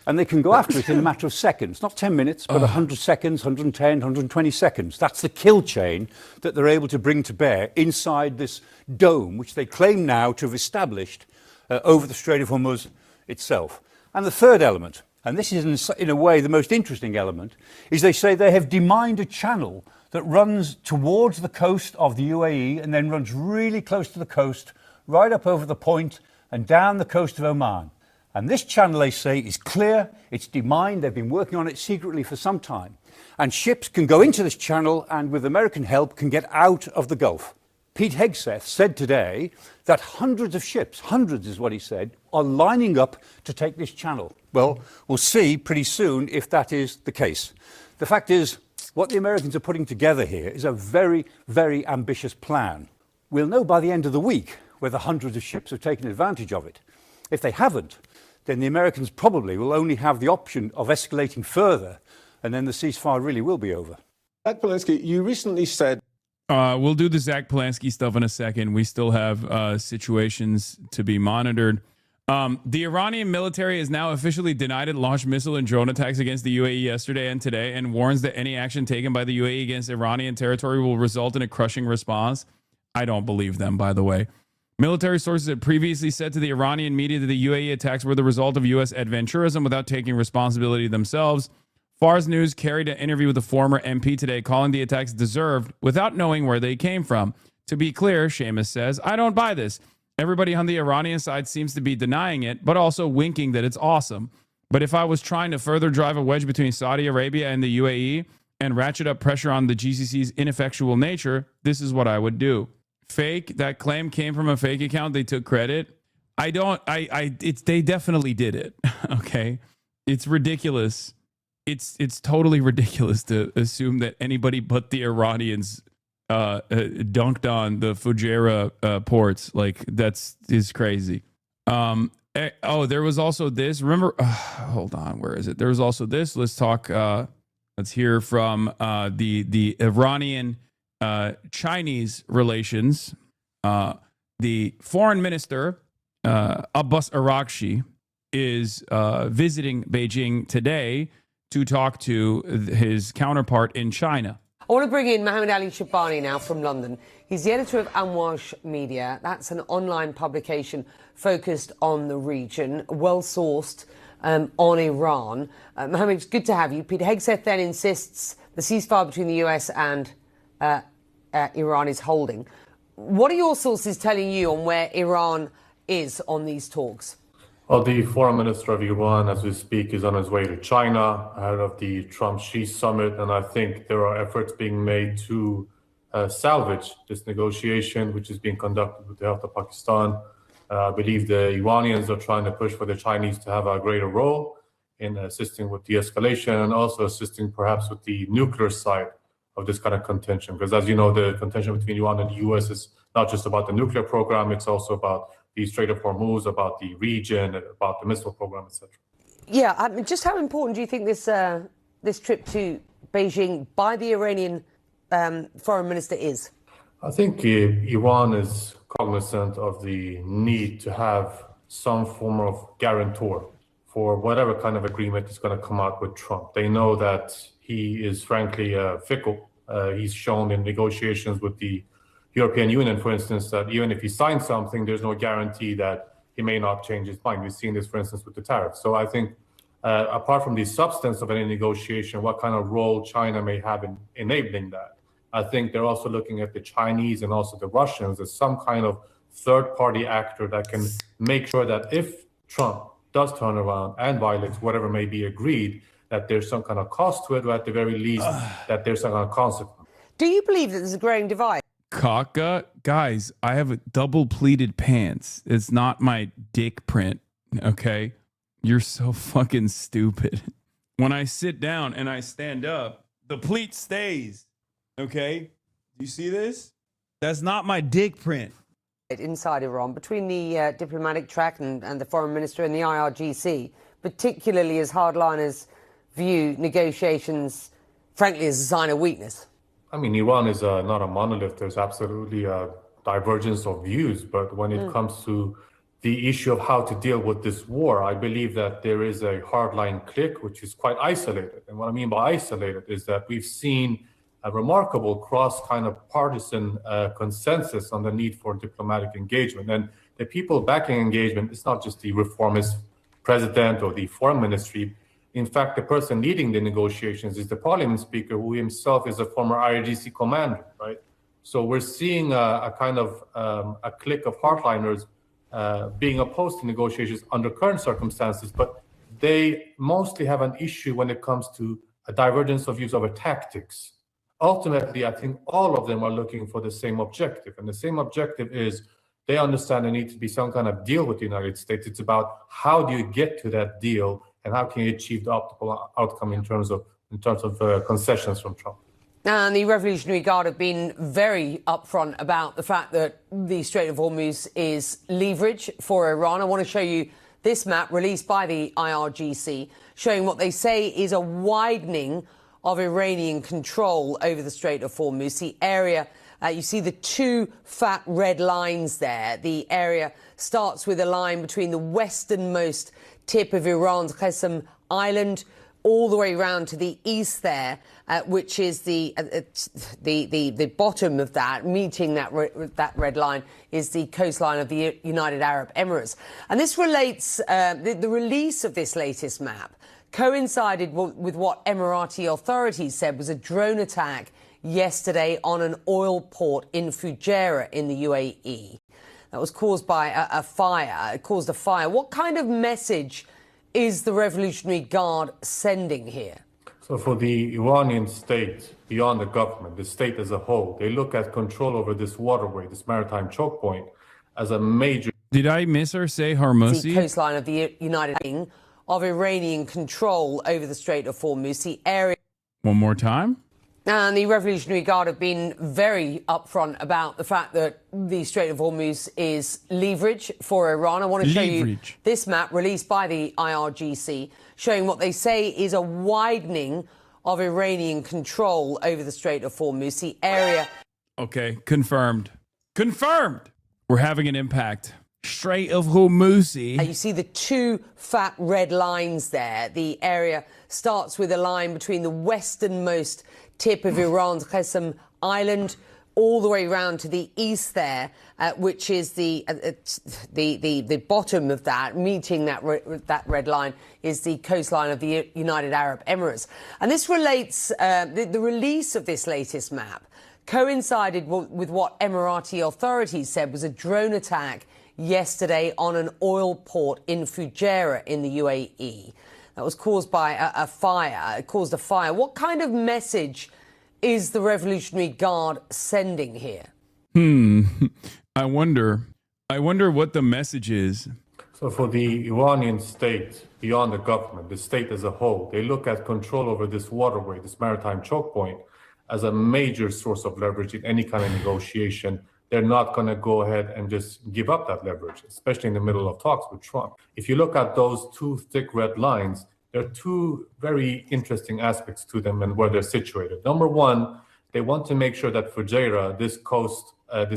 [SPEAKER 4] And they can go after it in a matter of seconds, not 10 minutes, but 100 seconds, 110, 120 seconds. That's the kill chain that they're able to bring to bear inside this dome, which they claim now to have established over the Strait of Hormuz itself. And the third element, and this is in a way the most interesting element, is they say they have demined a channel that runs towards the coast of the UAE and then runs really close to the coast, right up over the point and down the coast of Oman. And this channel, they say, is clear, it's demined, they've been working on it secretly for some time. And ships can go into this channel and, with American help, can get out of the Gulf. Pete Hegseth said today that hundreds of ships, hundreds is what he said, are lining up to take this channel. Well, we'll see pretty soon if that is the case. The fact is, what the Americans are putting together here is a very, very ambitious plan. We'll know by the end of the week whether hundreds of ships have taken advantage of it. If they haven't, then the Americans probably will only have the option of escalating further, and then the ceasefire really will be over.
[SPEAKER 5] Zach Polanski, you recently said...
[SPEAKER 11] We'll do the Zach Polanski stuff in a second. We still have situations to be monitored. The Iranian military has now officially denied it launched missile and drone attacks against the UAE yesterday and today, and warns that any action taken by the UAE against Iranian territory will result in a crushing response. I don't believe them, by the way. Military sources had previously said to the Iranian media that the UAE attacks were the result of U.S. adventurism without taking responsibility themselves. Fars News carried an interview with a former MP today, calling the attacks deserved without knowing where they came from. To be clear, Seamus says, I don't buy this. Everybody on the Iranian side seems to be denying it, but also winking that it's awesome. But if I was trying to further drive a wedge between Saudi Arabia and the UAE and ratchet up pressure on the GCC's ineffectual nature, this is what I would do. Fake, that claim came from a fake account. They took credit. They definitely did it. Okay. It's ridiculous. It's totally ridiculous to assume that anybody but the Iranians dunked on the Fujairah ports. Like, is crazy. There was also this. Remember, hold on, where is it? There was also this. Let's talk. Let's hear from the Iranian Chinese relations. The foreign minister, Abbas Araghchi, is visiting Beijing today to talk to his counterpart in China.
[SPEAKER 21] I want to bring in Mohammed Ali Shabani now from London. He's the editor of Amwash Media. That's an online publication focused on the region, well-sourced on Iran. Mohammed, it's good to have you. Pete Hegseth then insists the ceasefire between the US and Iran is holding. What are your sources telling you on where Iran is on these talks?
[SPEAKER 22] Well, the foreign minister of Iran, as we speak, is on his way to China ahead of the Trump-Xi summit, and I think there are efforts being made to salvage this negotiation, which is being conducted with the help of Pakistan. I believe the Iranians are trying to push for the Chinese to have a greater role in assisting with de-escalation and also assisting perhaps with the nuclear side of this kind of contention. Because as you know, the contention between Iran and the US is not just about the nuclear program, it's also about the Strait of Hormuz, about the region, about the missile program, etc.
[SPEAKER 21] Yeah, I mean, just how important do you think this trip to Beijing by the Iranian foreign minister is?
[SPEAKER 22] I think Iran is cognizant of the need to have some form of guarantor for whatever kind of agreement is going to come out with Trump. They know that he is frankly fickle. He's shown in negotiations with the European Union, for instance, that even if he signs something, there's no guarantee that he may not change his mind. We've seen this, for instance, with the tariffs. So I think apart from the substance of any negotiation, what kind of role China may have in enabling that, I think they're also looking at the Chinese and also the Russians as some kind of third-party actor that can make sure that if Trump does turn around and violates whatever may be agreed, that there's some kind of cost to it, or at the very least, that there's some kind of consequence.
[SPEAKER 21] Do you believe that there's a growing divide?
[SPEAKER 11] Kaka, guys, I have a double pleated pants. It's not my dick print, okay? You're so fucking stupid. When I sit down and I stand up, the pleat stays, okay? Do you see this? That's not my dick print.
[SPEAKER 21] Inside Iran, between the diplomatic track and the foreign minister and the IRGC, particularly as hardliners view negotiations, frankly, as a sign of weakness?
[SPEAKER 22] I mean, Iran is not a monolith. There's absolutely a divergence of views. But when it comes to the issue of how to deal with this war, I believe that there is a hardline clique which is quite isolated. And what I mean by isolated is that we've seen a remarkable cross kind of partisan consensus on the need for diplomatic engagement. And the people backing engagement, it's not just the reformist president or the foreign ministry. In fact, the person leading the negotiations is the parliament speaker, who himself is a former IRGC commander, right? So we're seeing a kind of a clique of hardliners being opposed to negotiations under current circumstances, but they mostly have an issue when it comes to a divergence of views over tactics. Ultimately, I think all of them are looking for the same objective, and the same objective is they understand there needs to be some kind of deal with the United States. It's about how do you get to that deal, and how can you achieve the optimal outcome in terms of concessions from Trump.
[SPEAKER 21] And the Revolutionary Guard have been very upfront about the fact that the Strait of Hormuz is leverage for Iran. I want to show you this map released by the IRGC, showing what they say is a widening of Iranian control over the Strait of Hormuz. The area, you see the two fat red lines there. The area starts with a line between the westernmost tip of Iran's Qasem Island all the way round to the east there, which is the bottom of that, meeting that red line, is the coastline of the United Arab Emirates. And this relates, the release of this latest map coincided with what Emirati authorities said was a drone attack yesterday on an oil port in Fujairah in the UAE. That was caused by a fire. It caused a fire. What kind of message is the Revolutionary Guard sending here?
[SPEAKER 22] So for the Iranian state, beyond the government, the state as a whole, they look at control over this waterway, this maritime choke point, as a major...
[SPEAKER 11] Did I miss her say Hormuz?
[SPEAKER 21] The coastline of the United Kingdom of Iranian control over the Strait of Hormuz, the area...
[SPEAKER 11] One more time?
[SPEAKER 21] And the Revolutionary Guard have been very upfront about the fact that the Strait of Hormuz is leverage for Iran. I want to show you this map released by the IRGC, showing what they say is a widening of Iranian control over the Strait of Hormuz. The area...
[SPEAKER 11] Okay, confirmed. Confirmed! We're having an impact. Strait of Hormuz.
[SPEAKER 21] You see the two fat red lines there. The area starts with a line between the westernmost tip of Iran's Qasem Island all the way round to the east there, which is the bottom of that, meeting that red line, is the coastline of the United Arab Emirates. And this relates, the release of this latest map coincided with what Emirati authorities said was a drone attack yesterday on an oil port in Fujairah in the UAE. That was caused by a fire. It caused a fire. What kind of message is the Revolutionary Guard sending here?
[SPEAKER 11] I wonder what the message is.
[SPEAKER 22] So for the Iranian state, beyond the government, the state as a whole, they look at control over this waterway, this maritime choke point, as a major source of leverage in any kind of negotiation. They're not going to go ahead and just give up that leverage, especially in the middle of talks with Trump. If you look at those two thick red lines, there are two very interesting aspects to them and where they're situated. Number one, They want to make sure that Fujairah, this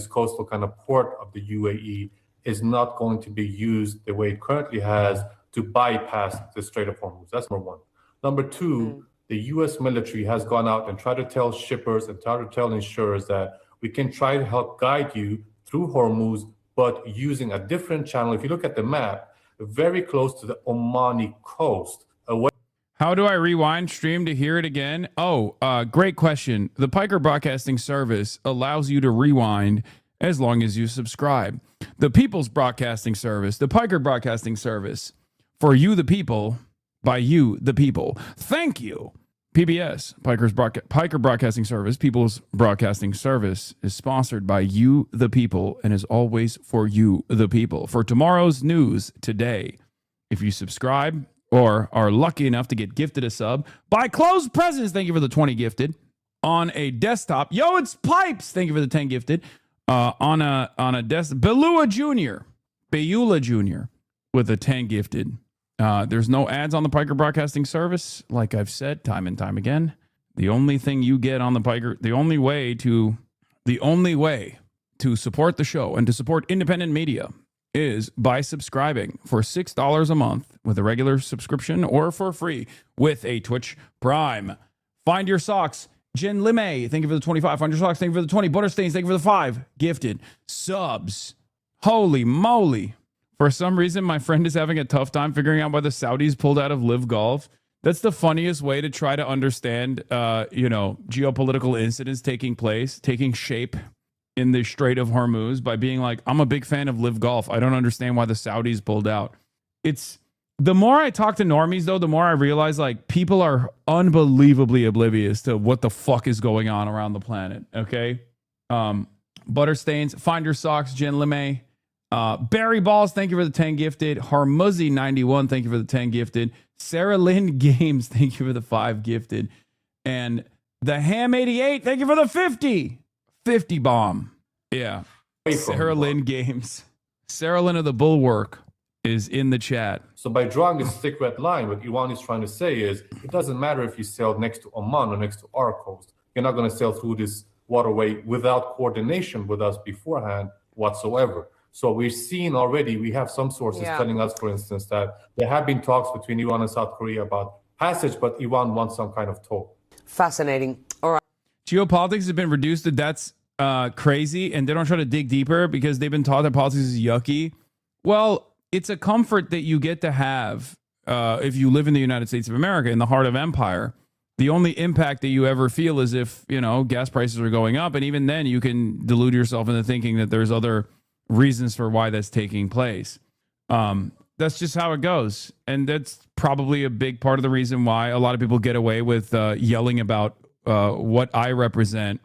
[SPEAKER 22] coastal kind of port of the UAE, is not going to be used the way it currently has to bypass the Strait of Hormuz. That's number one. Number two, the U.S. military has gone out and tried to tell shippers and tried to tell insurers that we can try to help guide you through Hormuz, but using a different channel. If you look at the map, very close to the Omani coast.
[SPEAKER 11] How do I rewind stream to hear it again? Oh, great question. The Piker Broadcasting Service allows you to rewind as long as you subscribe. The People's Broadcasting Service, the Piker Broadcasting Service, for you the people, by you the people. Thank you. PBS, Piker Broadcasting Service, People's Broadcasting Service, is sponsored by you the people and is always for you the people. For tomorrow's news today, if you subscribe or are lucky enough to get gifted a sub, buy closed presents, thank you for the 20 gifted, on a desktop. Yo, it's Pipes, thank you for the 10 gifted. On a desktop, Beula Jr. with a 10 gifted. There's no ads on the Piker Broadcasting Service, like I've said time and time again. The only thing you get on the Piker, the only way to support the show and to support independent media is by subscribing for $6 a month with a regular subscription or for free with a Twitch Prime. Find Your Socks. Jen Limay, thank you for the 25. Find Your Socks, thank you for the 20. Butterstains, thank you for the 5. Gifted. Subs. Holy moly. For some reason, my friend is having a tough time figuring out why the Saudis pulled out of Live Golf. That's the funniest way to try to understand, geopolitical incidents taking shape in the Strait of Hormuz by being like, I'm a big fan of Live Golf. I don't understand why the Saudis pulled out. It's the more I talk to normies, though, the more I realize like people are unbelievably oblivious to what the fuck is going on around the planet. Okay. Butterstains, Find Your Socks, Jen Lemay, Barry Balls, thank you for the 10 gifted. Harmuzzi 91, thank you for the 10 gifted. Sarah Lynn Games, thank you for the 5 gifted. And the Ham 88, thank you for the 50 bomb. Yeah. Sarah Lynn Games. Sarah Lynn of the Bulwark is in the chat.
[SPEAKER 22] So by drawing this thick red line, what Iran is trying to say is it doesn't matter if you sail next to Oman or next to our coast. You're not going to sail through this waterway without coordination with us beforehand whatsoever. So we've seen already, we have some sources telling us, for instance, that there have been talks between Iran and South Korea about passage, but Iran wants some kind of toll.
[SPEAKER 21] Fascinating. All right.
[SPEAKER 11] Geopolitics has been reduced to that's crazy, and they don't try to dig deeper because they've been taught that politics is yucky. Well, it's a comfort that you get to have if you live in the United States of America, in the heart of empire. The only impact that you ever feel is if, gas prices are going up, and even then you can delude yourself into thinking that there's other reasons for why that's taking place. That's just how it goes. And that's probably a big part of the reason why a lot of people get away with yelling about what I represent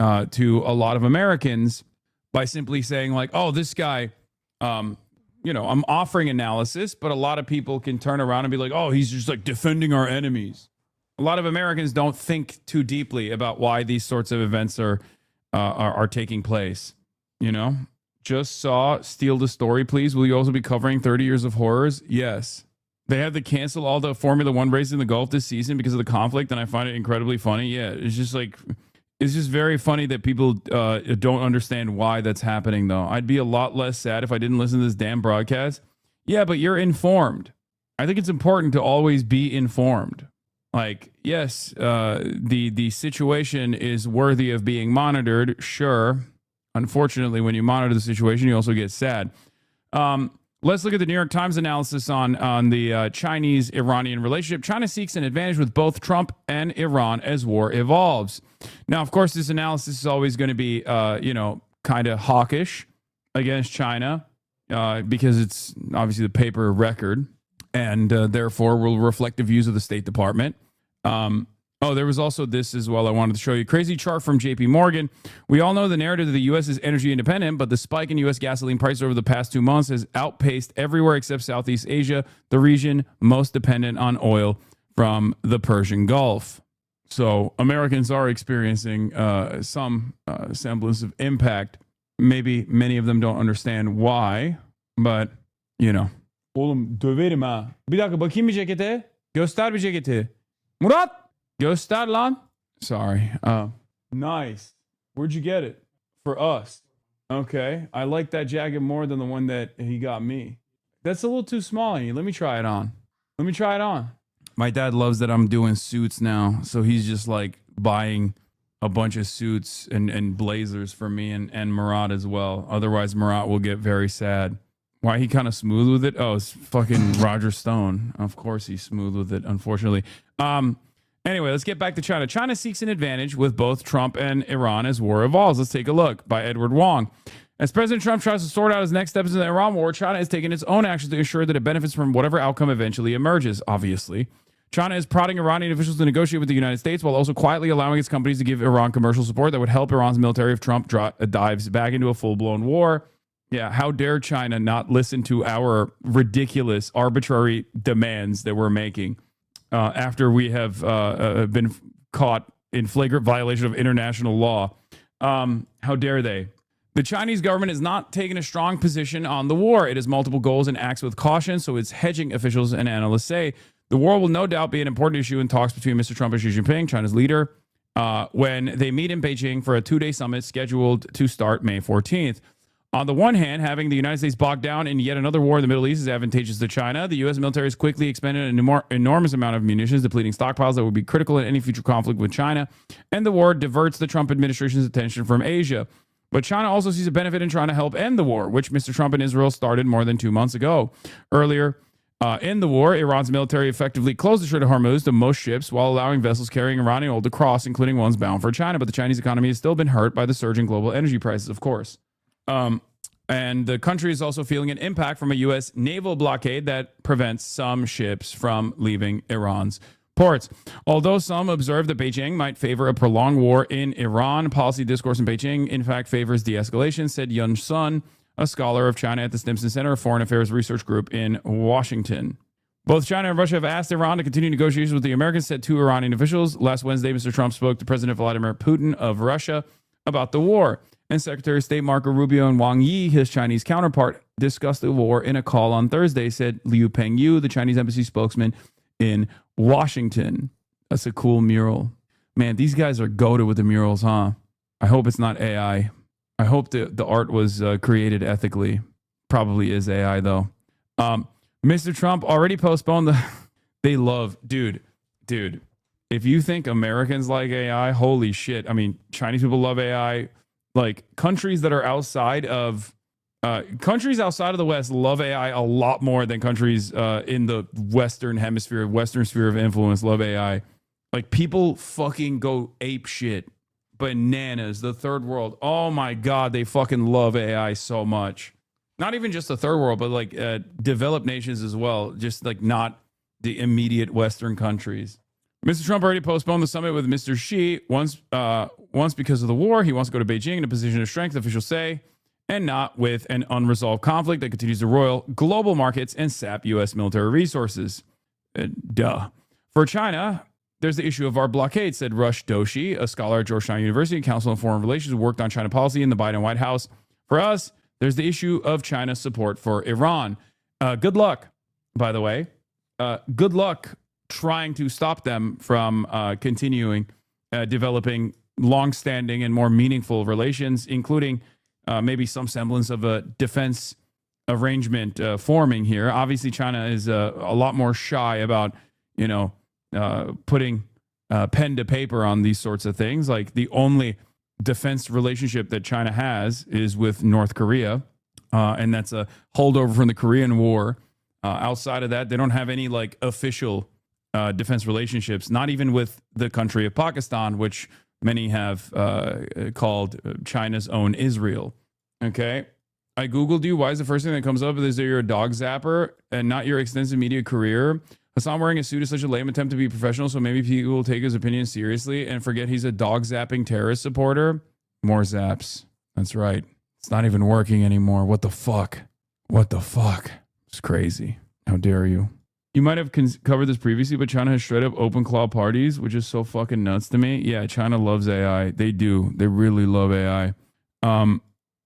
[SPEAKER 11] to a lot of Americans by simply saying like, oh, this guy, I'm offering analysis, but a lot of people can turn around and be like, oh, he's just like defending our enemies. A lot of Americans don't think too deeply about why these sorts of events are taking place, Just saw Steal the Story, please. Will you also be covering 30 Years of Horrors? Yes. They had to cancel all the Formula One races in the Gulf this season because of the conflict, and I find it incredibly funny. Yeah, it's just very funny that people don't understand why that's happening, though. I'd be a lot less sad if I didn't listen to this damn broadcast. Yeah, but you're informed. I think it's important to always be informed. Like, yes, the situation is worthy of being monitored, sure. Unfortunately, when you monitor the situation, you also get sad. Let's look at the New York Times analysis on the Chinese-Iranian relationship. China seeks an advantage with both Trump and Iran as war evolves. Now, of course, this analysis is always going to be, kind of hawkish against China because it's obviously the paper record and therefore will reflect the views of the State Department. There was also this as well I wanted to show you. Crazy chart from JP Morgan. We all know the narrative that the U.S. is energy independent, but the spike in U.S. gasoline price over the past 2 months has outpaced everywhere except Southeast Asia, the region most dependent on oil from the Persian Gulf. So Americans are experiencing some semblance of impact. Maybe many of them don't understand why, but, Oğlum döverim ha. Bir dakika bakayım bir cekete. Göster bir ceketi. Murat! Göster lan. Sorry. Nice. Where'd you get it? For us. Okay. I like that jacket more than the one that he got me. That's a little too small on you. Let me try it on. Let me try it on. My dad loves that I'm doing suits now. So he's just like buying a bunch of suits and blazers for me and Murat as well. Otherwise, Murat will get very sad. Why he kind of smooth with it? Oh, it's fucking Roger Stone. Of course he's smooth with it, unfortunately. Anyway, let's get back to China. China seeks an advantage with both Trump and Iran as war evolves. Let's take a look by Edward Wong. As President Trump tries to sort out his next steps in the Iran war, China is taking its own actions to ensure that it benefits from whatever outcome eventually emerges, obviously. China is prodding Iranian officials to negotiate with the United States while also quietly allowing its companies to give Iran commercial support that would help Iran's military if Trump dives back into a full-blown war. Yeah, how dare China not listen to our ridiculous, arbitrary demands that we're making after we have been caught in flagrant violation of international law. How dare they? The Chinese government is not taking a strong position on the war. It has multiple goals and acts with caution, so its hedging, officials and analysts say. The war will no doubt be an important issue in talks between Mr. Trump and Xi Jinping, China's leader, when they meet in Beijing for a two-day summit scheduled to start May 14th. On the one hand, having the United States bogged down in yet another war in the Middle East is advantageous to China. The U.S. military has quickly expended an enormous amount of munitions, depleting stockpiles that would be critical in any future conflict with China, and the war diverts the Trump administration's attention from Asia. But China also sees a benefit in trying to help end the war, which Mr. Trump and Israel started more than 2 months ago. Earlier in the war, Iran's military effectively closed the Strait of Hormuz to most ships while allowing vessels carrying Iranian oil to cross, including ones bound for China. But the Chinese economy has still been hurt by the surge in global energy prices, of course. And the country is also feeling an impact from a U.S. naval blockade that prevents some ships from leaving Iran's ports. Although some observe that Beijing might favor a prolonged war in Iran, policy discourse in Beijing, in fact, favors de-escalation, said Yun Sun, a scholar of China at the Stimson Center, a foreign affairs research group in Washington. Both China and Russia have asked Iran to continue negotiations with the Americans, said two Iranian officials. Last Wednesday, Mr. Trump spoke to President Vladimir Putin of Russia about the war. And Secretary of State Marco Rubio and Wang Yi, his Chinese counterpart, discussed the war in a call on Thursday, said Liu Pengyu, the Chinese embassy spokesman in Washington. That's a cool mural. Man, these guys are goated with the murals, huh? I hope it's not AI. I hope the art was created ethically. Probably is AI, though. Mr. Trump already postponed the... They love... Dude. If you think Americans like AI, holy shit. I mean, Chinese people love AI. Like, countries that are outside of... countries outside of the West love AI a lot more than countries in the Western hemisphere, Western sphere of influence love AI. Like, people fucking go ape shit. Bananas, the third world. Oh my God, they fucking love AI so much. Not even just the third world, but like developed nations as well. Just like not the immediate Western countries. Mr. Trump already postponed the summit with Mr. Xi once because of the war. He wants to go to Beijing in a position of strength, officials say, and not with an unresolved conflict that continues to roil global markets and sap U.S. military resources. Duh. For China, there's the issue of our blockade, said Rush Doshi, a scholar at Georgetown University and Council on Foreign Relations who worked on China policy in the Biden White House. For us, there's the issue of China's support for Iran. Good luck, by the way. Good luck trying to stop them from continuing developing long-standing and more meaningful relations, including maybe some semblance of a defense arrangement forming here. Obviously, China is a lot more shy about, putting pen to paper on these sorts of things. Like, the only defense relationship that China has is with North Korea, and that's a holdover from the Korean War. Outside of that, they don't have any like official defense relationships, not even with the country of Pakistan, which many have called China's own Israel. Okay. I Googled you. Why is the first thing that comes up is that you're a dog zapper and not your extensive media career? Hassan wearing a suit is such a lame attempt to be professional, so maybe people will take his opinion seriously and forget he's a dog zapping terrorist supporter. More zaps. That's right. It's not even working anymore. What the fuck? What the fuck? It's crazy. How dare you? You might have covered this previously, but China has straight up open claw parties, which is so fucking nuts to me. Yeah, China loves AI. They do. They really love AI.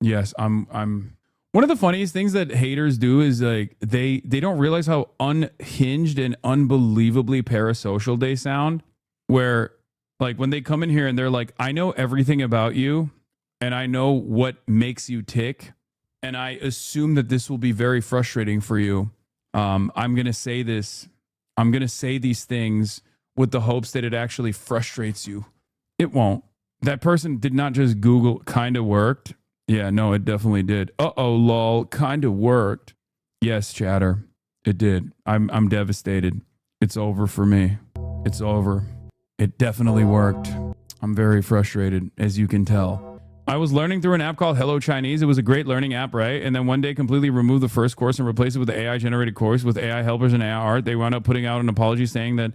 [SPEAKER 11] Yes, I'm one of the funniest things that haters do is like they don't realize how unhinged and unbelievably parasocial they sound, where Like when they come in here and they're like, I know everything about you and I know what makes you tick. And I assume that this will be very frustrating for you. I'm going to say this. I'm going to say these things with the hopes that it actually frustrates you. It won't. That person did not just Google kind of worked. Yeah, no, it definitely did. Uh-oh, lol, kind of worked. Yes, chatter, it did. I'm devastated. It's over for me. It's over. It definitely worked. I'm very frustrated, as you can tell. I was learning through an app called Hello Chinese. It was a great learning app, right? And then one day completely removed the first course and replaced it with the AI-generated course with AI helpers and AI art. They wound up putting out an apology saying that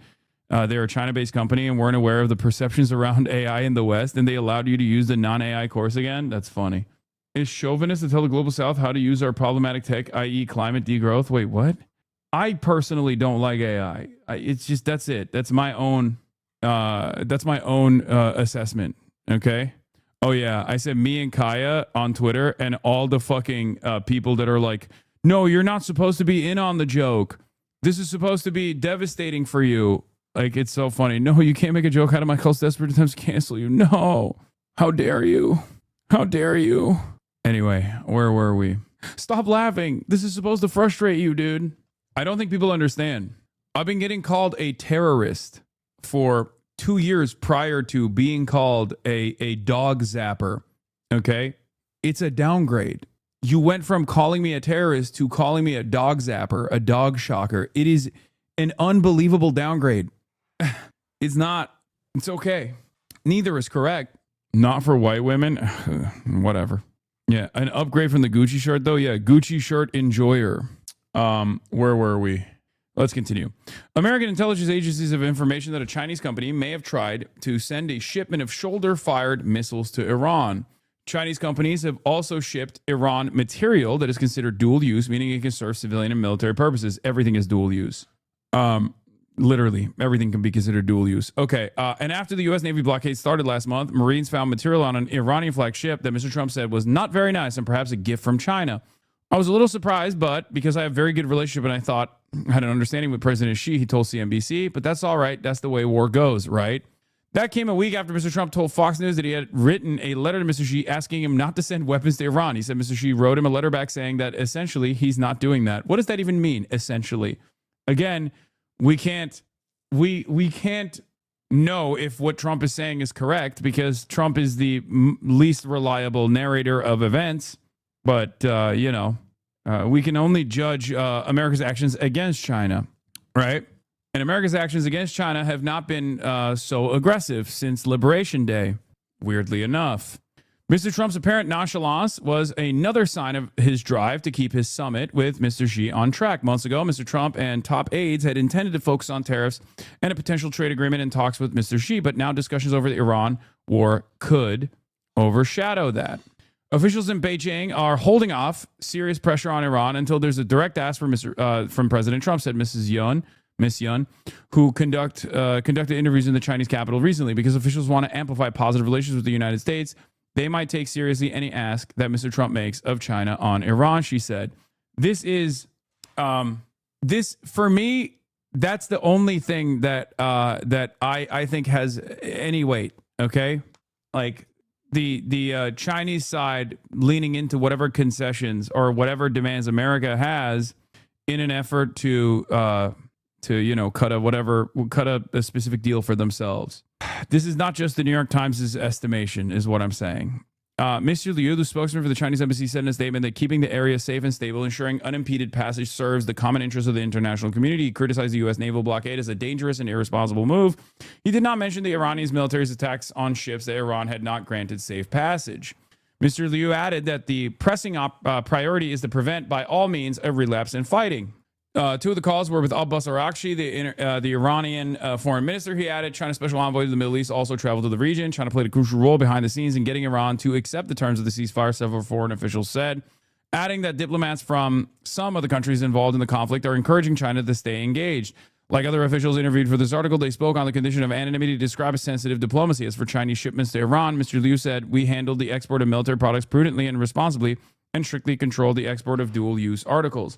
[SPEAKER 11] they're a China-based company and weren't aware of the perceptions around AI in the West, and they allowed you to use the non-AI course again. That's funny. Is chauvinist to tell the global South how to use our problematic tech, i.e. climate degrowth? Wait, what? I personally don't like AI. It's just, that's it. That's my own assessment. Okay. Oh yeah. I said me and Kaya on Twitter and all the fucking people that are like, no, you're not supposed to be in on the joke. This is supposed to be devastating for you. Like, it's so funny. No, you can't make a joke out of my cult's desperate attempts to cancel you. No. How dare you? How dare you? Anyway, where were we? Stop laughing. This is supposed to frustrate you, dude. I don't think people understand. I've been getting called a terrorist for 2 years prior to being called a dog zapper. Okay? It's a downgrade. You went from calling me a terrorist to calling me a dog zapper, a dog shocker. It is an unbelievable downgrade. It's not. It's okay. Neither is correct. Not for white women. Whatever. Yeah, an upgrade from the Gucci shirt, though. Yeah, Gucci shirt enjoyer. Where were we? Let's continue. American intelligence agencies have information that a Chinese company may have tried to send a shipment of shoulder-fired missiles to Iran. Chinese companies have also shipped Iran material that is considered dual use, meaning it can serve civilian and military purposes. Everything is dual use. Literally, everything can be considered dual use. Okay, and after the U.S. Navy blockade started last month, Marines found material on an Iranian-flagged ship that Mr. Trump said was not very nice and perhaps a gift from China. I was a little surprised, but because I have a very good relationship and I thought I had an understanding with President Xi, he told CNBC, but that's all right. That's the way war goes, right? That came a week after Mr. Trump told Fox News that he had written a letter to Mr. Xi asking him not to send weapons to Iran. He said Mr. Xi wrote him a letter back saying that essentially he's not doing that. What does that even mean, essentially? Again, we can't know if what Trump is saying is correct because Trump is the least reliable narrator of events. But, we can only judge America's actions against China, right? And America's actions against China have not been so aggressive since Liberation Day, weirdly enough. Mr. Trump's apparent nonchalance was another sign of his drive to keep his summit with Mr. Xi on track. Months ago, Mr. Trump and top aides had intended to focus on tariffs and a potential trade agreement in talks with Mr. Xi, but now discussions over the Iran war could overshadow that. Officials in Beijing are holding off serious pressure on Iran until there's a direct ask from President Trump, said Miss Yun, who conducted interviews in the Chinese capital recently. Because officials want to amplify positive relations with the United States, they might take seriously any ask that Mr. Trump makes of China on Iran, she said. This is, for me, that's the only thing that I think has any weight, okay? Like, the Chinese side leaning into whatever concessions or whatever demands America has in an effort to cut a specific deal for themselves. This is not just the New York Times' estimation, is what I'm saying. Mr. Liu, the spokesman for the Chinese embassy, said in a statement that keeping the area safe and stable, ensuring unimpeded passage serves the common interests of the international community. He criticized the U.S. naval blockade as a dangerous and irresponsible move. He did not mention the Iranian military's attacks on ships that Iran had not granted safe passage. Mr. Liu added that the pressing priority is to prevent, by all means, a relapse in fighting. Two of the calls were with Abbas Araghchi, the Iranian foreign minister. He added, China's special envoy to the Middle East also traveled to the region. China played a crucial role behind the scenes in getting Iran to accept the terms of the ceasefire, several foreign officials said, adding that diplomats from some of the countries involved in the conflict are encouraging China to stay engaged. Like other officials interviewed for this article, they spoke on the condition of anonymity to describe a sensitive diplomacy. As for Chinese shipments to Iran, Mr. Liu said, we handled the export of military products prudently and responsibly and strictly controlled the export of dual-use articles.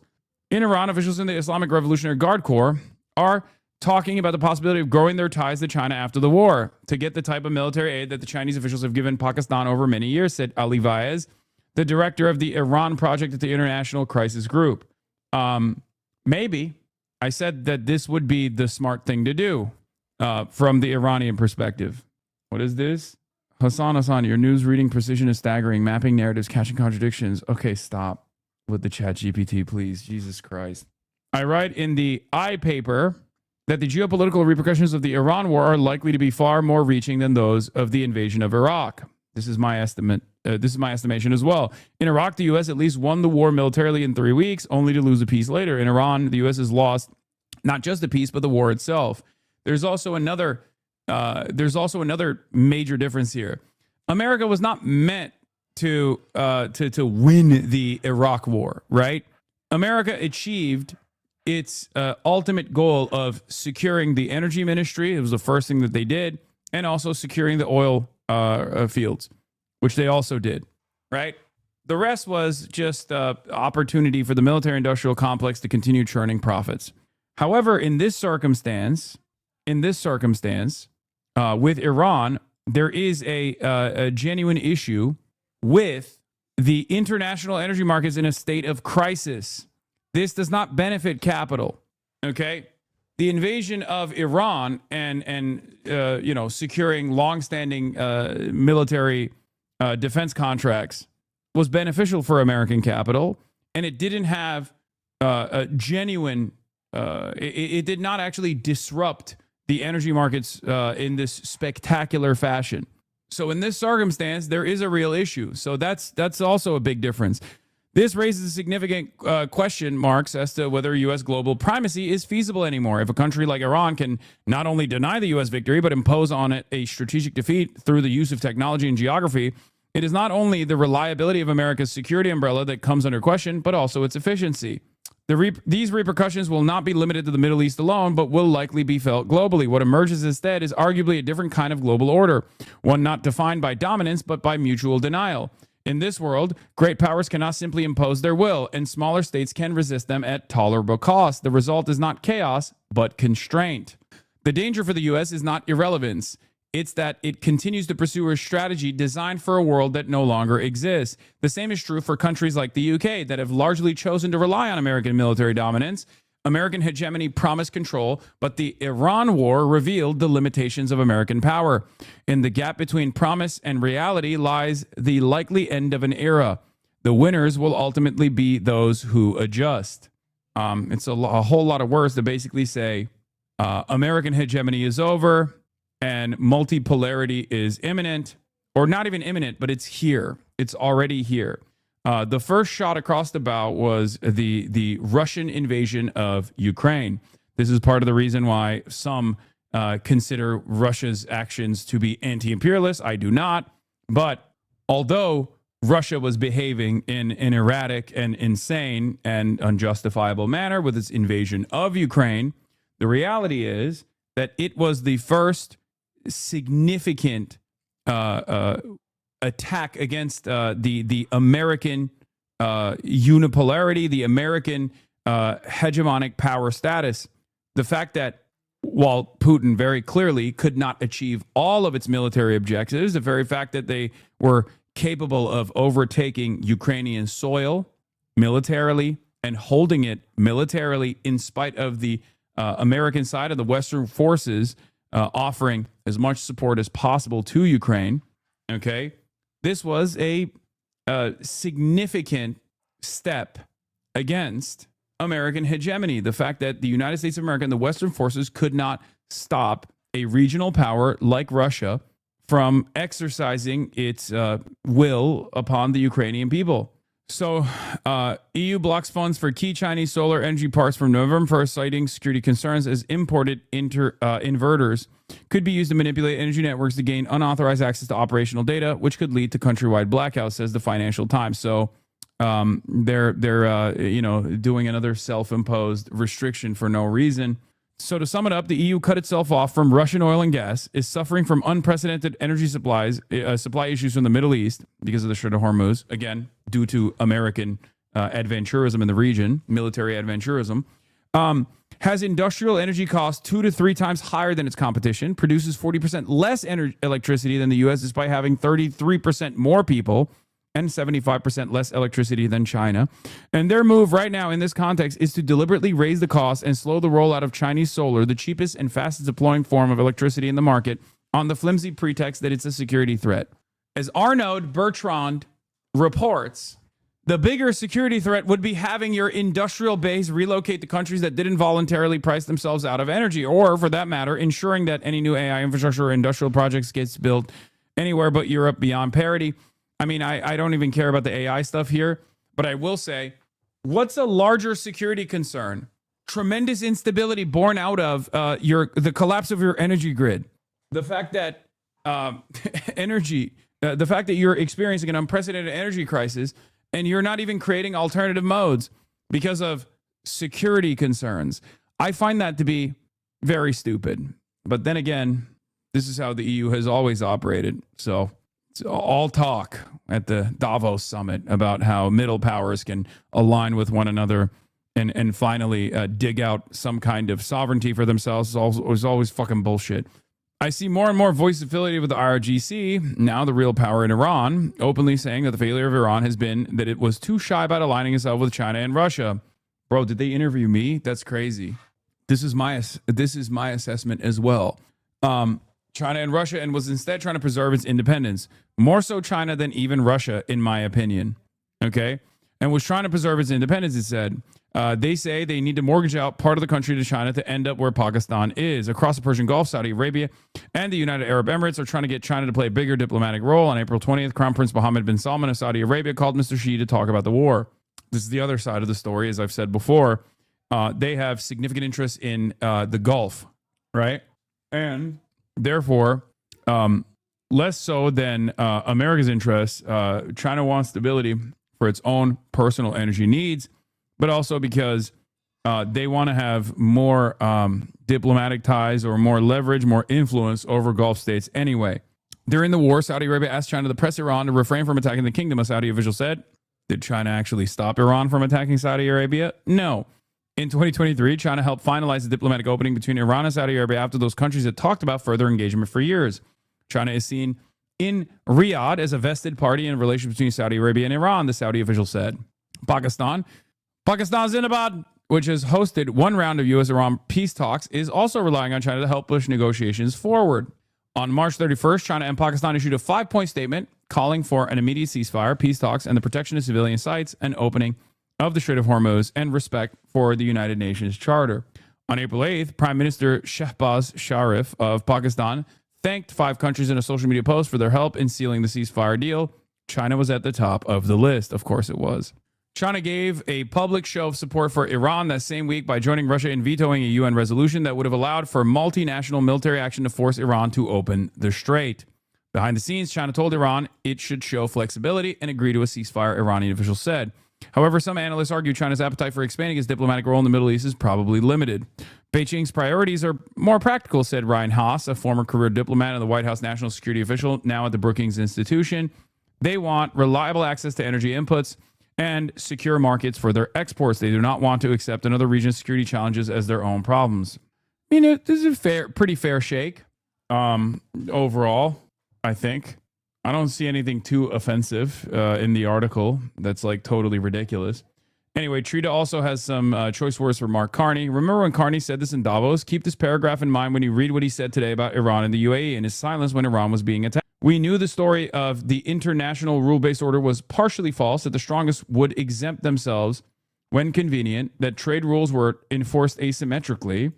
[SPEAKER 11] In Iran, officials in the Islamic Revolutionary Guard Corps are talking about the possibility of growing their ties to China after the war to get the type of military aid that the Chinese officials have given Pakistan over many years, said Ali Vaez, the director of the Iran project at the International Crisis Group. Maybe. I said that this would be the smart thing to do from the Iranian perspective. What is this? Hassan, your news reading precision is staggering. Mapping narratives, catching contradictions. Okay, stop with the chat GPT, please. Jesus Christ. I write in the I paper that the geopolitical repercussions of the Iran war are likely to be far more reaching than those of the invasion of Iraq. This is my estimate. This is my estimation as well. In Iraq, the U.S. at least won the war militarily in 3 weeks, only to lose a peace later. In Iran, the U.S. has lost not just the peace, but the war itself. There's also another major difference here. America was not meant to win the Iraq war, right? America achieved its ultimate goal of securing the energy ministry. It was the first thing that they did, and also securing the oil fields, which they also did, right? The rest was just opportunity for the military-industrial complex to continue churning profits. However, in this circumstance, with Iran, there is a genuine issue with the international energy markets in a state of crisis. This does not benefit capital. Okay, the invasion of Iran and securing longstanding military defense contracts was beneficial for American capital, and it didn't have a genuine. It did not actually disrupt the energy markets in this spectacular fashion. So in this circumstance, there is a real issue. So that's also a big difference. This raises significant question marks as to whether U.S. global primacy is feasible anymore. If a country like Iran can not only deny the U.S. victory, but impose on it a strategic defeat through the use of technology and geography, it is not only the reliability of America's security umbrella that comes under question, but also its efficiency. These repercussions will not be limited to the Middle East alone, but will likely be felt globally. What emerges instead is arguably a different kind of global order, one not defined by dominance, but by mutual denial. In this world, great powers cannot simply impose their will, and smaller states can resist them at tolerable cost. The result is not chaos, but constraint. The danger for the U.S. is not irrelevance. It's that it continues to pursue a strategy designed for a world that no longer exists. The same is true for countries like the UK that have largely chosen to rely on American military dominance. American hegemony promised control, but the Iran war revealed the limitations of American power. In the gap between promise and reality lies the likely end of an era. The winners will ultimately be those who adjust. It's a whole lot of words to basically say American hegemony is over and multipolarity is imminent, or not even imminent, but it's here. It's already here. The first shot across the bow was the Russian invasion of Ukraine. This is part of the reason why some consider Russia's actions to be anti-imperialist. I do not. But although Russia was behaving in an erratic and insane and unjustifiable manner with its invasion of Ukraine, the reality is that it was the first significant attack against the American unipolarity, the American hegemonic power status. The fact that while Putin very clearly could not achieve all of its military objectives, the very fact that they were capable of overtaking Ukrainian soil militarily and holding it militarily in spite of the American side of the Western forces offering as much support as possible to Ukraine. Okay, this was a significant step against American hegemony. The fact that the United States of America and the Western forces could not stop a regional power like Russia from exercising its will upon the Ukrainian people. So EU blocks funds for key Chinese solar energy parks from November 1st, citing security concerns as imported inverters could be used to manipulate energy networks to gain unauthorized access to operational data, which could lead to countrywide blackouts, says the Financial Times. So they're doing another self-imposed restriction for no reason. So to sum it up, the EU cut itself off from Russian oil and gas, is suffering from unprecedented energy supply issues from the Middle East because of the Strait of Hormuz, again, due to American adventurism in the region, military adventurism. has industrial energy costs 2 to 3 times higher than its competition, produces 40% less electricity than the U.S. despite having 33% more people and 75% less electricity than China. And their move right now in this context is to deliberately raise the cost and slow the rollout of Chinese solar, the cheapest and fastest deploying form of electricity in the market, on the flimsy pretext that it's a security threat. As Arnaud Bertrand reports, the bigger security threat would be having your industrial base relocate to countries that didn't voluntarily price themselves out of energy, or for that matter, ensuring that any new AI infrastructure or industrial projects gets built anywhere but Europe beyond parity. I mean, I don't even care about the AI stuff here, but I will say, what's a larger security concern? Tremendous instability born out of the collapse of your energy grid. The fact that the fact that you're experiencing an unprecedented energy crisis and you're not even creating alternative modes because of security concerns. I find that to be very stupid. But then again, this is how the EU has always operated. So it's all talk at the Davos summit about how middle powers can align with one another and finally dig out some kind of sovereignty for themselves. It's always fucking bullshit. I see more and more voice affiliated with the IRGC, now the real power in Iran, openly saying that the failure of Iran has been that it was too shy about aligning itself with China and Russia. Bro, did they interview me? That's crazy. This is my assessment as well. China and Russia, and was instead trying to preserve its independence. More so China than even Russia, in my opinion. Okay? And was trying to preserve its independence, it said. They say they need to mortgage out part of the country to China to end up where Pakistan is. Across the Persian Gulf, Saudi Arabia and the United Arab Emirates are trying to get China to play a bigger diplomatic role. On April 20th, Crown Prince Mohammed bin Salman of Saudi Arabia called Mr. Xi to talk about the war. This is the other side of the story, as I've said before. They have significant interest in the Gulf, right? And therefore, less so than America's interests, China wants stability for its own personal energy needs, but also because they want to have more diplomatic ties or more leverage, more influence over Gulf states anyway. During the war, Saudi Arabia asked China to press Iran to refrain from attacking the kingdom, a Saudi official said. Did China actually stop Iran from attacking Saudi Arabia? No. In 2023, China helped finalize the diplomatic opening between Iran and Saudi Arabia after those countries had talked about further engagement for years. China is seen in Riyadh as a vested party in a relationship between Saudi Arabia and Iran, the Saudi official said. Pakistan Zindabad, which has hosted one round of U.S.-Iran peace talks, is also relying on China to help push negotiations forward. On March 31st, China and Pakistan issued a 5-point statement calling for an immediate ceasefire, peace talks, and the protection of civilian sites, and opening of the Strait of Hormuz, and respect for the United Nations Charter. On April 8th, Prime Minister Shehbaz Sharif of Pakistan thanked 5 countries in a social media post for their help in sealing the ceasefire deal. China was at the top of the list. Of course it was. China gave a public show of support for Iran that same week by joining Russia in vetoing a UN resolution that would have allowed for multinational military action to force Iran to open the strait. Behind the scenes, China told Iran it should show flexibility and agree to a ceasefire, Iranian officials said. However, some analysts argue China's appetite for expanding its diplomatic role in the Middle East is probably limited. Beijing's priorities are more practical, said Ryan Haas, a former career diplomat and the White House national security official, now at the Brookings Institution. They want reliable access to energy inputs and secure markets for their exports. They do not want to accept another region's security challenges as their own problems. I mean, this is a pretty fair shake overall, I think. I don't see anything too offensive in the article that's like totally ridiculous. Anyway, Trita also has some choice words for Mark Carney. Remember when Carney said this in Davos? Keep this paragraph in mind when you read what he said today about Iran and the UAE and his silence when Iran was being attacked. We knew the story of the international rule-based order was partially false, that the strongest would exempt themselves when convenient, that trade rules were enforced asymmetrically,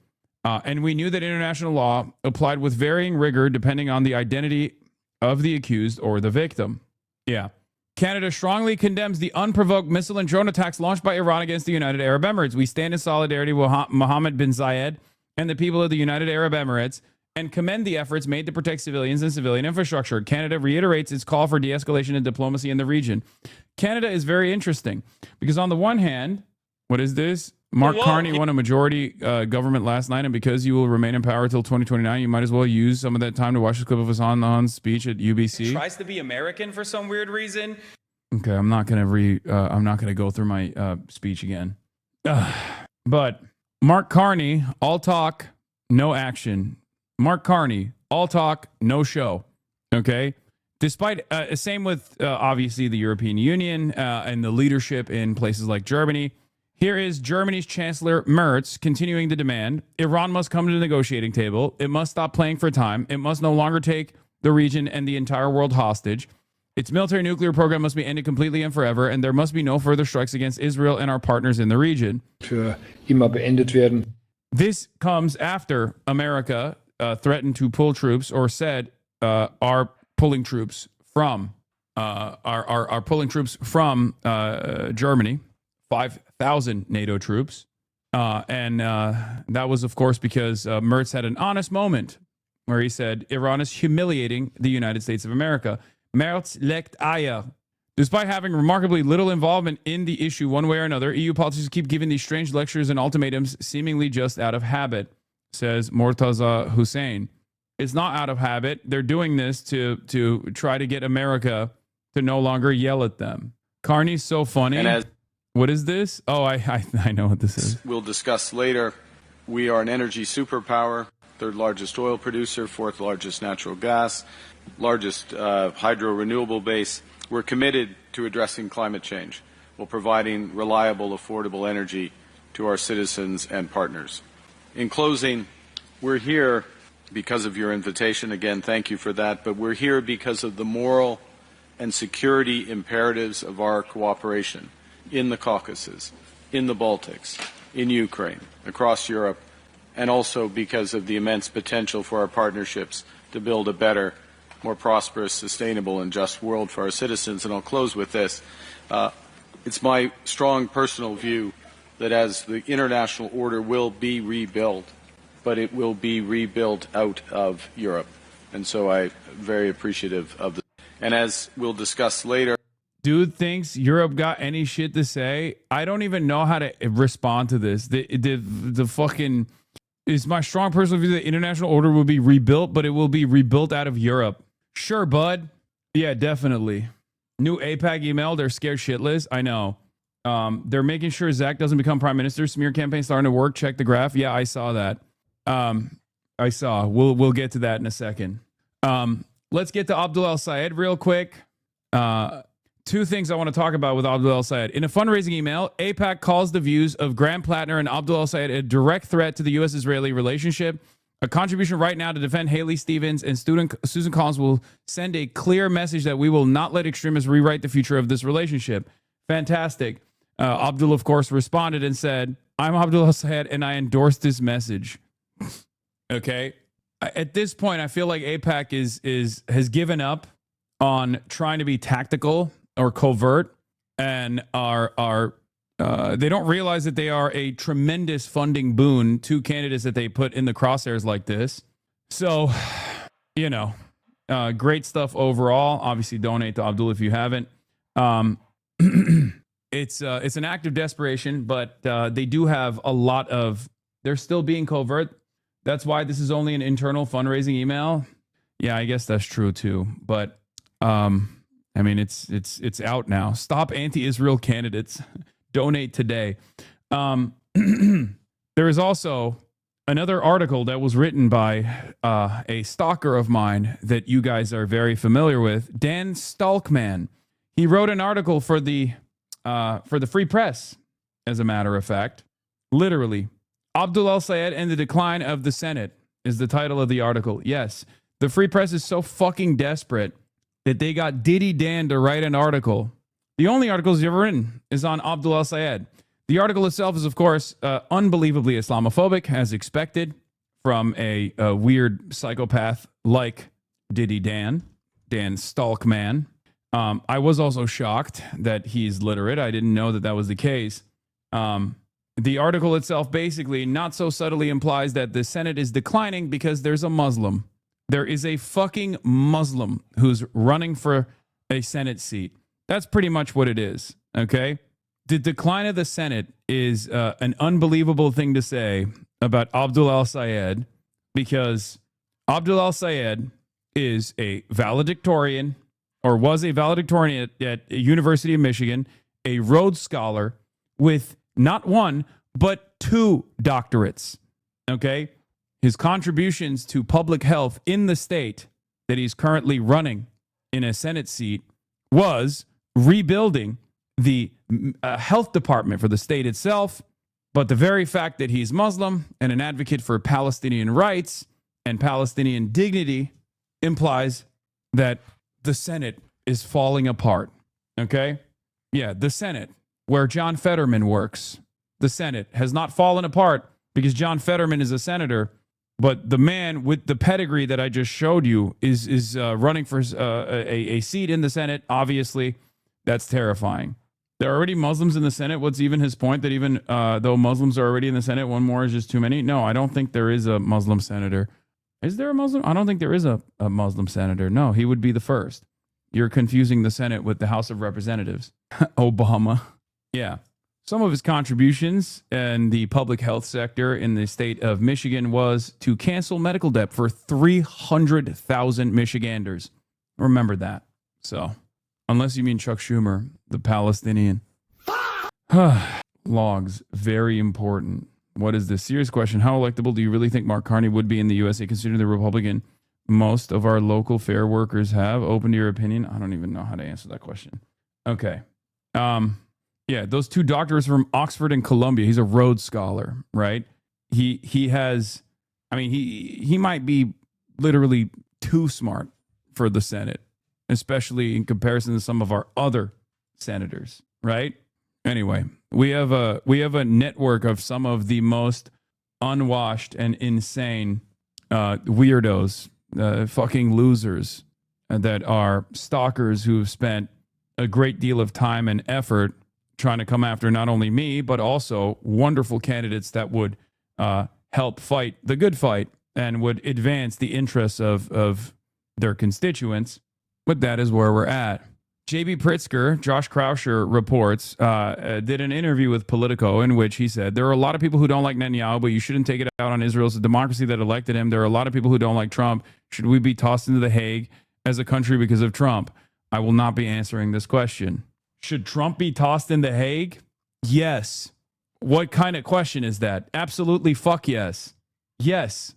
[SPEAKER 11] and we knew that international law applied with varying rigor depending on the identity of the accused or the victim. Yeah. Canada strongly condemns the unprovoked missile and drone attacks launched by Iran against the United Arab Emirates. We stand in solidarity with Mohammed bin Zayed and the people of the United Arab Emirates and commend the efforts made to protect civilians and civilian infrastructure. Canada reiterates its call for de-escalation and diplomacy in the region. Canada is very interesting because on the one hand, what is this? Mark Carney won a majority government last night, and because you will remain in power until 2029, you might as well use some of that time to watch the clip of Hassan Nahan's speech at UBC.
[SPEAKER 8] Tries to be American for some weird reason.
[SPEAKER 11] Okay, I'm not gonna go through my speech again. But Mark Carney, all talk, no action. Mark Carney, all talk, no show. Okay? Despite, same with obviously the European Union and the leadership in places like Germany. Here is Germany's Chancellor Merz continuing to demand Iran must come to the negotiating table. It must stop playing for time. It must no longer take the region and the entire world hostage. Its military nuclear program must be ended completely and forever, and there must be no further strikes against Israel and our partners in the region.
[SPEAKER 6] Für immer beendet werden.
[SPEAKER 11] This comes after America threatened to pull troops, or said are pulling troops from are pulling troops from Germany, 5,000 NATO troops, and that was, of course, because Merz had an honest moment where he said Iran is humiliating the United States of America. Merz legt Eier. Despite having remarkably little involvement in the issue one way or another, EU politicians keep giving these strange lectures and ultimatums seemingly just out of habit, says Mortaza Hussein. It's not out of habit. They're doing this to try to get America to no longer yell at them. Carney's so funny.
[SPEAKER 12] And
[SPEAKER 11] what is this? Oh, I know what this is.
[SPEAKER 12] We'll discuss later. We are an energy superpower, third largest oil producer, fourth largest natural gas, largest hydro renewable base. We're committed to addressing climate change while providing reliable, affordable energy to our citizens and partners. In closing, we're here because of your invitation. Again, thank you for that. But we're here because of the moral and security imperatives of our cooperation in the Caucasus, in the Baltics, in Ukraine, across Europe, and also because of the immense potential for our partnerships to build a better, more prosperous, sustainable, and just world for our citizens. And I'll close with this. It's my strong personal view that as the international order will be rebuilt, but it will be rebuilt out of Europe. And so I'm very appreciative of this. And as we'll discuss later,
[SPEAKER 11] dude thinks Europe got any shit to say. I don't even know how to respond to this. The fucking... It's my strong personal view that the international order will be rebuilt, but it will be rebuilt out of Europe. Sure, bud. Yeah, definitely. New AIPAC email. They're scared shitless. I know. They're making sure Zach doesn't become prime minister. Smear campaign starting to work. Check the graph. Yeah, I saw that. I saw. We'll get to that in a second. Let's get to Abdul El-Sayed real quick. Two things I want to talk about with Abdul El-Sayed. In a fundraising email, AIPAC calls the views of Graham Plattner and Abdul El-Sayed a direct threat to the U.S.-Israeli relationship. A contribution right now to defend Haley Stevens and Susan Collins will send a clear message that we will not let extremists rewrite the future of this relationship. Fantastic. Abdul, of course, responded and said, I'm Abdul El-Sayed and I endorse this message. Okay. At this point, I feel like AIPAC has given up on trying to be tactical or covert, and they don't realize that they are a tremendous funding boon to candidates that they put in the crosshairs like this. So, great stuff overall. Obviously, donate to Abdul if you haven't. It's an act of desperation, but they do have a lot of. They're still being covert. That's why this is only an internal fundraising email. Yeah, I guess that's true too. But I mean, it's out now. Stop anti-Israel candidates. Donate today. There is also another article that was written by a stalker of mine that you guys are very familiar with, Dan Stalkman. He wrote an article for the Free Press, as a matter of fact. Literally, Abdul El-Sayed and the Decline of the Senate is the title of the article. Yes, the Free Press is so fucking desperate that they got Diddy Dan to write an article. The only article he's ever written is on Abdul El-Sayed. The article itself is, of course, unbelievably Islamophobic, as expected from a weird psychopath like Diddy Dan Stalkman. I was also shocked that he's literate. I didn't know that was the case. The article itself basically not so subtly implies that the Senate is declining because there's a Muslim. There is a fucking Muslim who's running for a Senate seat. That's pretty much what it is, okay? The decline of the Senate is an unbelievable thing to say about Abdul El-Sayed, because Abdul El-Sayed is a valedictorian, or was a valedictorian at University of Michigan, a Rhodes Scholar with not one, but 2 doctorates. Okay? His contributions to public health in the state that he's currently running in a Senate seat was rebuilding the health department for the state itself. But the very fact that he's Muslim and an advocate for Palestinian rights and Palestinian dignity implies that the Senate is falling apart. Okay? Yeah, the Senate, where John Fetterman works, the Senate has not fallen apart because John Fetterman is a senator, but the man with the pedigree that I just showed you is running for a seat in the Senate. Obviously, that's terrifying. There are already Muslims in the Senate. What's even his point that even though Muslims are already in the Senate, one more is just too many? No, I don't think there is a Muslim senator. Is there a Muslim? I don't think there is a Muslim senator. No, he would be the first. You're confusing the Senate with the House of Representatives. Obama. Yeah. Some of his contributions in the public health sector in the state of Michigan was to cancel medical debt for 300,000 Michiganders. Remember that. So, unless you mean Chuck Schumer, the Palestinian. Logs, very important. What is this? Serious question. How electable do you really think Mark Carney would be in the USA, considering the Republican most of our local fair workers have? Open to your opinion. I don't even know how to answer that question. Okay. Yeah, those 2 doctors from Oxford and Columbia. He's a Rhodes Scholar, right? He has, I mean, he might be literally too smart for the Senate, especially in comparison to some of our other senators, right? Anyway, we have a network of some of the most unwashed and insane weirdos, fucking losers that are stalkers who've spent a great deal of time and effort trying to come after not only me, but also wonderful candidates that would help fight the good fight and would advance the interests of their constituents. But that is where we're at. J.B. Pritzker, Josh Krauscher reports, did an interview with Politico in which he said, there are a lot of people who don't like Netanyahu, but you shouldn't take it out on Israel. It's a democracy that elected him. There are a lot of people who don't like Trump. Should we be tossed into The Hague as a country because of Trump? I will not be answering this question. Should Trump be tossed in The Hague? Yes. What kind of question is that? Absolutely fuck yes. Yes.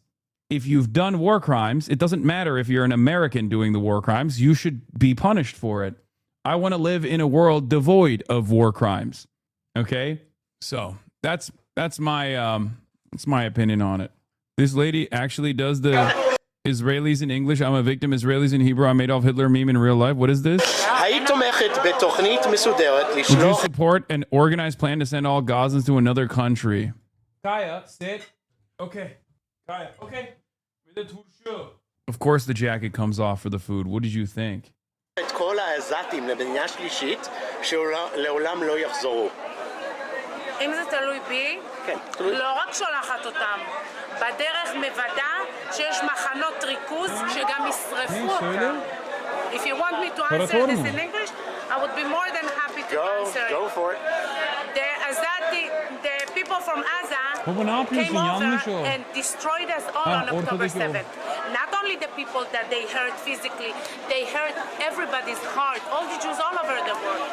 [SPEAKER 11] If you've done war crimes, it doesn't matter if you're an American doing the war crimes. You should be punished for it. I want to live in a world devoid of war crimes. Okay? So that's my opinion on it. This lady actually does the Israelis in English. I'm a victim. Israelis in Hebrew. I'm Adolf Hitler meme in real life. What is this? Would you support an organized plan to send all Gazans to another country? Kaya, sit. Okay. Kaya, okay. Of course the jacket comes off for the food. What did you think?
[SPEAKER 1] את כל העזתים למדינה שלישית שלעולם לא יחזרו.
[SPEAKER 15] אם זה תלוי בי, לא רק שולחת אותם, בדרך מוודא שיש מחנות ריכוז שגם ישרפו אותם. If you want me to answer this in English, I would be more than happy to answer it.
[SPEAKER 1] Go for it.
[SPEAKER 15] The people from Gaza came over and destroyed us all on October 7th. Not only the people that they hurt physically, they hurt everybody's heart, all the Jews all over the world.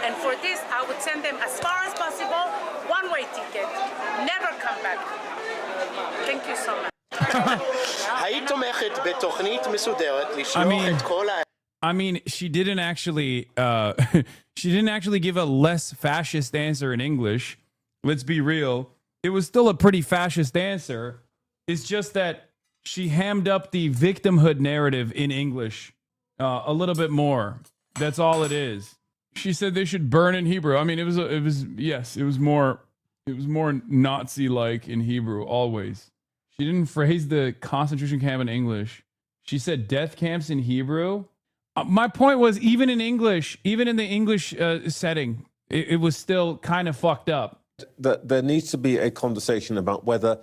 [SPEAKER 15] And for this, I would send them as far as possible, one-way ticket, never come back. Thank you so much.
[SPEAKER 1] היית תומכת בתוכנית מסודרת לשלוח את כל
[SPEAKER 11] I mean, she didn't actually give a less fascist answer in English. Let's be real. It was still a pretty fascist answer. It's just that she hammed up the victimhood narrative in English a little bit more. That's all it is. She said they should burn in Hebrew. I mean, it was more Nazi-like in Hebrew always. She didn't phrase the concentration camp in English. She said death camps in Hebrew. My point was, even in English, even in the English setting, it was still kind of fucked up.
[SPEAKER 5] There needs to be a conversation about whether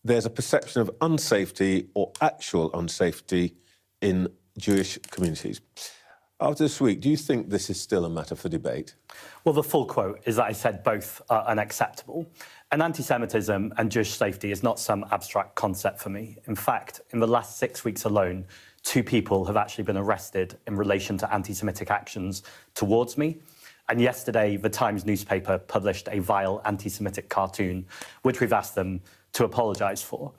[SPEAKER 5] there's a perception of unsafety or actual unsafety in Jewish communities. After this week, do you think this is still a matter for debate?
[SPEAKER 16] Well, the full quote is that I said both are unacceptable. And anti-Semitism and Jewish safety is not some abstract concept for me. In fact, in the last 6 weeks alone, 2 people have actually been arrested in relation to anti-Semitic actions towards me. And yesterday, the Times newspaper published a vile anti-Semitic cartoon, which we've asked them to apologise for.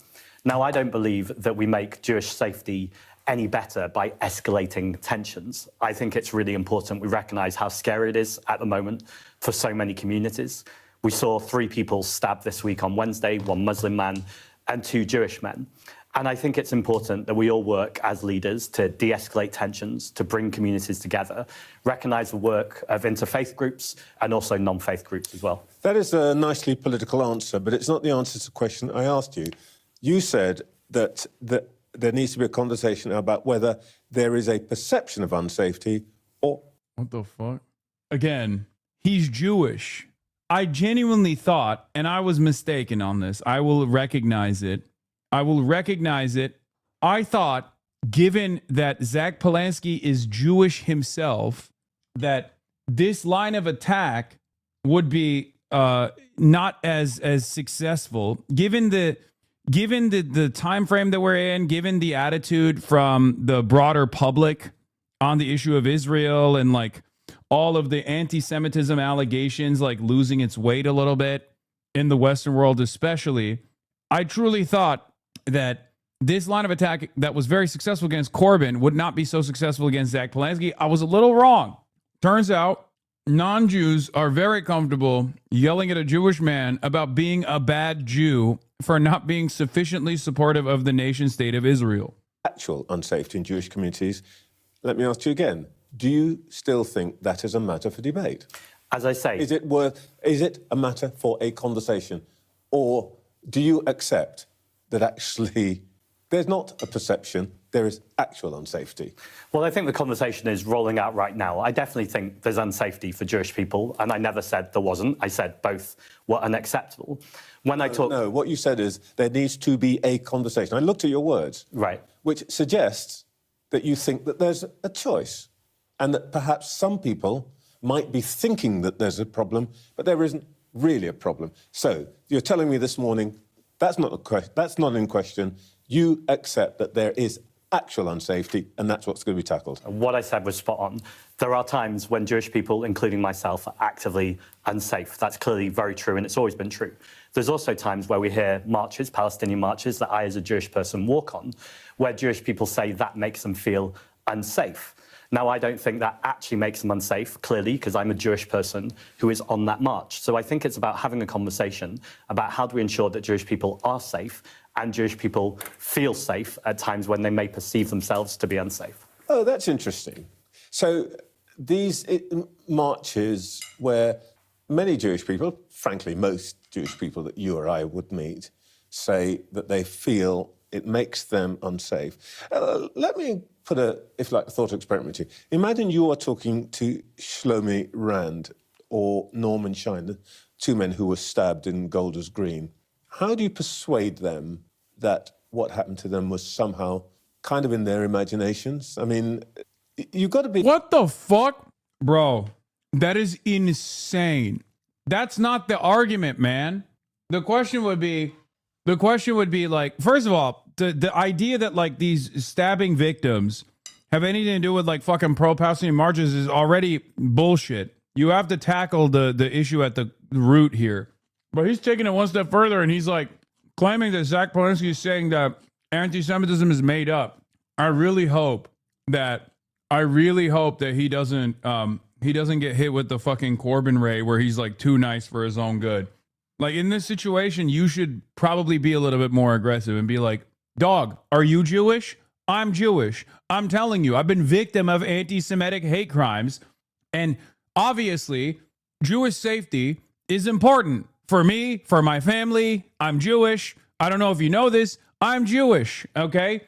[SPEAKER 16] Now, I don't believe that we make Jewish safety any better by escalating tensions. I think it's really important we recognise how scary it is at the moment for so many communities. We saw 3 people stabbed this week on Wednesday, 1 Muslim man and 2 Jewish men. And I think it's important that we all work as leaders to de-escalate tensions, to bring communities together, recognise the work of interfaith groups and also non-faith groups as well.
[SPEAKER 5] That is a nicely political answer, but it's not the answer to the question I asked you. You said that there needs to be a conversation about whether there is a perception of unsafety or...
[SPEAKER 11] What the fuck? Again, he's Jewish. I genuinely thought, and I was mistaken on this, I will recognize it. I thought, given that Zach Polanski is Jewish himself, that this line of attack would be not as successful, given the time frame that we're in, given the attitude from the broader public on the issue of Israel and like all of the anti-Semitism allegations like losing its weight a little bit in the Western world especially. I truly thought that this line of attack that was very successful against Corbyn would not be so successful against Zach Polanski. I was a little wrong. Turns out non-Jews are very comfortable yelling at a Jewish man about being a bad Jew for not being sufficiently supportive of the nation state of Israel.
[SPEAKER 5] Actual unsafety in Jewish communities. Let me ask you again. Do you still think that is a matter for debate?
[SPEAKER 16] As I say...
[SPEAKER 5] Is it a matter for a conversation? Or do you accept that actually there's not a perception, there is actual unsafety?
[SPEAKER 16] Well, I think the conversation is rolling out right now. I definitely think there's unsafety for Jewish people, and I never said there wasn't. I said both were unacceptable.
[SPEAKER 5] No, what you said is there needs to be a conversation. I looked at your words.
[SPEAKER 16] Right.
[SPEAKER 5] Which suggests that you think that there's a choice and that perhaps some people might be thinking that there's a problem, but there isn't really a problem. So you're telling me this morning that's not in question. You accept that there is actual unsafety, and that's what's going to be tackled.
[SPEAKER 16] What I said was spot on. There are times when Jewish people, including myself, are actively unsafe. That's clearly very true, and it's always been true. There's also times where we hear marches, Palestinian marches, that I, as a Jewish person, walk on, where Jewish people say that makes them feel unsafe. Now, I don't think that actually makes them unsafe, clearly, because I'm a Jewish person who is on that march. So I think it's about having a conversation about how do we ensure that Jewish people are safe and Jewish people feel safe at times when they may perceive themselves to be unsafe.
[SPEAKER 5] Oh, that's interesting. So these marches where many Jewish people, frankly, most Jewish people that you or I would meet, say that they feel it makes them unsafe. Let me put a thought experiment to you. Imagine you are talking to Shlomi Rand or Norman Shine, the 2 men who were stabbed in Golders Green. How do you persuade them that what happened to them was somehow kind of in their imaginations? I mean, you've got to be...
[SPEAKER 11] What the fuck? Bro, that is insane. That's not the argument, man. The question would be like, first of all, the idea that like these stabbing victims have anything to do with like fucking pro-Palestinian marches is already bullshit. You have to tackle the issue at the root here. But he's taking it one step further and he's like claiming that Zach Polanski is saying that anti-Semitism is made up. I really hope that he doesn't get hit with the fucking Corbyn ray where he's like too nice for his own good. Like in this situation, you should probably be a little bit more aggressive and be like, dog, are you Jewish? I'm Jewish. I'm telling you, I've been victim of anti-Semitic hate crimes. And obviously, Jewish safety is important for me, for my family. I'm Jewish. I don't know if you know this. I'm Jewish. Okay.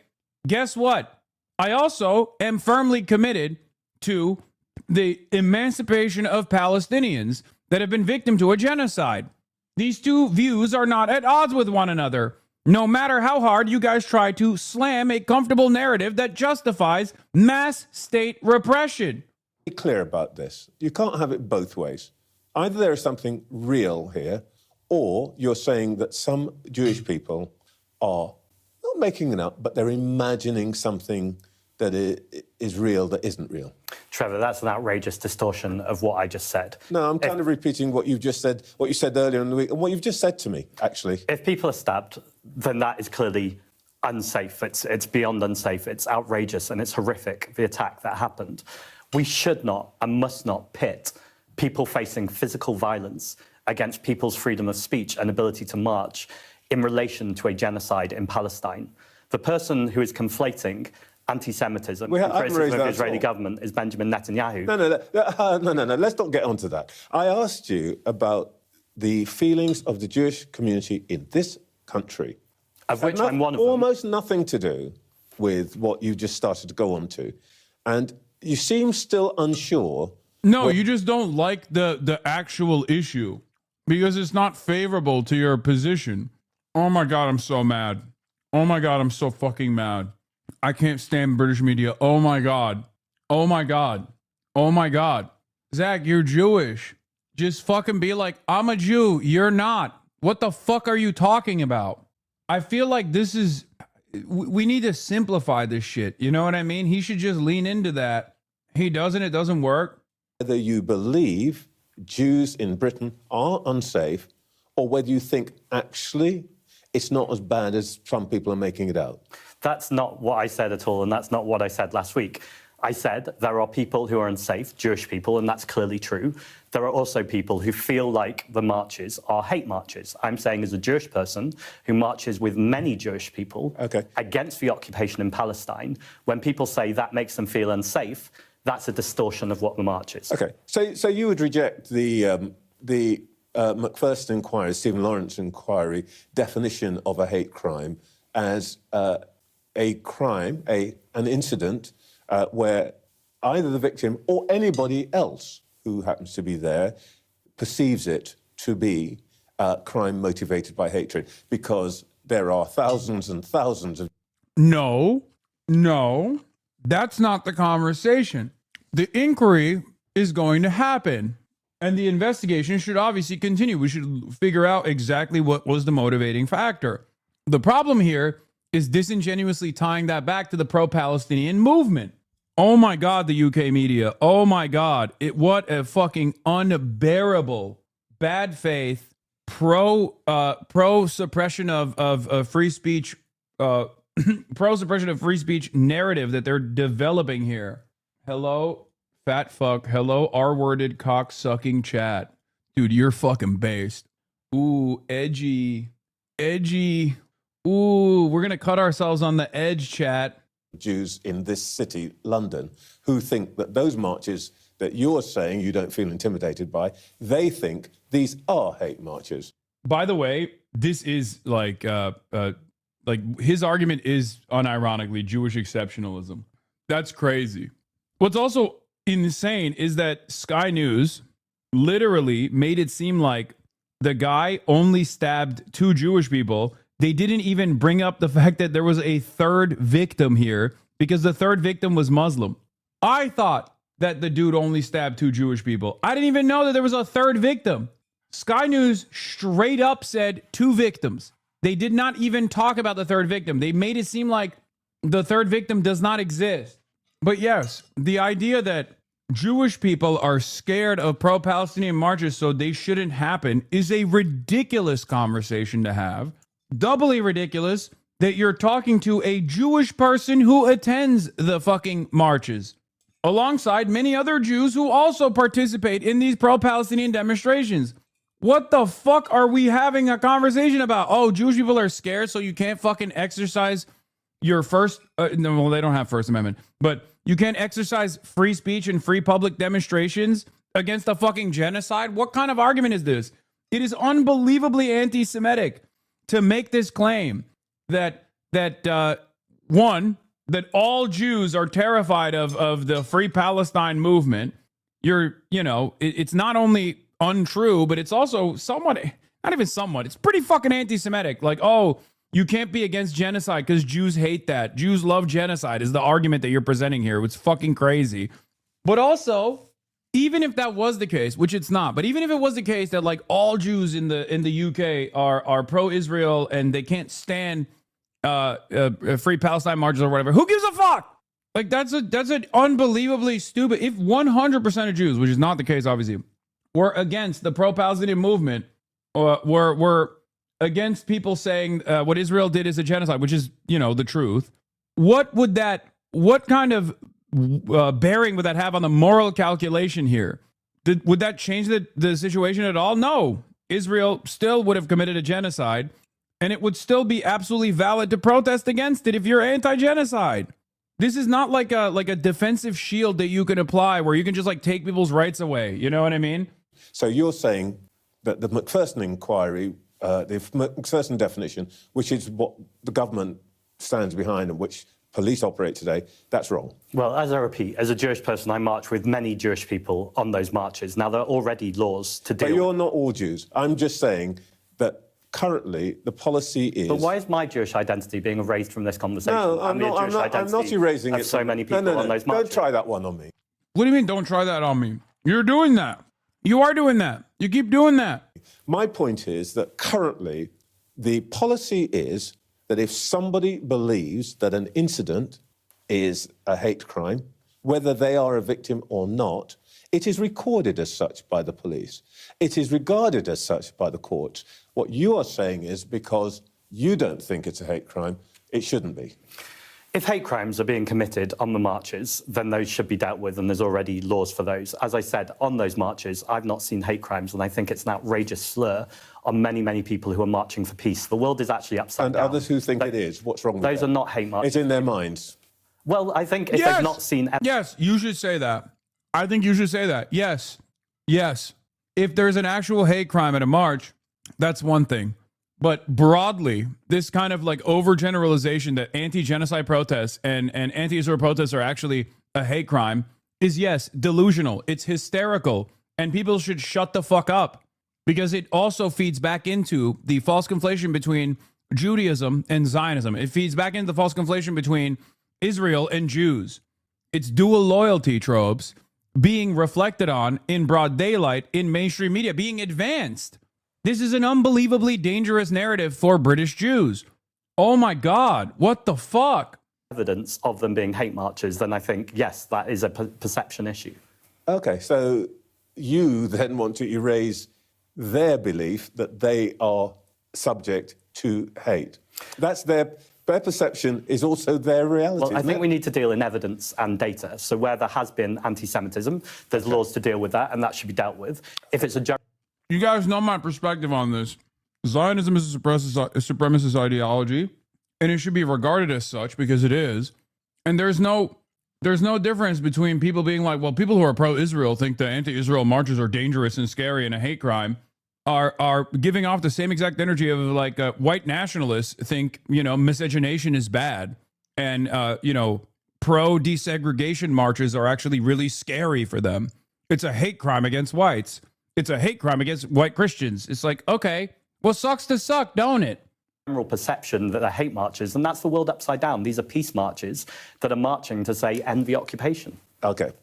[SPEAKER 11] Guess what? I also am firmly committed to the emancipation of Palestinians that have been victim to a genocide. These two views are not at odds with one another, no matter how hard you guys try to slam a comfortable narrative that justifies mass state repression.
[SPEAKER 5] Be clear about this. You can't have it both ways. Either there is something real here, or you're saying that some Jewish people are not making it up, but they're imagining something that it is real that isn't real?
[SPEAKER 16] Trevor, that's an outrageous distortion of what I just said.
[SPEAKER 5] No, I'm kind of repeating what you've just said, what you said earlier in the week, and what you've just said to me, actually.
[SPEAKER 16] If people are stabbed, then that is clearly unsafe. It's beyond unsafe. It's outrageous and it's horrific, the attack that happened. We should not and must not pit people facing physical violence against people's freedom of speech and ability to march in relation to a genocide in Palestine. The person who is conflating anti-Semitism and criticism of the Israeli government is Benjamin Netanyahu.
[SPEAKER 5] No, let's not get onto that. I asked you about the feelings of the Jewish community in this country.
[SPEAKER 16] Of which I'm one of them.
[SPEAKER 5] Almost nothing to do with what you just started to go on to. And you seem still unsure.
[SPEAKER 11] No, you just don't like the actual issue because it's not favorable to your position. Oh my God, I'm so mad. Oh my God, I'm so fucking mad. I can't stand British media. Oh my God. Oh my God. Oh my God. Zach, you're Jewish. Just fucking be like, I'm a Jew. You're not. What the fuck are you talking about? I feel like this is, we need to simplify this shit. You know what I mean? He should just lean into that. He doesn't, it doesn't work.
[SPEAKER 5] Whether you believe Jews in Britain are unsafe or whether you think actually it's not as bad as some people are making it out.
[SPEAKER 16] That's not what I said at all, and that's not what I said last week. I said there are people who are unsafe, Jewish people, and that's clearly true. There are also people who feel like the marches are hate marches. I'm saying as a Jewish person who marches with many Jewish people against the occupation in Palestine, when people say that makes them feel unsafe, that's a distortion of what the march is.
[SPEAKER 5] Okay, so you would reject the Macpherson inquiry, Stephen Lawrence inquiry definition of a hate crime as a crime, an incident where either the victim or anybody else who happens to be there perceives it to be crime motivated by hatred, because there are thousands and thousands of...
[SPEAKER 11] No, that's not the conversation. The inquiry is going to happen, and the investigation should obviously continue. We should figure out exactly what was the motivating factor. The problem here is disingenuously tying that back to the pro-Palestinian movement. Oh my God, the UK media. Oh my God. What a fucking unbearable, bad faith, pro-suppression of free speech, pro-suppression of free speech narrative that they're developing here. Hello, fat fuck. Hello, R-worded cock-sucking chat. Dude, you're fucking based. Ooh, edgy. Ooh, we're going to cut ourselves on the edge, chat.
[SPEAKER 5] Jews in this city, London, who think that those marches that you're saying you don't feel intimidated by, they think these are hate marches.
[SPEAKER 11] By the way, this is like his argument is unironically Jewish exceptionalism. That's crazy. What's also insane is that Sky News literally made it seem like the guy only stabbed 2 Jewish people. They didn't even bring up the fact that there was a third victim here because the third victim was Muslim. I thought that the dude only stabbed 2 Jewish people. I didn't even know that there was a third victim. Sky News straight up said 2 victims. They did not even talk about the third victim. They made it seem like the third victim does not exist. But yes, the idea that Jewish people are scared of pro-Palestinian marches so they shouldn't happen is a ridiculous conversation to have. Doubly ridiculous that you're talking to a Jewish person who attends the fucking marches, alongside many other Jews who also participate in these pro-Palestinian demonstrations. What the fuck are we having a conversation about? Oh, Jewish people are scared so you can't fucking exercise your first... no, well, they don't have First Amendment, but you can't exercise free speech and free public demonstrations against a fucking genocide? What kind of argument is this? It is unbelievably anti-Semitic to make this claim that all Jews are terrified of the Free Palestine movement. It's not only untrue, but it's also it's pretty fucking anti-Semitic. Like, oh, you can't be against genocide because Jews hate that. Jews love genocide is the argument that you're presenting here. It's fucking crazy. But also, even if that was the case, which it's not, but even if it was the case that like all Jews in the UK are pro-Israel and they can't stand free Palestine marches or whatever, who gives a fuck? Like that's an unbelievably stupid. If 100% of Jews, which is not the case, obviously, were against the pro-Palestinian movement, were against people saying what Israel did is a genocide, which is, you know, the truth. What kind of bearing would that have on the moral calculation here? Would that change the situation at all? No. Israel still would have committed a genocide, and it would still be absolutely valid to protest against it if you're anti-genocide. This is not like a defensive shield that you can apply where you can just like take people's rights away. You know what I mean?
[SPEAKER 5] So you're saying that the Macpherson inquiry, the Macpherson definition, which is what the government stands behind and which police operate today, that's wrong.
[SPEAKER 16] Well, as I repeat, as a Jewish person, I march with many Jewish people on those marches. Now, there are already laws to deal with.
[SPEAKER 5] But you're not all Jews. I'm just saying that currently the policy is...
[SPEAKER 16] But why is my Jewish identity being erased from this conversation?
[SPEAKER 5] No, I'm not erasing it.
[SPEAKER 16] So many people on those marches.
[SPEAKER 5] Don't try that one on me.
[SPEAKER 11] What do you mean, don't try that on me? You're doing that. You are doing that. You keep doing that.
[SPEAKER 5] My point is that currently the policy is that if somebody believes that an incident is a hate crime, whether they are a victim or not, it is recorded as such by the police. It is regarded as such by the courts. What you are saying is because you don't think it's a hate crime, it shouldn't be.
[SPEAKER 16] If hate crimes are being committed on the marches, then those should be dealt with, and there's already laws for those. As I said, on those marches, I've not seen hate crimes, and I think it's an outrageous slur on many, many people who are marching for peace. The world is actually upside down.
[SPEAKER 5] And others who think it is. What's wrong with that?
[SPEAKER 16] Those are not hate marches.
[SPEAKER 5] It's in their minds.
[SPEAKER 16] Well, I think if they've not seen...
[SPEAKER 11] Yes, you should say that. I think you should say that. Yes. Yes. If there's an actual hate crime at a march, that's one thing. But broadly, this kind of like overgeneralization that anti-genocide protests and anti-Israel protests are actually a hate crime is, yes, delusional. It's hysterical. And people should shut the fuck up because it also feeds back into the false conflation between Judaism and Zionism. It feeds back into the false conflation between Israel and Jews. It's dual loyalty tropes being reflected on in broad daylight in mainstream media, being advanced. This is an unbelievably dangerous narrative for British Jews. Oh my God, what the fuck?
[SPEAKER 16] Evidence of them being hate marches, then I think, yes, that is a perception issue.
[SPEAKER 5] OK, so you then want to erase their belief that they are subject to hate. That's their perception is also their reality.
[SPEAKER 16] Well, I think we need to deal in evidence and data. So where there has been anti-Semitism, there's laws to deal with that, and that should be dealt with. If it's a...
[SPEAKER 11] You guys know my perspective on this. Zionism is a supremacist ideology, and it should be regarded as such because it is. And there's no difference between people being like, well, people who are pro-Israel think the anti-Israel marches are dangerous and scary and a hate crime are giving off the same exact energy of like white nationalists think, you know, miscegenation is bad. And, you know, pro-desegregation marches are actually really scary for them. It's a hate crime against whites. It's a hate crime against white Christians. It's like, okay, well, sucks to suck, don't it?
[SPEAKER 16] General perception that they're hate marches, and that's the world upside down. These are peace marches that are marching to say end the occupation.
[SPEAKER 5] OK.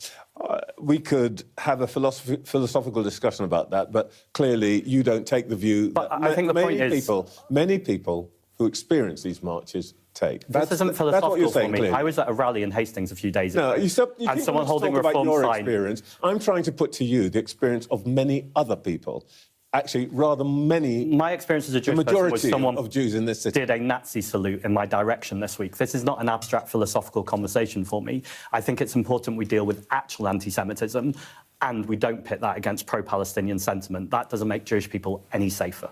[SPEAKER 5] We could have a philosophical discussion about that, but clearly you don't take the view
[SPEAKER 16] but
[SPEAKER 5] that
[SPEAKER 16] I think the point is...
[SPEAKER 5] many people who experience these marches take.
[SPEAKER 16] This isn't philosophical
[SPEAKER 5] that's what you're saying,
[SPEAKER 16] for me.
[SPEAKER 5] clearly.
[SPEAKER 16] I was at a rally in Hastings a few days ago.
[SPEAKER 5] No, you
[SPEAKER 16] and someone holding a
[SPEAKER 5] about
[SPEAKER 16] reform
[SPEAKER 5] your
[SPEAKER 16] sign.
[SPEAKER 5] Experience. I'm trying to put to you the experience of many other people. Actually, rather many...
[SPEAKER 16] My experience as a Jewish person was someone
[SPEAKER 5] of Jews in this city
[SPEAKER 16] did a Nazi salute in my direction this week. This is not an abstract philosophical conversation for me. I think it's important we deal with actual anti-Semitism and we don't pit that against pro-Palestinian sentiment. That doesn't make Jewish people any safer.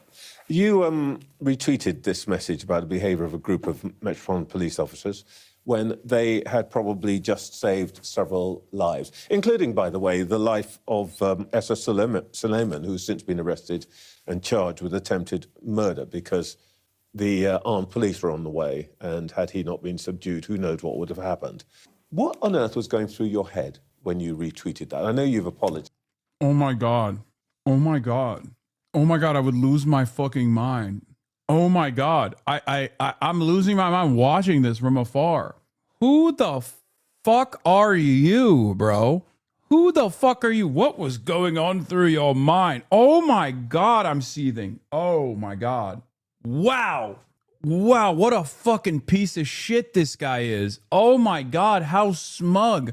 [SPEAKER 5] You retweeted this message about the behaviour of a group of Metropolitan Police officers when they had probably just saved several lives, including, by the way, the life of Essa Suleiman, who's since been arrested and charged with attempted murder because the armed police were on the way, and had he not been subdued, who knows what would have happened. What on earth was going through your head when you retweeted that? I know you've apologized.
[SPEAKER 11] Oh, my God. Oh, my God. Oh, my God, I would lose my fucking mind. Oh, my God. I'm losing my mind watching this from afar. Who the fuck are you, bro? Who the fuck are you? What was going on through your mind? Oh, my God, I'm seething. Oh, my God. Wow. Wow, what a fucking piece of shit this guy is. Oh my God, how smug,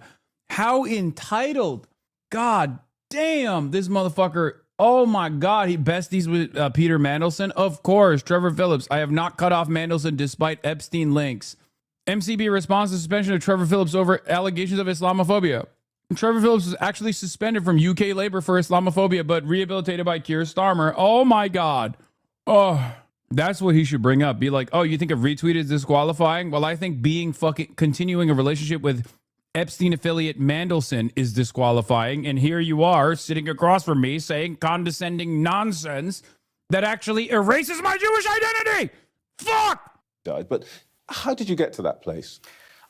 [SPEAKER 11] how entitled. God damn, this motherfucker. Oh my God, he besties with Peter Mandelson. Of course, Trevor Phillips. I have not cut off Mandelson despite Epstein links. MCB responds to suspension of Trevor Phillips over allegations of Islamophobia. Trevor Phillips was actually suspended from UK Labour for Islamophobia, but rehabilitated by Keir Starmer. Oh my God. Oh, that's what he should bring up. Be like, oh, you think a retweet is disqualifying? Well, I think continuing a relationship with Epstein affiliate Mandelson is disqualifying. And here you are sitting across from me saying condescending nonsense that actually erases my Jewish identity. Fuck!
[SPEAKER 5] But how did you get to that place?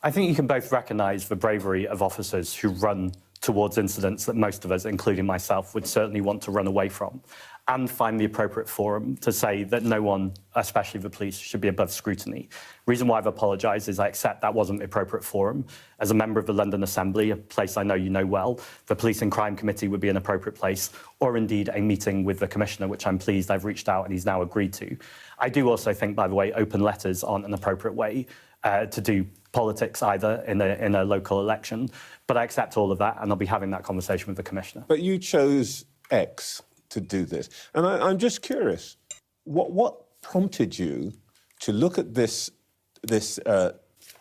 [SPEAKER 16] I think you can both recognise the bravery of officers who run towards incidents that most of us, including myself, would certainly want to run away from, and find the appropriate forum to say that no one, especially the police, should be above scrutiny. Reason why I've apologised is I accept that wasn't the appropriate forum. As a member of the London Assembly, a place I know you know well, the Police and Crime Committee would be an appropriate place, or indeed a meeting with the Commissioner, which I'm pleased I've reached out and he's now agreed to. I do also think, by the way, open letters aren't an appropriate way to do politics either in a local election. But I accept all of that, and I'll be having that conversation with the Commissioner.
[SPEAKER 5] But you chose X to do this. And I'm just curious, what prompted you to look at this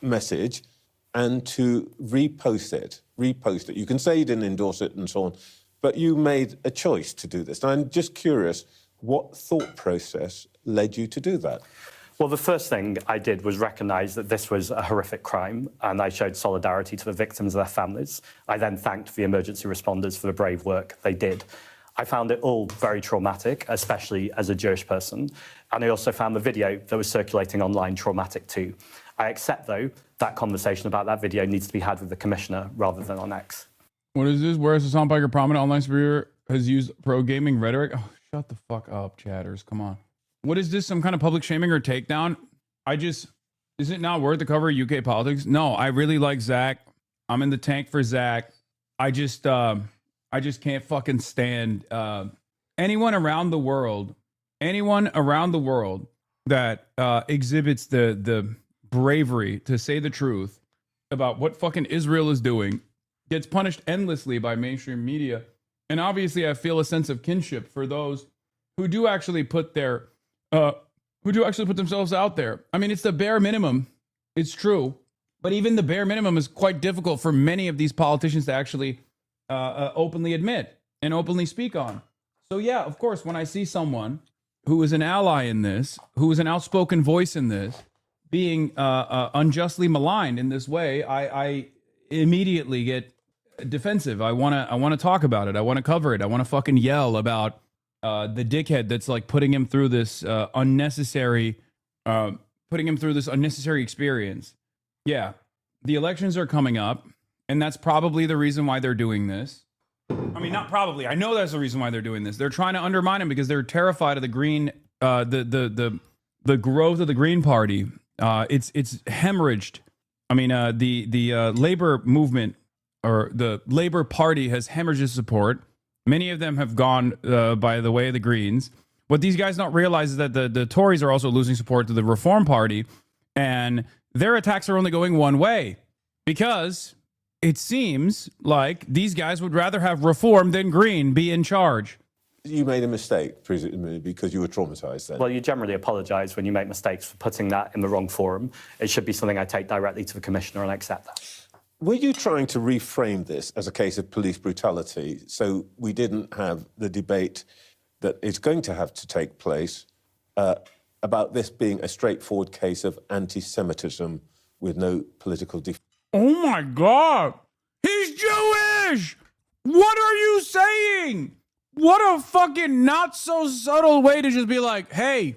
[SPEAKER 5] message and to repost it? You can say you didn't endorse it and so on, but you made a choice to do this. And I'm just curious, what thought process led you to do that?
[SPEAKER 16] Well, the first thing I did was recognise that this was a horrific crime, and I showed solidarity to the victims and their families. I then thanked the emergency responders for the brave work they did. I found it all very traumatic, especially as a Jewish person. And I also found the video that was circulating online traumatic too. I accept, though, that conversation about that video needs to be had with the Commissioner rather than on X.
[SPEAKER 11] What is this? Whereas Hassan Piker, prominent online speaker, has used pro-gaming rhetoric? Oh, shut the fuck up, chatters. Come on. What is this? Some kind of public shaming or takedown? Is it not worth to cover UK politics? No, I really like Zach. I'm in the tank for Zach. I just can't fucking stand anyone around the world that exhibits the bravery to say the truth about what fucking Israel is doing gets punished endlessly by mainstream media. And obviously I feel a sense of kinship for those who do actually put themselves out there. I mean, it's the bare minimum. It's true. But even the bare minimum is quite difficult for many of these politicians to actually openly admit and openly speak on. So yeah, of course, when I see someone who is an ally in this, who is an outspoken voice in this, being unjustly maligned in this way, I immediately get defensive. I want to talk about it. I want to cover it. I want to fucking yell about the dickhead that's like putting him through this unnecessary experience. Yeah, the elections are coming up, and that's probably the reason why they're doing this. I mean, not probably. I know that's the reason why they're doing this. They're trying to undermine him because they're terrified of the Green, the growth of the Green Party. It's hemorrhaged. I mean, the labor movement or the Labor Party has hemorrhaged support. Many of them have gone by the way of the Greens. What these guys don't realize is that the Tories are also losing support to the Reform Party, and their attacks are only going one way, because it seems like these guys would rather have Reform than Green be in charge.
[SPEAKER 5] You made a mistake, presumably, because you were traumatized then.
[SPEAKER 16] Well, you generally apologise when you make mistakes for putting that in the wrong forum. It should be something I take directly to the Commissioner, and I accept that.
[SPEAKER 5] Were you trying to reframe this as a case of police brutality so we didn't have the debate that is going to have to take place about this being a straightforward case of anti-Semitism with no political
[SPEAKER 11] Oh my God! He's Jewish! What are you saying? What a fucking not so subtle way to just be like, hey,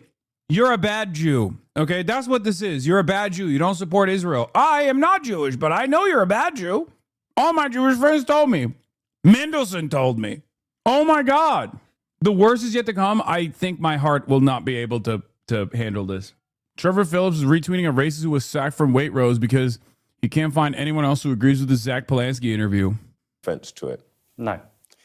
[SPEAKER 11] you're a bad Jew. Okay, that's what this is. You're a bad Jew. You don't support Israel. I am not Jewish, but I know you're a bad Jew. All my Jewish friends told me. Mendelson told me. Oh my God. The worst is yet to come. I think my heart will not be able to handle this. Trevor Phillips is retweeting a racist who was sacked from Waitrose because he can't find anyone else who agrees with the Zach Polanski interview.
[SPEAKER 5] Offense to it?
[SPEAKER 16] No.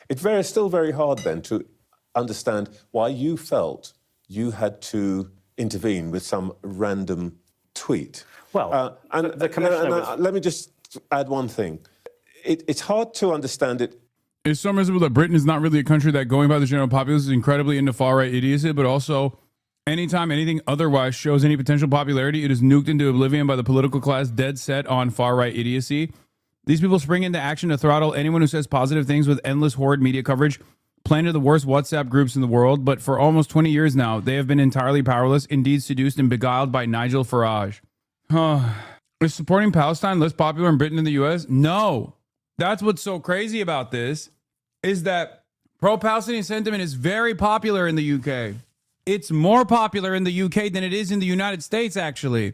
[SPEAKER 5] It's still very hard then to understand why you felt you had to intervene with some random tweet.
[SPEAKER 16] Well,
[SPEAKER 5] and
[SPEAKER 16] the commissioner was...
[SPEAKER 5] let me just add one thing. It's hard to understand it.
[SPEAKER 11] It's so miserable that Britain is not really a country that, going by the general populace, is incredibly into far-right idiocy, but also anytime anything otherwise shows any potential popularity, it is nuked into oblivion by the political class dead set on far-right idiocy. These people spring into action to throttle anyone who says positive things with endless horrid media coverage, planned to the worst WhatsApp groups in the world, but for almost 20 years now, they have been entirely powerless, indeed seduced and beguiled by Nigel Farage. Is supporting Palestine less popular in Britain than the US? No. That's what's so crazy about this, is that pro-Palestinian sentiment is very popular in the UK. It's more popular in the UK than it is in the United States, actually.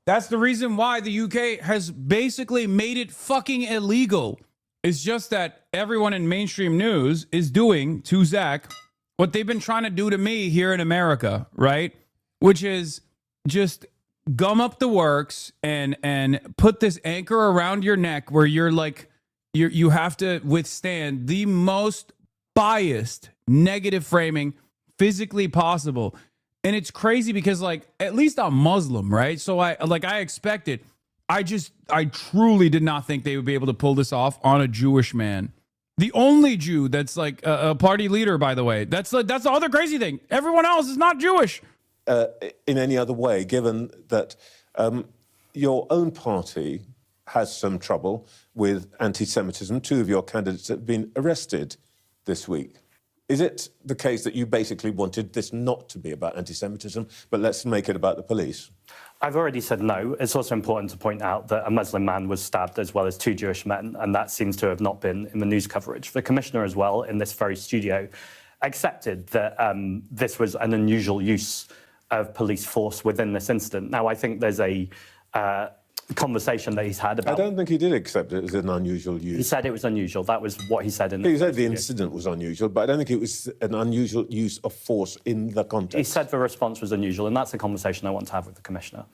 [SPEAKER 11] That's the reason why the UK has basically made it fucking illegal. It's just that everyone in mainstream news is doing to Zach what they've been trying to do to me here in America, right? Which is just gum up the works and put this anchor around your neck where you're like, you have to withstand the most biased negative framing physically possible. And it's crazy because, like, at least I'm Muslim, right? So I expected. I truly did not think they would be able to pull this off on a Jewish man. The only Jew that's like a party leader, by the way. That's the other crazy thing. Everyone else is not Jewish.
[SPEAKER 5] In any other way, given that your own party has some trouble with anti-Semitism. 2 of your candidates have been arrested this week. Is it the case that you basically wanted this not to be about anti-Semitism, but let's make it about the police?
[SPEAKER 16] I've already said no. It's also important to point out that a Muslim man was stabbed as well as 2 Jewish men, and that seems to have not been in the news coverage. The commissioner as well, in this very studio, accepted that this was an unusual use of police force within this incident. Now, I think there's a conversation that he's had about...
[SPEAKER 5] I don't think he did accept it as an unusual use.
[SPEAKER 16] He said it was unusual. That was what he said in...
[SPEAKER 5] He said the incident was unusual, but I don't think it was an unusual use of force in the context.
[SPEAKER 16] He said the response was unusual, and that's a conversation I want to have with the commissioner.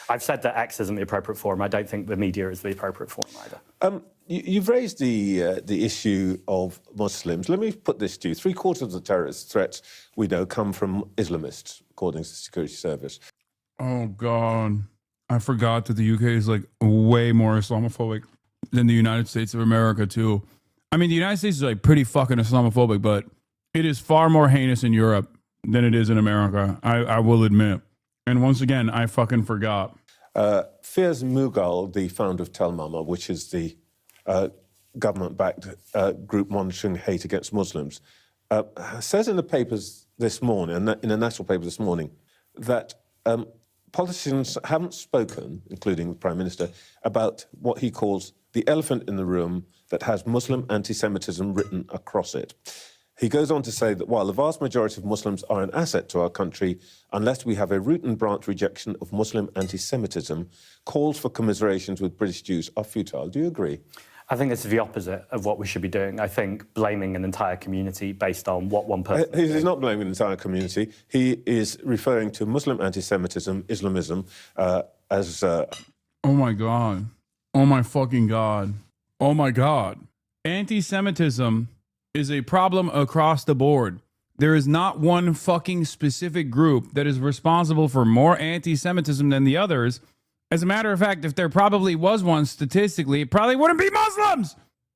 [SPEAKER 16] I've said that X isn't the appropriate forum. I don't think the media is the appropriate forum either.
[SPEAKER 5] You've raised the issue of Muslims. Let me put this to you. 3/4 of the terrorist threats we know come from Islamists, according to the Security Service.
[SPEAKER 11] Oh, God. I forgot that the UK is like way more Islamophobic than the United States of America, too. I mean, the United States is like pretty fucking Islamophobic, but it is far more heinous in Europe than it is in America. I will admit. And once again, I fucking forgot.
[SPEAKER 5] Fiaz Mughal, the founder of Telmama, which is the government-backed group monitoring hate against Muslims, says in the papers this morning, in a national paper this morning, that politicians haven't spoken, including the Prime Minister, about what he calls the elephant in the room that has Muslim anti-Semitism written across it. He goes on to say that while the vast majority of Muslims are an asset to our country, unless we have a root and branch rejection of Muslim anti-Semitism, calls for commiserations with British Jews are futile. Do you agree?
[SPEAKER 16] I think it's the opposite of what we should be doing. I think blaming an entire community based on what one person...
[SPEAKER 5] He's not blaming an entire community. He is referring to Muslim anti-Semitism, Islamism, as...
[SPEAKER 11] Oh, my God. Oh, my fucking God. Oh, my God. Anti-Semitism is a problem across the board. There is not one fucking specific group that is responsible for more anti-Semitism than the others. As a matter of fact, if there probably was one statistically, it probably wouldn't be Muslims,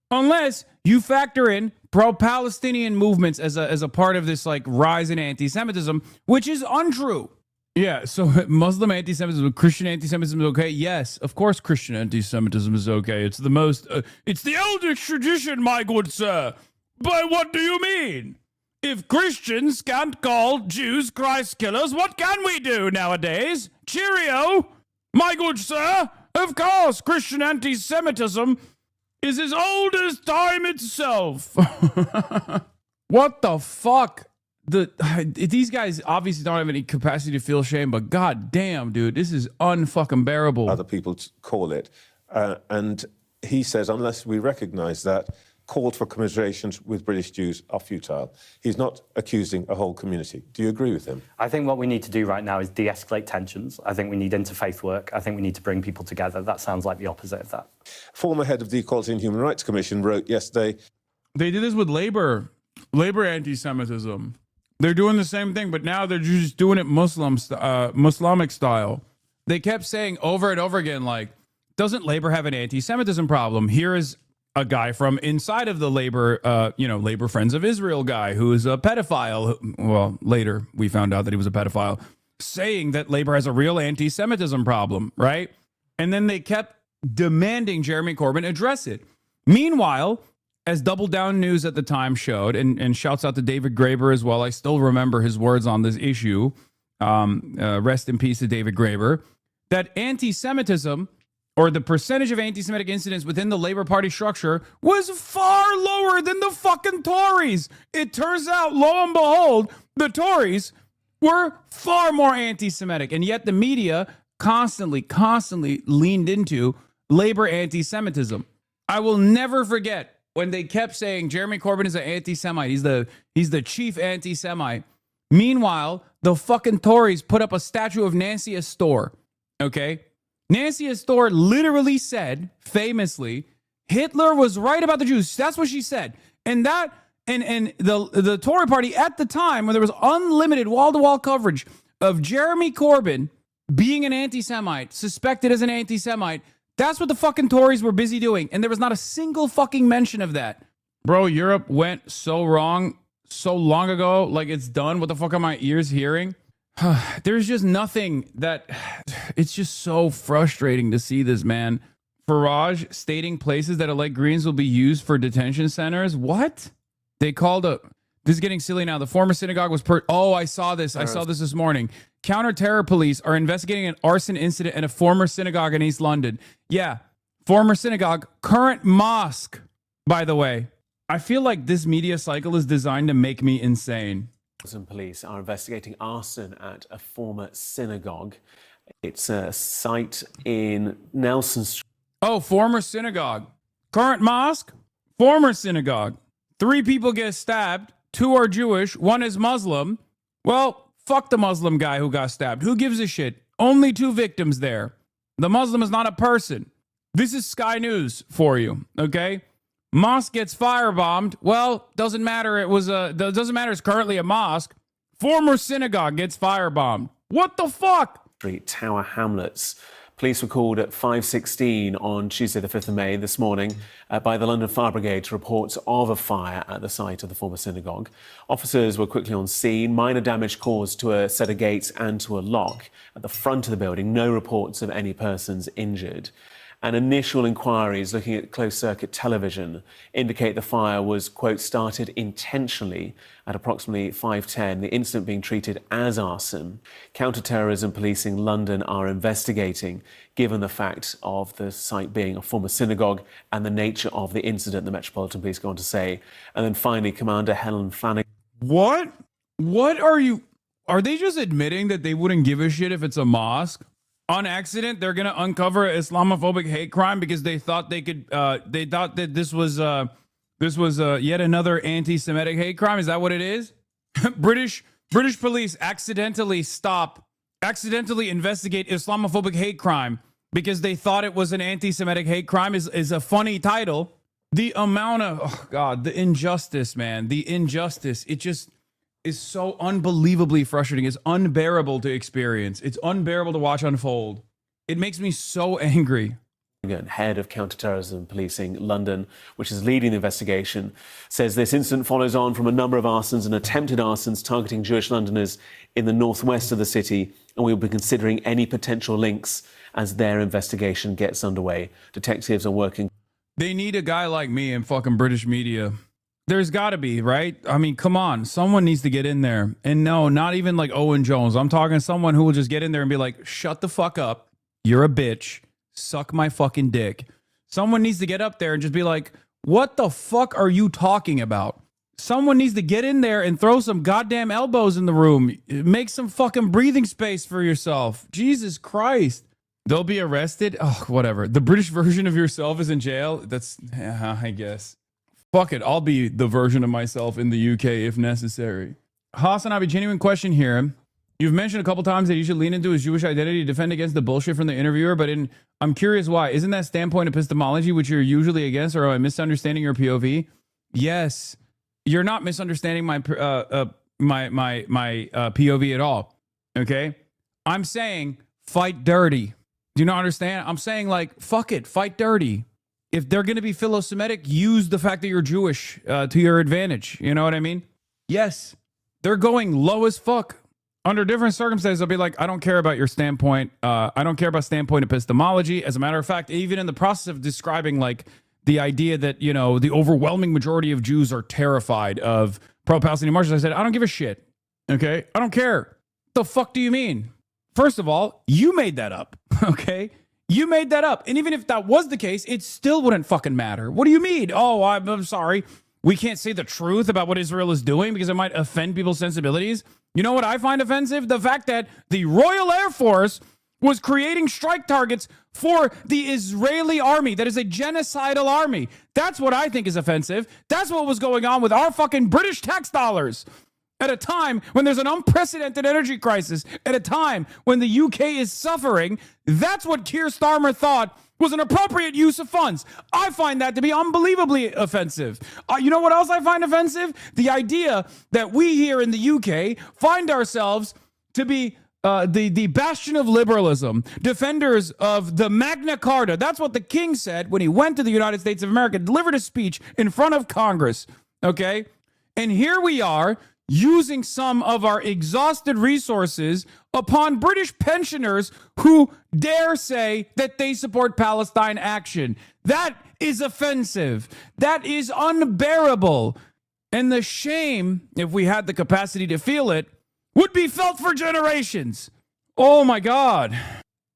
[SPEAKER 11] unless you factor in pro-Palestinian movements as a part of this like rise in anti-Semitism, which is untrue. Yeah, so Muslim anti-Semitism, Christian anti-Semitism is okay? Yes, of course Christian anti-Semitism is okay. It's the most, it's the oldest tradition, my good sir. But what do you mean? If Christians can't call Jews Christ killers, what can we do nowadays? Cheerio! My good sir, of course, Christian anti-Semitism is as old as time itself. What the fuck? These guys obviously don't have any capacity to feel shame, but god damn, dude, this is unfucking bearable.
[SPEAKER 5] Other people call it. And he says, unless we recognise that, calls for commiserations with British Jews are futile. He's not accusing a whole community. Do you agree with him?
[SPEAKER 16] I think what we need to do right now is de-escalate tensions. I think we need interfaith work. I think we need to bring people together. That sounds like the opposite of that.
[SPEAKER 5] Former head of the Equality and Human Rights Commission wrote yesterday...
[SPEAKER 11] They did this with Labour anti-Semitism. They're doing the same thing, but now they're just doing it Muslimic style. They kept saying over and over again, like, doesn't labor have an anti-Semitism problem? Here is a guy from inside of the Labor, Labor Friends of Israel guy who is a pedophile. Well, later we found out that he was a pedophile, saying that Labor has a real anti-Semitism problem, right? And then they kept demanding Jeremy Corbyn address it. Meanwhile, as Double Down News at the time showed, and shouts out to David Graeber as well, I still remember his words on this issue, rest in peace to David Graeber, that anti-Semitism, or the percentage of anti-Semitic incidents within the Labour Party structure, was far lower than the fucking Tories. It turns out, lo and behold, the Tories were far more anti-Semitic, and yet the media constantly leaned into Labour anti-Semitism. I will never forget when they kept saying Jeremy Corbyn is an anti-Semite. He's the chief anti-Semite. Meanwhile, the fucking Tories put up a statue of Nancy Astor. Okay? Nancy Astor literally said, famously, Hitler was right about the Jews. That's what she said. And the Tory party at the time, when there was unlimited wall-to-wall coverage of Jeremy Corbyn being an anti-Semite, suspected as an anti-Semite, that's what the fucking Tories were busy doing. And there was not a single fucking mention of that. Bro, Europe went so wrong so long ago. Like, it's done. What the fuck are my ears hearing? There's just nothing that... It's just so frustrating to see this, man. Farage stating places that elect Greens will be used for detention centers. What? They called a... This is getting silly now. The former synagogue was... Oh, I saw this. I saw this morning. Counter-terror police are investigating an arson incident in a former synagogue in East London. Yeah, former synagogue, current mosque, by the way. I feel like this media cycle is designed to make me insane.
[SPEAKER 14] Some police are investigating arson at a former synagogue. It's a site in Nelson Street.
[SPEAKER 11] Oh, former synagogue. Current mosque, former synagogue. 3 people get stabbed. 2 are Jewish. 1 is Muslim. Well, fuck the Muslim guy who got stabbed. Who gives a shit? Only 2 victims there. The Muslim is not a person. This is Sky News for you, okay? Mosque gets firebombed. Well, doesn't matter. Doesn't matter. It's currently a mosque. Former synagogue gets firebombed. What the fuck?
[SPEAKER 14] Tower Hamlets. Police were called at 5:16 on Tuesday, the 5th of May, this morning, by the London Fire Brigade to report of a fire at the site of the former synagogue. Officers were quickly on scene. Minor damage caused to a set of gates and to a lock at the front of the building. No reports of any persons injured. And initial inquiries looking at closed-circuit television indicate the fire was, quote, started intentionally at approximately 5:10, the incident being treated as arson. Counter-terrorism policing London are investigating, given the fact of the site being a former synagogue and the nature of the incident, the Metropolitan Police go on to say. And then finally, Commander Helen Flanagan.
[SPEAKER 11] What? What are you... Are they just admitting that they wouldn't give a shit if it's a mosque? On accident, they're going to uncover an Islamophobic hate crime because they thought they could, they thought that this was yet another anti-Semitic hate crime. Is that what it is? British police accidentally investigate Islamophobic hate crime because they thought it was an anti-Semitic hate crime is a funny title. The amount of, oh God, the injustice, man, the injustice. It just is so unbelievably frustrating. It's unbearable to experience. It's unbearable to watch unfold. It makes me so angry.
[SPEAKER 14] Head of counterterrorism policing London, which is leading the investigation, says this incident follows on from a number of arsons and attempted arsons targeting Jewish Londoners in the northwest of the city, and we will be considering any potential links as their investigation gets underway. Detectives are working.
[SPEAKER 11] They need a guy like me in fucking British media. There's got to be, right? I mean, come on. Someone needs to get in there. And no, not even like Owen Jones. I'm talking someone who will just get in there and be like, shut the fuck up. You're a bitch. Suck my fucking dick. Someone needs to get up there and just be like, what the fuck are you talking about? Someone needs to get in there and throw some goddamn elbows in the room. Make some fucking breathing space for yourself. Jesus Christ. They'll be arrested? Oh, whatever. The British version of yourself is in jail? That's, I guess. Fuck it, I'll be the version of myself in the UK if necessary. Hassan Abi, genuine question here. You've mentioned a couple times that you should lean into his Jewish identity to defend against the bullshit from the interviewer, but I'm curious why. Isn't that standpoint epistemology which you're usually against, or am I misunderstanding your POV? Yes. You're not misunderstanding my POV at all. Okay, I'm saying fight dirty. Do you not understand? I'm saying like fuck it, fight dirty. If they're going to be philo-Semitic, use the fact that you're Jewish to your advantage. You know what I mean? Yes, they're going low as fuck. Under different circumstances, they'll be like, I don't care about your standpoint. I don't care about standpoint epistemology. As a matter of fact, even in the process of describing like the idea that, you know, the overwhelming majority of Jews are terrified of pro-Palestinian marches, I said, I don't give a shit. Okay? I don't care. The fuck do you mean? First of all, you made that up. Okay? You made that up. And even if that was the case, it still wouldn't fucking matter. What do you mean? Oh, I'm sorry. We can't say the truth about what Israel is doing because it might offend people's sensibilities. You know what I find offensive? The fact that the Royal Air Force was creating strike targets for the Israeli army. That is a genocidal army. That's what I think is offensive. That's what was going on with our fucking British tax dollars. At a time when there's an unprecedented energy crisis, at a time when the UK is suffering, that's what Keir Starmer thought was an appropriate use of funds. I find that to be unbelievably offensive. You know what else I find offensive? The idea that we here in the UK find ourselves to be the bastion of liberalism, defenders of the Magna Carta. That's what the king said when he went to the United States of America, delivered a speech in front of Congress. Okay? And here we are, using some of our exhausted resources upon British pensioners who dare say that they support Palestine action. That is offensive. That is unbearable. And the shame, if we had the capacity to feel it, would be felt for generations. Oh my God.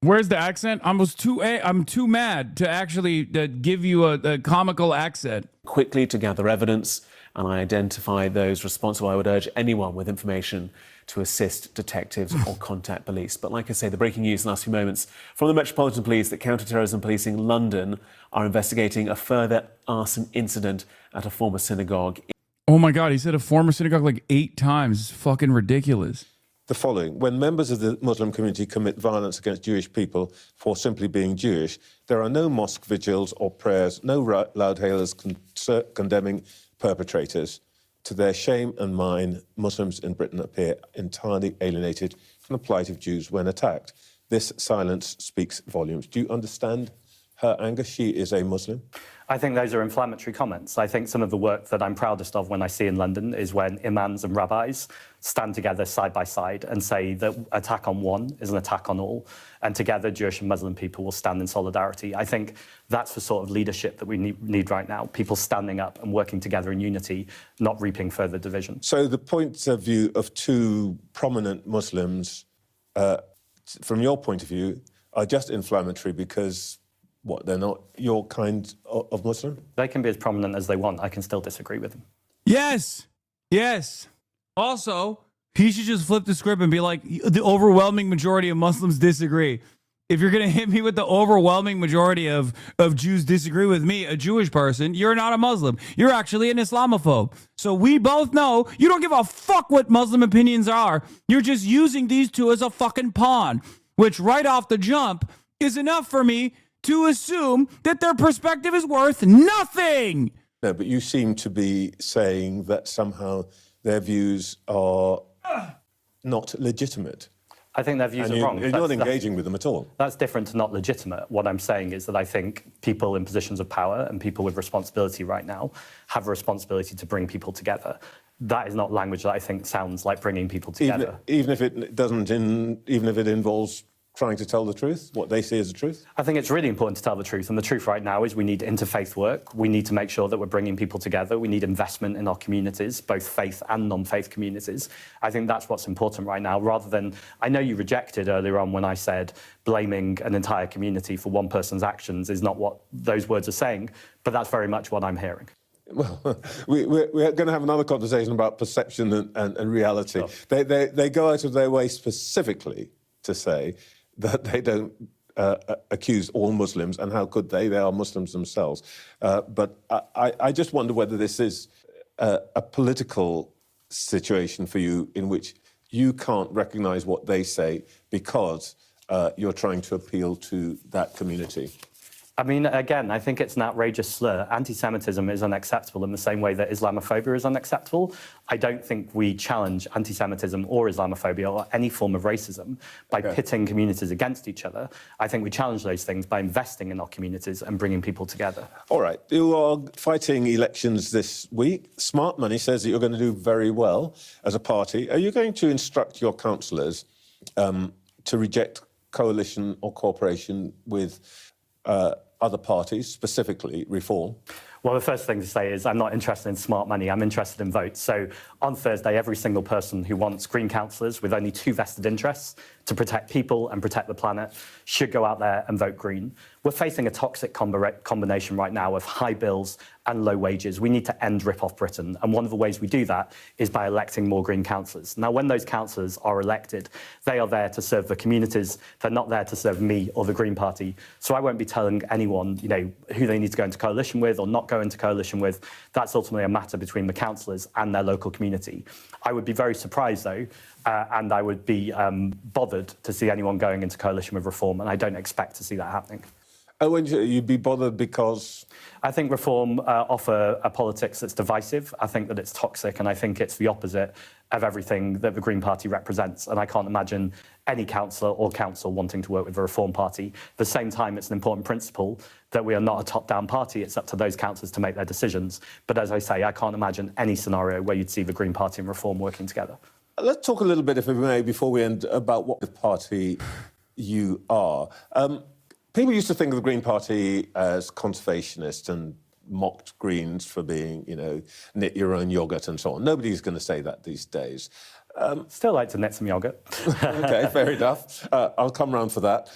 [SPEAKER 11] Where's the accent? I'm too mad to actually give you a comical accent.
[SPEAKER 14] Quickly to gather evidence and identify those responsible. I would urge anyone with information to assist detectives or contact police. But like I say, the breaking news in the last few moments from the Metropolitan Police that counter-terrorism policing London are investigating a further arson incident at a former synagogue.
[SPEAKER 11] Oh my God, he said a former synagogue like 8 times. It's fucking ridiculous.
[SPEAKER 5] The following: when members of the Muslim community commit violence against Jewish people for simply being Jewish, there are no mosque vigils or prayers, no loud hailers condemning perpetrators. To their shame and mine, Muslims in Britain appear entirely alienated from the plight of Jews when attacked. This silence speaks volumes. Do you understand her anger? She is a Muslim.
[SPEAKER 16] I think those are inflammatory comments. I think some of the work that I'm proudest of when I see in London is when imams and rabbis stand together side by side and say that attack on one is an attack on all, and together Jewish and Muslim people will stand in solidarity. I think that's the sort of leadership that we need right now, people standing up and working together in unity, not reaping further division.
[SPEAKER 5] So the point of view of two prominent Muslims, from your point of view, are just inflammatory because what, they're not your kind of Muslim?
[SPEAKER 16] They can be as prominent as they want. I can still disagree with them.
[SPEAKER 11] Yes. Yes. Also, he should just flip the script and be like, the overwhelming majority of Muslims disagree. If you're going to hit me with the overwhelming majority of Jews disagree with me, a Jewish person, you're not a Muslim. You're actually an Islamophobe. So we both know you don't give a fuck what Muslim opinions are. You're just using these two as a fucking pawn, which right off the jump is enough for me to assume that their perspective is worth nothing.
[SPEAKER 5] No, but you seem to be saying that somehow their views are not legitimate.
[SPEAKER 16] I think their views are wrong.
[SPEAKER 5] You're not engaging with them at all.
[SPEAKER 16] That's different to not legitimate. What I'm saying is that I think people in positions of power and people with responsibility right now have a responsibility to bring people together. That is not language that I think sounds like bringing people together.
[SPEAKER 5] Even if it doesn't, even if it involves trying to tell the truth, what they see as the truth?
[SPEAKER 16] I think it's really important to tell the truth. And the truth right now is we need interfaith work. We need to make sure that we're bringing people together. We need investment in our communities, both faith and non-faith communities. I think that's what's important right now, rather than, I know you rejected earlier on when I said blaming an entire community for one person's actions is not what those words are saying, but that's very much what I'm hearing.
[SPEAKER 5] Well, we're going to have another conversation about perception and reality. Sure. They go out of their way specifically to say that they don't accuse all Muslims, and how could they? They are Muslims themselves. But I just wonder whether this is a political situation for you in which you can't recognise what they say because you're trying to appeal to that community.
[SPEAKER 16] I mean, again, I think it's an outrageous slur. Anti-Semitism is unacceptable in the same way that Islamophobia is unacceptable. I don't think we challenge anti-Semitism or Islamophobia or any form of racism by pitting communities against each other. I think we challenge those things by investing in our communities and bringing people together.
[SPEAKER 5] All right. You are fighting elections this week. Smart Money says that you're going to do very well as a party. Are you going to instruct your councillors to reject coalition or cooperation with other parties, specifically Reform?
[SPEAKER 16] Well, the first thing to say is I'm not interested in smart money. I'm interested in votes. So on Thursday, every single person who wants Green councillors with only two vested interests, to protect people and protect the planet, should go out there and vote Green. We're facing a toxic combination right now of high bills and low wages. We need to end Rip-Off Britain. And one of the ways we do that is by electing more Green councillors. Now, when those councillors are elected, they are there to serve the communities. They're not there to serve me or the Green Party. So I won't be telling anyone, who they need to go into coalition with or not go into coalition with. That's ultimately a matter between the councillors and their local community. I would be very surprised, though, and I would be bothered to see anyone going into coalition with Reform, and I don't expect to see that happening.
[SPEAKER 5] Oh, and you'd be bothered because?
[SPEAKER 16] I think Reform offer a politics that's divisive. I think that it's toxic, and I think it's the opposite of everything that the Green Party represents. And I can't imagine any councillor or council wanting to work with the Reform Party. At the same time, it's an important principle that we are not a top-down party. It's up to those councillors to make their decisions. But as I say, I can't imagine any scenario where you'd see the Green Party and Reform working together.
[SPEAKER 5] Let's talk a little bit, if we may, before we end, about what party you are. People used to think of the Green Party as conservationist and mocked Greens for being, knit your own yoghurt and so on. Nobody's going to say that these days.
[SPEAKER 16] Still like to knit some yoghurt.
[SPEAKER 5] OK, fair enough. I'll come round for that.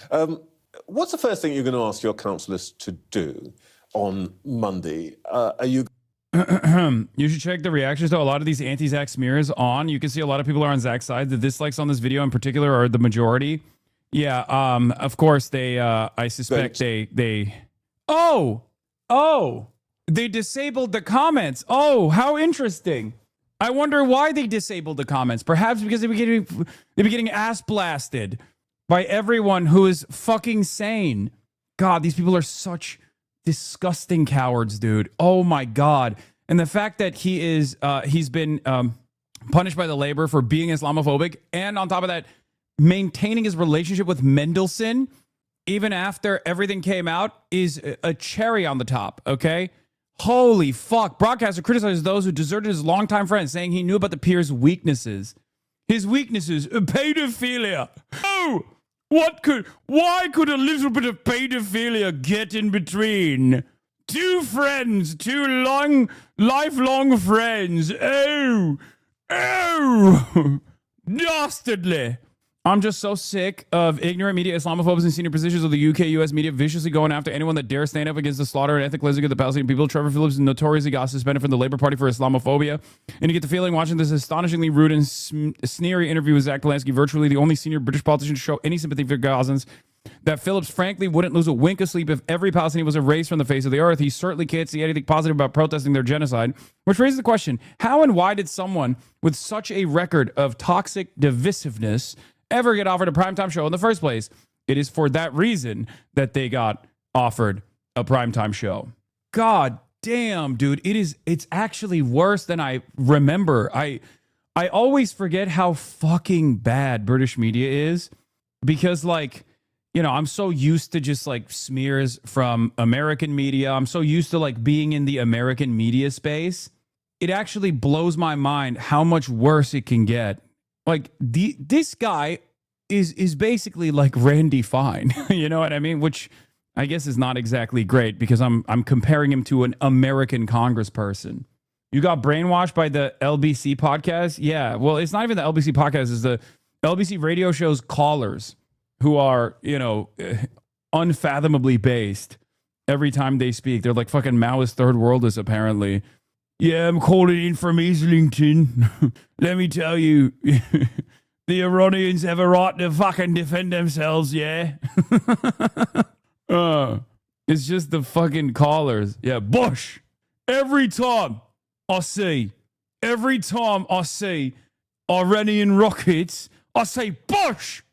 [SPEAKER 5] What's the first thing you're going to ask your councillors to do on Monday? Are you...
[SPEAKER 11] You should check the reactions to a lot of these anti-Zach smears on. You can see a lot of people are on Zach's side. The dislikes on this video in particular are the majority. Yeah, of course they I suspect they they disabled the comments. Oh, how interesting. I wonder why they disabled the comments. Perhaps because they'd be getting ass blasted by everyone who is fucking sane. God, these people are such disgusting cowards, dude. Oh my God. And the fact that he's been punished by the Labour for being Islamophobic, and on top of that, maintaining his relationship with Mendelsohn, even after everything came out, is a cherry on the top, okay? Holy fuck. Broadcaster criticizes those who deserted his longtime friend, saying he knew about the peer's weaknesses. His weaknesses, pedophilia. Oh! Why could a little bit of pedophilia get in between? Two friends, lifelong friends. Oh! Dastardly. I'm just so sick of ignorant media Islamophobes in senior positions of the UK-US media viciously going after anyone that dares stand up against the slaughter and ethnic cleansing of the Palestinian people. Trevor Phillips notoriously got suspended from the Labour Party for Islamophobia. And you get the feeling watching this astonishingly rude and sneery interview with Zach Polanski, virtually the only senior British politician to show any sympathy for Gazans, that Phillips frankly wouldn't lose a wink of sleep if every Palestinian was erased from the face of the earth. He certainly can't see anything positive about protesting their genocide, which raises the question, how and why did someone with such a record of toxic divisiveness ever get offered a primetime show in the first place? It is for that reason that they got offered a primetime show. God damn, dude. It's actually worse than I remember. I always forget how fucking bad British media is because, I'm so used to just smears from American media. I'm so used to being in the American media space. It actually blows my mind how much worse it can get. This guy is basically like Randy Fine, you know what I mean? Which I guess is not exactly great because I'm comparing him to an American congressperson. You got brainwashed by the LBC podcast? Yeah, well, it's not even the LBC podcast, it's the LBC radio show's callers who are, unfathomably based every time they speak. They're like fucking Maoist third worlders, apparently. Yeah, I'm calling in from Islington. Let me tell you, the Iranians have a right to fucking defend themselves, yeah? It's just the fucking callers. Yeah, Bush. Every time I see Iranian rockets, I say Bush.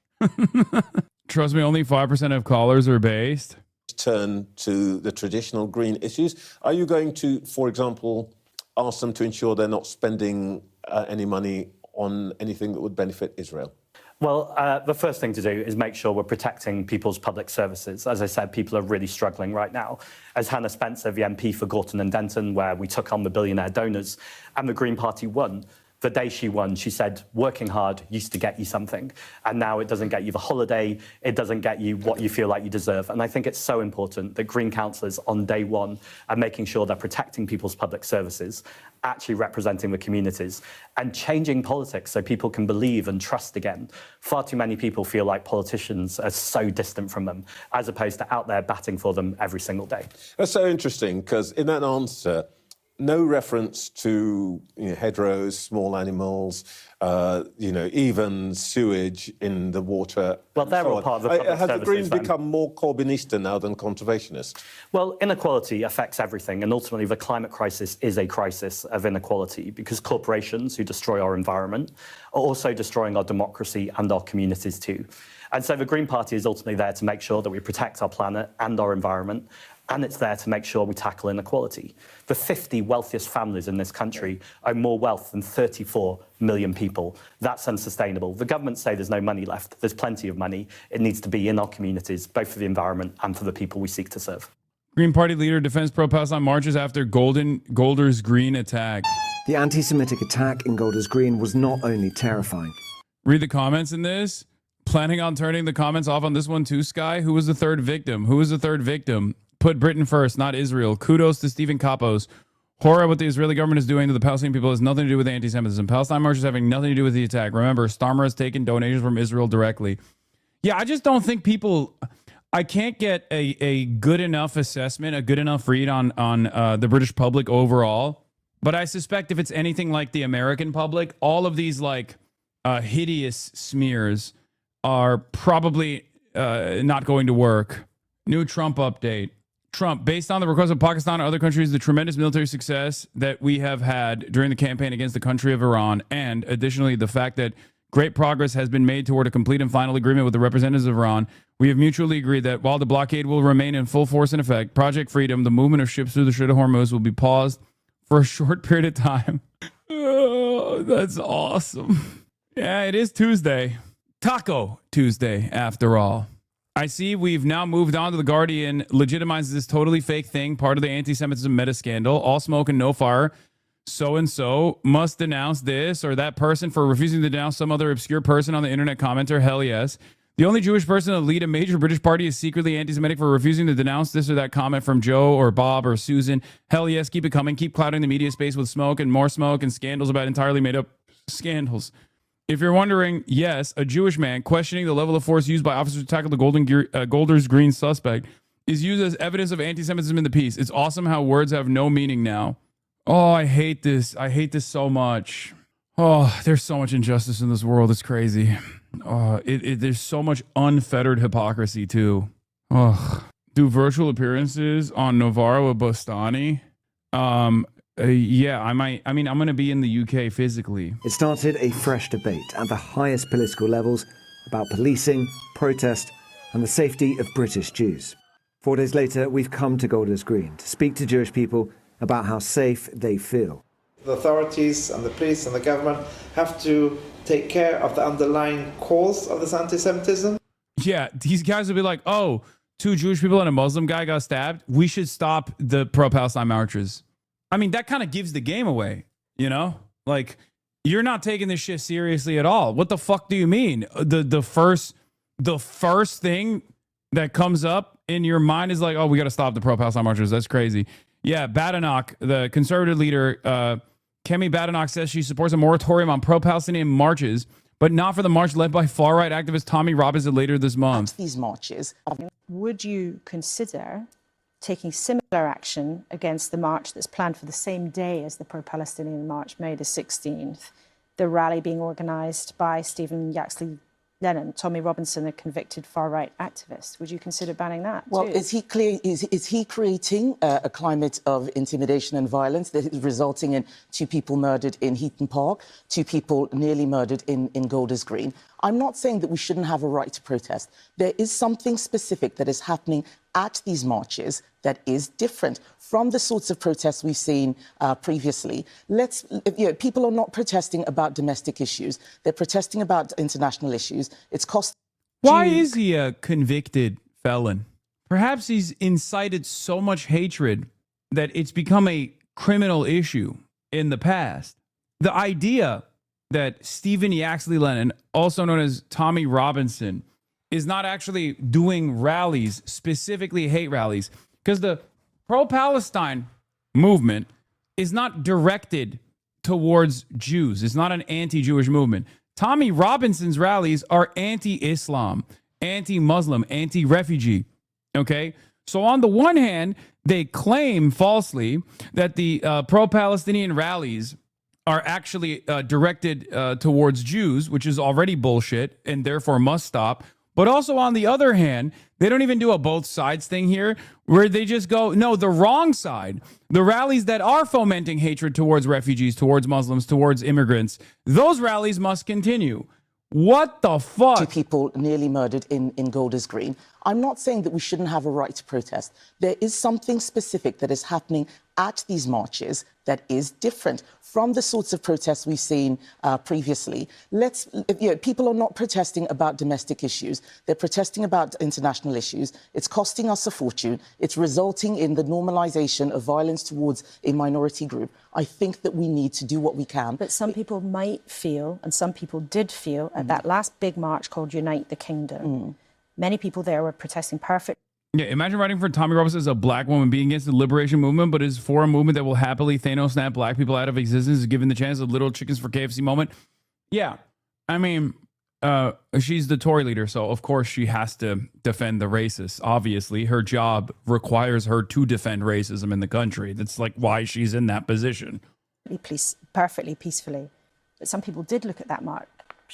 [SPEAKER 11] Trust me, only 5% of callers are based.
[SPEAKER 5] turn to the traditional green issues? Are you going to, for example, ask them to ensure they're not spending any money on anything that would benefit Israel?
[SPEAKER 16] Well, the first thing to do is make sure we're protecting people's public services. As I said, people are really struggling right now. As Hannah Spencer, the MP for Gorton and Denton, where we took on the billionaire donors, and the Green Party won. The day she won, she said, working hard used to get you something. And now it doesn't get you the holiday, it doesn't get you what you feel like you deserve. And I think it's so important that Green councillors on day one are making sure they're protecting people's public services, actually representing the communities, and changing politics so people can believe and trust again. Far too many people feel like politicians are so distant from them, as opposed to out there batting for them every single day.
[SPEAKER 5] That's so interesting, because in that answer, no reference to hedgerows, small animals, even sewage in the water.
[SPEAKER 16] Well, they're all part of the public services.
[SPEAKER 5] Have the Greens become more Corbynista now than conservationist?
[SPEAKER 16] Well, inequality affects everything, and ultimately the climate crisis is a crisis of inequality because corporations who destroy our environment are also destroying our democracy and our communities too. And so the Green Party is ultimately there to make sure that we protect our planet and our environment, and it's there to make sure we tackle inequality. The 50 wealthiest families in this country own more wealth than 34 million people. That's unsustainable. The government say there's no money left. There's plenty of money. It needs to be in our communities, both for the environment and for the people we seek to serve.
[SPEAKER 11] Green Party leader defends pro-Palestine marches after Golders Green attack.
[SPEAKER 3] The anti-Semitic attack in Golders Green was not only terrifying.
[SPEAKER 11] Read the comments in this. Planning on turning the comments off on this one too, Sky? Who was the third victim? Put Britain first, not Israel. Kudos to Stephen Kapos. Horror what the Israeli government is doing to the Palestinian people has nothing to do with anti-Semitism. Palestine marches having nothing to do with the attack. Remember, Starmer has taken donations from Israel directly. Yeah, I just don't think people... I can't get a good enough assessment, a good enough read on the British public overall. But I suspect if it's anything like the American public, all of these hideous smears are probably not going to work. New Trump update. Trump, based on the request of Pakistan and other countries, the tremendous military success that we have had during the campaign against the country of Iran, and additionally the fact that great progress has been made toward a complete and final agreement with the representatives of Iran, we have mutually agreed that while the blockade will remain in full force and effect, Project Freedom, the movement of ships through the Strait of Hormuz, will be paused for a short period of time. Oh, that's awesome. Yeah, it is Tuesday. Taco Tuesday, after all. I see we've now moved on to The Guardian, legitimizes this totally fake thing, part of the anti-Semitism meta scandal, all smoke and no fire. So-and-so must denounce this or that person for refusing to denounce some other obscure person on the internet commenter. Hell yes. The only Jewish person to lead a major British party is secretly anti-Semitic for refusing to denounce this or that comment from Joe or Bob or Susan. Hell yes, keep it coming. Keep clouding the media space with smoke and scandals about entirely made up scandals. If you're wondering, yes, a Jewish man questioning the level of force used by officers to tackle the Golders Green suspect is used as evidence of anti-Semitism in the piece. It's awesome how words have no meaning now. Oh, I hate this. I hate this so much. Oh, there's so much injustice in this world. It's crazy. There's so much unfettered hypocrisy, too. Do virtual appearances on Navarro Bostani? Yeah, I might. I mean, I'm going to be in the UK physically.
[SPEAKER 3] It started a fresh debate at the highest political levels about policing, protest, and the safety of British Jews. 4 days later, we've come to Golders Green to speak to Jewish people about how safe they feel.
[SPEAKER 19] The authorities and the police and the government have to take care of the underlying cause of this anti-Semitism.
[SPEAKER 11] Yeah, these guys will be like, oh, 2 Jewish people and a Muslim guy got stabbed. We should stop the pro-Palestine marches. I mean, that kind of gives the game away, you know? Like, you're not taking this shit seriously at all. What the fuck do you mean? The first thing that comes up in your mind is like, oh, we got to stop the pro-Palestine marchers. That's crazy. Yeah, Badenoch, the conservative leader, Kemi Badenoch says she supports a moratorium on pro-Palestinian marches, but not for the march led by far-right activist Tommy Robinson later this month.
[SPEAKER 23] These marches, would you consider taking similar action against the march that's planned for the same day as the pro-Palestinian march, May the 16th, the rally being organised by Stephen Yaxley Lennon, Tommy Robinson, a convicted far-right activist? Would you consider banning that?
[SPEAKER 24] Well,
[SPEAKER 23] too?
[SPEAKER 24] is he creating a climate of intimidation and violence that is resulting in 2 people murdered in Heaton Park, 2 people nearly murdered in Golders Green? I'm not saying that we shouldn't have a right to protest. There is something specific that is happening at these marches that is different from the sorts of protests we've seen previously. People are not protesting about domestic issues. They're protesting about international issues. It's cost.
[SPEAKER 11] Why is he a convicted felon? Perhaps he's incited so much hatred that it's become a criminal issue in the past. The idea that Stephen Yaxley Lennon, also known as Tommy Robinson, is not actually doing rallies, specifically hate rallies, because the pro-Palestine movement is not directed towards Jews. It's not an anti-Jewish movement. Tommy Robinson's rallies are anti-Islam, anti-Muslim, anti-refugee. Okay? So on the one hand, they claim falsely that the pro-Palestinian rallies are actually directed towards Jews, which is already bullshit and therefore must stop. But also on the other hand, they don't even do a both sides thing here where they just go, no, the wrong side. The rallies that are fomenting hatred towards refugees, towards Muslims, towards immigrants, those rallies must continue. What the fuck?
[SPEAKER 24] 2 people nearly murdered in Golders Green. I'm not saying that we shouldn't have a right to protest. There is something specific that is happening at these marches that is different from the sorts of protests we've seen previously. People are not protesting about domestic issues. They're protesting about international issues. It's costing us a fortune. It's resulting in the normalization of violence towards a minority group. I think that we need to do what we can.
[SPEAKER 23] But some people might feel, and some people did feel, at that last big march called Unite the Kingdom, many people there were protesting perfect.
[SPEAKER 11] Yeah, imagine writing for Tommy Robinson as a black woman being against the liberation movement, but is for a movement that will happily Thanos snap black people out of existence, given the chance of little chickens for KFC moment. Yeah, I mean, she's the Tory leader, so of course she has to defend the racists. Obviously, her job requires her to defend racism in the country. That's like why she's in that position.
[SPEAKER 23] Perfectly peacefully. But some people did look at that march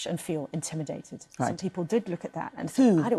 [SPEAKER 23] and feel intimidated.
[SPEAKER 24] Right.
[SPEAKER 23] Some people did look at that and think, I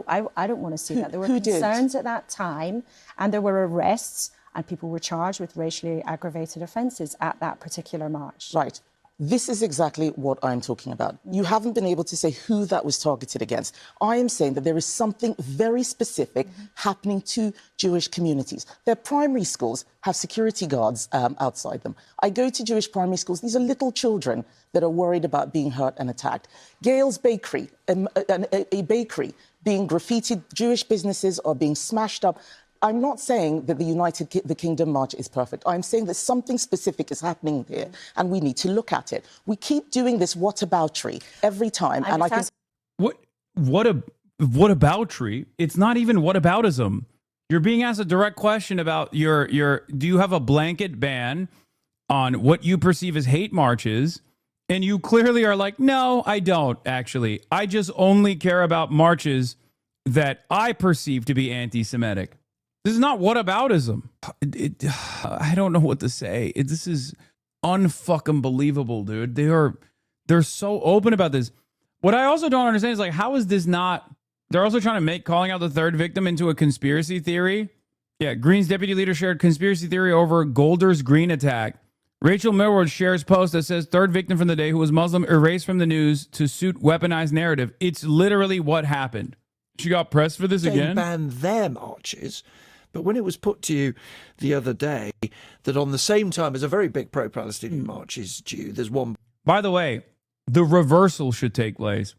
[SPEAKER 23] don't want to see that. There were
[SPEAKER 24] who did?
[SPEAKER 23] concerns at that time, and there were arrests, and people were charged with racially aggravated offences at that particular march.
[SPEAKER 24] Right. This is exactly what I'm talking about. You haven't been able to say who that was targeted against. I am saying that there is something very specific happening to Jewish communities. Their primary schools have security guards outside them. I go to Jewish primary schools. These are little children that are worried about being hurt and attacked. Gale's Bakery, a bakery being graffitied, Jewish businesses are being smashed up. I'm not saying that the Kingdom March is perfect. I'm saying that something specific is happening here, and we need to look at it. We keep doing this whataboutery every time, and I think
[SPEAKER 11] whataboutery? It's not even whataboutism. You're being asked a direct question about your do you have a blanket ban on what you perceive as hate marches? And you clearly are like, no, I don't actually. I just only care about marches that I perceive to be anti-Semitic. This is not whataboutism. I don't know what to say. This is unfucking believable, dude. They're so open about this. What I also don't understand is like, how is this not? They're also trying to make calling out the third victim into a conspiracy theory. Yeah, Green's deputy leader shared conspiracy theory over Golders Green attack. Rachel Millward shares post that says third victim from the day who was Muslim erased from the news to suit weaponized narrative. It's literally what happened. She got pressed for this again.
[SPEAKER 2] Ban their marches. But when it was put to you the other day that on the same time as a very big pro-Palestinian march is due, there's one.
[SPEAKER 11] By the way, the reversal should take place.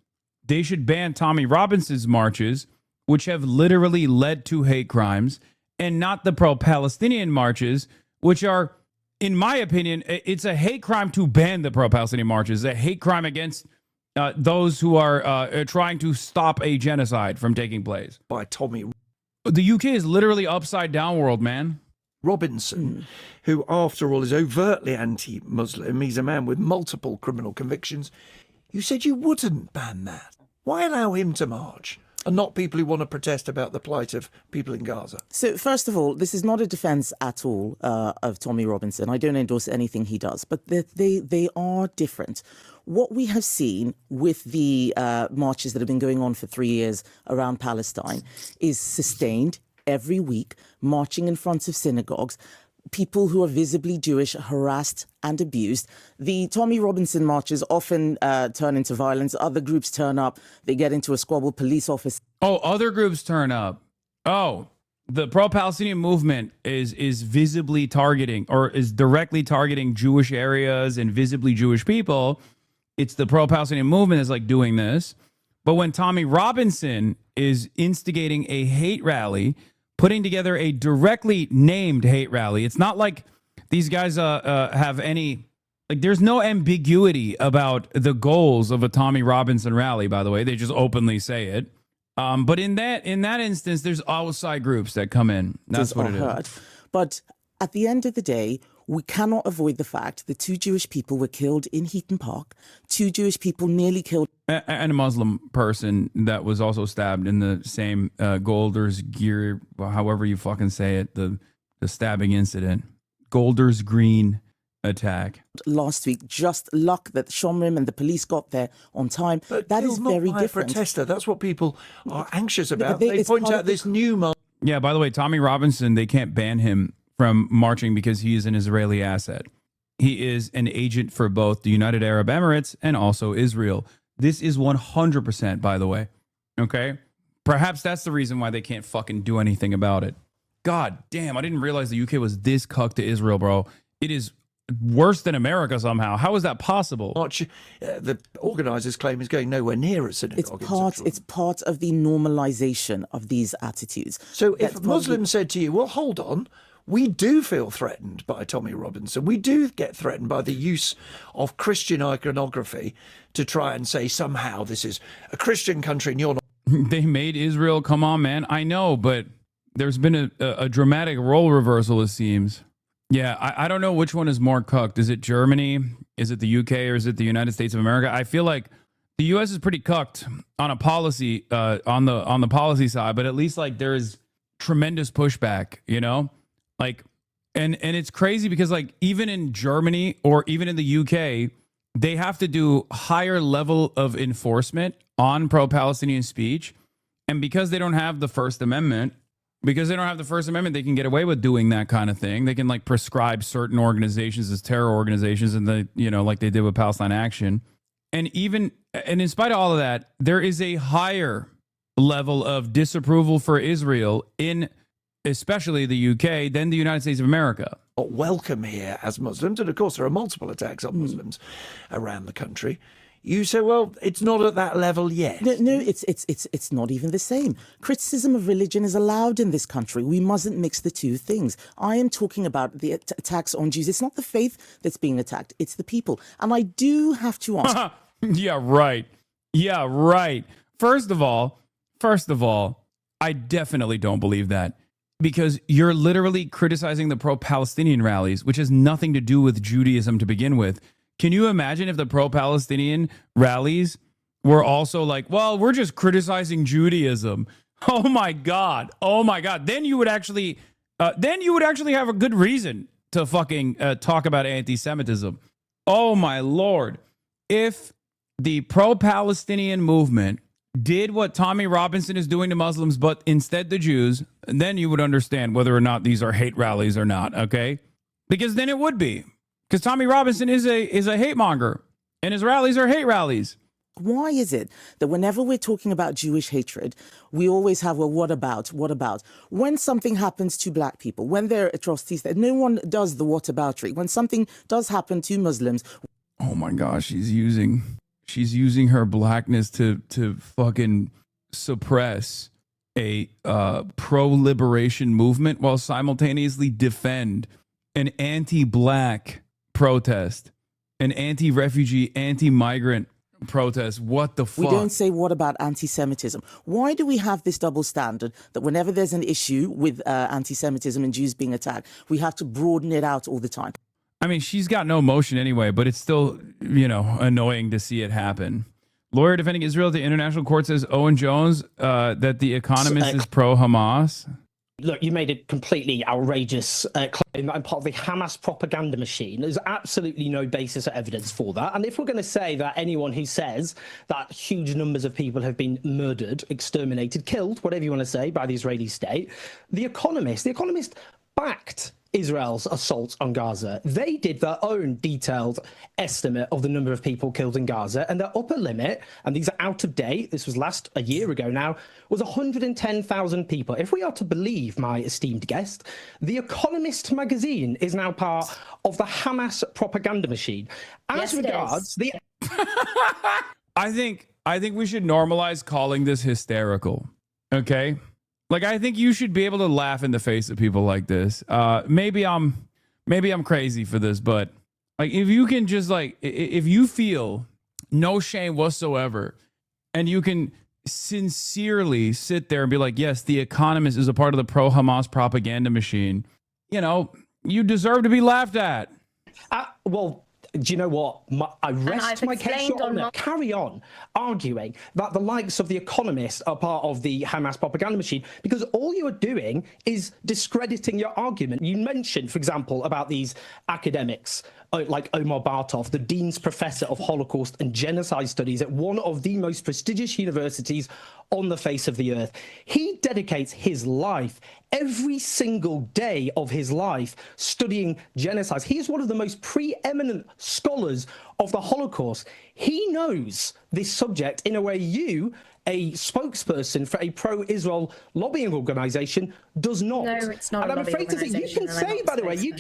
[SPEAKER 11] They should ban Tommy Robinson's marches, which have literally led to hate crimes, and not the pro-Palestinian marches, which are, in my opinion, it's a hate crime to ban the pro-Palestinian marches, a hate crime against those who are trying to stop a genocide from taking place.
[SPEAKER 2] By Tommy.
[SPEAKER 11] The UK is literally upside down world, man.
[SPEAKER 2] Robinson, who, after all, is overtly anti-Muslim. He's a man with multiple criminal convictions. You said you wouldn't ban that. Why allow him to march and not people who want to protest about the plight of people in Gaza?
[SPEAKER 24] So, first of all, this is not a defence at all of Tommy Robinson. I don't endorse anything he does, but they are different. What we have seen with the marches that have been going on for 3 years around Palestine is sustained every week, marching in front of synagogues, people who are visibly Jewish harassed and abused. The Tommy Robinson marches often turn into violence. Other groups turn up. They get into a squabble. Police officers.
[SPEAKER 11] Oh, other groups turn up. Oh, the pro-Palestinian movement is visibly targeting or is directly targeting Jewish areas and visibly Jewish people. It's the pro-Palestinian movement is like doing this. But when Tommy Robinson is instigating a hate rally, putting together a directly named hate rally, it's not like these guys have any, like there's no ambiguity about the goals of a Tommy Robinson rally, by the way. They just openly say it. But in that instance, there's outside groups that come in. That's what it is.
[SPEAKER 24] But at the end of the day, we cannot avoid the fact that 2 Jewish people were killed in Heaton Park. 2 Jewish people nearly killed.
[SPEAKER 11] And a Muslim person that was also stabbed in the same Golders Green, however you fucking say it, the stabbing incident. Golders Green attack.
[SPEAKER 24] Last week, just luck that Shomrim and the police got there on time.
[SPEAKER 2] But
[SPEAKER 24] that is very different.
[SPEAKER 2] Protester. That's what people are anxious about. They point out this new...
[SPEAKER 11] Yeah, by the way, Tommy Robinson, they can't ban him from marching because he is an Israeli asset. He is an agent for both the United Arab Emirates and also Israel. This is 100%, by the way. Okay? Perhaps that's the reason why they can't fucking do anything about it. God damn, I didn't realize the UK was this cucked to Israel, bro. It is worse than America somehow. How is that possible?
[SPEAKER 2] The organisers claim is going nowhere near a synagogue.
[SPEAKER 24] It's part of the normalization of these attitudes.
[SPEAKER 2] So if Muslims said to you, well, hold on, we do feel threatened by Tommy Robinson. We do get threatened by the use of Christian iconography to try and say somehow this is a Christian country and you're not.
[SPEAKER 11] They made Israel, come on, man. I know, but there's been a dramatic role reversal, it seems. Yeah, I don't know which one is more cucked. Is it Germany? Is it the UK? Or is it the United States of America? I feel like the US is pretty cucked on a policy, on the policy side, but at least like there is tremendous pushback, you know? Like, and it's crazy because like even in Germany or even in the UK, they have to do higher level of enforcement on pro-Palestinian speech. And because they don't have the First Amendment, they can get away with doing that kind of thing. They can like prescribe certain organizations as terror organizations and like they did with Palestine Action. And in spite of all of that, there is a higher level of disapproval for Israel in especially the UK, than the United States of America.
[SPEAKER 2] Welcome here as Muslims, and of course there are multiple attacks on Muslims around the country. You say, well, it's not at that level yet.
[SPEAKER 24] No, it's not even the same. Criticism of religion is allowed in this country. We mustn't mix the two things. I am talking about the attacks on Jews. It's not the faith that's being attacked, it's the people. And I do have to ask...
[SPEAKER 11] Yeah, right. First of all, I definitely don't believe that. Because you're literally criticizing the pro-Palestinian rallies, which has nothing to do with Judaism to begin with. Can you imagine if the pro-Palestinian rallies were also like, well, we're just criticizing Judaism? Oh my God. Then you would actually have a good reason to fucking talk about anti-Semitism. Oh my Lord. If the pro-Palestinian movement did what Tommy Robinson is doing to Muslims, but instead the Jews, then you would understand whether or not these are hate rallies or not, okay? Because then it would be. Because Tommy Robinson is a hate monger, and his rallies are hate rallies.
[SPEAKER 24] Why is it that whenever we're talking about Jewish hatred, we always have, well, what about? When something happens to black people, when there are atrocities, that no one does the whataboutery. When something does happen to Muslims...
[SPEAKER 11] Oh my gosh, she's using her blackness to fucking suppress a pro-liberation movement while simultaneously defend an anti-black protest, an anti-refugee, anti-migrant protest. What the fuck?
[SPEAKER 24] We don't say what about anti-Semitism. Why do we have this double standard that whenever there's an issue with anti-Semitism and Jews being attacked, we have to broaden it out all the time?
[SPEAKER 11] I mean, she's got no emotion anyway, but it's still, annoying to see it happen. Lawyer defending Israel at the International Court says Owen Jones, that The Economist is pro-Hamas.
[SPEAKER 7] Look, you made a completely outrageous claim that I'm part of the Hamas propaganda machine. There's absolutely no basis or evidence for that. And if we're going to say that anyone who says that huge numbers of people have been murdered, exterminated, killed, whatever you want to say, by the Israeli state, The Economist backed Israel's assault on Gaza. They did their own detailed estimate of the number of people killed in Gaza, and their upper limit, and these are out of date, this was a year ago now, was 110,000 people. If we are to believe my esteemed guest, The Economist magazine is now part of the Hamas propaganda machine. As regards the...
[SPEAKER 11] I think we should normalize calling this hysterical, okay? Like, I think you should be able to laugh in the face of people like this. Maybe I'm crazy for this, but like, if you can just like, if you feel no shame whatsoever, and you can sincerely sit there and be like, yes, The Economist is a part of the pro-Hamas propaganda machine, you know, you deserve to be laughed at.
[SPEAKER 7] Well, do you know what? I rest my case on that. Carry on arguing that the likes of The Economist are part of the Hamas propaganda machine, because all you are doing is discrediting your argument. You mentioned, for example, about these academics like Omar Bartov, the Dean's Professor of Holocaust and Genocide Studies at one of the most prestigious universities on the face of the earth. He dedicates his life, every single day of his life, studying genocides. He is one of the most preeminent scholars of the Holocaust. He knows this subject in a way you, a spokesperson for a pro-Israel lobbying organisation, does not.
[SPEAKER 10] No, it's not.
[SPEAKER 7] And I'm afraid to say, you can say, by the way, you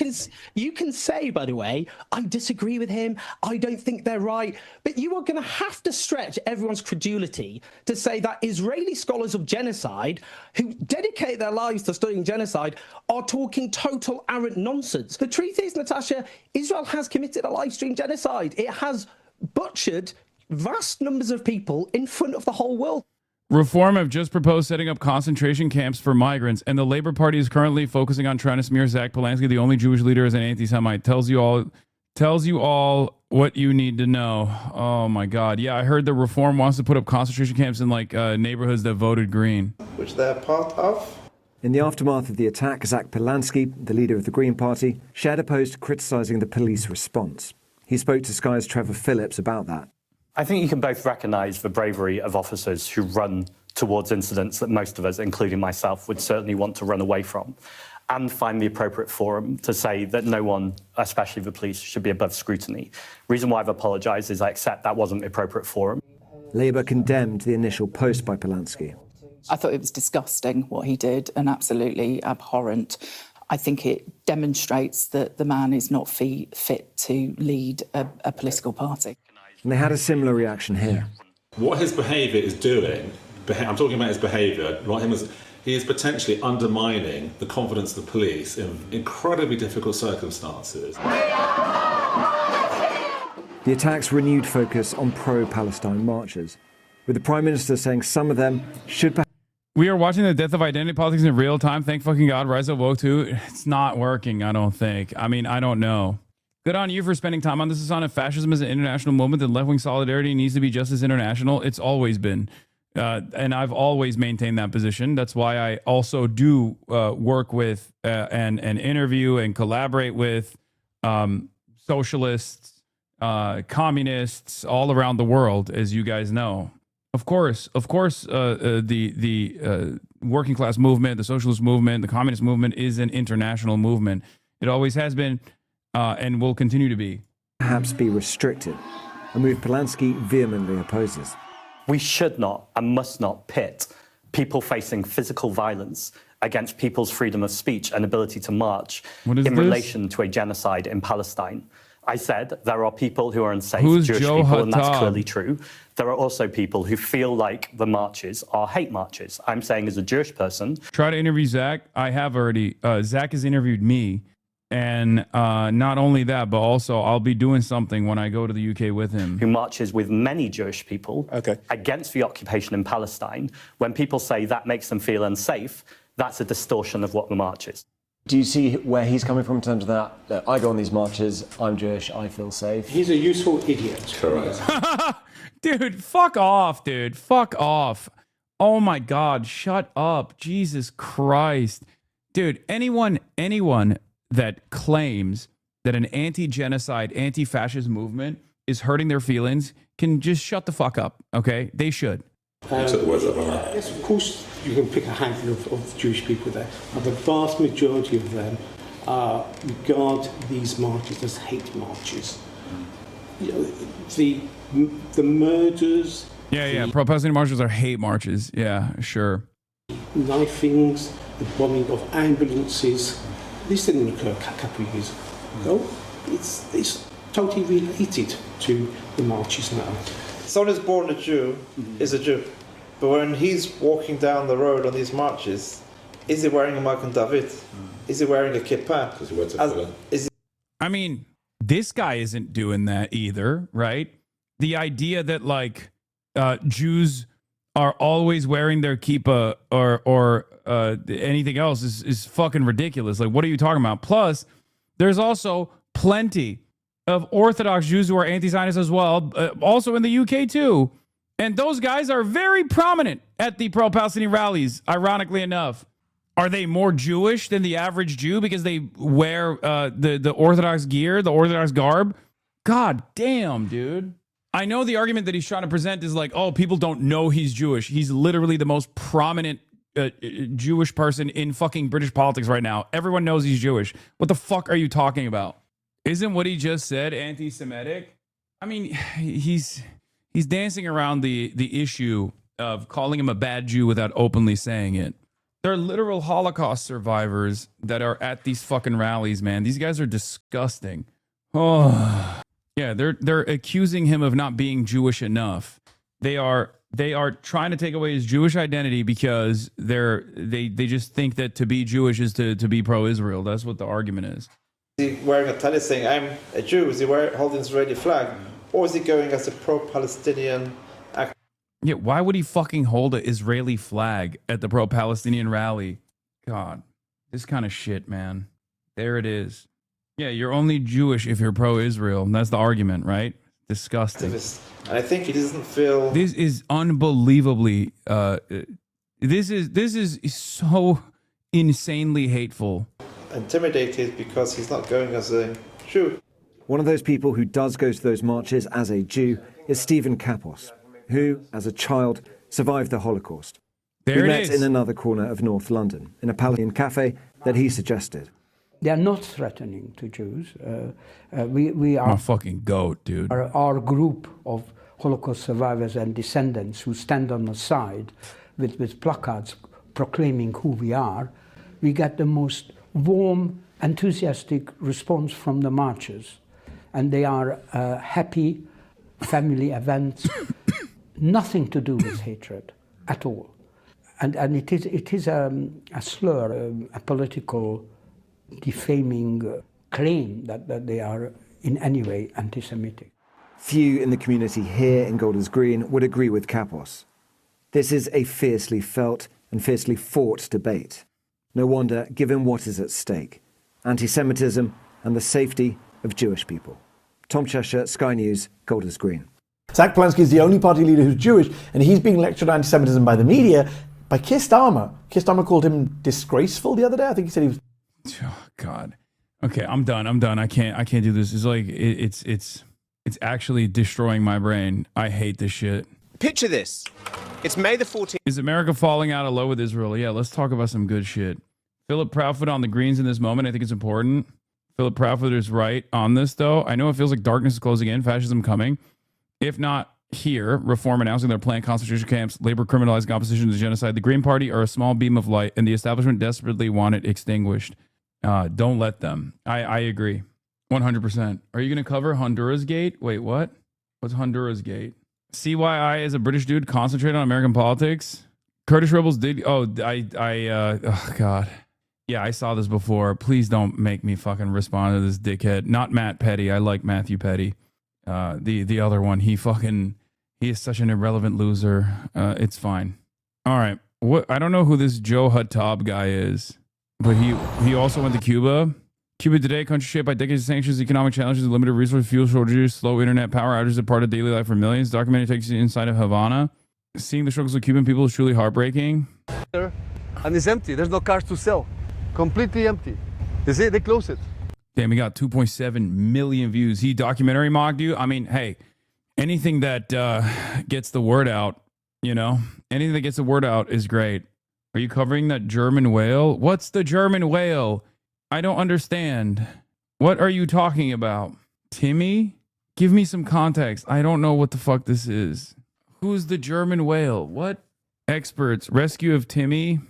[SPEAKER 7] can say, by the way, I disagree with him, I don't think they're right, but you are going to have to stretch everyone's credulity to say that Israeli scholars of genocide who dedicate their lives to studying genocide are talking total arrant nonsense. The truth is, Natasha, Israel has committed a live stream genocide. It has butchered vast numbers of people in front of the whole world.
[SPEAKER 11] Reform have just proposed setting up concentration camps for migrants, and the Labour Party is currently focusing on trying to smear Zach Polanski, the only Jewish leader, as an anti-Semite. Tells you all what you need to know. Oh my God. Yeah, I heard the Reform wants to put up concentration camps in like neighborhoods that voted Green.
[SPEAKER 19] Which they're part of.
[SPEAKER 3] In the aftermath of the attack, Zach Polanski, the leader of the Green Party, shared a post criticising the police response. He spoke to Sky's Trevor Phillips about that.
[SPEAKER 16] I think you can both recognise the bravery of officers who run towards incidents that most of us, including myself, would certainly want to run away from, and find the appropriate forum to say that no one, especially the police, should be above scrutiny. Reason why I've apologised is I accept that wasn't the appropriate forum.
[SPEAKER 3] Labour condemned the initial post by Polanski.
[SPEAKER 10] I thought it was disgusting what he did and absolutely abhorrent. I think it demonstrates that the man is not fit to lead a political party.
[SPEAKER 3] And they had a similar reaction here.
[SPEAKER 13] What his behaviour is doing, I'm talking about his behaviour, he is potentially undermining the confidence of the police in incredibly difficult circumstances.
[SPEAKER 3] The attacks renewed focus on pro-Palestine marchers, with the Prime Minister saying some of them should perhaps...
[SPEAKER 11] We are watching the death of identity politics in real time. Thank fucking God. Rise of Woke 2. It's not working, I don't think. I mean, I don't know. Good on you for spending time on this. Is on if fascism is an international movement, then left-wing solidarity needs to be just as international. It's always been. And I've always maintained that position. That's why I also do work with and interview and collaborate with socialists, communists all around the world, as you guys know. Of course, the working class movement, the socialist movement, the communist movement is an international movement. It always has been. And will continue to be.
[SPEAKER 3] Perhaps be restricted, a move Polanski vehemently opposes.
[SPEAKER 16] We should not and must not pit people facing physical violence against people's freedom of speech and ability to march in relation to a genocide in Palestine. I said there are people who are unsafe, Jewish people, and that's clearly true. There are also people who feel like the marches are hate marches. I'm saying as a Jewish person...
[SPEAKER 11] Try to interview Zach. I have already. Zach has interviewed me. And not only that, but also I'll be doing something when I go to the UK with him.
[SPEAKER 16] Who marches with many Jewish people against the occupation in Palestine. When people say that makes them feel unsafe, that's a distortion of what the march is.
[SPEAKER 18] Do you see where he's coming from in terms of that I go on these marches, I'm Jewish, I feel safe?
[SPEAKER 20] He's a useful idiot.
[SPEAKER 13] Correct.
[SPEAKER 11] Dude, fuck off, dude. Fuck off. Oh my God, shut up. Jesus Christ. Dude, anyone that claims that an anti-genocide, anti-fascist movement is hurting their feelings can just shut the fuck up, okay? They should.
[SPEAKER 20] Yes, of course you can pick a handful of Jewish people there, but the vast majority of them
[SPEAKER 4] regard these marches as hate marches. You know, the murders.
[SPEAKER 11] Yeah. Pro-Palestinian marches are hate marches. Yeah, sure.
[SPEAKER 4] Knifings, the bombing of ambulances. This didn't occur a couple of years ago. It's totally related to the marches now.
[SPEAKER 19] Someone who's born a Jew is a Jew. But when he's walking down the road on these marches, is he wearing a Magen David? Is he wearing a kippah?
[SPEAKER 11] I mean, this guy isn't doing that either, right? The idea that like Jews are always wearing their kippah or anything else is fucking ridiculous. Like, what are you talking about? Plus, there's also plenty of Orthodox Jews who are anti-Zionists as well, also in the UK too. And those guys are very prominent at the pro-Palestinian rallies, ironically enough. Are they more Jewish than the average Jew because they wear the Orthodox gear, the Orthodox garb? God damn, dude. I know the argument that he's trying to present is like, oh, people don't know he's Jewish. He's literally the most prominent Jewish person in fucking British politics right now. Everyone knows he's Jewish. What the fuck are you talking about? Isn't what he just said anti-Semitic? I mean, he's dancing around the issue of calling him a bad Jew without openly saying it. There are literal Holocaust survivors that are at these fucking rallies, man. These guys are disgusting. Oh, yeah, they're accusing him of not being Jewish enough. They are trying to take away his Jewish identity because they just think that to be Jewish is to be pro-Israel. That's what the argument is.
[SPEAKER 19] Is he wearing a talit saying, I'm a Jew? Is he holding the Israeli flag? Or is he going as a pro-Palestinian actor?
[SPEAKER 11] Yeah, why would he fucking hold an Israeli flag at the pro-Palestinian rally? God, this kind of shit, man. There it is. Yeah, you're only Jewish if you're pro-Israel. That's the argument, right? Disgusting.
[SPEAKER 19] And I think he doesn't feel...
[SPEAKER 11] This is unbelievably... This is so insanely hateful.
[SPEAKER 19] Intimidated because he's not going as a Jew.
[SPEAKER 3] One of those people who does go to those marches as a Jew is Stephen Kapos, who, as a child, survived the Holocaust.
[SPEAKER 11] There
[SPEAKER 3] we
[SPEAKER 11] it
[SPEAKER 3] met
[SPEAKER 11] is.
[SPEAKER 3] in another corner of North London, in a Palestinian cafe that he suggested.
[SPEAKER 9] They are not threatening to Jews. We are
[SPEAKER 11] I'm a fucking goat, dude.
[SPEAKER 9] Our group of Holocaust survivors and descendants who stand on the side with placards proclaiming who we are. We get the most warm, enthusiastic response from the marchers. And they are happy family events, nothing to do with hatred at all. And it is a slur, a political defaming claim that they are in any way anti-Semitic.
[SPEAKER 3] Few in the community here in Golders Green would agree with Kapos. This is a fiercely felt and fiercely fought debate. No wonder, given what is at stake: anti-Semitism and the safety of Jewish people. Tom Cheshire, Sky News, Golders Green.
[SPEAKER 17] Zach Polanski is the only party leader who's Jewish, and he's being lectured on anti-Semitism by the media, by Keir Starmer. Keir Starmer called him disgraceful the other day. I think he said he was...
[SPEAKER 11] Oh, God. Okay, I'm done. I can't do this. It's like, it's actually destroying my brain. I hate this shit.
[SPEAKER 20] Picture this. It's May the 14th.
[SPEAKER 11] Is America falling out of love with Israel? Yeah, let's talk about some good shit. Philip Proudfoot on the Greens in this moment. I think it's important. Philip Proudfoot is right on this, though. I know it feels like darkness is closing in, fascism coming. If not here, Reform announcing their planned concentration camps, labor criminalizing opposition to genocide. The Green Party are a small beam of light, and the establishment desperately want it extinguished. Don't let them. I agree. 100%. Are you going to cover Honduras Gate? Wait, what? What's Honduras Gate? CYI as a British dude concentrate on American politics? Kurdish rebels did... Oh, oh, God. Yeah, I saw this before. Please don't make me fucking respond to this dickhead. Not Matt Petty. I like Matthew Petty. The other one, he is such an irrelevant loser. It's fine. All right. I don't know who this Joe Hattab guy is, but he also went to Cuba. Cuba today, country shaped by decades of sanctions, economic challenges, limited resource, fuel shortages, slow internet, power outages are part of daily life for millions. Documentary takes you inside of Havana. Seeing the struggles of Cuban people is truly heartbreaking.
[SPEAKER 25] And it's empty. There's no cars to sell. Completely empty. They close it.
[SPEAKER 11] Damn, he got 2.7 million views. He documentary mocked you. I mean, hey, anything that gets the word out, anything that gets the word out is great. Are you covering that German whale? What's the German whale? I don't understand. What are you talking about? Timmy? Give me some context. I don't know what the fuck this is. Who's the German whale? What? Experts. Rescue of Timmy.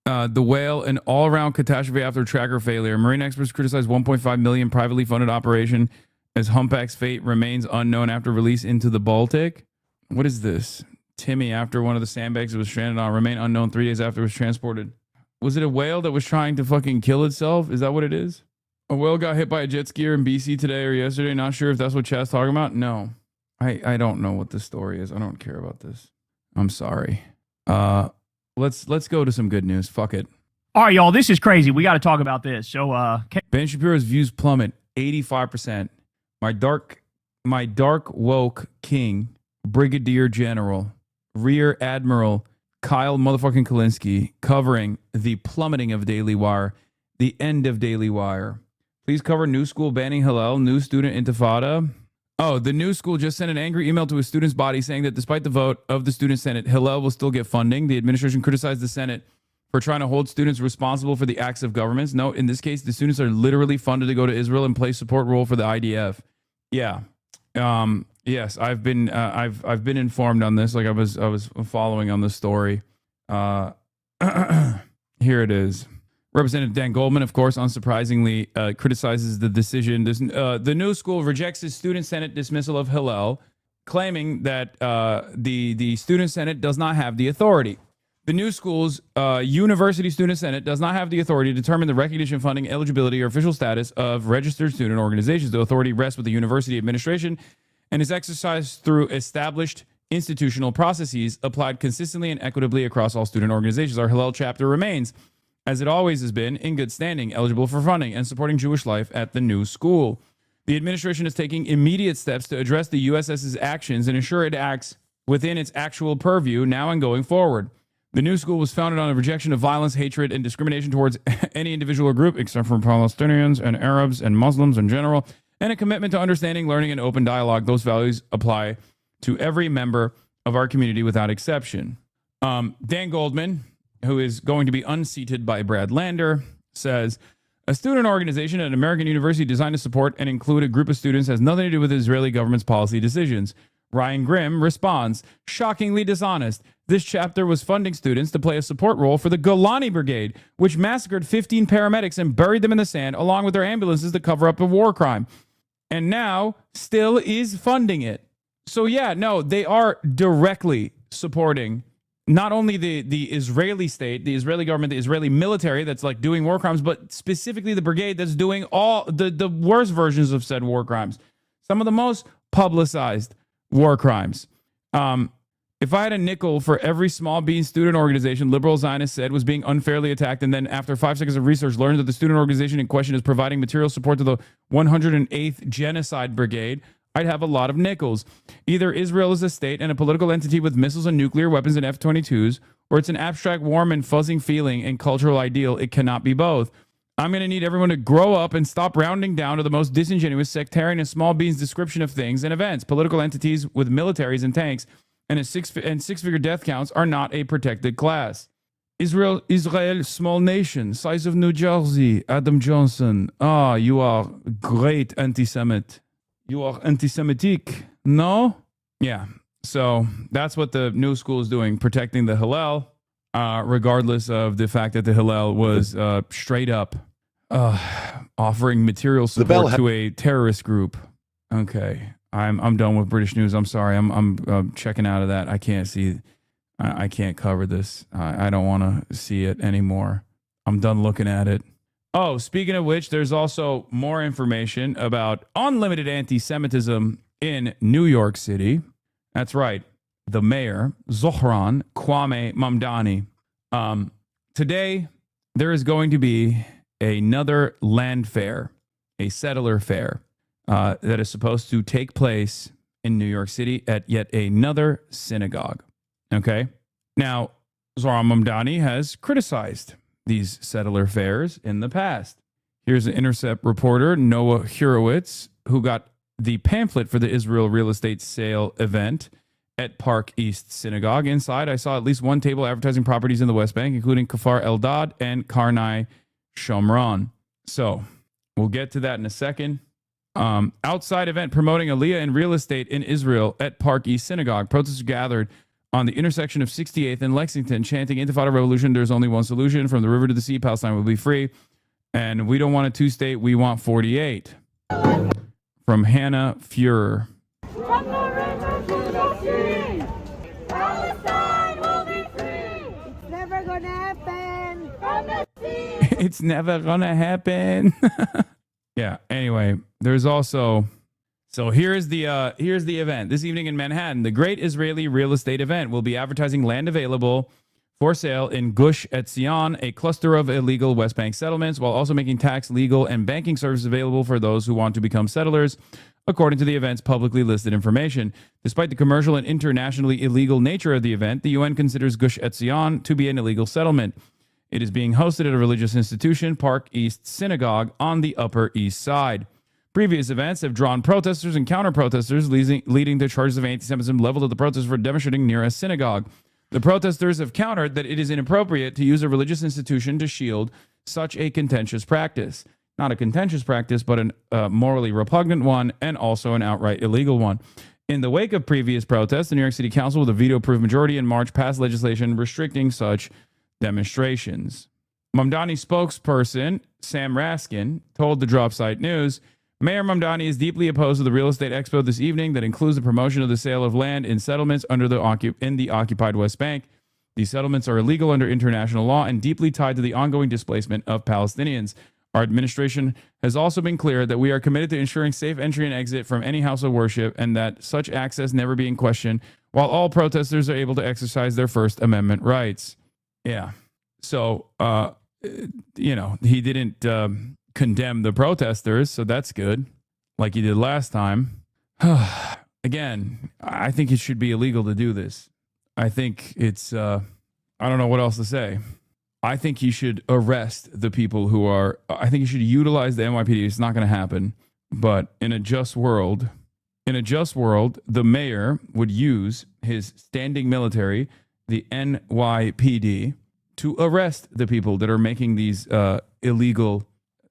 [SPEAKER 11] The whale, an all-around catastrophe after tracker failure. Marine experts criticize 1.5 million privately funded operation as humpback's fate remains unknown after release into the Baltic. What is this? Timmy, after one of the sandbags it was stranded on, remained unknown 3 days after it was transported. Was it a whale that was trying to fucking kill itself? Is that what it is? A whale got hit by a jet skier in BC today or yesterday. Not sure if that's what Chad's talking about. No. I don't know what this story is. I don't care about this. I'm sorry. Let's go to some good news. Fuck it.
[SPEAKER 6] All right, y'all, this is crazy. We got to talk about this. So,
[SPEAKER 11] Ben Shapiro's views plummet 85%. My dark woke king, Brigadier General, Rear Admiral Kyle motherfucking Kalinske, covering the plummeting of Daily Wire, the end of Daily Wire. Please cover new school banning Hillel, new student intifada. Oh, the new school just sent an angry email to a student's body saying that despite the vote of the student senate, Hillel will still get funding. The administration criticized the Senate for trying to hold students responsible for the acts of governments. No, in this case, the students are literally funded to go to Israel and play support role for the IDF. Yeah. Yes, I've been informed on this. Like I was following on this story. Here it is. Representative Dan Goldman, of course, unsurprisingly, criticizes the decision. The new school rejects the student senate dismissal of Hillel, claiming that the student senate does not have the authority. The new school's university student senate does not have the authority to determine the recognition, funding, eligibility, or official status of registered student organizations. The authority rests with the university administration and is exercised through established institutional processes applied consistently and equitably across all student organizations. Our Hillel chapter remains, as it always has been, in good standing, eligible for funding, and supporting Jewish life at the new school. The administration is taking immediate steps to address the USS's actions and ensure it acts within its actual purview now and going forward. The new school was founded on a rejection of violence, hatred, and discrimination towards any individual or group, except for Palestinians and Arabs and Muslims in general, and a commitment to understanding, learning, and open dialogue. Those values apply to every member of our community without exception. Dan Goldman, who is going to be unseated by Brad Lander, says, a student organization at an American university designed to support and include a group of students has nothing to do with the Israeli government's policy decisions. Ryan Grimm responds, shockingly dishonest. This chapter was funding students to play a support role for the Golani Brigade, which massacred 15 paramedics and buried them in the sand, along with their ambulances to cover up a war crime. And now still is funding it. So yeah, no, they are directly supporting not only the Israeli state, the Israeli government, the Israeli military that's like doing war crimes, but specifically the brigade that's doing all the worst versions of said war crimes. Some of the most publicized war crimes. If I had a nickel for every small bean student organization liberal Zionists said was being unfairly attacked, and then after 5 seconds of research learned that the student organization in question is providing material support to the 108th Genocide Brigade, I'd have a lot of nickels. Either Israel is a state and a political entity with missiles and nuclear weapons and F-22s, or it's an abstract, warm, and fuzzing feeling and cultural ideal. It cannot be both. I'm going to need everyone to grow up and stop rounding down to the most disingenuous, sectarian, and small beans description of things and events. Political entities with militaries and tanks and six-figure death counts are not a protected class. Israel, small nation, size of New Jersey. Adam Johnson. Ah, you are great anti-Semite. You are anti-Semitic. No? Yeah. So that's what the new school is doing, protecting the Hillel, regardless of the fact that the Hillel was straight up offering material support to a terrorist group. Okay. I'm done with British news. I'm sorry. I'm checking out of that. I can't see. I can't cover this. I don't want to see it anymore. I'm done looking at it. Oh, speaking of which, there's also more information about unlimited anti-Semitism in New York City. That's right. The mayor, Zohran Kwame Mamdani. Today, there is going to be another land fair, a settler fair, that is supposed to take place in New York City at yet another synagogue. Okay? Now, Zohran Mamdani has criticized these settler fairs in the past. Here's an Intercept reporter, Noah Hurowitz, who got the pamphlet for the Israel real estate sale event at Park East Synagogue. Inside, I saw at least one table advertising properties in the West Bank, including Kfar Eldad and Karnai Shomron. So we'll get to that in a second. Outside event promoting Aliyah in real estate in Israel at Park East Synagogue. Protesters gathered on the intersection of 68th and Lexington, chanting Intifada Revolution. There's only one solution. From the river to the sea, Palestine will be free. And we don't want a two-state, we want 48. From Hannah Fuhrer.
[SPEAKER 8] From the river to the sea, Palestine will be free. It's never gonna happen. From the sea.
[SPEAKER 11] It's never gonna happen. Yeah, anyway, there's also... So here's the event. This evening in Manhattan, the Great Israeli Real Estate Event will be advertising land available for sale in Gush Etzion, a cluster of illegal West Bank settlements, while also making tax, legal, and banking services available for those who want to become settlers, according to the event's publicly listed information. Despite the commercial and internationally illegal nature of the event, the UN considers Gush Etzion to be an illegal settlement. It is being hosted at a religious institution, Park East Synagogue, on the Upper East Side. Previous events have drawn protesters and counter-protesters, leading to charges of anti-Semitism leveled at the protesters for demonstrating near a synagogue. The protesters have countered that it is inappropriate to use a religious institution to shield such a contentious practice. Not a contentious practice, but a morally repugnant one, and also an outright illegal one. In the wake of previous protests, the New York City Council, with a veto-proof majority in March, passed legislation restricting such demonstrations. Mamdani spokesperson Sam Raskin told the Drop Site News, Mayor Mamdani is deeply opposed to the real estate expo this evening that includes the promotion of the sale of land in settlements in the occupied West Bank. These settlements are illegal under international law and deeply tied to the ongoing displacement of Palestinians. Our administration has also been clear that we are committed to ensuring safe entry and exit from any house of worship and that such access never be in question while all protesters are able to exercise their First Amendment rights. Yeah. So, he didn't condemn the protesters, so that's good, like he did last time. Again, I think it should be illegal to do this. I think it's, I don't know what else to say. I think he should arrest the people who are, I think he should utilize the NYPD. It's not going to happen. But in a just world, the mayor would use his standing military, the NYPD, to arrest the people that are making these illegal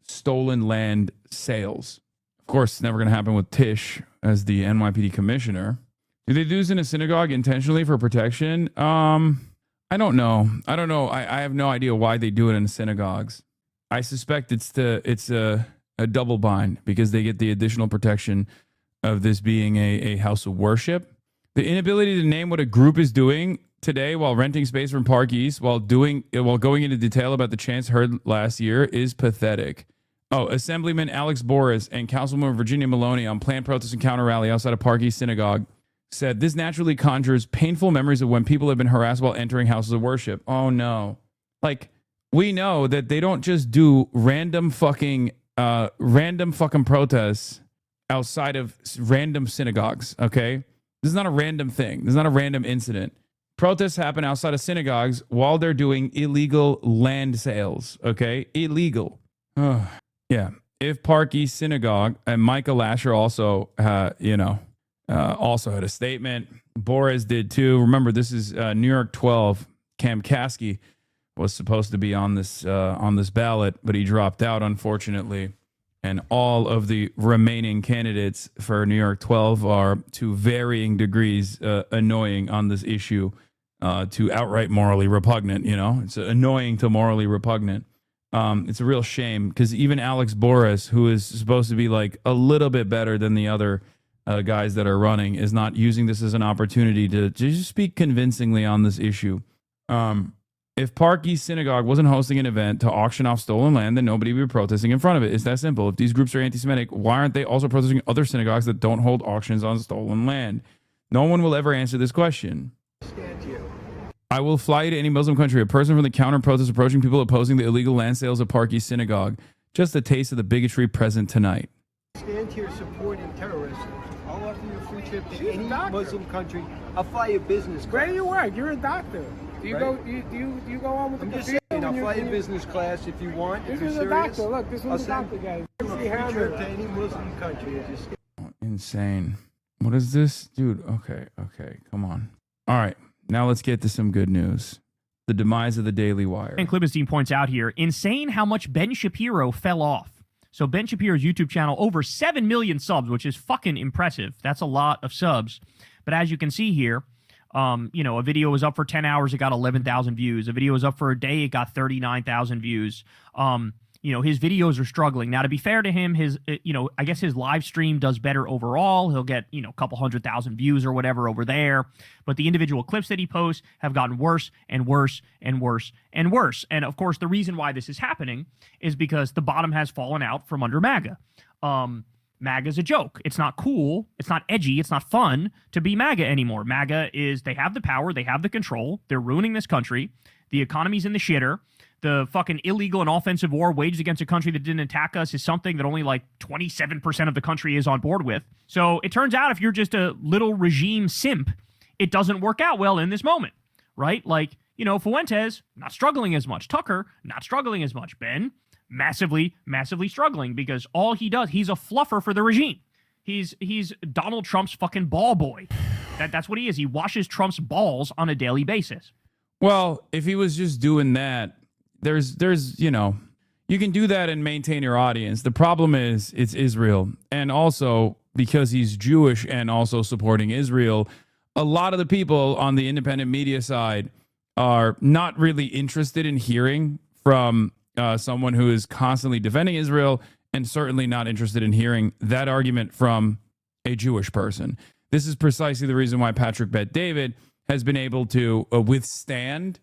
[SPEAKER 11] stolen land sales. Of course, it's never going to happen with Tish as the NYPD commissioner. Do they do this in a synagogue intentionally for protection? I don't know. I have no idea why they do it in synagogues. I suspect it's a double bind because they get the additional protection of this being a house of worship. The inability to name what a group is doing today while renting space from Park East while going into detail about the chants heard last year is pathetic. Oh, Assemblyman Alex Boris and Councilwoman Virginia Maloney on planned protest and counter rally outside of Park East Synagogue said this naturally conjures painful memories of when people have been harassed while entering houses of worship. Oh no. Like, we know that they don't just do random fucking protests outside of random synagogues, okay? This is not a random thing. This is not a random incident. Protests happen outside of synagogues while they're doing illegal land sales, okay? Illegal. Yeah. If Park East Synagogue, and Michael Lasher also, also had a statement. Boris did too. Remember, this is New York 12. Cam Kasky was supposed to be on this ballot, but he dropped out, unfortunately. And all of the remaining candidates for New York 12 are, to varying degrees, annoying on this issue, to outright morally repugnant. It's annoying to morally repugnant. It's a real shame because even Alex Boris, who is supposed to be like a little bit better than the other guys that are running, is not using this as an opportunity to just speak convincingly on this issue. If Park East Synagogue wasn't hosting an event to auction off stolen land, then nobody would be protesting in front of it. It's that simple. If these groups are anti-Semitic, why aren't they also protesting other synagogues that don't hold auctions on stolen land? No one will ever answer this question. I will fly you to any Muslim country. A person from the counter-protest approaching people opposing the illegal land sales of Park East Synagogue. Just a taste of the bigotry present tonight.
[SPEAKER 12] Stand here supporting terrorists. I'll offer you a free trip to any Muslim country. I'll fly you business class.
[SPEAKER 15] Where do you work? You're a doctor. Do you go? Do you go on with the
[SPEAKER 12] just saying, I'll fly you business class if you want.
[SPEAKER 15] This
[SPEAKER 12] if you're
[SPEAKER 15] is
[SPEAKER 12] serious.
[SPEAKER 15] a doctor. Look, this is a doctor, guys.
[SPEAKER 12] Free trip to any Muslim country.
[SPEAKER 11] Insane. What is this? Dude, okay, come on. All right, now let's get to some good news. the demise of the Daily Wire.
[SPEAKER 6] And Klibenstein points out here, insane how much Ben Shapiro fell off. So Ben Shapiro's YouTube channel, over 7 million subs, which is fucking impressive. That's a lot of subs. But as you can see here, you know, a video was up for 10 hours, it got 11,000 views. A video was up for a day, it got 39,000 views. You know, his videos are struggling. Now, to be fair to him, his, you know, I guess his live stream does better overall. He'll get, you know, a couple 100,000 views or whatever over there. But the individual clips that he posts have gotten worse and worse and worse and worse. And of course, the reason why this is happening is because the bottom has fallen out from under MAGA. MAGA's a joke. It's not cool. It's not edgy. It's not fun to be MAGA anymore. MAGA is, they have the power. They have the control. They're ruining this country. The economy's in the shitter. The fucking illegal and offensive war waged against a country that didn't attack us is something that only like 27% of the country is on board with. So it turns out if you're just a little regime simp, it doesn't work out well in this moment, right? Like, you know, Fuentes, not struggling as much. Tucker, not struggling as much. Ben, massively struggling because all he does, he's a fluffer for the regime. He's Donald Trump's fucking ball boy. That's what he is. He washes Trump's balls on a daily basis.
[SPEAKER 11] Well, if he was just doing that, there's you know, you can do that and maintain your audience. The problem is it's Israel. And also because he's Jewish and also supporting Israel, a lot of the people on the independent media side are not really interested in hearing from someone who is constantly defending Israel, and certainly not interested in hearing that argument from a Jewish person. This is precisely the reason why Patrick Bet-David has been able to withstand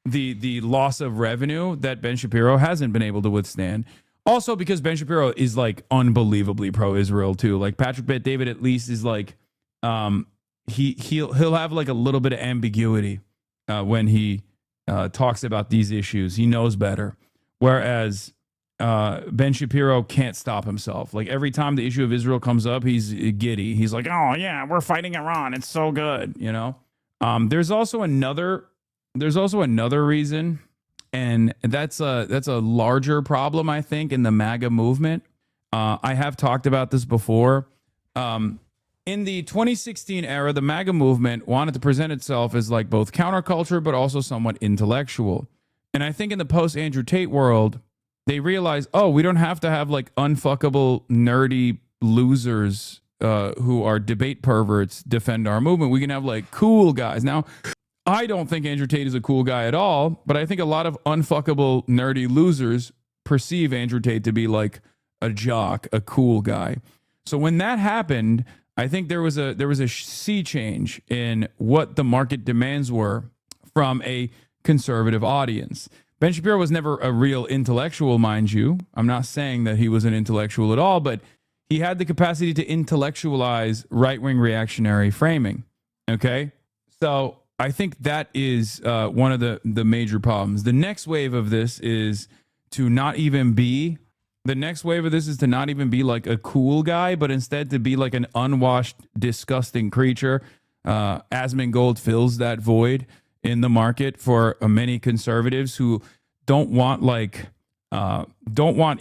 [SPEAKER 11] the loss of revenue that Ben Shapiro hasn't been able to withstand. Also because Ben Shapiro is like unbelievably pro-Israel too. Like Patrick Bet-David at least is like he'll have like a little bit of ambiguity when he talks about these issues. He knows better. Whereas Ben Shapiro can't stop himself. Like every time the issue of Israel comes up, he's giddy. He's like, "Oh yeah, we're fighting Iran. It's so good," you know. There's also another reason, and that's a larger problem, I think, in the MAGA movement. I have talked about this before. In the 2016 era, the MAGA movement wanted to present itself as like both counterculture, but also somewhat intellectual. And I think in the post-Andrew Tate world, they realized, oh, we don't have to have like unfuckable, nerdy losers who are debate perverts defend our movement. We can have like cool guys. Now, I don't think Andrew Tate is a cool guy at all, but I think a lot of unfuckable, nerdy losers perceive Andrew Tate to be like a jock, a cool guy. So when that happened, I think there was a sea change in what the market demands were from a conservative audience. Ben Shapiro was never a real intellectual, mind you. I'm not saying that he was an intellectual at all, but he had the capacity to intellectualize right-wing reactionary framing. Okay? So I think that is one of the major problems. The next wave of this is to not even be like a cool guy, but instead to be like an unwashed, disgusting creature. Asmongold fills that void in the market for many conservatives who don't want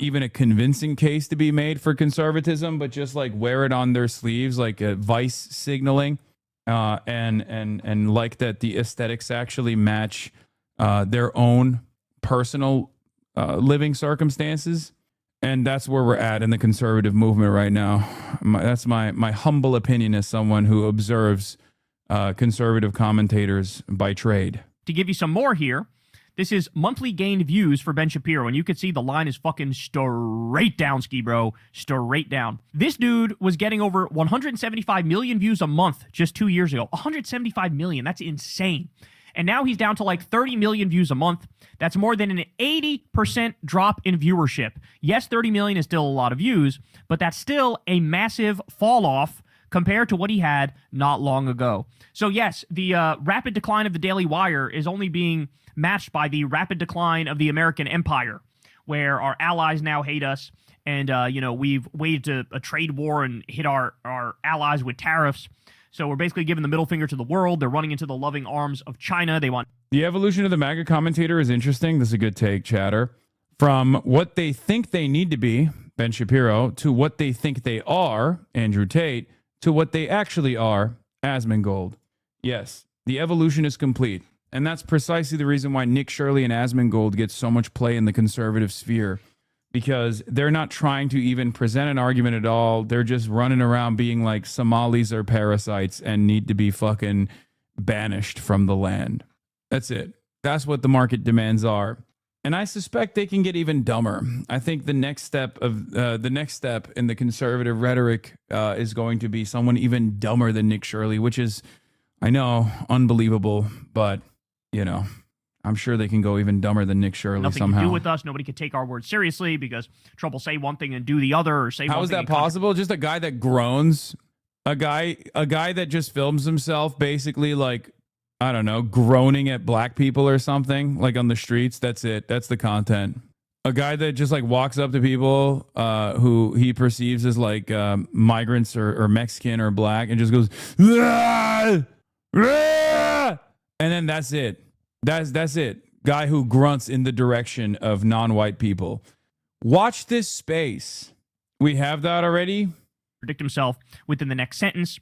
[SPEAKER 11] even a convincing case to be made for conservatism, but just like wear it on their sleeves, like a vice signaling, and like that the aesthetics actually match their own personal living circumstances. And that's where we're at in the conservative movement right now. That's my humble opinion as someone who observes conservative commentators by trade.
[SPEAKER 6] To give you some more here, this is monthly gained views for Ben Shapiro, and you can see the line is fucking straight down, ski bro, straight down. This dude was getting over 175 million views a month just 2 years ago. 175 million, that's insane. And now he's down to like 30 million views a month. That's more than an 80% drop in viewership. Yes, 30 million is still a lot of views, but that's still a massive fall off compared to what he had not long ago. So yes, the rapid decline of the Daily Wire is only being matched by the rapid decline of the American empire, where our allies now hate us, and we've waged a trade war and hit our allies with tariffs. So we're basically giving the middle finger to the world. They're running into the loving arms of China. They want...
[SPEAKER 11] The evolution of the MAGA commentator is interesting. This is a good take, chatter. From what they think they need to be, Ben Shapiro, to what they think they are, Andrew Tate, to what they actually are, Asmongold. Yes, the evolution is complete. And that's precisely the reason why Nick Shirley and Asmongold get so much play in the conservative sphere, because they're not trying to even present an argument at all. They're just running around being like Somalis are parasites and need to be fucking banished from the land. That's it. That's what the market demands are. And I suspect they can get even dumber. I think the next step in the conservative rhetoric is going to be someone even dumber than Nick Shirley, which is, I know, unbelievable, but you know, I'm sure they can go even dumber than Nick Shirley
[SPEAKER 6] Nothing
[SPEAKER 11] somehow.
[SPEAKER 6] to do with us. Nobody could take our words seriously because Trump will say one thing and do the other, or say
[SPEAKER 11] How
[SPEAKER 6] one
[SPEAKER 11] is
[SPEAKER 6] thing
[SPEAKER 11] that
[SPEAKER 6] and
[SPEAKER 11] possible? Just a guy that groans, a guy that just films himself basically like, I don't know, groaning at black people or something, like on the streets. That's it. That's the content. A guy that just like walks up to people who he perceives as like migrants or Mexican or black and just goes, "Ah! Ah!" And then that's it. That's it. Guy who grunts in the direction of non-white people. Watch this space. We have that already.
[SPEAKER 6] Predict himself within the next sentence.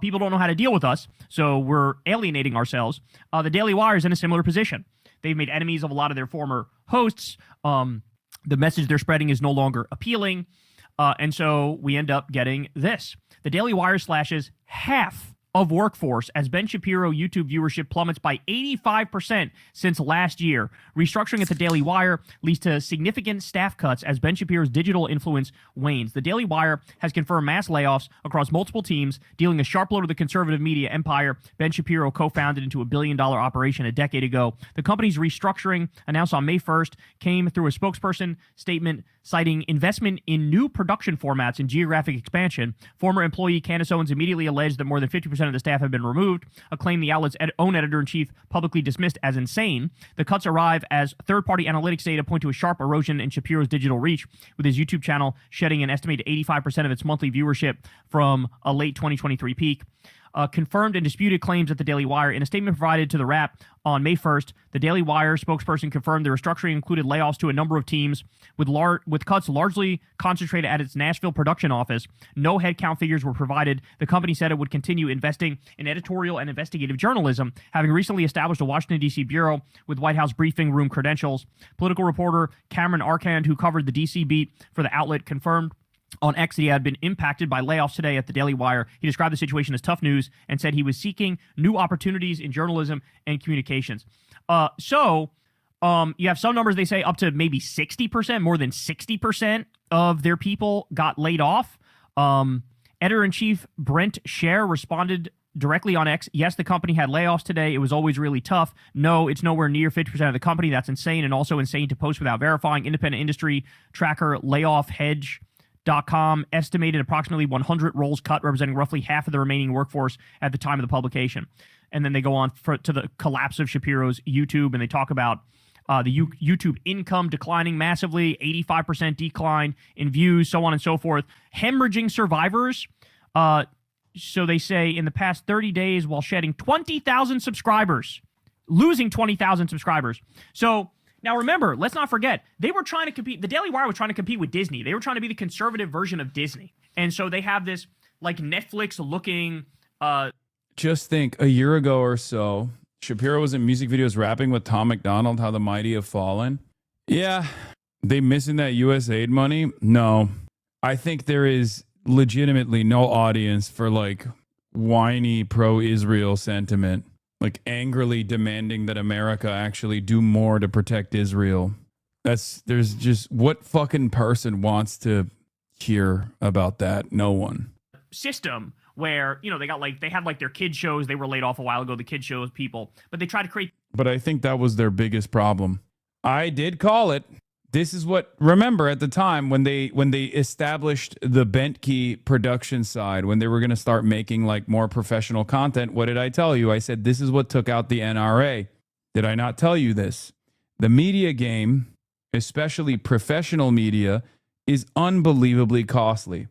[SPEAKER 6] People don't know how to deal with us, so we're alienating ourselves. The Daily Wire is in a similar position. They've made enemies of a lot of their former hosts. The message they're spreading is no longer appealing. And so we end up getting this. The Daily Wire slashes half of workforce as Ben Shapiro YouTube viewership plummets by 85% since last year. Restructuring at the Daily Wire leads to significant staff cuts as Ben Shapiro's digital influence wanes. The Daily Wire has confirmed mass layoffs across multiple teams, dealing a sharp blow to the conservative media empire Ben Shapiro co-founded into a billion-dollar operation a decade ago. The company's restructuring, announced on May 1st, came through a spokesperson statement citing investment in new production formats and geographic expansion. Former employee Candace Owens immediately alleged that more than 50% of the staff have been removed, a claim the outlet's own editor-in-chief publicly dismissed as insane. The cuts arrive as third-party analytics data point to a sharp erosion in Shapiro's digital reach, with his YouTube channel shedding an estimated 85% of its monthly viewership from a late 2023 peak. Confirmed and disputed claims at the Daily Wire. In a statement provided to the Wrap on May 1st, the Daily Wire spokesperson confirmed the restructuring included layoffs to a number of teams, with cuts largely concentrated at its Nashville production office. No headcount figures were provided. The company said it would continue investing in editorial and investigative journalism, having recently established a Washington, D.C. bureau with White House briefing room credentials. Political reporter Cameron Arcand, who covered the D.C. beat for the outlet, confirmed on X that he had been impacted by layoffs today at the Daily Wire. He described the situation as tough news and said he was seeking new opportunities in journalism and communications. So you have some numbers, they say up to maybe 60%, more than 60% of their people got laid off. Editor-in-chief Brent Scher responded directly on X, yes, the company had layoffs today. It was always really tough. No, it's nowhere near 50% of the company. That's insane, and also insane to post without verifying. Independent industry tracker LayoffHedge.com estimated approximately 100 roles cut, representing roughly half of the remaining workforce at the time of the publication. And then they go on to the collapse of Shapiro's YouTube, and they talk about the YouTube income declining massively, 85% decline in views, so on and so forth. Hemorrhaging survivors. So they say in the past 30 days, while shedding 20,000 subscribers, losing 20,000 subscribers. So now, remember, let's not forget, they were trying to compete. The Daily Wire was trying to compete with Disney. They were trying to be the conservative version of Disney. And so they have this, like, Netflix-looking...
[SPEAKER 11] Just think, a year ago or so, Shapiro was in music videos rapping with Tom McDonald, How the Mighty Have Fallen. Yeah. They missing that USAID money? No. I think there is legitimately no audience for, like, whiny pro-Israel sentiment. Like angrily demanding that America actually do more to protect Israel. There's just, what fucking person wants to hear about that? No one.
[SPEAKER 6] System where, you know, they had like their kid shows. They were laid off a while ago, the kid shows people, but they tried to create.
[SPEAKER 11] But I think that was their biggest problem. I did call it. This is what, remember at the time when they established the Bentkey production side, when they were going to start making like more professional content, what did I tell you? I said, this is what took out the NRA. Did I not tell you this? The media game, especially professional media, is unbelievably costly.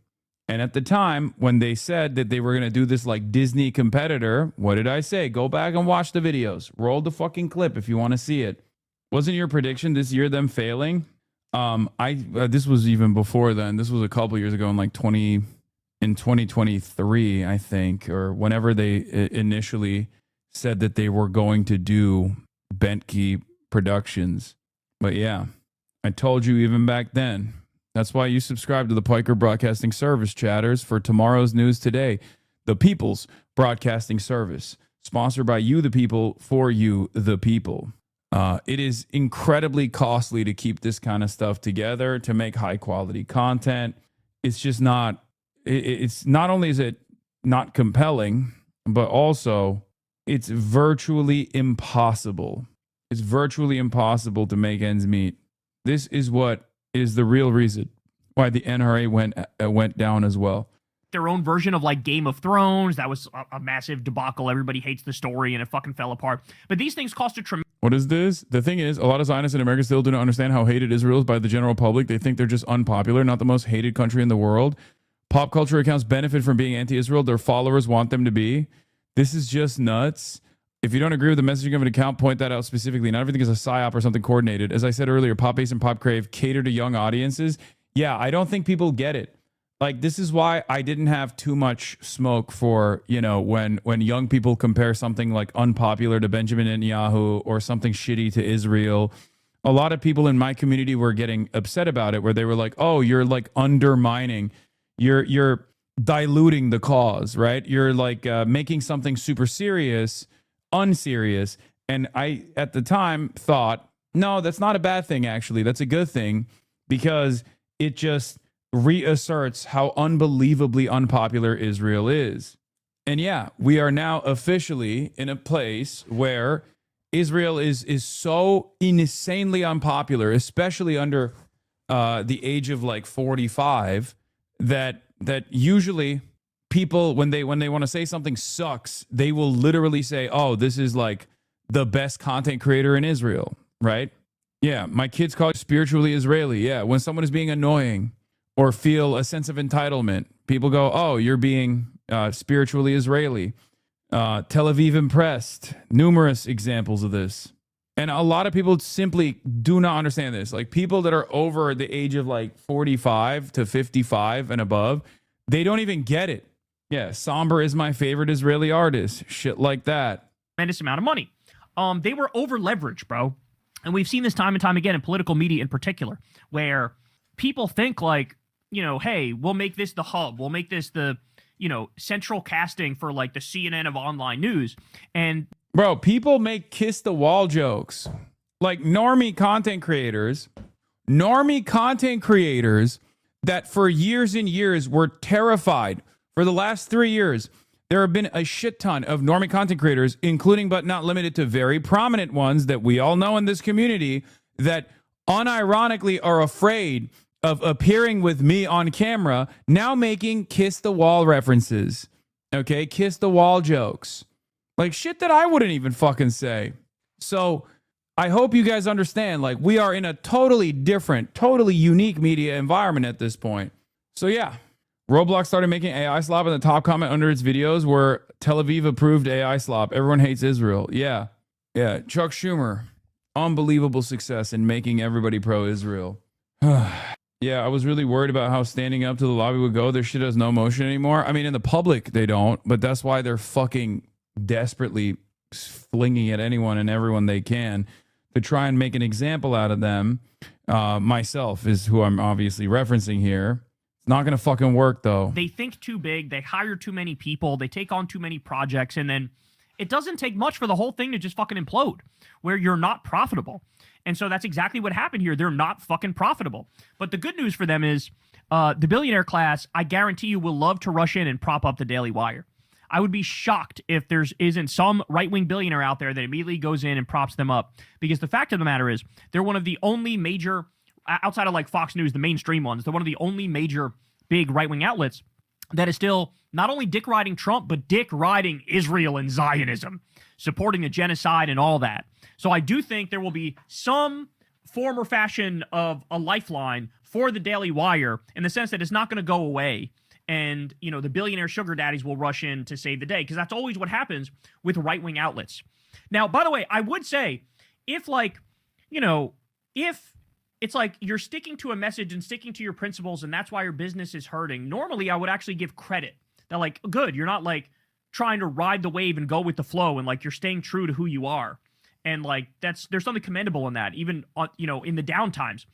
[SPEAKER 11] And at the time when they said that they were going to do this like Disney competitor, what did I say? Go back and watch the videos. Roll the fucking clip if you want to see it. Wasn't your prediction this year them failing? This was even before then. This was a couple years ago in 2023, I think, or whenever they initially said that they were going to do Bentkey Productions. But yeah, I told you even back then. That's why you subscribe to the Piker Broadcasting Service, chatters, for tomorrow's news today. The People's Broadcasting Service, sponsored by you, the people, for you, the people. It is incredibly costly to keep this kind of stuff together, to make high quality content. It's just not, it's not only is it not compelling, but also it's virtually impossible. It's virtually impossible to make ends meet. This is what is the real reason why the NRA went down as well.
[SPEAKER 6] Their own version of like Game of Thrones. That was a massive debacle. Everybody hates the story and it fucking fell apart. But these things cost a tremendous.
[SPEAKER 11] What is this? The thing is, a lot of Zionists in America still do not understand how hated Israel is by the general public. They think they're just unpopular, not the most hated country in the world. Pop culture accounts benefit from being anti-Israel. Their followers want them to be. This is just nuts. If you don't agree with the messaging of an account, point that out specifically. Not everything is a psyop or something coordinated. As I said earlier, Pop Ace and Pop Crave cater to young audiences. Yeah, I don't think people get it. Like, this is why I didn't have too much smoke for, you know, when young people compare something like unpopular to Benjamin Netanyahu or something shitty to Israel. A lot of people in my community were getting upset about it, where they were like, oh, you're like undermining, you're diluting the cause, right? You're like making something super serious unserious. And I, at the time, thought, no, that's not a bad thing, actually. That's a good thing, because it just reasserts how unbelievably unpopular Israel is. And yeah, we are now officially in a place where Israel is so insanely unpopular, especially under the age of like 45, that usually people, when they want to say something sucks, they will literally say, oh, this is like the best content creator in Israel, right? Yeah, my kids call it spiritually Israeli. Yeah, when someone is being annoying or feel a sense of entitlement, people go, oh, you're being spiritually Israeli. Tel Aviv impressed. Numerous examples of this. And a lot of people simply do not understand this. Like, people that are over the age of like 45 to 55 and above, they don't even get it. Yeah, Somber is my favorite Israeli artist. Shit like that.
[SPEAKER 6] Tremendous amount of money. They were over leveraged, bro. And we've seen this time and time again in political media in particular, where people think like, you know, hey, we'll make this the hub. We'll make this the, you know, central casting for like the CNN of online news. And
[SPEAKER 11] bro, people make kiss the wall jokes. Like normie content creators that for years and years were terrified. For the last 3 years, there have been a shit ton of normie content creators, including but not limited to very prominent ones that we all know in this community, that unironically are afraid of appearing with me on camera, now making kiss the wall references. Okay, kiss the wall jokes. Like shit that I wouldn't even fucking say. So I hope you guys understand, like, we are in a totally different, totally unique media environment at this point. So yeah, Roblox started making AI slop, and the top comment under its videos were Tel Aviv approved AI slop. Everyone hates Israel. Yeah. Chuck Schumer, unbelievable success in making everybody pro-Israel. Yeah, I was really worried about how standing up to the lobby would go. Their shit has no motion anymore. I mean, in the public, they don't, but that's why they're fucking desperately flinging at anyone and everyone they can to try and make an example out of them. Myself is who I'm obviously referencing here. It's not going to fucking work, though.
[SPEAKER 6] They think too big. They hire too many people. They take on too many projects. And then it doesn't take much for the whole thing to just fucking implode, where you're not profitable. And so that's exactly what happened here. They're not fucking profitable. But the good news for them is the billionaire class, I guarantee you, will love to rush in and prop up the Daily Wire. I would be shocked if there isn't some right-wing billionaire out there that immediately goes in and props them up. Because the fact of the matter is, they're one of the only major, outside of like Fox News, the mainstream ones, they're one of the only major big right-wing outlets that is still not only dick-riding Trump, but dick-riding Israel and Zionism, supporting the genocide and all that. So I do think there will be some form or fashion of a lifeline for the Daily Wire, in the sense that it's not going to go away. And, you know, the billionaire sugar daddies will rush in to save the day, because that's always what happens with right-wing outlets. Now, by the way, I would say, if like, you know, if it's like you're sticking to a message and sticking to your principles and that's why your business is hurting, normally I would actually give credit that, like, good, you're not like trying to ride the wave and go with the flow, and like you're staying true to who you are. And like there's something commendable in that, even on, in the down times.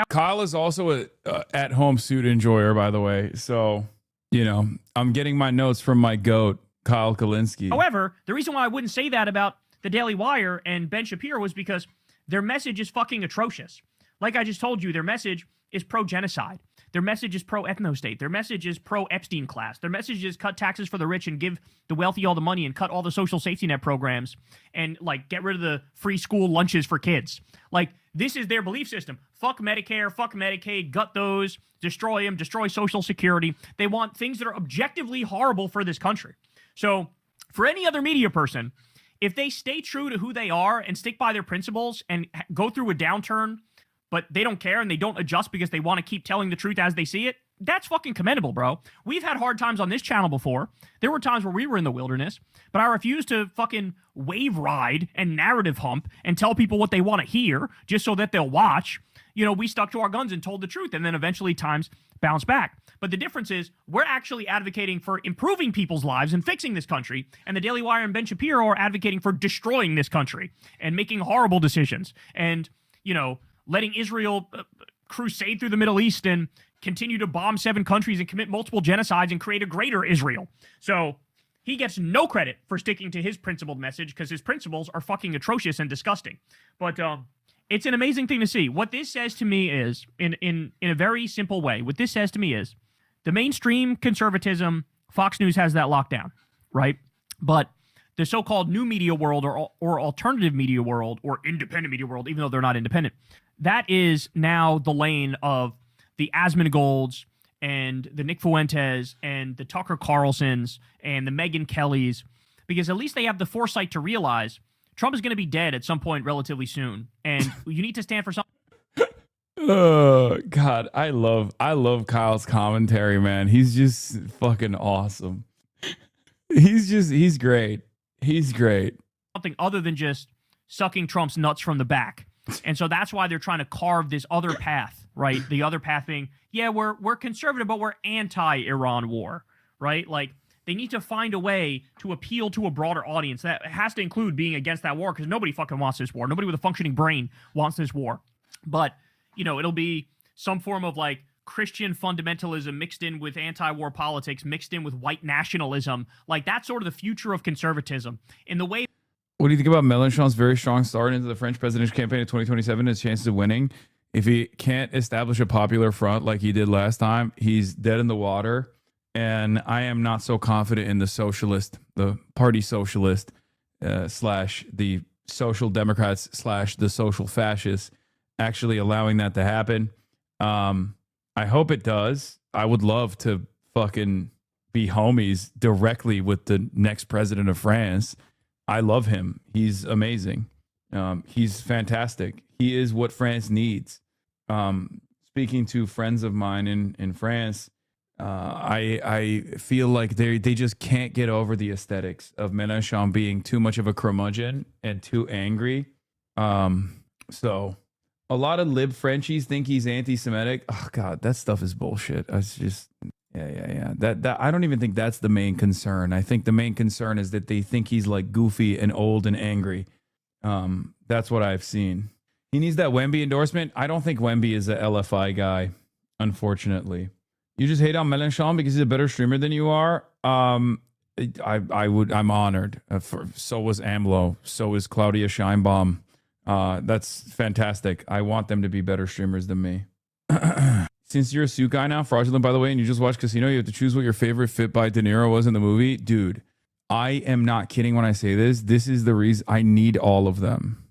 [SPEAKER 11] Kyle is also a at-home suit enjoyer, by the way. So, I'm getting my notes from my GOAT, Kyle Kalinske.
[SPEAKER 6] However, the reason why I wouldn't say that about the Daily Wire and Ben Shapiro was because their message is fucking atrocious. Like I just told you, their message is pro-genocide. Their message is pro-ethnostate. Their message is pro-Epstein class. Their message is cut taxes for the rich and give the wealthy all the money and cut all the social safety net programs and like get rid of the free school lunches for kids. Like this is their belief system. Fuck Medicare, fuck Medicaid, gut those, destroy them, destroy Social Security. They want things that are objectively horrible for this country. So for any other media person, if they stay true to who they are and stick by their principles and go through a downturn, but they don't care and they don't adjust because they want to keep telling the truth as they see it, that's fucking commendable, bro. We've had hard times on this channel before. There were times where we were in the wilderness, but I refused to fucking wave ride and narrative hump and tell people what they want to hear just so that they'll watch. We stuck to our guns and told the truth, and then eventually times bounce back. But the difference is we're actually advocating for improving people's lives and fixing this country, and the Daily Wire and Ben Shapiro are advocating for destroying this country and making horrible decisions and, letting Israel crusade through the Middle East and continue to bomb 7 countries and commit multiple genocides and create a greater Israel. So he gets no credit for sticking to his principled message because his principles are fucking atrocious and disgusting. But it's an amazing thing to see. What this says to me is, in a very simple way, what this says to me is the mainstream conservatism, Fox News has that locked down, right? But the so-called new media world or alternative media world or independent media world, even though they're not independent, that is now the lane of the Asmongold's and the Nick Fuentes and the Tucker Carlsons and the Megyn Kellys, because at least they have the foresight to realize Trump is going to be dead at some point relatively soon, and you need to stand for something.
[SPEAKER 11] Oh God, I love Kyle's commentary, man. He's just fucking awesome. He's great. He's great.
[SPEAKER 6] Something other than just sucking Trump's nuts from the back. And so that's why they're trying to carve this other path, right? The other path being, yeah, we're conservative, but we're anti-Iran war, right? Like they need to find a way to appeal to a broader audience. That has to include being against that war because nobody fucking wants this war. Nobody with a functioning brain wants this war. But, it'll be some form of like Christian fundamentalism mixed in with anti-war politics, mixed in with white nationalism. Like that's sort of the future of conservatism in the way.
[SPEAKER 11] What do you think about Mélenchon's very strong start into the French presidential campaign in 2027 and his chances of winning? If he can't establish a popular front like he did last time, he's dead in the water. And I am not so confident in the party socialist slash the social democrats slash the social fascists actually allowing that to happen. I hope it does. I would love to fucking be homies directly with the next president of France. I love him. He's amazing. He's fantastic. He is what France needs. Speaking to friends of mine in France, I feel like they just can't get over the aesthetics of Mélenchon being too much of a curmudgeon and too angry. So a lot of lib Frenchies think he's anti-Semitic. Oh God, that stuff is bullshit. It's just yeah. That I don't even think that's the main concern. I think the main concern is that they think he's like goofy and old and angry. That's what I've seen. He needs that Wemby endorsement. I don't think Wemby is a LFI guy, unfortunately. You just hate on Mélenchon because he's a better streamer than you are. I'm honored. So was AMLO. So is Claudia Scheinbaum. That's fantastic. I want them to be better streamers than me. Since you're a suit guy now, fraudulent by the way, and you just watched Casino, you have to choose what your favorite fit by De Niro was in the movie. Dude, I am not kidding when I say this. This is the reason I need all of them.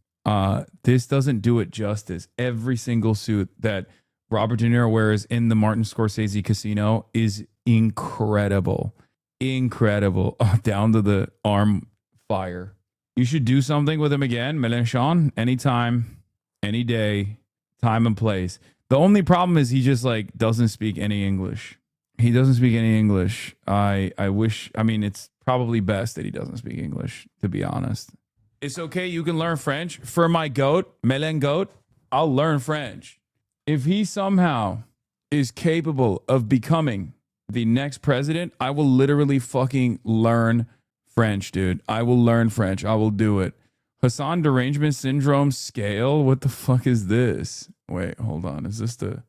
[SPEAKER 11] This doesn't do it justice. Every single suit that Robert De Niro wears in the Martin Scorsese Casino is incredible. Incredible. Down to the arm fire. You should do something with him again, Mélenchon, anytime, any day, time and place. The only problem is he just like doesn't speak any English. He doesn't speak any English. I mean, it's probably best that he doesn't speak English, to be honest. It's okay. You can learn French. For my goat, Melen Goat, I'll learn French. If he somehow is capable of becoming the next president, I will literally fucking learn French, dude. I will learn French. I will do it. Hassan derangement syndrome scale. What the fuck is this? Wait, hold on. Is this the...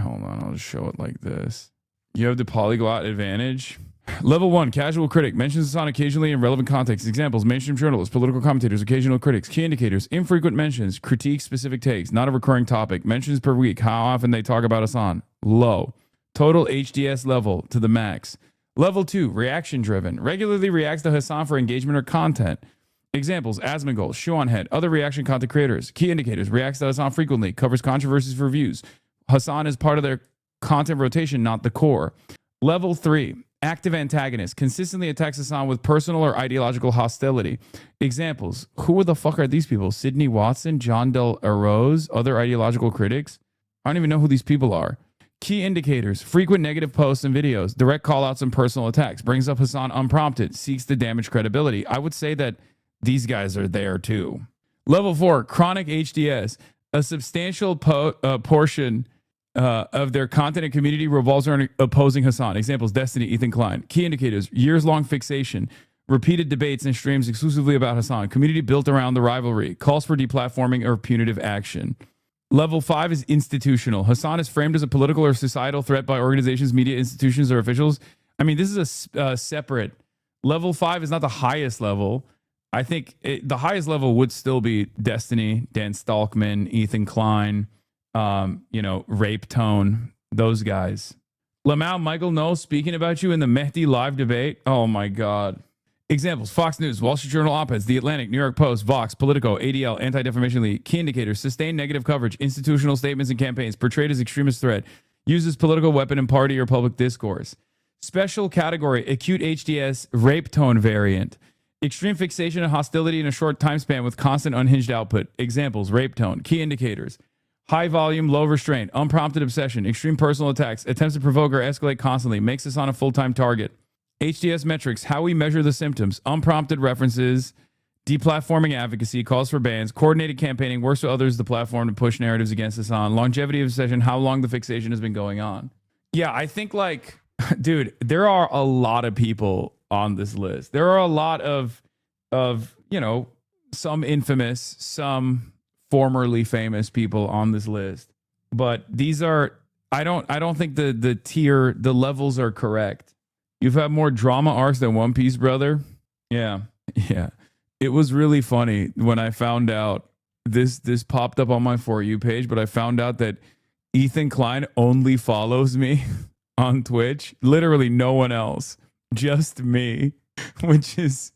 [SPEAKER 11] Hold on. I'll just show it like this. You have the polyglot advantage. Level 1, casual critic. Mentions Hassan occasionally in relevant context. Examples, mainstream journalists, political commentators, occasional critics. Key indicators, infrequent mentions, critique specific takes, not a recurring topic. Mentions per week, how often they talk about Hassan. Low. Total HDS level to the max. Level 2, reaction driven. Regularly reacts to Hassan for engagement or content. Examples, Asmongold, Shoonhead, other reaction content creators. Key indicators, reacts to Hassan frequently, covers controversies for views. Hassan is part of their content rotation, not the core. Level 3, active antagonist, consistently attacks Hassan with personal or ideological hostility. Examples, who the fuck are these people? Sidney Watson, John Del Arroz, other ideological critics? I don't even know who these people are. Key indicators, frequent negative posts and videos, direct callouts and personal attacks, brings up Hassan unprompted, seeks to damage credibility. I would say that these guys are there too. Level 4, chronic HDS, a substantial portion of their content and community revolves around opposing Hassan. Examples, Destiny, Ethan Klein. Key indicators, years-long fixation, repeated debates and streams exclusively about Hassan. Community built around the rivalry. Calls for deplatforming or punitive action. Level 5 is institutional. Hassan is framed as a political or societal threat by organizations, media institutions, or officials. I mean, this is a separate... Level 5 is not the highest level. I think the highest level would still be Destiny, Dan Stalkman, Ethan Klein, Rape Tone, those guys. Lamau Michael Knowles speaking about you in the Mehdi live debate. Oh my God. Examples, Fox News, Wall Street Journal op-eds, The Atlantic, New York Post, Vox, Politico, ADL, Anti-Defamation League. Key indicators, sustained negative coverage, institutional statements and campaigns, portrayed as extremist threat, uses political weapon in party or public discourse. Special category, acute HDS, Rape Tone variant. Extreme fixation and hostility in a short time span with constant unhinged output. Examples, Rape Tone. Key indicators, high volume, low restraint, unprompted obsession, extreme personal attacks, attempts to provoke or escalate constantly, makes us on a full-time target. HDS metrics, how we measure the symptoms, unprompted references, deplatforming advocacy, calls for bans, coordinated campaigning, works with others the platform to push narratives against Hassan, longevity of obsession, how long the fixation has been going on. Yeah, I think dude, there are a lot of people on this list. There are a lot of some infamous, some formerly famous people on this list. But these are, I don't think the levels are correct. You've had more drama arcs than One Piece, brother. Yeah. It was really funny when I found out this popped up on my For You page, but I found out that Ethan Klein only follows me on Twitch. Literally no one else. Just me, which is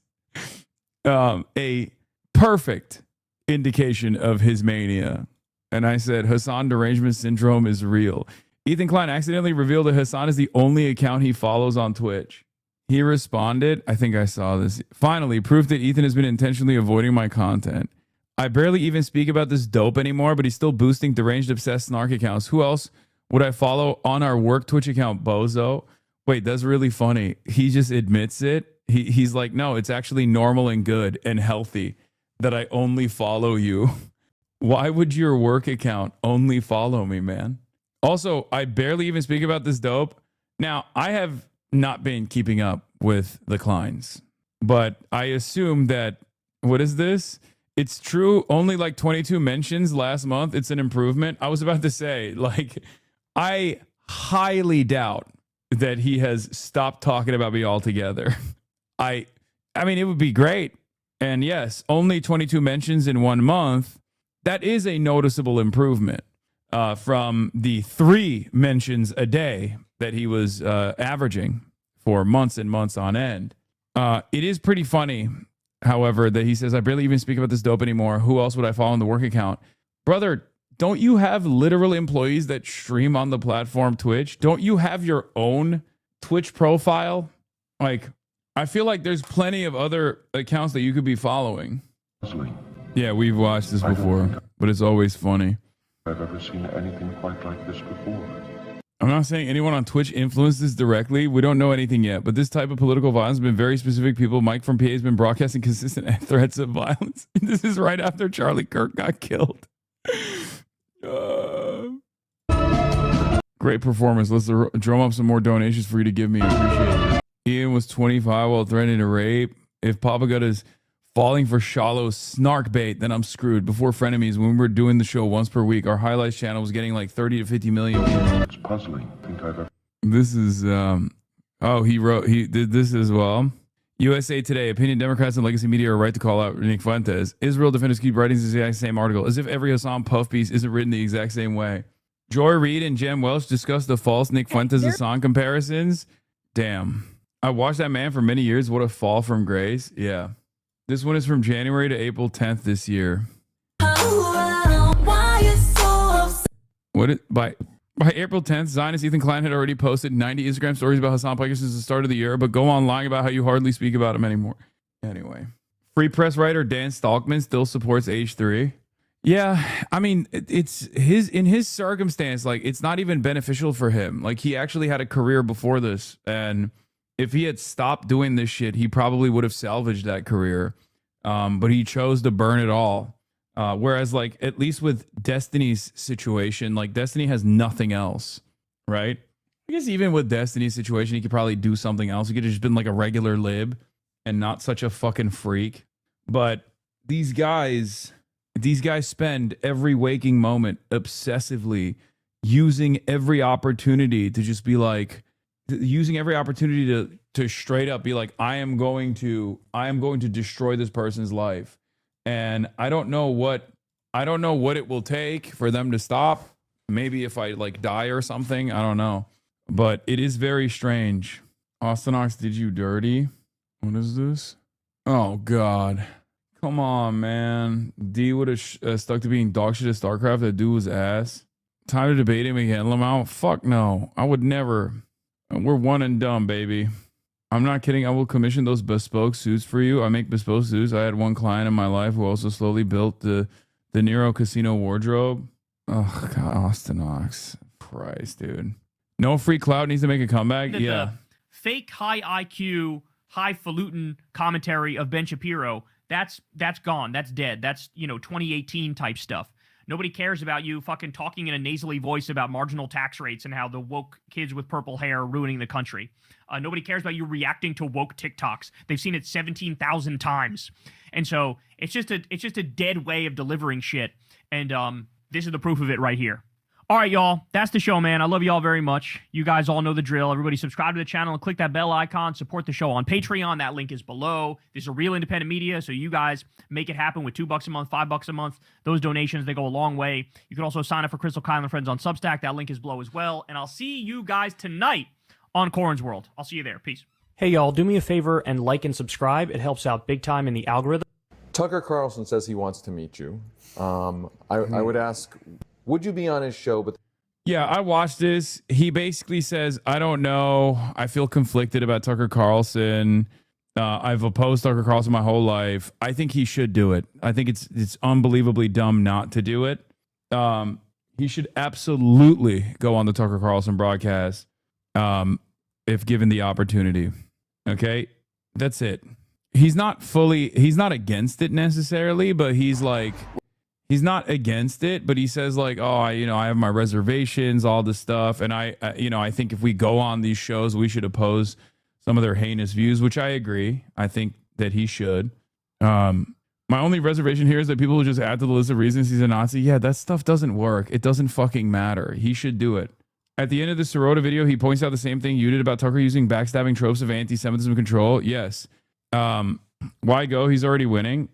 [SPEAKER 11] a perfect indication of his mania. And I said, Hassan derangement syndrome is real. Ethan Klein accidentally revealed that Hassan is the only account he follows on Twitch. He responded, I think I saw this. Finally, proof that Ethan has been intentionally avoiding my content. I barely even speak about this dope anymore, but he's still boosting deranged, obsessed snark accounts. Who else would I follow on our work Twitch account, Bozo? Wait, that's really funny. He just admits it. He's like, no, it's actually normal and good and healthy that I only follow you. Why would your work account only follow me, man? Also, I barely even speak about this dope. Now, I have not been keeping up with the Kleins, but I assume that, what is this? It's true. Only like 22 mentions last month. It's an improvement. I was about to say, I highly doubt that he has stopped talking about me altogether. I mean, it would be great. And yes, only 22 mentions in 1 month. That is a noticeable improvement from the 3 mentions a day that he was averaging for months and months on end. It is pretty funny, however, that he says, I barely even speak about this dope anymore. Who else would I follow on the work account? Brother, don't you have literal employees that stream on the platform Twitch? Don't you have your own Twitch profile? I feel like there's plenty of other accounts that you could be following. Yeah, we've watched this before, but it's always funny.
[SPEAKER 1] I've ever seen anything quite like this before.
[SPEAKER 11] I'm not saying anyone on Twitch influenced this directly. We don't know anything yet, but this type of political violence has been very specific people. Mike from PA has been broadcasting consistent threats of violence. This is right after Charlie Kirk got killed. Great performance. Let's drum up some more donations for you to give me. Appreciate it. Ian was 25 while threatening to rape. If Papa Gutta's falling for shallow snark bait, then I'm screwed. Before Frenemies, when we were doing the show once per week, our highlights channel was getting like 30 to 50 million views.
[SPEAKER 1] It's puzzling. Think I've ever...
[SPEAKER 11] This is he did this as well. USA Today, opinion Democrats and legacy media are right to call out Nick Fuentes. Israel defenders keep writing the exact same article, as if every Hassan puff piece isn't written the exact same way. Joy Reid and Jem Welch discussed the false Nick Fuentes Hassan comparisons. Damn. I watched that man for many years. What a fall from grace. Yeah. This one is from January to April 10th this year. By April 10th, Zionist Ethan Klein had already posted 90 Instagram stories about Hassan Piker since the start of the year, but go on lying about how you hardly speak about him anymore. Anyway. Free press writer Dan Stalkman still supports H3. Yeah, I mean, it's in his circumstance, like, it's not even beneficial for him. Like, he actually had a career before this, and if he had stopped doing this shit, he probably would have salvaged that career. But he chose to burn it all. Whereas, like, at least with Destiny's situation, like, Destiny has nothing else, right? I guess even with Destiny's situation, he could probably do something else. He could have just been like a regular lib and not such a fucking freak. But these guys spend every waking moment obsessively using every opportunity to just be like, using every opportunity to straight up be like, I am going to destroy this person's life. And I don't know what it will take for them to stop. Maybe if I like die or something, I don't know. But it is very strange. Austin Ox did you dirty. What is this? Oh God. Come on, man. D would have stuck to being dog shit at StarCraft. That dude was ass. Time to debate him again. Lamau, fuck no. I would never. We're one and done, baby. I'm not kidding. I will commission those bespoke suits for you. I make bespoke suits. I had one client in my life who also slowly built the Nero Casino wardrobe. Oh, God, Austin Ox. Christ, dude. No free clout needs to make a comeback. Yeah.
[SPEAKER 6] The fake high IQ, highfalutin commentary of Ben Shapiro, that's gone. That's dead. That's, 2018 type stuff. Nobody cares about you fucking talking in a nasally voice about marginal tax rates and how the woke kids with purple hair are ruining the country. Nobody cares about you reacting to woke TikToks. They've seen it 17,000 times. And so it's just a dead way of delivering shit. And this is the proof of it right here. All right, y'all. That's the show, man. I love y'all very much. You guys all know the drill. Everybody subscribe to the channel and click that bell icon. Support the show on Patreon. That link is below. This is a real independent media, so you guys make it happen with $2 a month, $5 a month. Those donations, they go a long way. You can also sign up for Crystal Kyle and Friends on Substack. That link is below as well. And I'll see you guys tonight on Corrin's World. I'll see you there. Peace.
[SPEAKER 5] Hey, y'all. Do me a favor and like and subscribe. It helps out big time in the algorithm.
[SPEAKER 14] Tucker Carlson says he wants to meet you. I would ask, would you be on his show? But
[SPEAKER 11] yeah, I watched this. He basically says, I don't know. I feel conflicted about Tucker Carlson. I've opposed Tucker Carlson my whole life. I think he should do it. I think it's unbelievably dumb not to do it. He should absolutely go on the Tucker Carlson broadcast if given the opportunity. Okay? That's it. He's not against it necessarily, but he's not against it, but he says like, oh, I have my reservations, all this stuff. And I think if we go on these shows, we should oppose some of their heinous views, which I agree. I think that he should. My only reservation here is that people will just add to the list of reasons he's a Nazi. Yeah, that stuff doesn't work. It doesn't fucking matter. He should do it. At the end of the Sirota video, he points out the same thing you did about Tucker using backstabbing tropes of anti-Semitism control. Yes. Why go? He's already winning.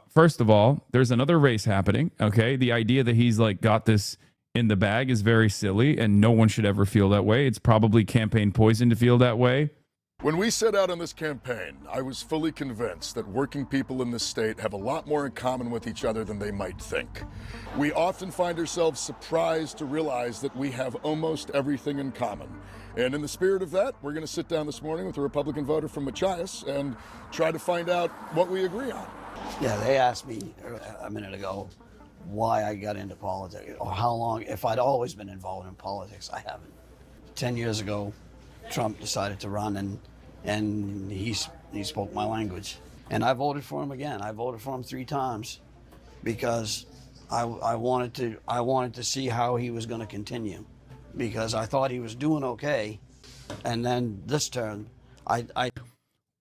[SPEAKER 11] First of all, there's another race happening. Okay. The idea that he's like got this in the bag is very silly and no one should ever feel that way. It's probably campaign poison to feel that way.
[SPEAKER 21] When we set out on this campaign, I was fully convinced that working people in this state have a lot more in common with each other than they might think. We often find ourselves surprised to realize that we have almost everything in common. And in the spirit of that, we're going to sit down this morning with a Republican voter from Machias and try to find out what we agree on.
[SPEAKER 22] Yeah, they asked me a minute ago why I got into politics or how long, if I'd always been involved in politics. I haven't. 10 years ago, Trump decided to run and he spoke my language. And I voted for him again. I voted for him 3 times because I wanted to see how he was going to continue. Because I thought he was doing okay, and then this turn,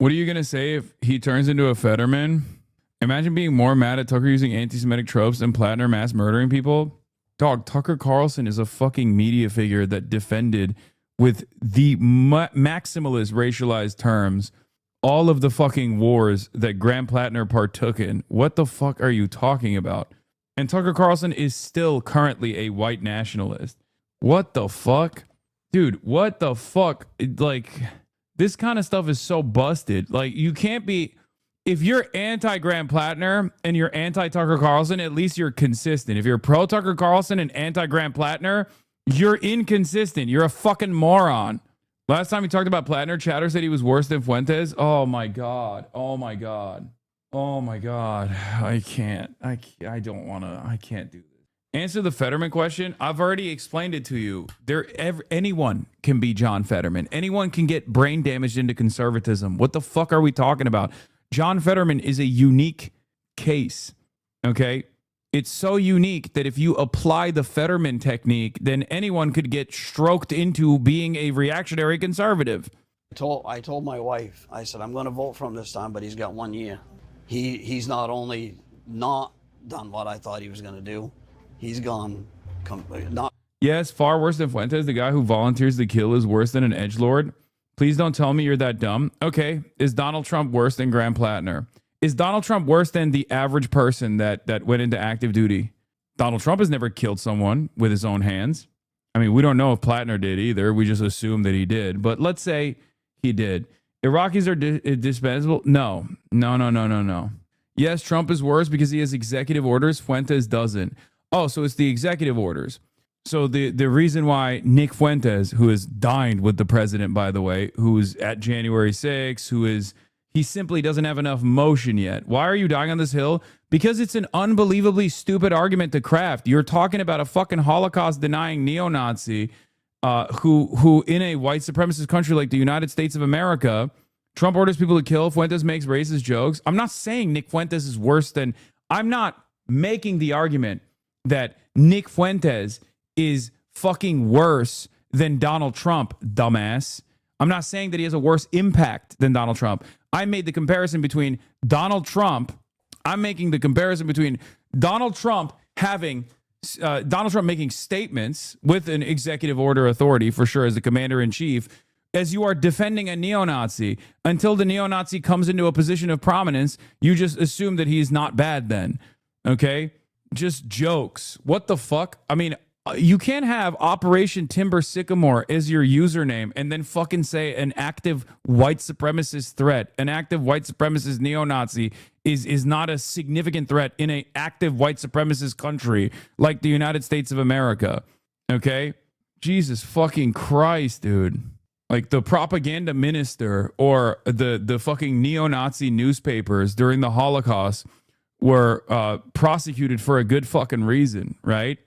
[SPEAKER 11] What are you going to say if he turns into a Fetterman? Imagine being more mad at Tucker using anti-Semitic tropes than Plattner mass murdering people. Dog, Tucker Carlson is a fucking media figure that defended with the maximalist racialized terms all of the fucking wars that Graham Plattner partook in. What the fuck are you talking about? And Tucker Carlson is still currently a white nationalist. What the fuck? Dude, what the fuck? Like, this kind of stuff is so busted. Like, you can't be... If you're anti-Graham Plattner and you're anti-Tucker Carlson, at least you're consistent. If you're pro-Tucker Carlson and anti-Graham Plattner, you're inconsistent. You're a fucking moron. Last time we talked about Plattner, Chatter said he was worse than Fuentes. Oh my God. Oh my God. Oh my God. I can't. I don't want to. I can't do this. Answer the Fetterman question. I've already explained it to you. Anyone can be John Fetterman. Anyone can get brain damaged into conservatism. What the fuck are we talking about? John Fetterman is a unique case, okay? It's so unique that if you apply the Fetterman technique, then anyone could get stroked into being a reactionary conservative.
[SPEAKER 22] I told my wife, I said, I'm going to vote for him this time, but he's got 1 year. He's not only not done what I thought he was going to do, he's gone not.
[SPEAKER 11] Yes, far worse than Fuentes. The guy who volunteers to kill is worse than an edgelord. Please don't tell me you're that dumb. Okay, is Donald Trump worse than Graham Plattner? Is Donald Trump worse than the average person that went into active duty? Donald Trump has never killed someone with his own hands. I mean, we don't know if Plattner did either. We just assume that he did. But let's say he did. Iraqis are dispensable? No. Yes, Trump is worse because he has executive orders. Fuentes doesn't. Oh, so it's the executive orders. So the reason why Nick Fuentes, who has dined with the president, by the way, who's at January 6th, he simply doesn't have enough motion yet. Why are you dying on this hill? Because it's an unbelievably stupid argument to craft. You're talking about a fucking Holocaust-denying neo-Nazi who in a white supremacist country like the United States of America, Trump orders people to kill. Fuentes makes racist jokes. I'm not saying Nick Fuentes is worse than... I'm not making the argument that Nick Fuentes is fucking worse than Donald Trump, dumbass. I'm not saying that he has a worse impact than Donald Trump. I made the comparison between Donald Trump. I'm making the comparison between Donald Trump making statements with an executive order authority, for sure, as the commander-in-chief, as you are defending a neo-Nazi. Until the neo-Nazi comes into a position of prominence, you just assume that he's not bad then. Okay? Just jokes. What the fuck? I mean, you can't have Operation Timber Sycamore as your username and then fucking say an active white supremacist threat, an active white supremacist neo-Nazi is not a significant threat in an active white supremacist country like the United States of America. Okay? Jesus fucking Christ, dude. Like the propaganda minister or the fucking neo-Nazi newspapers during the Holocaust were prosecuted for a good fucking reason, right?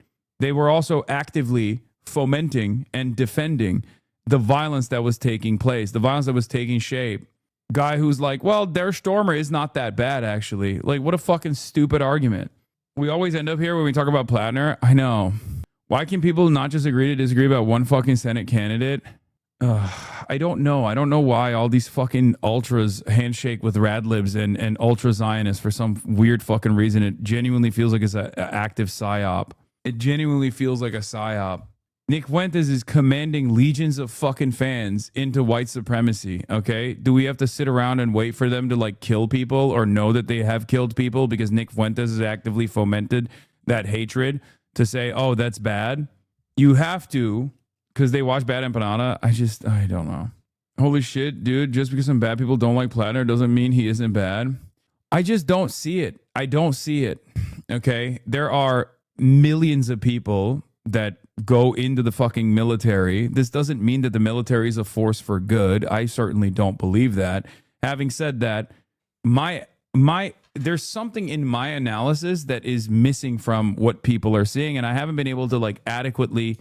[SPEAKER 11] They were also actively fomenting and defending the violence that was taking place, the violence that was taking shape. Guy who's like, well, Der Stormer is not that bad, actually. Like, what a fucking stupid argument. We always end up here when we talk about Plattner. I know. Why can people not just agree to disagree about one fucking Senate candidate? I don't know. I don't know why all these fucking ultras handshake with radlibs and ultra Zionists for some weird fucking reason. It genuinely feels like it's an active psyop. It genuinely feels like a psyop. Nick Fuentes is commanding legions of fucking fans into white supremacy, okay? Do we have to sit around and wait for them to, like, kill people or know that they have killed people because Nick Fuentes has actively fomented that hatred to say, oh, that's bad? You have to, because they watch Bad Empanada. I don't know. Holy shit, dude, just because some bad people don't like Plattner doesn't mean he isn't bad. I just don't see it. I don't see it, okay? There are millions of people that go into the fucking military. This doesn't mean that the military is a force for good. I certainly don't believe that. Having said that, there's something in my analysis that is missing from what people are seeing, and I haven't been able to like adequately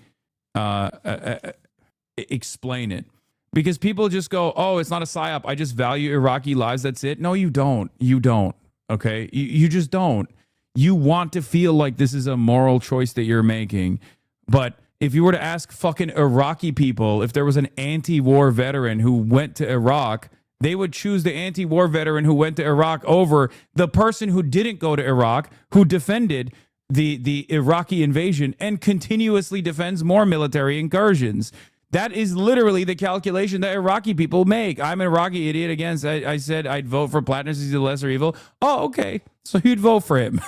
[SPEAKER 11] explain it. Because people just go, oh, it's not a psyop. I just value Iraqi lives. That's it. No, you don't. You don't. Okay? You just don't. You want to feel like this is a moral choice that you're making. But if you were to ask fucking Iraqi people, if there was an anti-war veteran who went to Iraq, they would choose the anti-war veteran who went to Iraq over the person who didn't go to Iraq, who defended the Iraqi invasion and continuously defends more military incursions. That is literally the calculation that Iraqi people make. I'm an Iraqi idiot again. I said I'd vote for Plattner. He's the lesser evil. Oh, okay. So you'd vote for him.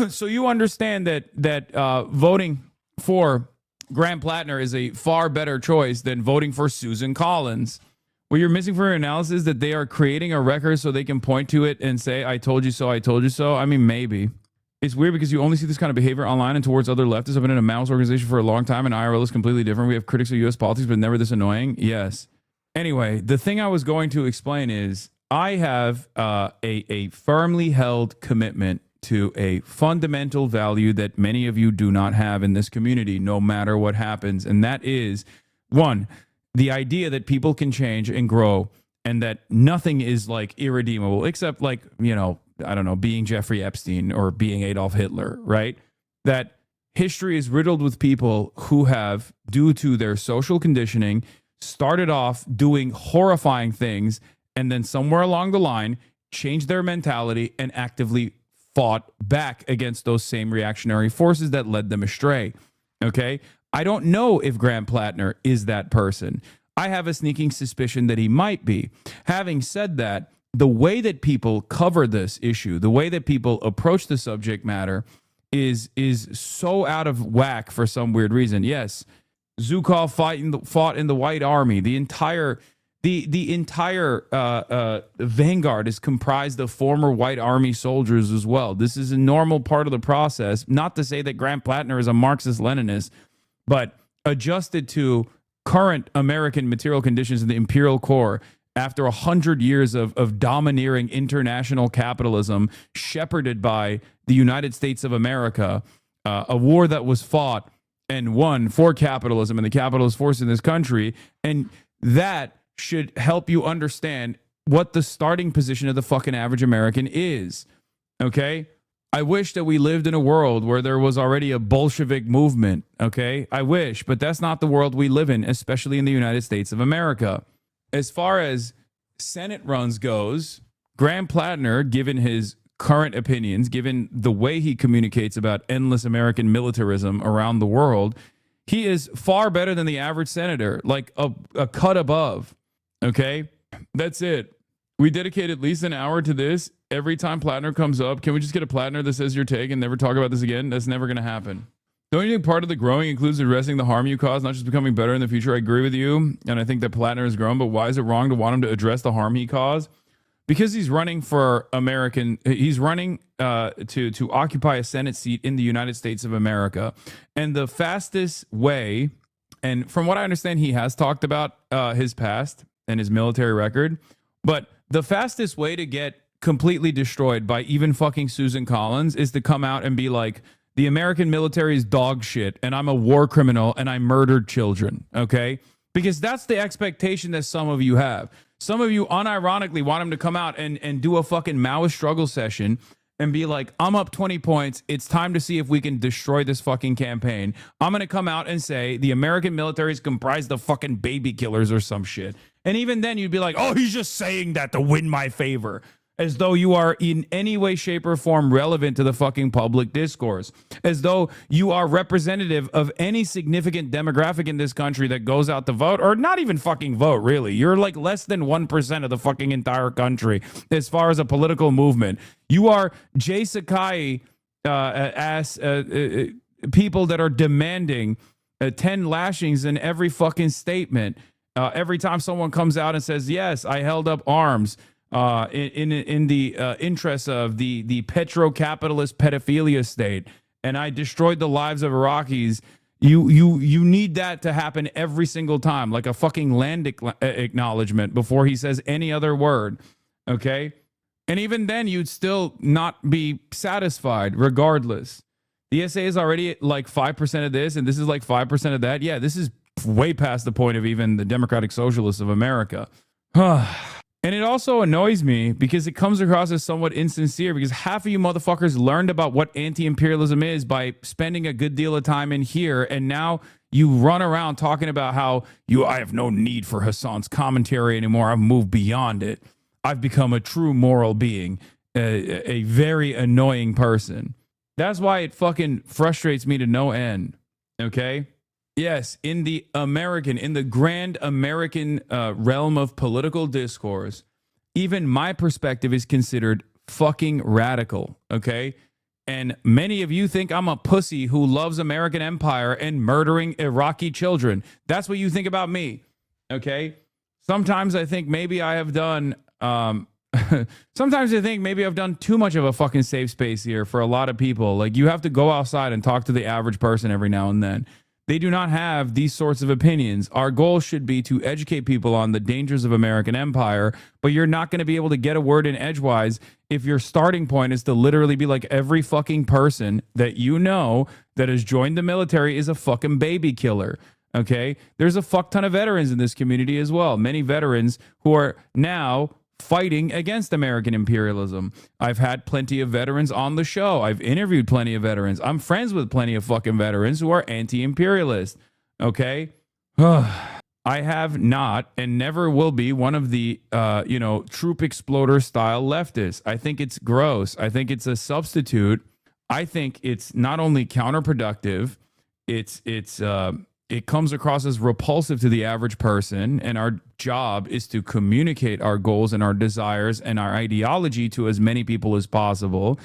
[SPEAKER 11] So you understand that voting for Graham Plattner is a far better choice than voting for Susan Collins. What you're missing from your analysis is that they are creating a record so they can point to it and say, I told you so, I told you so. I mean, maybe. It's weird because you only see this kind of behavior online and towards other leftists. I've been in a mouse organization for a long time, and IRL is completely different. We have critics of U.S. politics, but never this annoying. Yes. Anyway, the thing I was going to explain is I have a firmly held commitment to a fundamental value that many of you do not have in this community, no matter what happens. And that is, one, the idea that people can change and grow and that nothing is like irredeemable except like, you know, I don't know, being Jeffrey Epstein or being Adolf Hitler, right? That history is riddled with people who have, due to their social conditioning, started off doing horrifying things and then somewhere along the line changed their mentality and actively fought back against those same reactionary forces that led them astray. Okay? I don't know if Graham Plattner is that person. I have a sneaking suspicion that he might be. Having said that, the way that people cover this issue, the way that people approach the subject matter is so out of whack for some weird reason. Yes, Zukov fought in the White Army. The entire vanguard is comprised of former White Army soldiers as well. This is a normal part of the process. Not to say that Graham Plattner is a Marxist-Leninist, but adjusted to current American material conditions in the Imperial Core, after 100 years of domineering international capitalism shepherded by the United States of America, a war that was fought and won for capitalism and the capitalist force in this country. And that should help you understand what the starting position of the fucking average American is. Okay? I wish that we lived in a world where there was already a Bolshevik movement. Okay? I wish, but that's not the world we live in, especially in the United States of America. As far as Senate runs goes, Graham Plattner, given his current opinions, given the way he communicates about endless American militarism around the world, he is far better than the average senator, like a cut above. Okay? That's it. We dedicate at least an hour to this. Every time Plattner comes up, can we just get a Plattner that says your take and never talk about this again? That's never going to happen. Don't you think part of the growing includes addressing the harm you cause, not just becoming better in the future? I agree with you, and I think that Plattner has grown, but why is it wrong to want him to address the harm he caused? Because he's running for he's running to occupy a Senate seat in the United States of America. And the fastest way, and from what I understand, he has talked about his past and his military record, but the fastest way to get completely destroyed by even fucking Susan Collins is to come out and be like, the American military is dog shit, and I'm a war criminal, and I murdered children, okay? Because that's the expectation that some of you have. Some of you unironically want him to come out and do a fucking Maoist struggle session and be like, I'm up 20 points. It's time to see if we can destroy this fucking campaign. I'm going to come out and say the American military is comprised of fucking baby killers or some shit. And even then you'd be like, oh, he's just saying that to win my favor. As though you are in any way, shape, or form relevant to the fucking public discourse. As though you are representative of any significant demographic in this country that goes out to vote, or not even fucking vote, really. You're like less than 1% of the fucking entire country as far as a political movement. You are Jay Sakai people that are demanding 10 lashings in every fucking statement. Every time someone comes out and says, yes, I held up arms, in the interests of the petro-capitalist pedophilia state, and I destroyed the lives of Iraqis. You need that to happen every single time, like a fucking land acknowledgement before he says any other word, okay? And even then, you'd still not be satisfied, regardless. The SA is already at like 5% of this, and this is like 5% of that. Yeah, this is way past the point of even the Democratic Socialists of America. And it also annoys me because it comes across as somewhat insincere, because half of you motherfuckers learned about what anti-imperialism is by spending a good deal of time in here, and now you run around talking about how I have no need for Hassan's commentary anymore. I've moved beyond it. I've become a true moral being, a very annoying person. That's why it fucking frustrates me to no end. Okay? Yes, in the grand American realm of political discourse, even my perspective is considered fucking radical. Okay? And many of you think I'm a pussy who loves American empire and murdering Iraqi children. That's what you think about me. Okay? Sometimes I think maybe I have done sometimes I think maybe I've done too much of a fucking safe space here for a lot of people. Like, you have to go outside and talk to the average person every now and then. They do not have these sorts of opinions. Our goal should be to educate people on the dangers of American empire, but you're not going to be able to get a word in edgewise if your starting point is to literally be like, every fucking person that you know that has joined the military is a fucking baby killer. Okay? There's a fuck ton of veterans in this community as well. Many veterans who are now fighting against American imperialism. I've had plenty of veterans on the show. I've interviewed plenty of veterans. I'm friends with plenty of fucking veterans who are anti-imperialist. Okay? I have not and never will be one of the, troop exploder style leftists. I think it's gross. I think it's a substitute. I think it's not only counterproductive, it comes across as repulsive to the average person, and our job is to communicate our goals and our desires and our ideology to as many people as possible.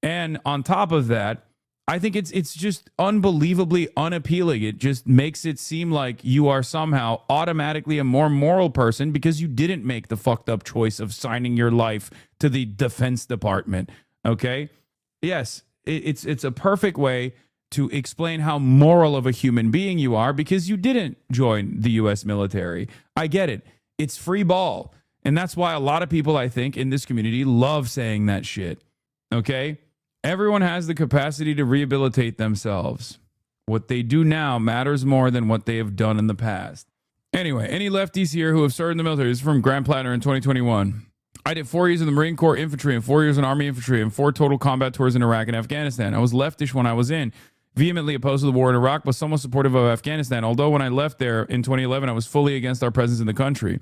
[SPEAKER 11] And on top of that, I think it's just unbelievably unappealing. It just makes it seem like you are somehow automatically a more moral person because you didn't make the fucked up choice of signing your life to the Defense Department. Okay? Yes, it's a perfect way to explain how moral of a human being you are because you didn't join the U.S. military. I get it. It's free ball. And that's why a lot of people, I think, in this community love saying that shit. Okay? Everyone has the capacity to rehabilitate themselves. What they do now matters more than what they have done in the past. Anyway, any lefties here who have served in the military, this is from Grant Plattner in 2021. I did 4 years in the Marine Corps infantry and 4 years in Army infantry and 4 total combat tours in Iraq and Afghanistan. I was leftish when I was in. Vehemently opposed to the war in Iraq, but somewhat supportive of Afghanistan, although when I left there in 2011, I was fully against our presence in the country.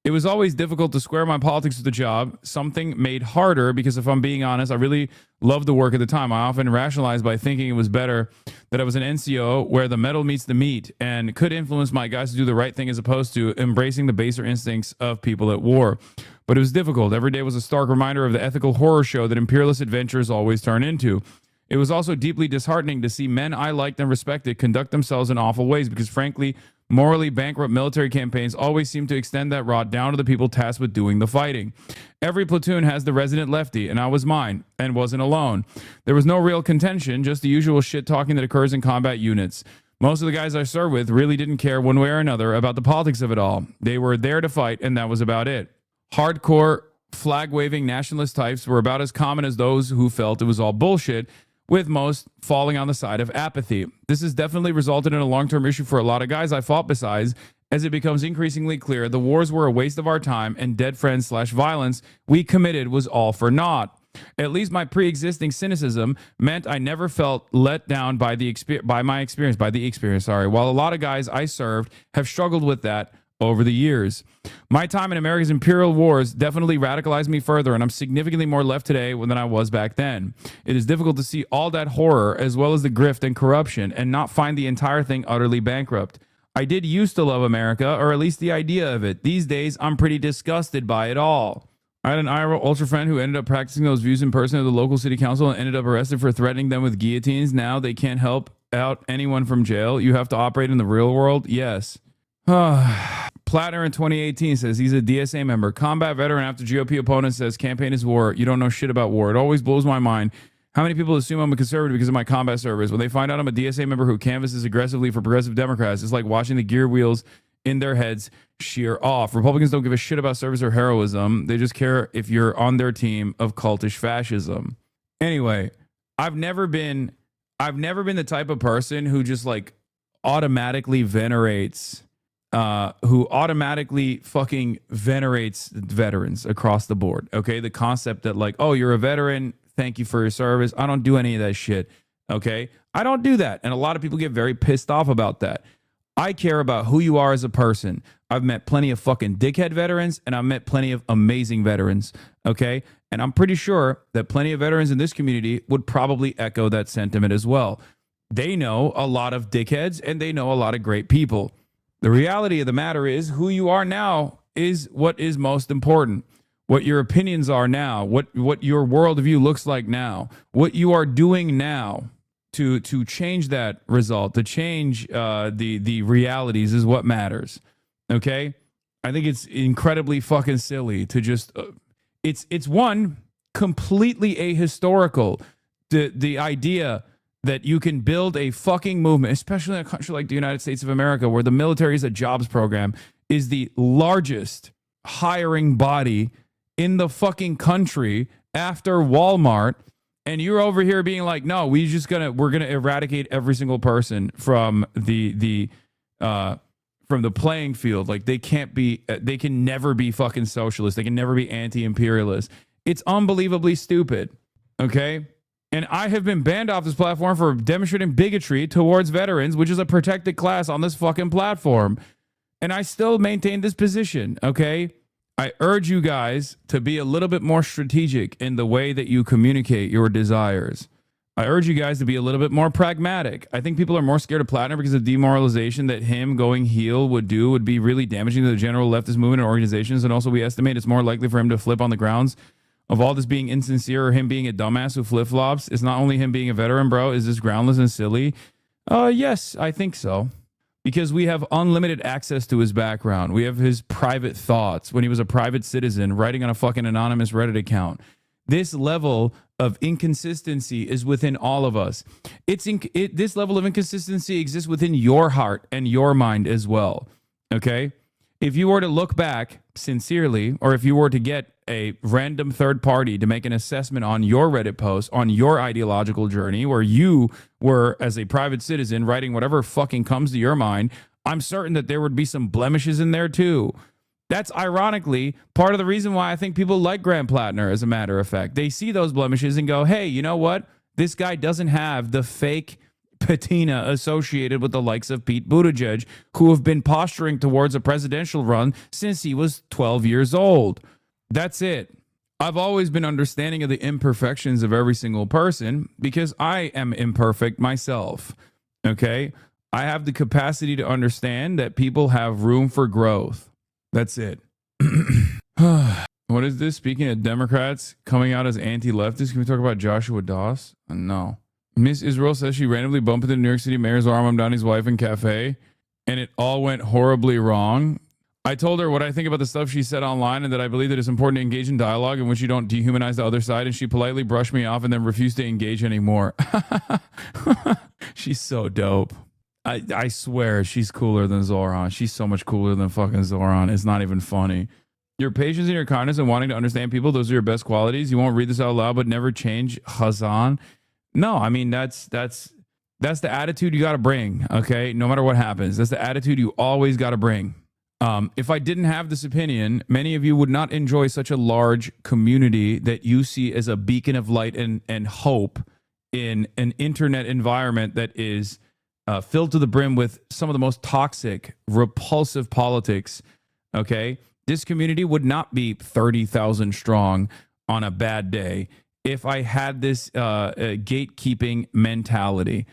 [SPEAKER 11] It was always difficult to square my politics with the job, something made harder because if I'm being honest, I really loved the work at the time. I often rationalized by thinking it was better that I was an NCO where the metal meets the meat and could influence my guys to do the right thing as opposed to embracing the baser instincts of people at war. But it was difficult. Every day was a stark reminder of the ethical horror show that imperialist adventures always turn into. It was also deeply disheartening to see men I liked and respected conduct themselves in awful ways because, frankly, morally bankrupt military campaigns always seem to extend that rot down to the people tasked with doing the fighting. Every platoon has the resident lefty, and I was mine, and wasn't alone. There was no real contention, just the usual shit-talking that occurs in combat units. Most of the guys I served with really didn't care one way or another about the politics of it all. They were there to fight, and that was about it. Hardcore, flag-waving nationalist types were about as common as those who felt it was all bullshit, with most falling on the side of apathy. This has definitely resulted in a long-term issue for a lot of guys I fought besides, as it becomes increasingly clear the wars were a waste of our time and dead friends / violence we committed was all for naught. At least my pre-existing cynicism meant I never felt let down by the experience, while a lot of guys I served have struggled with that over the years. My time in America's imperial wars definitely radicalized me further, and I'm significantly more left today than I was back then. It is difficult to see all that horror as well as the grift and corruption and not find the entire thing utterly bankrupt. I did used to love America, or at least the idea of it. These days, I'm pretty disgusted by it all. I had an IRL ultra friend who ended up practicing those views in person at the local city council and ended up arrested for threatening them with guillotines. Now they can't help out anyone from jail. You have to operate in the real world? Yes. Plattner in 2018 says he's a DSA member. Combat veteran after GOP opponent says campaign is war. You don't know shit about war. It always blows my mind how many people assume I'm a conservative because of my combat service. When they find out I'm a DSA member who canvasses aggressively for progressive Democrats, it's like watching the gear wheels in their heads shear off. Republicans don't give a shit about service or heroism. They just care if you're on their team of cultish fascism. Anyway, I've never been the type of person who just like automatically venerates veterans across the board. Okay. The concept that like, oh, you're a veteran. Thank you for your service. I don't do any of that shit. Okay. I don't do that. And a lot of people get very pissed off about that. I care about who you are as a person. I've met plenty of fucking dickhead veterans, and I've met plenty of amazing veterans, okay? And I'm pretty sure that plenty of veterans in this community would probably echo that sentiment as well. They know a lot of dickheads, and they know a lot of great people. The reality of the matter is who you are now is what is most important. What your opinions are now, what your worldview looks like now, what you are doing now to change that result, to change the realities is what matters. Okay? I think it's incredibly fucking silly to just it's one, completely ahistorical. The idea that you can build a fucking movement, especially in a country like the United States of America, where the military is a jobs program, is the largest hiring body in the fucking country after Walmart, and you're over here being like, no, we're gonna eradicate every single person from the playing field. Like they can never be fucking socialist. They can never be anti-imperialist. It's unbelievably stupid. Okay. And I have been banned off this platform for demonstrating bigotry towards veterans, which is a protected class on this fucking platform. And I still maintain this position. Okay. I urge you guys to be a little bit more strategic in the way that you communicate your desires. I urge you guys to be a little bit more pragmatic. I think people are more scared of Plattner because of demoralization that him going heel would be really damaging to the general leftist movement and organizations. And also we estimate it's more likely for him to flip on the grounds of all this being insincere or him being a dumbass who flip-flops. It's not only him being a veteran, bro. Is this groundless and silly? Yes, I think so. Because we have unlimited access to his background. We have his private thoughts when he was a private citizen writing on a fucking anonymous Reddit account. This level of inconsistency is within all of us. This level of inconsistency exists within your heart and your mind as well. Okay? If you were to look back sincerely, or if you were to get a random third party to make an assessment on your Reddit post, on your ideological journey, where you were, as a private citizen, writing whatever fucking comes to your mind, I'm certain that there would be some blemishes in there too. That's ironically part of the reason why I think people like Graham Plattner, as a matter of fact. They see those blemishes and go, hey, you know what? This guy doesn't have the fake patina associated with the likes of Pete Buttigieg, who have been posturing towards a presidential run since he was 12 years old. That's it. I've always been understanding of the imperfections of every single person because I am imperfect myself. Okay? I have the capacity to understand that people have room for growth. That's it. What is this? Speaking of Democrats coming out as anti-leftists, can we talk about Joshua Doss? No. Miss Israel says she randomly bumped into the New York City Mayor Zohar Mamdani's wife in cafe, and it all went horribly wrong. I told her what I think about the stuff she said online and that I believe that it's important to engage in dialogue in which you don't dehumanize the other side, and she politely brushed me off and then refused to engage anymore. She's so dope. I swear she's cooler than Zoran. She's so much cooler than fucking Zoran. It's not even funny. Your patience and your kindness and wanting to understand people, those are your best qualities. You won't read this out loud but never change. Hazan. No, I mean, that's the attitude you got to bring, okay? No matter what happens. That's the attitude you always got to bring. If I didn't have this opinion, many of you would not enjoy such a large community that you see as a beacon of light and hope in an internet environment that is filled to the brim with some of the most toxic, repulsive politics, okay? This community would not be 30,000 strong on a bad day if I had this gatekeeping mentality,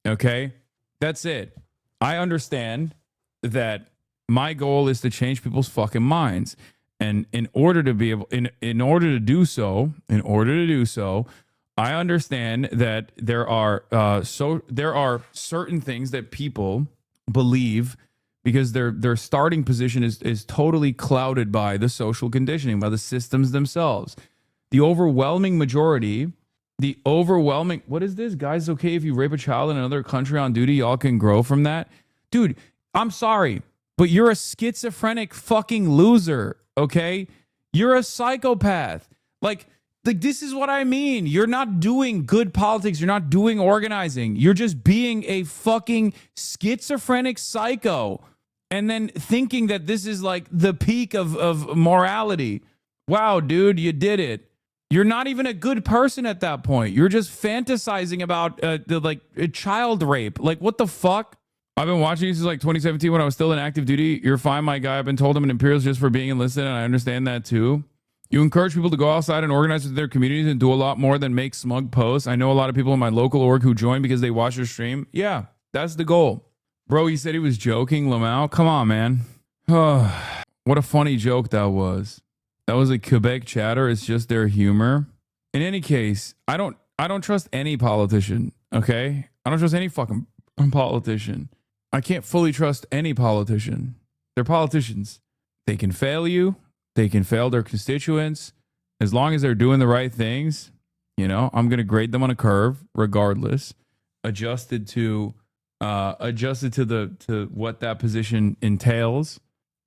[SPEAKER 11] okay? That's it. I understand that my goal is to change people's fucking minds. And in order to be able, in order to do so, I understand that there are certain things that people believe because their starting position is totally clouded by the social conditioning, by the systems themselves. The overwhelming majority, what is this? Guys, okay if you rape a child in another country on duty, y'all can grow from that? Dude, I'm sorry, but you're a schizophrenic fucking loser, okay? You're a psychopath. Like this is what I mean. You're not doing good politics. You're not doing organizing. You're just being a fucking schizophrenic psycho and then thinking that this is like the peak of morality. Wow, dude, you did it. You're not even a good person at that point. You're just fantasizing about child rape. Like, what the fuck? I've been watching you since like 2017 when I was still in active duty. You're fine, my guy. I've been told I'm an imperialist just for being enlisted, and I understand that too. You encourage people to go outside and organize with their communities and do a lot more than make smug posts. I know a lot of people in my local org who join because they watch your stream. Yeah, that's the goal. Bro, he said he was joking, Lamau. Come on, man. What a funny joke that was. That was a Quebec chatter. It's just their humor. In any case, I don't trust any politician, okay? I don't trust any fucking politician. I can't fully trust any politician. They're politicians. They can fail you. They can fail their constituents. As long as they're doing the right things, you know, I'm going to grade them on a curve regardless, adjusted to what that position entails.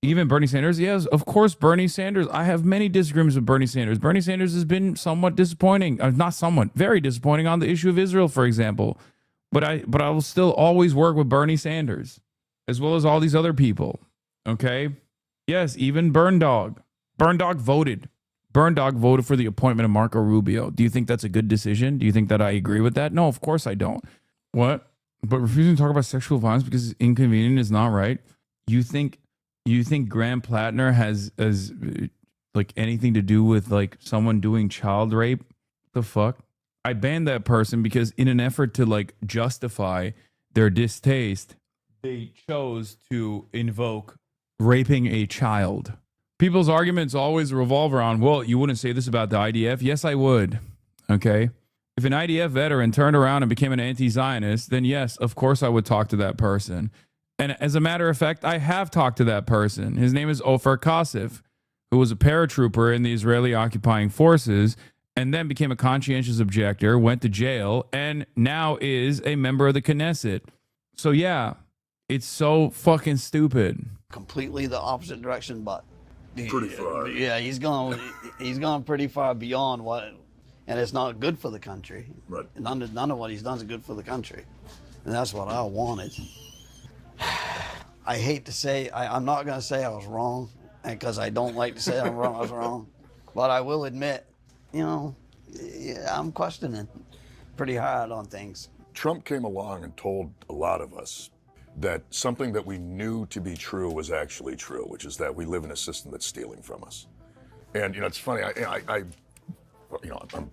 [SPEAKER 11] Even Bernie Sanders, yes, of course, Bernie Sanders. I have many disagreements with Bernie Sanders. Bernie Sanders has been somewhat disappointing, not somewhat, very disappointing on the issue of Israel, for example. But I will still always work with Bernie Sanders, as well as all these other people. Okay? Yes, even Burn Dog. Burn Dog voted. Burn Dog voted for the appointment of Marco Rubio. Do you think that's a good decision? Do you think that I agree with that? No, of course I don't. What? But refusing to talk about sexual violence because it's inconvenient is not right. You think Graham Plattner has like anything to do with like someone doing child rape? The fuck? I banned that person because in an effort to like justify their distaste, they chose to invoke raping a child. People's arguments always revolve around, well, you wouldn't say this about the IDF. Yes, I would. Okay. If an IDF veteran turned around and became an anti-Zionist, then yes, of course I would talk to that person. And as a matter of fact, I have talked to that person. His name is Ofer Kasif, who was a paratrooper in the Israeli occupying forces and then became a conscientious objector, went to jail, and now is a member of the Knesset. So yeah, it's so fucking stupid.
[SPEAKER 22] Completely the opposite direction, but
[SPEAKER 21] pretty far.
[SPEAKER 22] Yeah, he's gone pretty far beyond what, and it's not good for the country.
[SPEAKER 21] Right.
[SPEAKER 22] None of what he's done is good for the country, and that's what I wanted. I hate to say, I'm not going to say I was wrong, because I don't like to say I was wrong, but I will admit, you know, yeah, I'm questioning pretty hard on things.
[SPEAKER 21] Trump came along and told a lot of us that something that we knew to be true was actually true, which is that we live in a system that's stealing from us. And, you know, it's funny,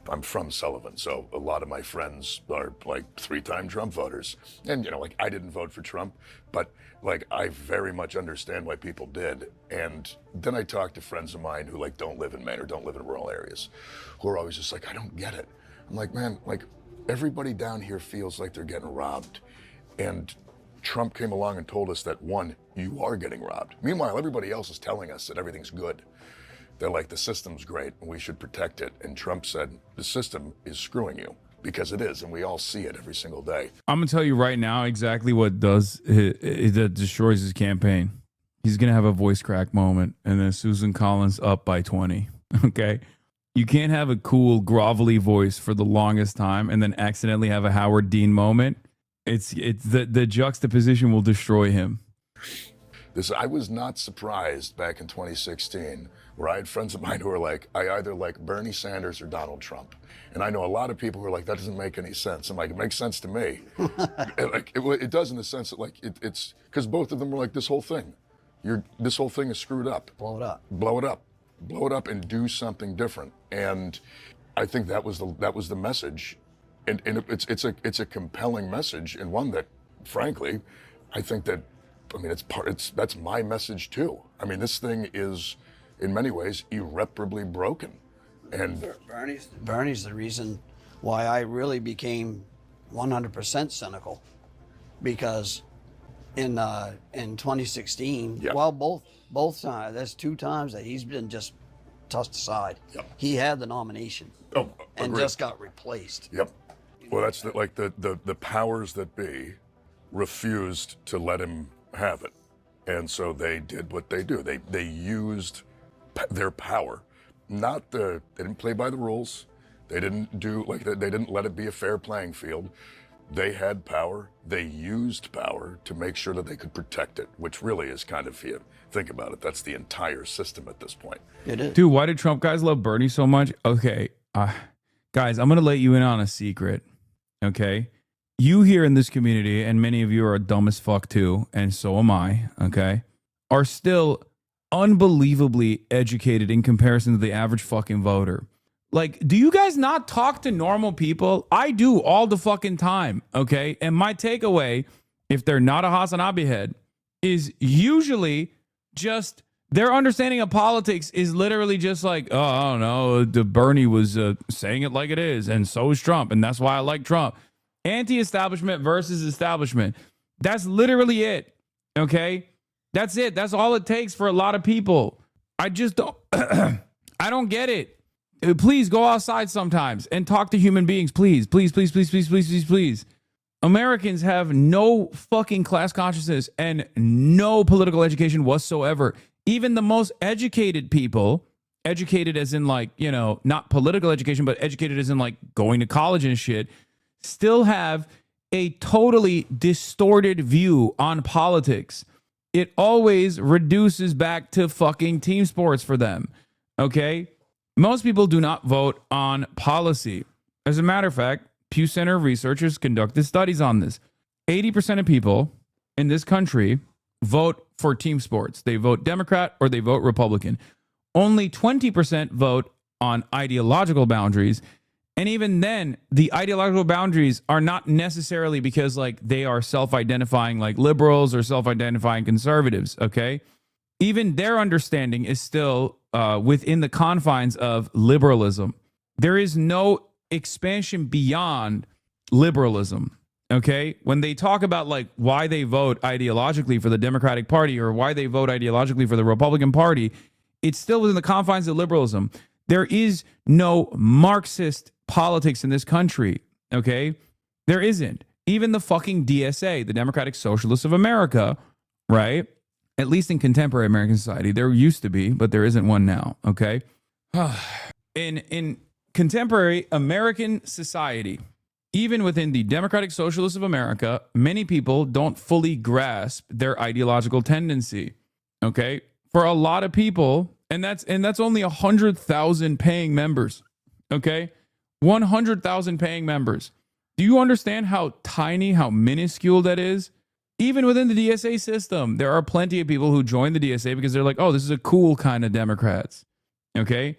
[SPEAKER 21] I'm from Sullivan, so a lot of my friends are like 3-time Trump voters. And, you know, like I didn't vote for Trump, but like I very much understand why people did. And then I talk to friends of mine who like don't live in Maine or don't live in rural areas, who are always just like, I don't get it. I'm like, man, like everybody down here feels like they're getting robbed. And Trump came along and told us that, one, you are getting robbed. Meanwhile, everybody else is telling us that everything's good. They're like, the system's great and we should protect it. And Trump said, the system is screwing you, because it is. And we all see it every single day.
[SPEAKER 11] I'm going to tell you right now exactly what that destroys his campaign. He's going to have a voice crack moment and then Susan Collins up by 20. Okay. You can't have a cool, grovelly voice for the longest time and then accidentally have a Howard Dean moment. It's the juxtaposition will destroy him.
[SPEAKER 21] I was not surprised back in 2016 where I had friends of mine who were like, I either like Bernie Sanders or Donald Trump. And I know a lot of people who are like, that doesn't make any sense. I'm like, it makes sense to me. It does in the sense that like, it's because both of them were like, this whole thing is screwed up.
[SPEAKER 22] Blow it up.
[SPEAKER 21] Blow it up. Blow it up and do something different. And I think that was the message. And it's a compelling message, and one that, frankly, I think that, I mean, that's my message too. I mean, this thing is, in many ways, irreparably broken. And
[SPEAKER 22] Bernie's the reason why I really became 100% cynical, because in 2016, well, both times, that's 2 times that he's been just tossed aside.
[SPEAKER 21] Yep.
[SPEAKER 22] He had the nomination and just got replaced.
[SPEAKER 21] Yep. Well, that's the powers that be refused to let him have it. And so they did what they do. They used their power. They didn't play by the rules. They didn't they didn't let it be a fair playing field. They had power. They used power to make sure that they could protect it, which really is kind of, if you think about it, that's the entire system at this point.
[SPEAKER 22] It is.
[SPEAKER 11] Dude, why did Trump guys love Bernie so much? Okay, guys, I'm going to let you in on a secret, okay? you here in this community, and many of you are dumb as fuck too, and so am I, okay, are still unbelievably educated in comparison to the average fucking voter. Like, do you guys not talk to normal people? I do all the fucking time, okay? And my takeaway, if they're not a Hassan Abi head, is usually just their understanding of politics is literally just like, oh, I don't know, the Bernie was saying it like it is, and so is Trump, and that's why I like Trump. Anti-establishment versus establishment. That's literally it, okay? That's it. That's all it takes for a lot of people. I just don't, I don't get it. Please go outside sometimes and talk to human beings, please. Please, please, please, please, please, please, please. Americans have no fucking class consciousness and no political education whatsoever. Even the most educated people, educated as in like, you know, not political education, but educated as in like going to college and shit, still have a totally distorted view on politics. It always reduces back to fucking team sports for them, okay? Most people do not vote on policy. As a matter of fact, Pew Center researchers conducted studies on this. 80% of people in this country vote for team sports. They vote Democrat or they vote Republican. Only 20% vote on ideological boundaries. And even then, the ideological boundaries are not necessarily because like they are self-identifying like liberals or self-identifying conservatives, okay? Even their understanding is still within the confines of liberalism. There is no expansion beyond liberalism, okay? When they talk about like why they vote ideologically for the Democratic Party or why they vote ideologically for the Republican Party, it's still within the confines of liberalism. There is no Marxist politics in this country, okay? There isn't. Even the fucking DSA, the Democratic Socialists of America, right? At least in contemporary American society, there used to be, but there isn't one now, okay? In contemporary American society, even within the Democratic Socialists of America, many people don't fully grasp their ideological tendency, okay? For a lot of people, and that's only 100,000 paying members, okay? 100,000 paying members. Do you understand how tiny, how minuscule that is? Even within the DSA system, there are plenty of people who join the DSA because they're like, oh, this is a cool kind of Democrats, okay?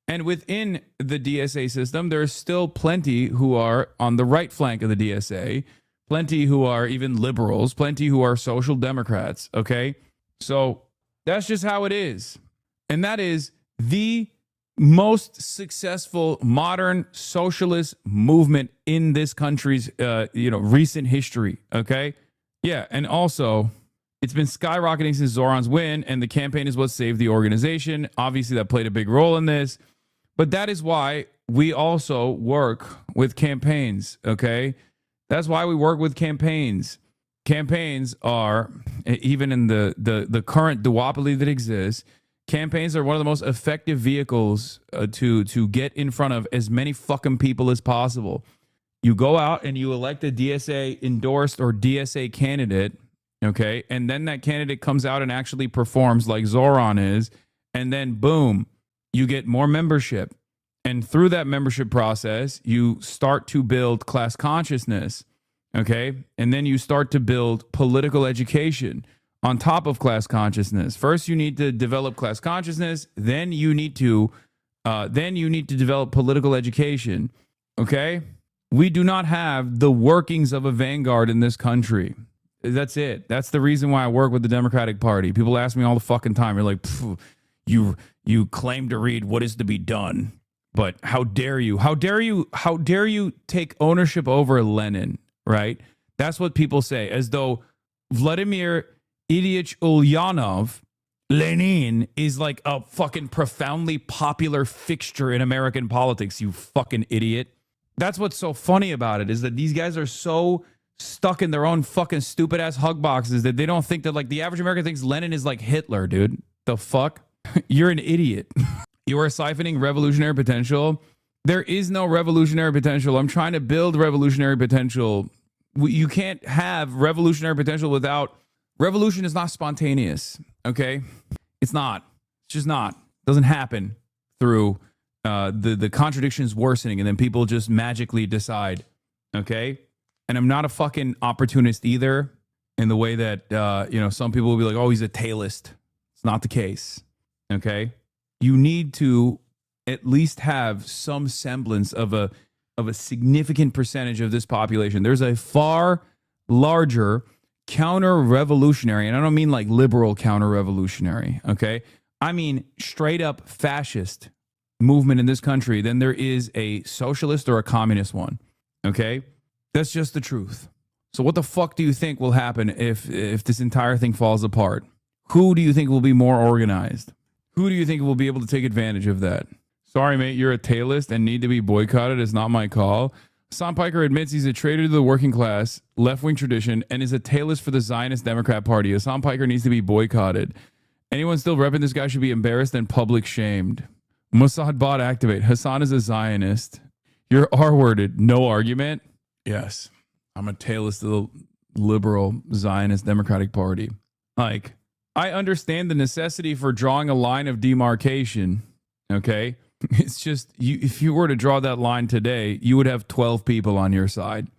[SPEAKER 11] And within the DSA system, there's still plenty who are on the right flank of the DSA, plenty who are even liberals, plenty who are social democrats, okay? So that's just how it is. And that is the most successful modern socialist movement in this country's, recent history, okay? Yeah, and also, it's been skyrocketing since Zoran's win, and the campaign is what saved the organization. Obviously, that played a big role in this. But that is why we also work with campaigns, okay? That's why we work with campaigns. Campaigns are, even in the current duopoly that exists, campaigns are one of the most effective vehicles to get in front of as many fucking people as possible. You go out and you elect a DSA endorsed or DSA candidate, okay? And then that candidate comes out and actually performs like Zoran is. And then boom, you get more membership. And through that membership process, you start to build class consciousness, okay? And then you start to build political education on top of class consciousness. First, you need to develop class consciousness. Then you need to develop political education, okay? We do not have the workings of a vanguard in this country. That's it. That's the reason why I work with the Democratic Party. People ask me all the fucking time. You're like, you claim to read what is to be done, but how dare you? How dare you take ownership over Lenin, right? That's what people say, as though Vladimir Ilyich Ulyanov, Lenin, is like a fucking profoundly popular fixture in American politics, you fucking idiot. That's what's so funny about it, is that these guys are so stuck in their own fucking stupid ass hug boxes that they don't think that, like, the average American thinks Lenin is like Hitler, dude. The fuck? You're an idiot. You are siphoning revolutionary potential. There is no revolutionary potential. I'm trying to build revolutionary potential. You can't have revolutionary potential without... Revolution is not spontaneous, okay? It's not. It's just not. It doesn't happen through the contradictions worsening and then people just magically decide, okay? And I'm not a fucking opportunist either, in the way that, you know, some people will be like, oh, he's a tailist. It's not the case. Okay. You need to at least have some semblance of a significant percentage of this population. There's a far larger counter-revolutionary, and I don't mean like liberal counter-revolutionary, okay? I mean straight up fascist movement in this country than there is a socialist or a communist one, okay? That's just the truth. So what the fuck do you think will happen if this entire thing falls apart? Who do you think will be more organized? Who do you think will be able to take advantage of that? Sorry, mate, you're a tailist and need to be boycotted. It's not my call. Hasan Piker admits he's a traitor to the working class, left-wing tradition, and is a tailist for the Zionist Democrat Party. Hasan Piker needs to be boycotted. Anyone still repping this guy should be embarrassed and public shamed. Mossad bot activate. Hasan is a Zionist. You're R-worded. No argument? Yes. I'm a tailist of the liberal Zionist Democratic Party. Like, I understand the necessity for drawing a line of demarcation, okay? It's just, if you were to draw that line today, you would have 12 people on your side.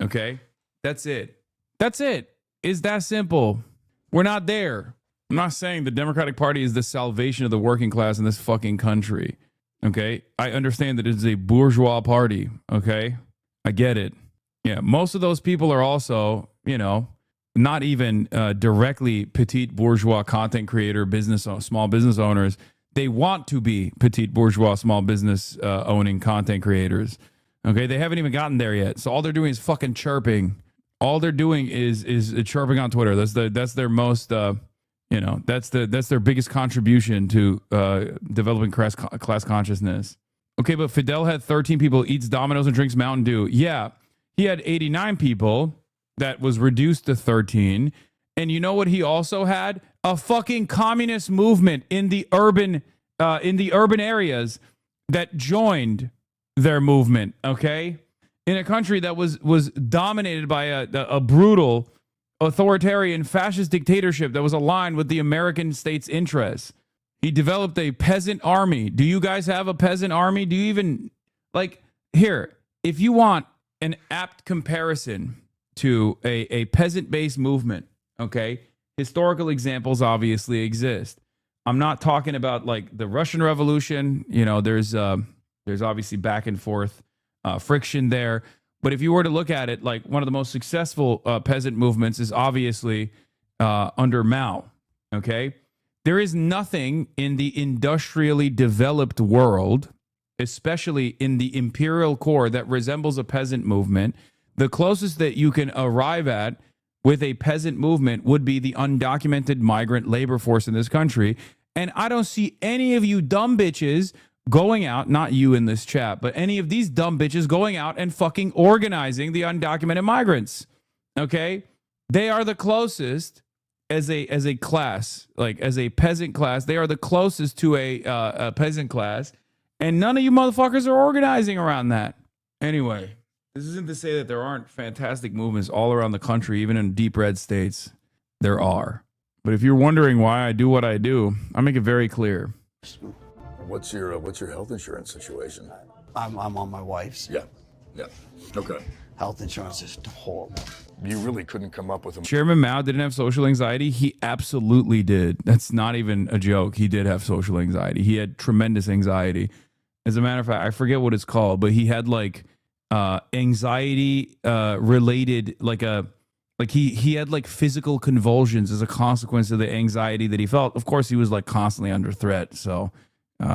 [SPEAKER 11] Okay? That's it. That's it. It's that simple. We're not there. I'm not saying the Democratic Party is the salvation of the working class in this fucking country. Okay? I understand that it's a bourgeois party. Okay? I get it. Yeah, most of those people are also, you know, not even directly petite bourgeois content creator, small business owners. They want to be petite bourgeois small business owning content creators. Okay, they haven't even gotten there yet. So all they're doing is fucking chirping. All they're doing is chirping on Twitter. That's their most you know, that's their biggest contribution to developing class consciousness. Okay, but Fidel had 13 people, eats Domino's and drinks Mountain Dew. Yeah, he had 89 people. That was reduced to 13. And you know what he also had? A fucking communist movement in the urban areas that joined their movement, okay? In a country that was dominated by a brutal, authoritarian, fascist dictatorship that was aligned with the American state's interests. He developed a peasant army. Do you guys have a peasant army? Do you even, like, here, if you want an apt comparison to a peasant-based movement, okay? Historical examples obviously exist. I'm not talking about like the Russian Revolution. You know, there's obviously back and forth friction there. But if you were to look at it, like one of the most successful peasant movements is obviously under Mao. Okay, there is nothing in the industrially developed world, especially in the imperial core, that resembles a peasant movement. The closest that you can arrive at with a peasant movement would be the undocumented migrant labor force in this country. And I don't see any of you dumb bitches going out, not you in this chat, but any of these dumb bitches going out and fucking organizing the undocumented migrants. Okay? They are the closest as a class, like as a peasant class. They are the closest to a peasant class. And none of you motherfuckers are organizing around that. Anyway. This isn't to say that there aren't fantastic movements all around the country, even in deep red states. There are. But if you're wondering why I do what I do, I make it very clear.
[SPEAKER 21] What's your health insurance situation?
[SPEAKER 22] I'm on my wife's.
[SPEAKER 21] Yeah. Okay.
[SPEAKER 22] Health insurance is horrible.
[SPEAKER 21] You really couldn't come up with a...
[SPEAKER 11] Chairman Mao didn't have social anxiety. He absolutely did. That's not even a joke. He did have social anxiety. He had tremendous anxiety. As a matter of fact, I forget what it's called, but he had like... anxiety related, he had like physical convulsions as a consequence of the anxiety that he felt. Of course, he was like constantly under threat, so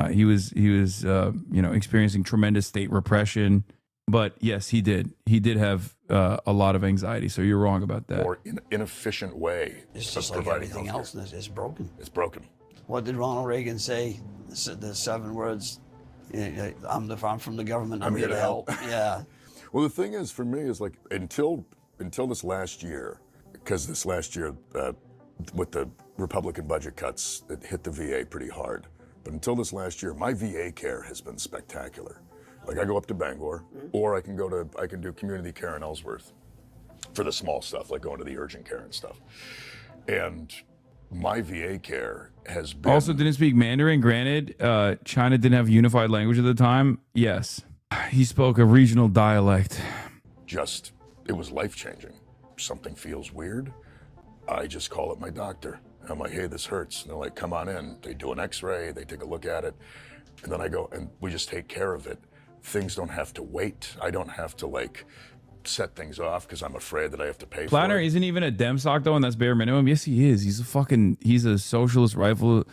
[SPEAKER 11] he was you know, experiencing tremendous state repression. But yes, he did have a lot of anxiety. So you're wrong about that.
[SPEAKER 21] Or inefficient way.
[SPEAKER 22] It's just like everything else. It's broken.
[SPEAKER 21] It's broken.
[SPEAKER 22] What did Ronald Reagan say? The 7 words. I'm from the government. I'm here to help. Yeah.
[SPEAKER 21] Well, the thing is, for me, is like until this last year, because this last year with the Republican budget cuts, it hit the VA pretty hard. But until this last year, my VA care has been spectacular. Like I go up to Bangor, or I can do community care in Ellsworth for the small stuff, like going to the urgent care and stuff. And my VA care has been...
[SPEAKER 11] Also didn't speak Mandarin. Granted, China didn't have unified language at the time. Yes. He spoke a regional dialect.
[SPEAKER 21] Just it was life-changing. Something feels weird, I just call up my doctor. And I'm like, hey, this hurts. And they're like, come on in. They do an x-ray, they take a look at it. And then I go, and we just take care of it. Things don't have to wait. I don't have to like set things off because I'm afraid that I have to pay
[SPEAKER 11] Platter
[SPEAKER 21] for it.
[SPEAKER 11] isn't even a Demstock though, and that's bare minimum. Yes, he is. He's a Socialist Rifle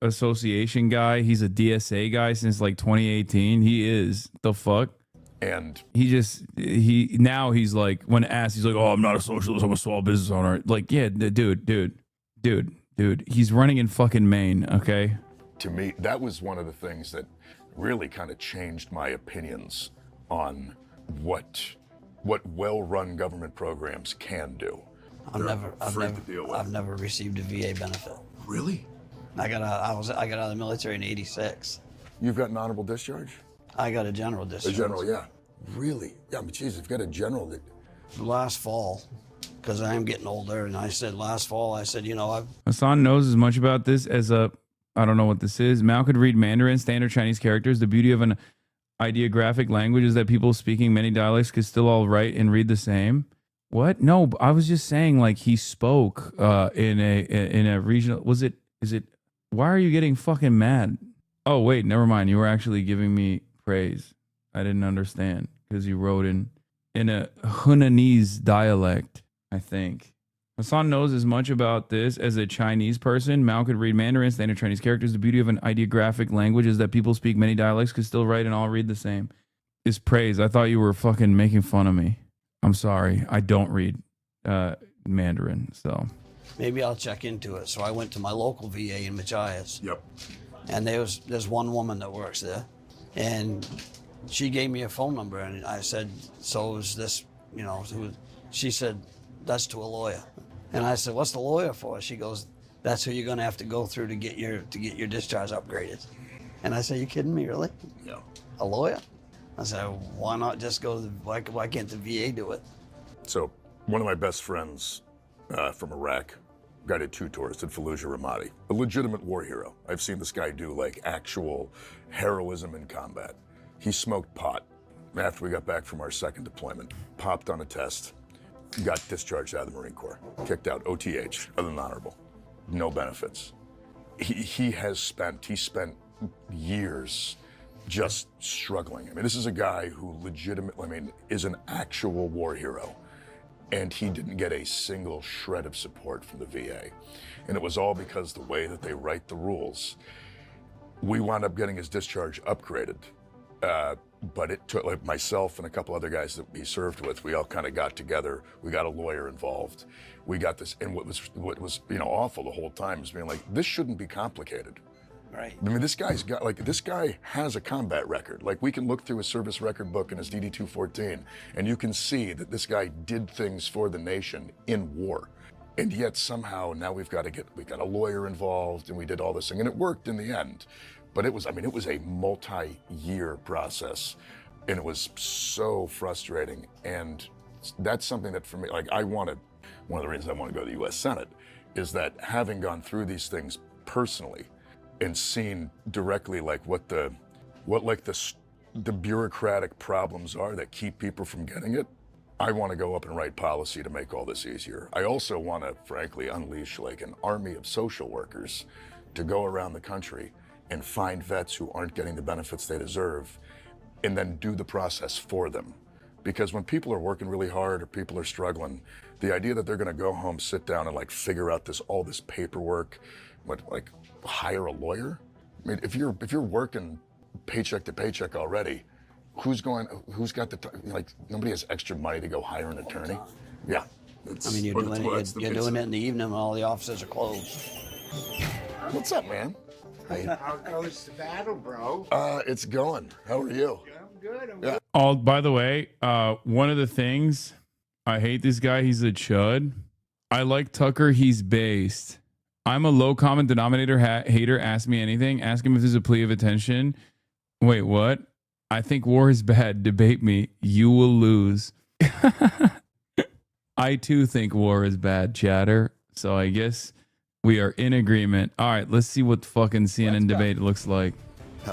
[SPEAKER 11] Association guy. He's a DSA guy since like 2018. He is. The fuck?
[SPEAKER 21] And
[SPEAKER 11] now he's like, when asked, he's like, oh, I'm not a socialist, I'm a small business owner. Like, yeah, dude. He's running in fucking Maine, okay?
[SPEAKER 21] To me, that was one of the things that really kind of changed my opinions on what well-run government programs can do.
[SPEAKER 22] I've never received a VA benefit.
[SPEAKER 21] Really?
[SPEAKER 22] I got out of the military in '86.
[SPEAKER 21] You've got an honorable discharge?
[SPEAKER 22] I got a general discharge.
[SPEAKER 21] A general, yeah. Really? Yeah, but geez, you've got a general that...
[SPEAKER 22] Last fall, because I am getting older, and last fall,
[SPEAKER 11] Hassan knows as much about this as I don't know what this is. Mal could read Mandarin, standard Chinese characters. The beauty of an ideographic language is that people speaking many dialects could still all write and read the same. What? No, I was just saying like he spoke in a regional. Is it? Why are you getting fucking mad? Oh wait, never mind. You were actually giving me praise. I didn't understand because you wrote in a Hunanese dialect, I think. Hassan knows as much about this as a Chinese person. Mal could read Mandarin, standard Chinese characters. The beauty of an ideographic language is that people speak many dialects, could still write and all read the same. Is praise. I thought you were fucking making fun of me. I'm sorry. I don't read Mandarin, so.
[SPEAKER 22] Maybe I'll check into it. So I went to my local VA in Machias.
[SPEAKER 21] Yep.
[SPEAKER 22] And there's one woman that works there. And she gave me a phone number, and I said, so is this, she said, that's to a lawyer. And I said, what's the lawyer for? She goes, that's who you're going to have to go through to get your discharge upgraded. And I said, you kidding me, really?
[SPEAKER 21] No.
[SPEAKER 22] A lawyer? I said, why not just go to why can't the VA do it?
[SPEAKER 21] So one of my best friends from Iraq, guy did 2 tours, did Fallujah Ramadi, a legitimate war hero. I've seen this guy do like actual heroism in combat. He smoked pot after we got back from our second deployment, popped on a test, got discharged out of the Marine Corps, kicked out, OTH, other than honorable, no benefits. He spent years just struggling. I mean, this is a guy who legitimately, is an actual war hero. And he didn't get a single shred of support from the VA. And it was all because the way that they write the rules. We wound up getting his discharge upgraded. But it took, like myself and a couple other guys that he served with, we all kind of got together. We got a lawyer involved. We got this, and what was awful the whole time is being like, this shouldn't be complicated.
[SPEAKER 22] Right.
[SPEAKER 21] I mean, this guy has a combat record. Like, we can look through his service record book and his DD-214, and you can see that this guy did things for the nation in war. And yet somehow now we got a lawyer involved, and we did all this thing, and it worked in the end. But it was a multi-year process, and it was so frustrating. And that's something that for me, one of the reasons I want to go to the U.S. Senate is that having gone through these things personally and seen directly like what the bureaucratic problems are that keep people from getting it, I want to go up and write policy to make all this easier. I also want to, frankly, unleash like an army of social workers to go around the country and find vets who aren't getting the benefits they deserve and then do the process for them. Because when people are working really hard or people are struggling, the idea that they're going to go home, sit down and like figure out all this paperwork, hire a lawyer? I mean, if you're working paycheck to paycheck already, who's got nobody has extra money to go hire an attorney? Yeah.
[SPEAKER 22] You're doing it in the evening when all the offices are closed.
[SPEAKER 21] What's up, man?
[SPEAKER 15] How goes the battle, bro?
[SPEAKER 21] It's going. How are you?
[SPEAKER 15] I'm good.
[SPEAKER 21] Yeah.
[SPEAKER 11] Oh, by the way, one of the things, I hate this guy. He's a chud. I like Tucker. He's based. I'm a low common denominator hater. Ask me anything. Ask him if there's a plea of attention. Wait, what? I think war is bad. Debate me. You will lose. I too think war is bad, chatter. So I guess we are in agreement. All right, let's see what the fucking CNN debate looks like.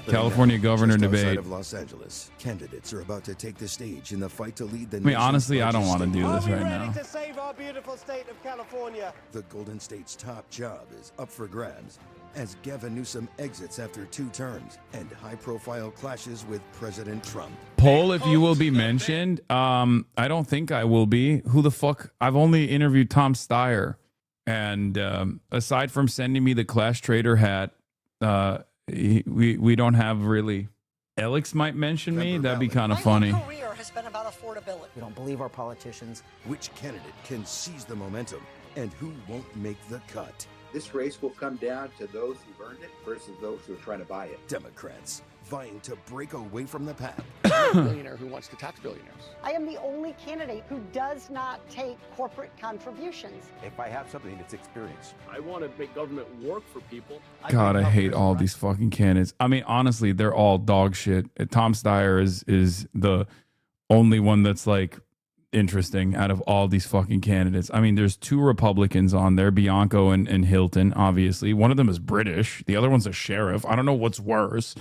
[SPEAKER 11] California governor
[SPEAKER 2] Just outside
[SPEAKER 11] debate.
[SPEAKER 2] of Los Angeles, candidates are about to take the stage in the fight to lead the
[SPEAKER 11] I mean, honestly, I don't want to do this right now.
[SPEAKER 20] To save our beautiful state of California.
[SPEAKER 2] The Golden State's top job is up for grabs as Gavin Newsom exits after 2 terms and high-profile clashes with President Trump.
[SPEAKER 11] Poll if you will be mentioned. I don't think I will be. Who the fuck? I've only interviewed Tom Steyer, and aside from sending me the Clash Trader hat, we don't have really. Alex might mention me. That'd be kind of funny.
[SPEAKER 7] Career has been about affordability.
[SPEAKER 2] We don't believe our politicians. Which candidate can seize the momentum and who won't make the cut?
[SPEAKER 10] This race will come down to those who've earned it versus those who are trying to buy it.
[SPEAKER 2] Democrats vying to break away from the pack.
[SPEAKER 10] Billionaire who wants to tax billionaires.
[SPEAKER 7] I am the only candidate who does not take corporate contributions.
[SPEAKER 10] If I have something, it's experience.
[SPEAKER 23] I want to make government work for people.
[SPEAKER 11] God, I hate all these fucking candidates. I mean, honestly, they're all dog shit. Tom Steyer is the only one that's like interesting out of all these fucking candidates. I mean, there's 2 Republicans on there, Bianco and Hilton, obviously. One of them is British. The other one's a sheriff. I don't know what's worse.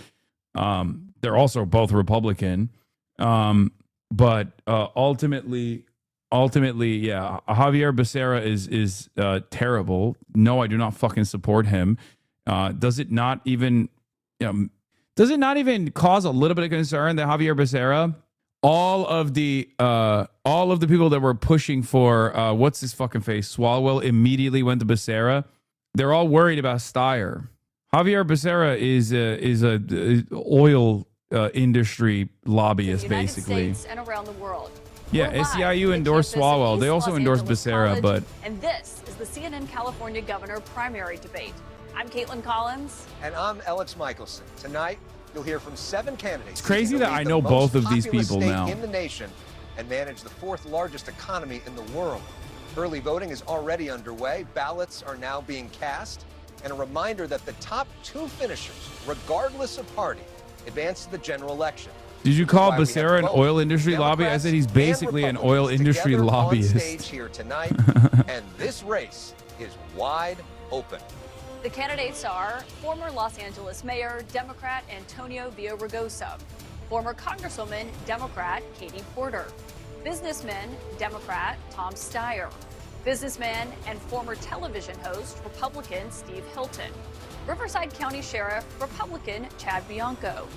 [SPEAKER 11] They're also both Republican. But ultimately, yeah, Javier Becerra is terrible. No, I do not fucking support him. Does it not even cause a little bit of concern that Javier Becerra, all of the people that were pushing for what's his fucking face, Swalwell, immediately went to Becerra. They're all worried about Steyer. Javier Becerra is a oil industry lobbyist, basically.
[SPEAKER 24] States and around the world.
[SPEAKER 11] Yeah, SEIU endorsed Swalwell. They also endorsed Becerra, but
[SPEAKER 24] And this is the CNN California governor primary debate. I'm Caitlin Collins.
[SPEAKER 20] And I'm Alex Michelson. Tonight, you'll hear from 7 candidates.
[SPEAKER 11] It's crazy that I
[SPEAKER 20] the
[SPEAKER 11] know
[SPEAKER 20] most
[SPEAKER 11] both of these
[SPEAKER 20] populous
[SPEAKER 11] people
[SPEAKER 20] state
[SPEAKER 11] now.
[SPEAKER 20] in the nation and manage the 4th largest economy in the world. Early voting is already underway. Ballots are now being cast. And a reminder that the top 2 finishers, regardless of party, advance to the general election.
[SPEAKER 11] did you call
[SPEAKER 20] That's why we
[SPEAKER 11] Becerra
[SPEAKER 20] have
[SPEAKER 11] an
[SPEAKER 20] both
[SPEAKER 11] oil industry lobbyist? I said he's basically an oil industry
[SPEAKER 20] together on
[SPEAKER 11] lobbyist.
[SPEAKER 20] stage here tonight, and this race is wide open.
[SPEAKER 24] The candidates are former Los Angeles Mayor, Democrat Antonio Villaraigosa, former Congresswoman, Democrat Katie Porter, businessman, Democrat Tom Steyer, businessman and former television host, Republican Steve Hilton, Riverside County Sheriff, Republican Chad Bianco,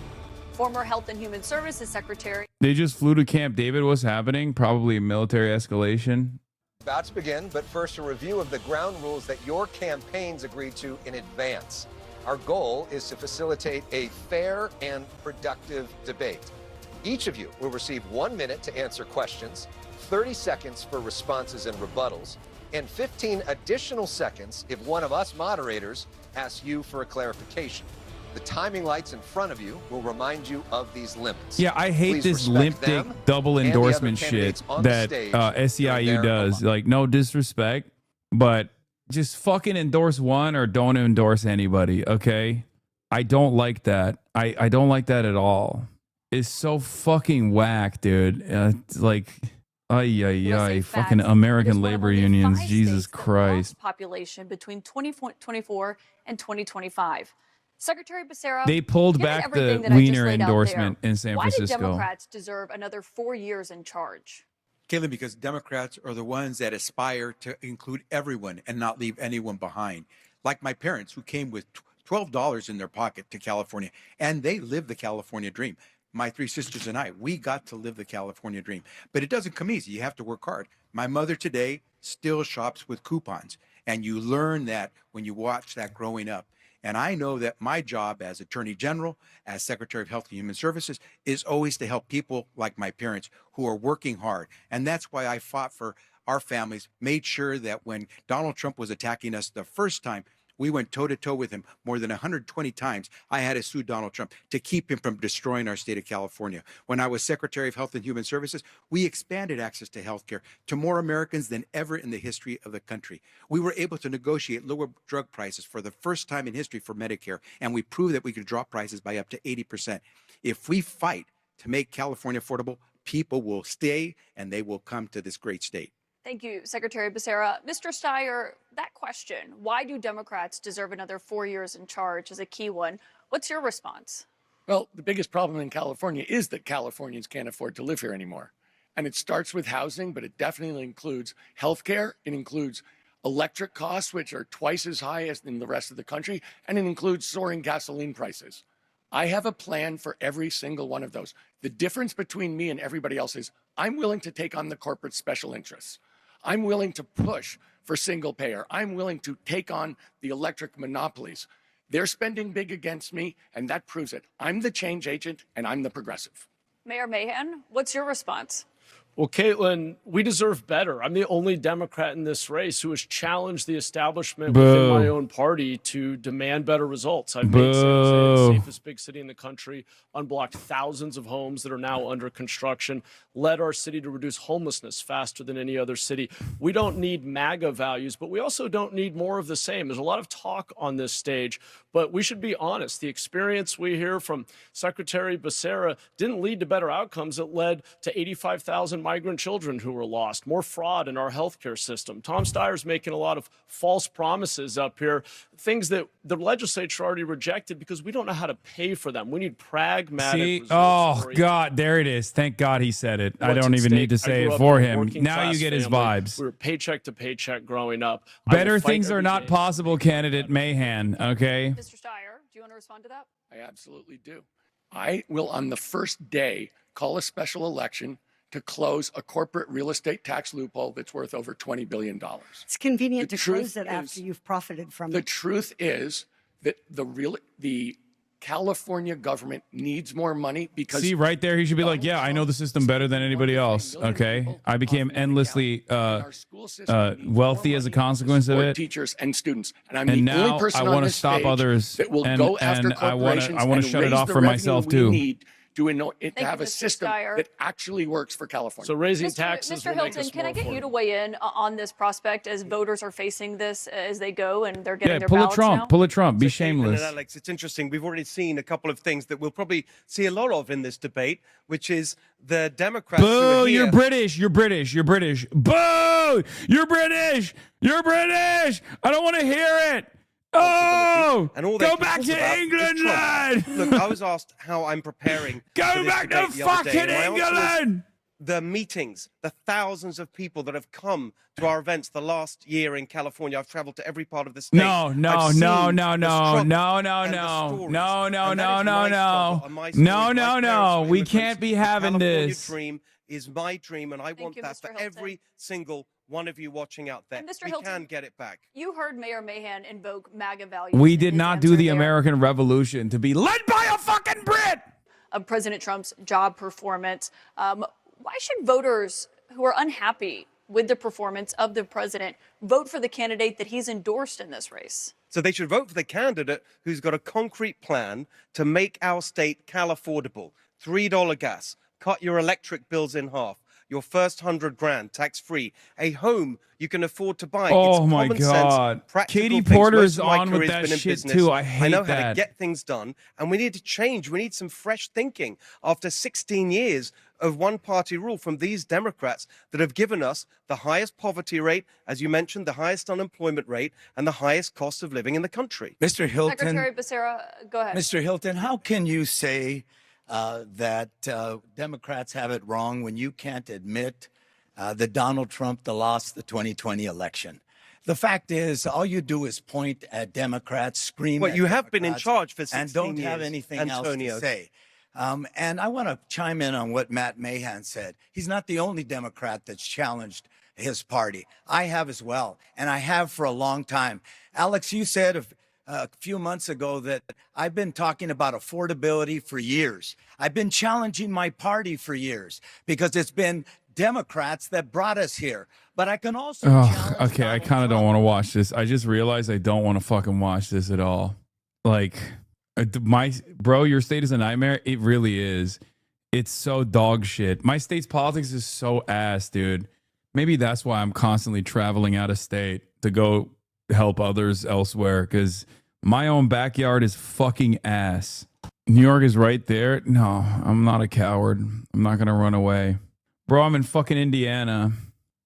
[SPEAKER 24] former Health and Human Services Secretary.
[SPEAKER 11] They just flew to Camp David. What's happening? Probably military escalation.
[SPEAKER 20] About to begin, but first a review of the ground rules that your campaigns agreed to in advance. Our goal is to facilitate a fair and productive debate. Each of you will receive 1 minute to answer questions, 30 seconds for responses and rebuttals, and 15 additional seconds if one of us moderators asks you for a clarification. The timing lights in front of you will remind you of these limits.
[SPEAKER 11] Yeah, I hate
[SPEAKER 20] Please
[SPEAKER 11] this
[SPEAKER 20] respect
[SPEAKER 11] limp dick
[SPEAKER 20] them
[SPEAKER 11] double
[SPEAKER 20] and the
[SPEAKER 11] endorsement
[SPEAKER 20] other
[SPEAKER 11] shit
[SPEAKER 20] candidates on the
[SPEAKER 11] that
[SPEAKER 20] stage
[SPEAKER 11] SEIU
[SPEAKER 20] during their
[SPEAKER 11] does. Like, no disrespect, but just fucking endorse one or don't endorse anybody, okay? I don't like that. I don't like that at all. It's so fucking whack, dude. It's like, fucking American labor unions. Jesus Christ.
[SPEAKER 24] Population between 2024 and 2025. Secretary Becerra,
[SPEAKER 11] They pulled
[SPEAKER 24] given
[SPEAKER 11] back
[SPEAKER 24] everything
[SPEAKER 11] the
[SPEAKER 24] that I just
[SPEAKER 11] Wiener
[SPEAKER 24] laid out
[SPEAKER 11] endorsement
[SPEAKER 24] there,
[SPEAKER 11] in San
[SPEAKER 24] why do
[SPEAKER 11] Francisco.
[SPEAKER 24] Democrats deserve another 4 years in charge?
[SPEAKER 26] Caitlin, because Democrats are the ones that aspire to include everyone and not leave anyone behind. Like my parents who came with $12 in their pocket to California, and they live the California dream. My 3 sisters and I, we got to live the California dream. But it doesn't come easy. You have to work hard. My mother today still shops with coupons, and you learn that when you watch that growing up. And I know that my job as Attorney General, as Secretary of Health and Human Services, is always to help people like my parents who are working hard. And that's why I fought for our families, made sure that when Donald Trump was attacking us the first time, we went toe-to-toe with him more than 120 times. I had to sue Donald Trump to keep him from destroying our state of California. When I was Secretary of Health and Human Services, we expanded access to health care to more Americans than ever in the history of the country. We were able to negotiate lower drug prices for the first time in history for Medicare, and we proved that we could drop prices by up to 80%. If we fight to make California affordable, people will stay and they will come to this great state.
[SPEAKER 24] Thank you, Secretary Becerra. Mr. Steyer, that question, why do Democrats deserve another 4 years in charge, is a key one. What's your response?
[SPEAKER 4] Well, the biggest problem in California is that Californians can't afford to live here anymore. And it starts with housing, but it definitely includes healthcare. It includes electric costs, which are twice as high as in the rest of the country. And it includes soaring gasoline prices. I have a plan for every single one of those. The difference between me and everybody else is I'm willing to take on the corporate special interests. I'm willing to push for single payer. I'm willing to take on the electric monopolies. They're spending big against me, and that proves it. I'm the change agent, and I'm the progressive.
[SPEAKER 24] Mayor Mahan, what's your response?
[SPEAKER 23] Well, Caitlin, we deserve better. I'm the only Democrat in this race who has challenged the establishment within my own party to demand better results. I've made San Jose the safest big city in the country, unblocked thousands of homes that are now under construction, led our city to reduce homelessness faster than any other city. We don't need MAGA values, but we also don't need more of the same. There's a lot of talk on this stage, but we should be honest. The experience we hear from Secretary Becerra didn't lead to better outcomes. It led to 85,000 migrant children who were lost, more fraud in our healthcare system. Tom Steyer's making a lot of false promises up here, things that the legislature already rejected because we don't know how to pay for them. We need pragmatic results.
[SPEAKER 11] Oh, God, there it is. Thank God he said it. I don't even need to say it for him. Now you get his vibes.
[SPEAKER 23] We were paycheck to paycheck growing up.
[SPEAKER 11] Better things are not possible, candidate Mahan, okay?
[SPEAKER 24] Mr. Steyer, do you want to respond to that?
[SPEAKER 4] I absolutely do. I will, on the first day, call a special election to close a corporate real estate tax loophole that's worth over $20 billion.
[SPEAKER 7] It's convenient to close it after you've profited from it.
[SPEAKER 4] The truth is that the California government needs more money because...
[SPEAKER 11] See, right there, he should be like, yeah, I know the system better than anybody else, okay? I became endlessly wealthy as a consequence of it.
[SPEAKER 4] Teachers and students. And I'm
[SPEAKER 11] and
[SPEAKER 4] the only person
[SPEAKER 11] I
[SPEAKER 4] on this
[SPEAKER 11] stop
[SPEAKER 4] stage
[SPEAKER 11] others,
[SPEAKER 4] that will
[SPEAKER 11] and,
[SPEAKER 4] go after corporations
[SPEAKER 11] I want to shut it off for myself, too.
[SPEAKER 4] To have a system that actually works for California.
[SPEAKER 23] So raising taxes.
[SPEAKER 24] Mr. Hilton, can I get you to weigh in on this prospect as voters are facing this as they go and they're getting their ballots now?
[SPEAKER 11] Pull a Trump. Be shameless.
[SPEAKER 9] And Alex, it's interesting. We've already seen a couple of things that we'll probably see a lot of in this debate, which is the Democrats.
[SPEAKER 11] Boo! You're British. You're British. You're British. Boo! You're British. You're British. I don't want to hear it. Oh,
[SPEAKER 9] and all
[SPEAKER 11] go back to England, lad.
[SPEAKER 9] Look, I was asked how I'm preparing.
[SPEAKER 11] Go back to fucking England.
[SPEAKER 9] The meetings, the thousands of people that have come to our events the last year in California. I've traveled to every part of the state.
[SPEAKER 11] No. We can't be having this.
[SPEAKER 9] The California dream is my dream, and I want that for every single one of you watching out there.
[SPEAKER 24] Mr.
[SPEAKER 9] We
[SPEAKER 24] Hilton,
[SPEAKER 9] can get it back.
[SPEAKER 24] You heard Mayor Mahan invoke MAGA values.
[SPEAKER 11] We did not do the American Revolution to be led by a fucking Brit.
[SPEAKER 24] Of President Trump's job performance. Why should voters who are unhappy with the performance of the president vote for the candidate that he's endorsed in this race?
[SPEAKER 9] So they should vote for the candidate who's got a concrete plan to make our state Cal-affordable. $3 gas, cut your electric bills in half. Your first $100,000 tax-free, a home you can afford to buy.
[SPEAKER 11] Oh
[SPEAKER 9] it's
[SPEAKER 11] my God! Katie Porter's on with that shit too. I hate
[SPEAKER 9] that. I know
[SPEAKER 11] that.
[SPEAKER 9] how to get things done, and we need to change. We need some fresh thinking after 16 years of one-party rule from these Democrats that have given us the highest poverty rate, as you mentioned, the highest unemployment rate, and the highest cost of living in the country.
[SPEAKER 13] Mr. Hilton,
[SPEAKER 24] Secretary Becerra, go ahead.
[SPEAKER 13] Mr. Hilton, how can you say that Democrats have it wrong when you can't admit that Donald Trump lost the 2020 election? The fact is, all you do is point at Democrats, scream
[SPEAKER 9] Well,
[SPEAKER 13] at
[SPEAKER 9] you have been in
[SPEAKER 13] Democrats,
[SPEAKER 9] charge for 16
[SPEAKER 13] and don't
[SPEAKER 9] years,
[SPEAKER 13] have anything
[SPEAKER 9] Antonio.
[SPEAKER 13] else to say. And I want to chime in on what Matt Mahan said. He's not the only Democrat that's challenged his party. I have as well, and I have for a long time. Alex, you said a few months ago that I've been talking about affordability for years. I've been challenging my party for years because it's been Democrats that brought us here. But I can also
[SPEAKER 11] okay, I kind of don't want to watch this. I just realized I don't want to fucking watch this at all. Like, bro, your state is a nightmare. It really is. It's so dog shit. My state's politics is so ass, dude. Maybe that's why I'm constantly traveling out of state to go help others elsewhere, because my own backyard is fucking ass. New York is right there. No, I'm not a coward. I'm not going to run away. Bro, I'm in fucking Indiana.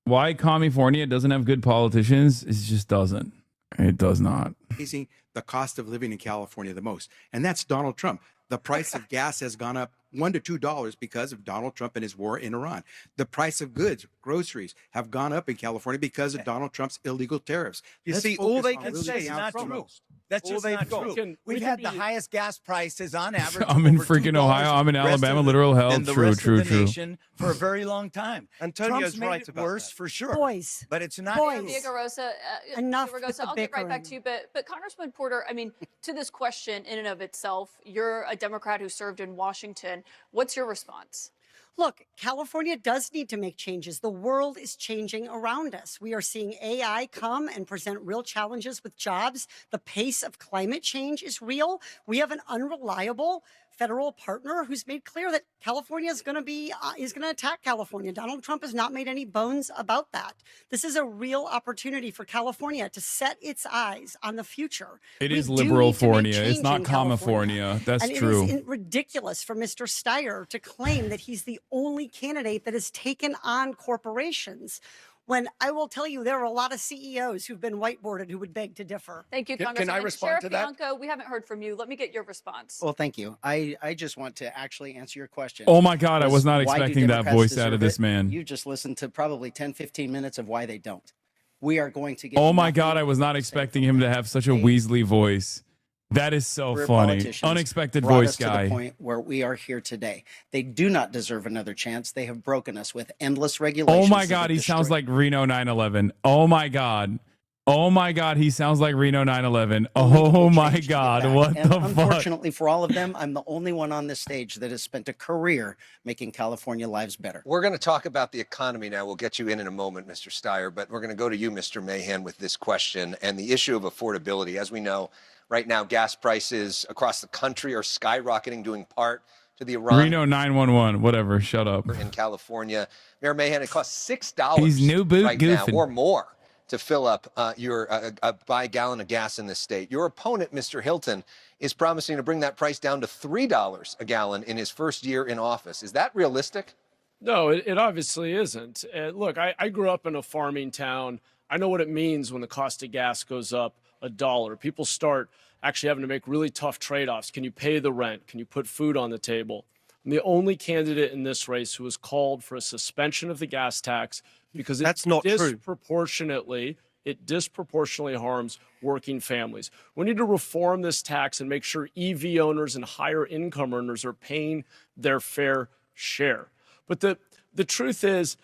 [SPEAKER 11] Why California doesn't have good politicians? It just doesn't. It does not.
[SPEAKER 26] Raising the cost of living in California the most, and that's Donald Trump. The price of gas has gone up $1 to $2 because of Donald Trump and his war in Iran. The price of goods, groceries, have gone up in California because of Donald Trump's illegal tariffs.
[SPEAKER 9] You
[SPEAKER 26] Let's
[SPEAKER 9] see, all
[SPEAKER 26] focus
[SPEAKER 9] they
[SPEAKER 26] on
[SPEAKER 9] can
[SPEAKER 26] really
[SPEAKER 9] say is
[SPEAKER 26] down
[SPEAKER 9] not
[SPEAKER 26] to the
[SPEAKER 9] true.
[SPEAKER 26] most.
[SPEAKER 13] That's
[SPEAKER 9] All
[SPEAKER 13] just
[SPEAKER 9] they've
[SPEAKER 13] not
[SPEAKER 9] got.
[SPEAKER 13] true. We've had the highest gas prices on average.
[SPEAKER 11] I'm in
[SPEAKER 13] over
[SPEAKER 11] freaking
[SPEAKER 13] $2
[SPEAKER 11] Ohio. I'm in
[SPEAKER 13] rest
[SPEAKER 11] Alabama.
[SPEAKER 13] of the-
[SPEAKER 11] Literal hell.
[SPEAKER 13] than the
[SPEAKER 11] True,
[SPEAKER 13] rest
[SPEAKER 11] true,
[SPEAKER 13] of the
[SPEAKER 11] true.
[SPEAKER 13] nation for a very long time.
[SPEAKER 9] Antonio's
[SPEAKER 13] Trump's made
[SPEAKER 9] right
[SPEAKER 13] it
[SPEAKER 9] about
[SPEAKER 13] worse
[SPEAKER 9] that.
[SPEAKER 13] for sure.
[SPEAKER 7] Boys.
[SPEAKER 13] But it's not.
[SPEAKER 7] Boys.
[SPEAKER 24] Enough
[SPEAKER 7] with
[SPEAKER 24] Villaraigosa,
[SPEAKER 7] the
[SPEAKER 24] I'll get right back
[SPEAKER 7] bickering.
[SPEAKER 24] to you, but Congressman Porter, I mean, to this question in and of itself, you're a Democrat who served in Washington. What's your response?
[SPEAKER 7] Look, California does need to make changes. The world is changing around us. We are seeing AI come and present real challenges with jobs. The pace of climate change is real. We have an unreliable federal partner who's made clear that California is going to attack California. Donald Trump has not made any bones about that. This is a real opportunity for California to set its eyes on the future.
[SPEAKER 11] It
[SPEAKER 7] We
[SPEAKER 11] is
[SPEAKER 7] do need to make
[SPEAKER 11] liberal-fornia.
[SPEAKER 7] change
[SPEAKER 11] It's not
[SPEAKER 7] in California.
[SPEAKER 11] California. That's
[SPEAKER 7] and
[SPEAKER 11] true.
[SPEAKER 7] It is ridiculous for Mr. Steyer to claim that he's the only candidate that has taken on corporations, when I will tell you there are a lot of CEOs who've been whiteboarded who would beg to differ.
[SPEAKER 24] Thank you,
[SPEAKER 4] Can I
[SPEAKER 24] Congressman.
[SPEAKER 4] respond
[SPEAKER 24] Sheriff
[SPEAKER 4] to that?
[SPEAKER 24] Bianco, we haven't heard from you. Let me get your response.
[SPEAKER 3] Well, thank you. I just want to actually answer your question.
[SPEAKER 11] Oh my God, I was not
[SPEAKER 3] Why do
[SPEAKER 11] expecting that
[SPEAKER 3] Democrats
[SPEAKER 11] voice out of
[SPEAKER 3] deserve
[SPEAKER 11] this
[SPEAKER 3] it?
[SPEAKER 11] man.
[SPEAKER 3] You just listened to probably 10, 15 minutes of why they don't. We are going to get.
[SPEAKER 11] Oh my
[SPEAKER 3] nothing
[SPEAKER 11] God, I was not expecting him to have such a Weasley voice. That is so
[SPEAKER 3] career
[SPEAKER 11] funny.
[SPEAKER 3] politicians
[SPEAKER 11] Unexpected
[SPEAKER 3] brought
[SPEAKER 11] voice
[SPEAKER 3] us to
[SPEAKER 11] guy.
[SPEAKER 3] the point where we are here today. They do not deserve another chance. They have broken us with endless regulations.
[SPEAKER 11] Oh my
[SPEAKER 3] that
[SPEAKER 11] God,
[SPEAKER 3] have
[SPEAKER 11] he sounds
[SPEAKER 3] destroyed-
[SPEAKER 11] like Reno 9/11. Oh my God. Oh my God, he sounds like Reno 9/11. Oh my God, what
[SPEAKER 3] And
[SPEAKER 11] the fuck?
[SPEAKER 3] unfortunately for all of them, I'm the only one on this stage that has spent a career making California lives better.
[SPEAKER 20] We're going to talk about the economy now. We'll get you in a moment, Mr. Steyer, but we're going to go to you, Mr. Mahan, with this question and the issue of affordability. As we know, right now, gas prices across the country are skyrocketing, due in part to the Iran
[SPEAKER 11] Reno 911, whatever, shut up.
[SPEAKER 20] in California. Mayor Mahan, it costs $6
[SPEAKER 11] He's new boot
[SPEAKER 20] right now
[SPEAKER 11] goofing.
[SPEAKER 20] or more to fill up buy a gallon of gas in this state. Your opponent, Mr. Hilton, is promising to bring that price down to $3 a gallon in his first year in office. Is that realistic?
[SPEAKER 23] No, it obviously isn't. Look, I grew up in a farming town. I know what it means when the cost of gas goes up $1. People start actually having to make really tough trade-offs. Can you pay the rent? Can you put food on the table? I'm the only candidate in this race who has called for a suspension of the gas tax because
[SPEAKER 9] That's not true.
[SPEAKER 23] It disproportionately harms working families. We need to reform this tax and make sure EV owners and higher income earners are paying their fair share. But the truth is,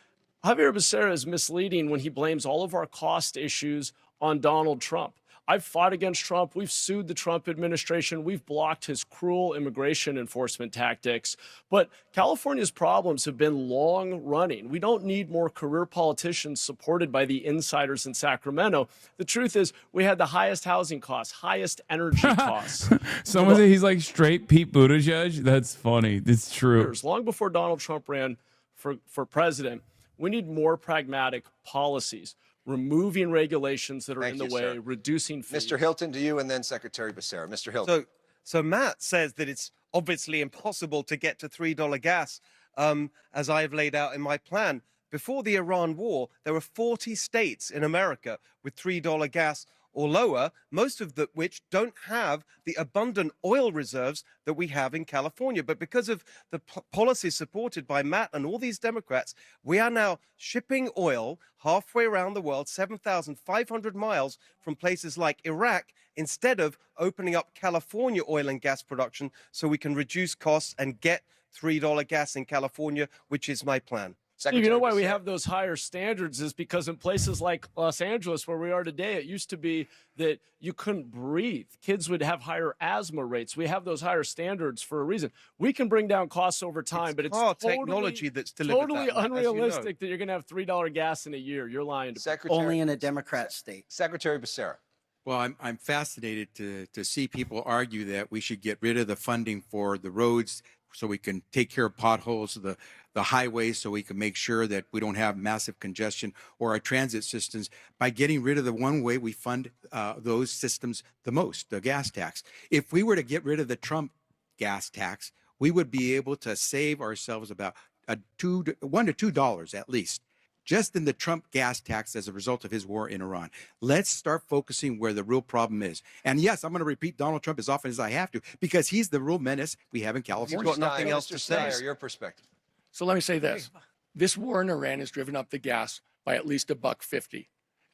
[SPEAKER 23] Javier Becerra is misleading when he blames all of our cost issues on Donald Trump. I've fought against Trump. We've sued the Trump administration. We've blocked his cruel immigration enforcement tactics. But California's problems have been long running. We don't need more career politicians supported by the insiders in Sacramento. The truth is, we had the highest housing costs, highest energy costs.
[SPEAKER 11] Someone said he's like straight Pete Buttigieg. That's funny. It's true.
[SPEAKER 23] Long before Donald Trump ran for president, we need more pragmatic policies, removing regulations that are in the way, reducing fees.
[SPEAKER 20] Mr. Hilton, to you, and then Secretary Becerra. Mr. Hilton.
[SPEAKER 9] So Matt says that it's obviously impossible to get to $3 gas, as I've laid out in my plan. Before the Iran war, there were 40 states in America with $3 gas or lower, most of which don't have the abundant oil reserves that we have in California. But because of the policies supported by Matt and all these Democrats, we are now shipping oil halfway around the world, 7,500 miles from places like Iraq, instead of opening up California oil and gas production so we can reduce costs and get $3 gas in California, which is my plan.
[SPEAKER 23] You know why we have those higher standards is because in places like Los Angeles, where we are today, it used to be that you couldn't breathe. Kids would have higher asthma rates. We have those higher standards for a reason. We can bring down costs over time, but it's
[SPEAKER 9] technology that's delivered
[SPEAKER 23] totally
[SPEAKER 9] that, as you know.
[SPEAKER 23] unrealistic that you're going to have $3 gas in a year. You're lying to people.
[SPEAKER 3] Only in a Democrat state.
[SPEAKER 20] Secretary Becerra.
[SPEAKER 26] Well, I'm fascinated to see people argue that we should get rid of the funding for the roads so we can take care of potholes, the highways, so we can make sure that we don't have massive congestion, or our transit systems, by getting rid of the one way we fund those systems the most, the gas tax. If we were to get rid of the Trump gas tax, we would be able to save ourselves about $1 to $2 at least. just in the Trump gas tax as a result of his war in Iran. Let's start focusing where the real problem is. And yes, I'm going to repeat Donald Trump as often as I have to, because he's the real menace we have in California.
[SPEAKER 20] You've got nothing else to say. Your perspective.
[SPEAKER 4] So let me say this. This war in Iran has driven up the gas by at least $1.50.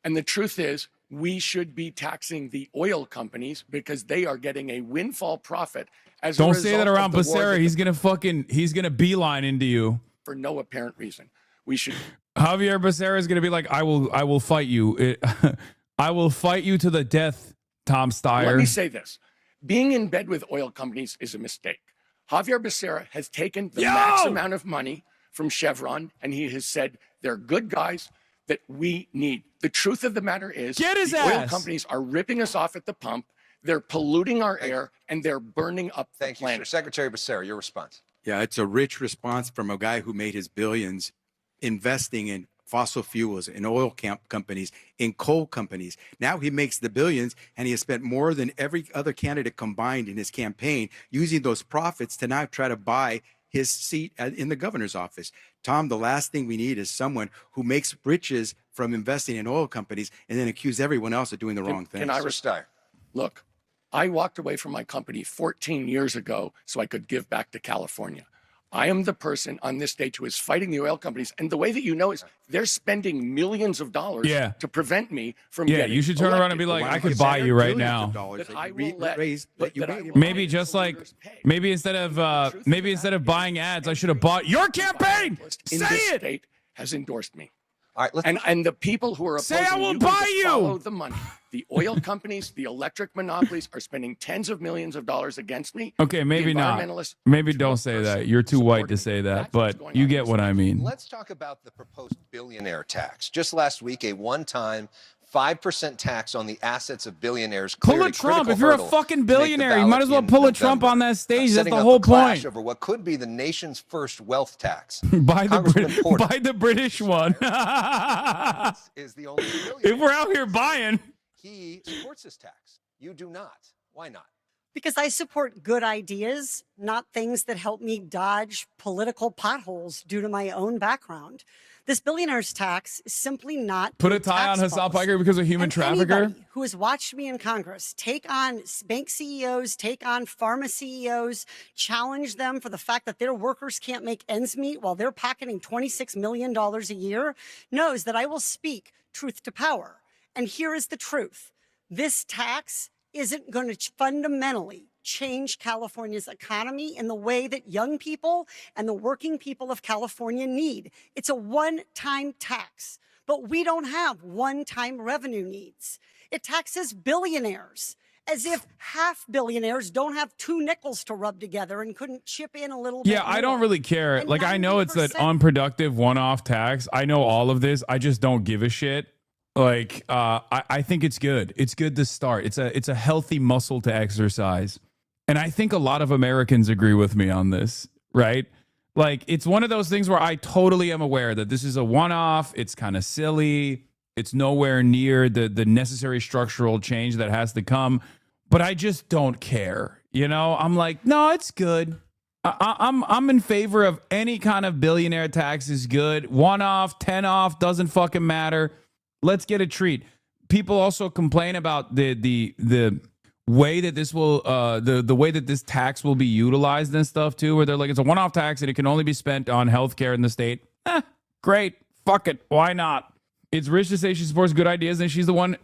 [SPEAKER 4] And the truth is, we should be taxing the oil companies because they are getting a windfall profit as
[SPEAKER 11] Don't
[SPEAKER 4] a
[SPEAKER 11] say that
[SPEAKER 4] result
[SPEAKER 11] around
[SPEAKER 4] of the war
[SPEAKER 11] Becerra. He's gonna beeline into you.
[SPEAKER 4] for no apparent reason. We should.
[SPEAKER 11] Javier Becerra is gonna be like, I will fight you. I will fight you to the death, Tom Steyer.
[SPEAKER 4] Let me say this. Being in bed with oil companies is a mistake. Javier Becerra has taken the max amount of money from Chevron, and he has said they're good guys that we need. The truth of the matter is, the oil companies are ripping us off at the pump. They're polluting our air, and they're burning up the planet.
[SPEAKER 20] Thank you, Secretary Becerra. Your response.
[SPEAKER 26] Yeah, it's a rich response from a guy who made his billions investing in fossil fuels, in oil companies, in coal companies. Now he makes the billions, and he has spent more than every other candidate combined in his campaign, using those profits to now try to buy his seat in the governor's office. Tom, the last thing we need is someone who makes riches from investing in oil companies and then accuse everyone else of doing the wrong thing.
[SPEAKER 4] Can I retire? Look, I walked away from my company 14 years ago so I could give back to California. I am the person on this stage who is fighting the oil companies. And the way that you know is they're spending millions of dollars to prevent me from getting
[SPEAKER 11] you should turn around and be like, I could buy you right now. Maybe just like, maybe instead of buying ads, I should have bought your campaign.
[SPEAKER 4] In
[SPEAKER 11] Say
[SPEAKER 4] this
[SPEAKER 11] it.
[SPEAKER 4] state has endorsed me.
[SPEAKER 20] All right,
[SPEAKER 4] and the people who are
[SPEAKER 11] Say,
[SPEAKER 4] opposing
[SPEAKER 11] I will
[SPEAKER 4] you
[SPEAKER 11] buy
[SPEAKER 4] can just
[SPEAKER 11] you.
[SPEAKER 4] follow the money. The oil companies, the electric monopolies are spending tens of millions of dollars against me.
[SPEAKER 11] Okay, maybe
[SPEAKER 4] The
[SPEAKER 11] not.
[SPEAKER 4] environmentalists-
[SPEAKER 11] Maybe don't say that. You're too white to say that, but you get what I mean.
[SPEAKER 20] Let's talk about the proposed billionaire tax. Just last week, a one-time 5% tax on the assets of billionaires.
[SPEAKER 11] Pull a Trump. If you're a fucking billionaire, you might as well pull a Trump on that stage. That's the whole point.
[SPEAKER 20] Over what could be the nation's first wealth tax.
[SPEAKER 11] Buy the British one.
[SPEAKER 20] Is the only
[SPEAKER 11] If we're out here buying.
[SPEAKER 20] He supports this tax. You do not. Why not?
[SPEAKER 7] Because I support good ideas, not things that help me dodge political potholes due to my own background. This billionaire's tax is simply not
[SPEAKER 11] Put a
[SPEAKER 7] good
[SPEAKER 11] tie on
[SPEAKER 7] tax
[SPEAKER 11] Hassan
[SPEAKER 7] policy.
[SPEAKER 11] Piker because of human
[SPEAKER 7] And
[SPEAKER 11] trafficker.
[SPEAKER 7] anybody who has watched me in Congress take on bank CEOs, take on pharma CEOs, challenge them for the fact that their workers can't make ends meet while they're pocketing $26 million a year, knows that I will speak truth to power. And here is the truth. This tax isn't going to fundamentally change California's economy in the way that young people and the working people of California need. It's a one-time tax, but we don't have one-time revenue needs. It taxes billionaires, as if half billionaires don't have two nickels to rub together and couldn't chip in a little bit.
[SPEAKER 11] Yeah, I don't
[SPEAKER 7] more.
[SPEAKER 11] really care.
[SPEAKER 7] And
[SPEAKER 11] Like, I know it's that
[SPEAKER 7] 90%
[SPEAKER 11] unproductive one-off tax. I know all of this. I just don't give a shit. Like, I think it's good. It's good to start. It's a healthy muscle to exercise. And I think a lot of Americans agree with me on this, right? Like, it's one of those things where I totally am aware that this is a one-off. It's kind of silly. It's nowhere near the necessary structural change that has to come. But I just don't care. You know, I'm like, no, it's good. I'm in favor of any kind of billionaire tax is good. 1 off, 10 off, doesn't fucking matter. Let's get a treat. People also complain about the way that this will the way that this tax will be utilized and stuff too, where they're like, it's a one-off tax and it can only be spent on healthcare in the state. Great. Fuck it. Why not? It's rich to say she supports good ideas, and she's the one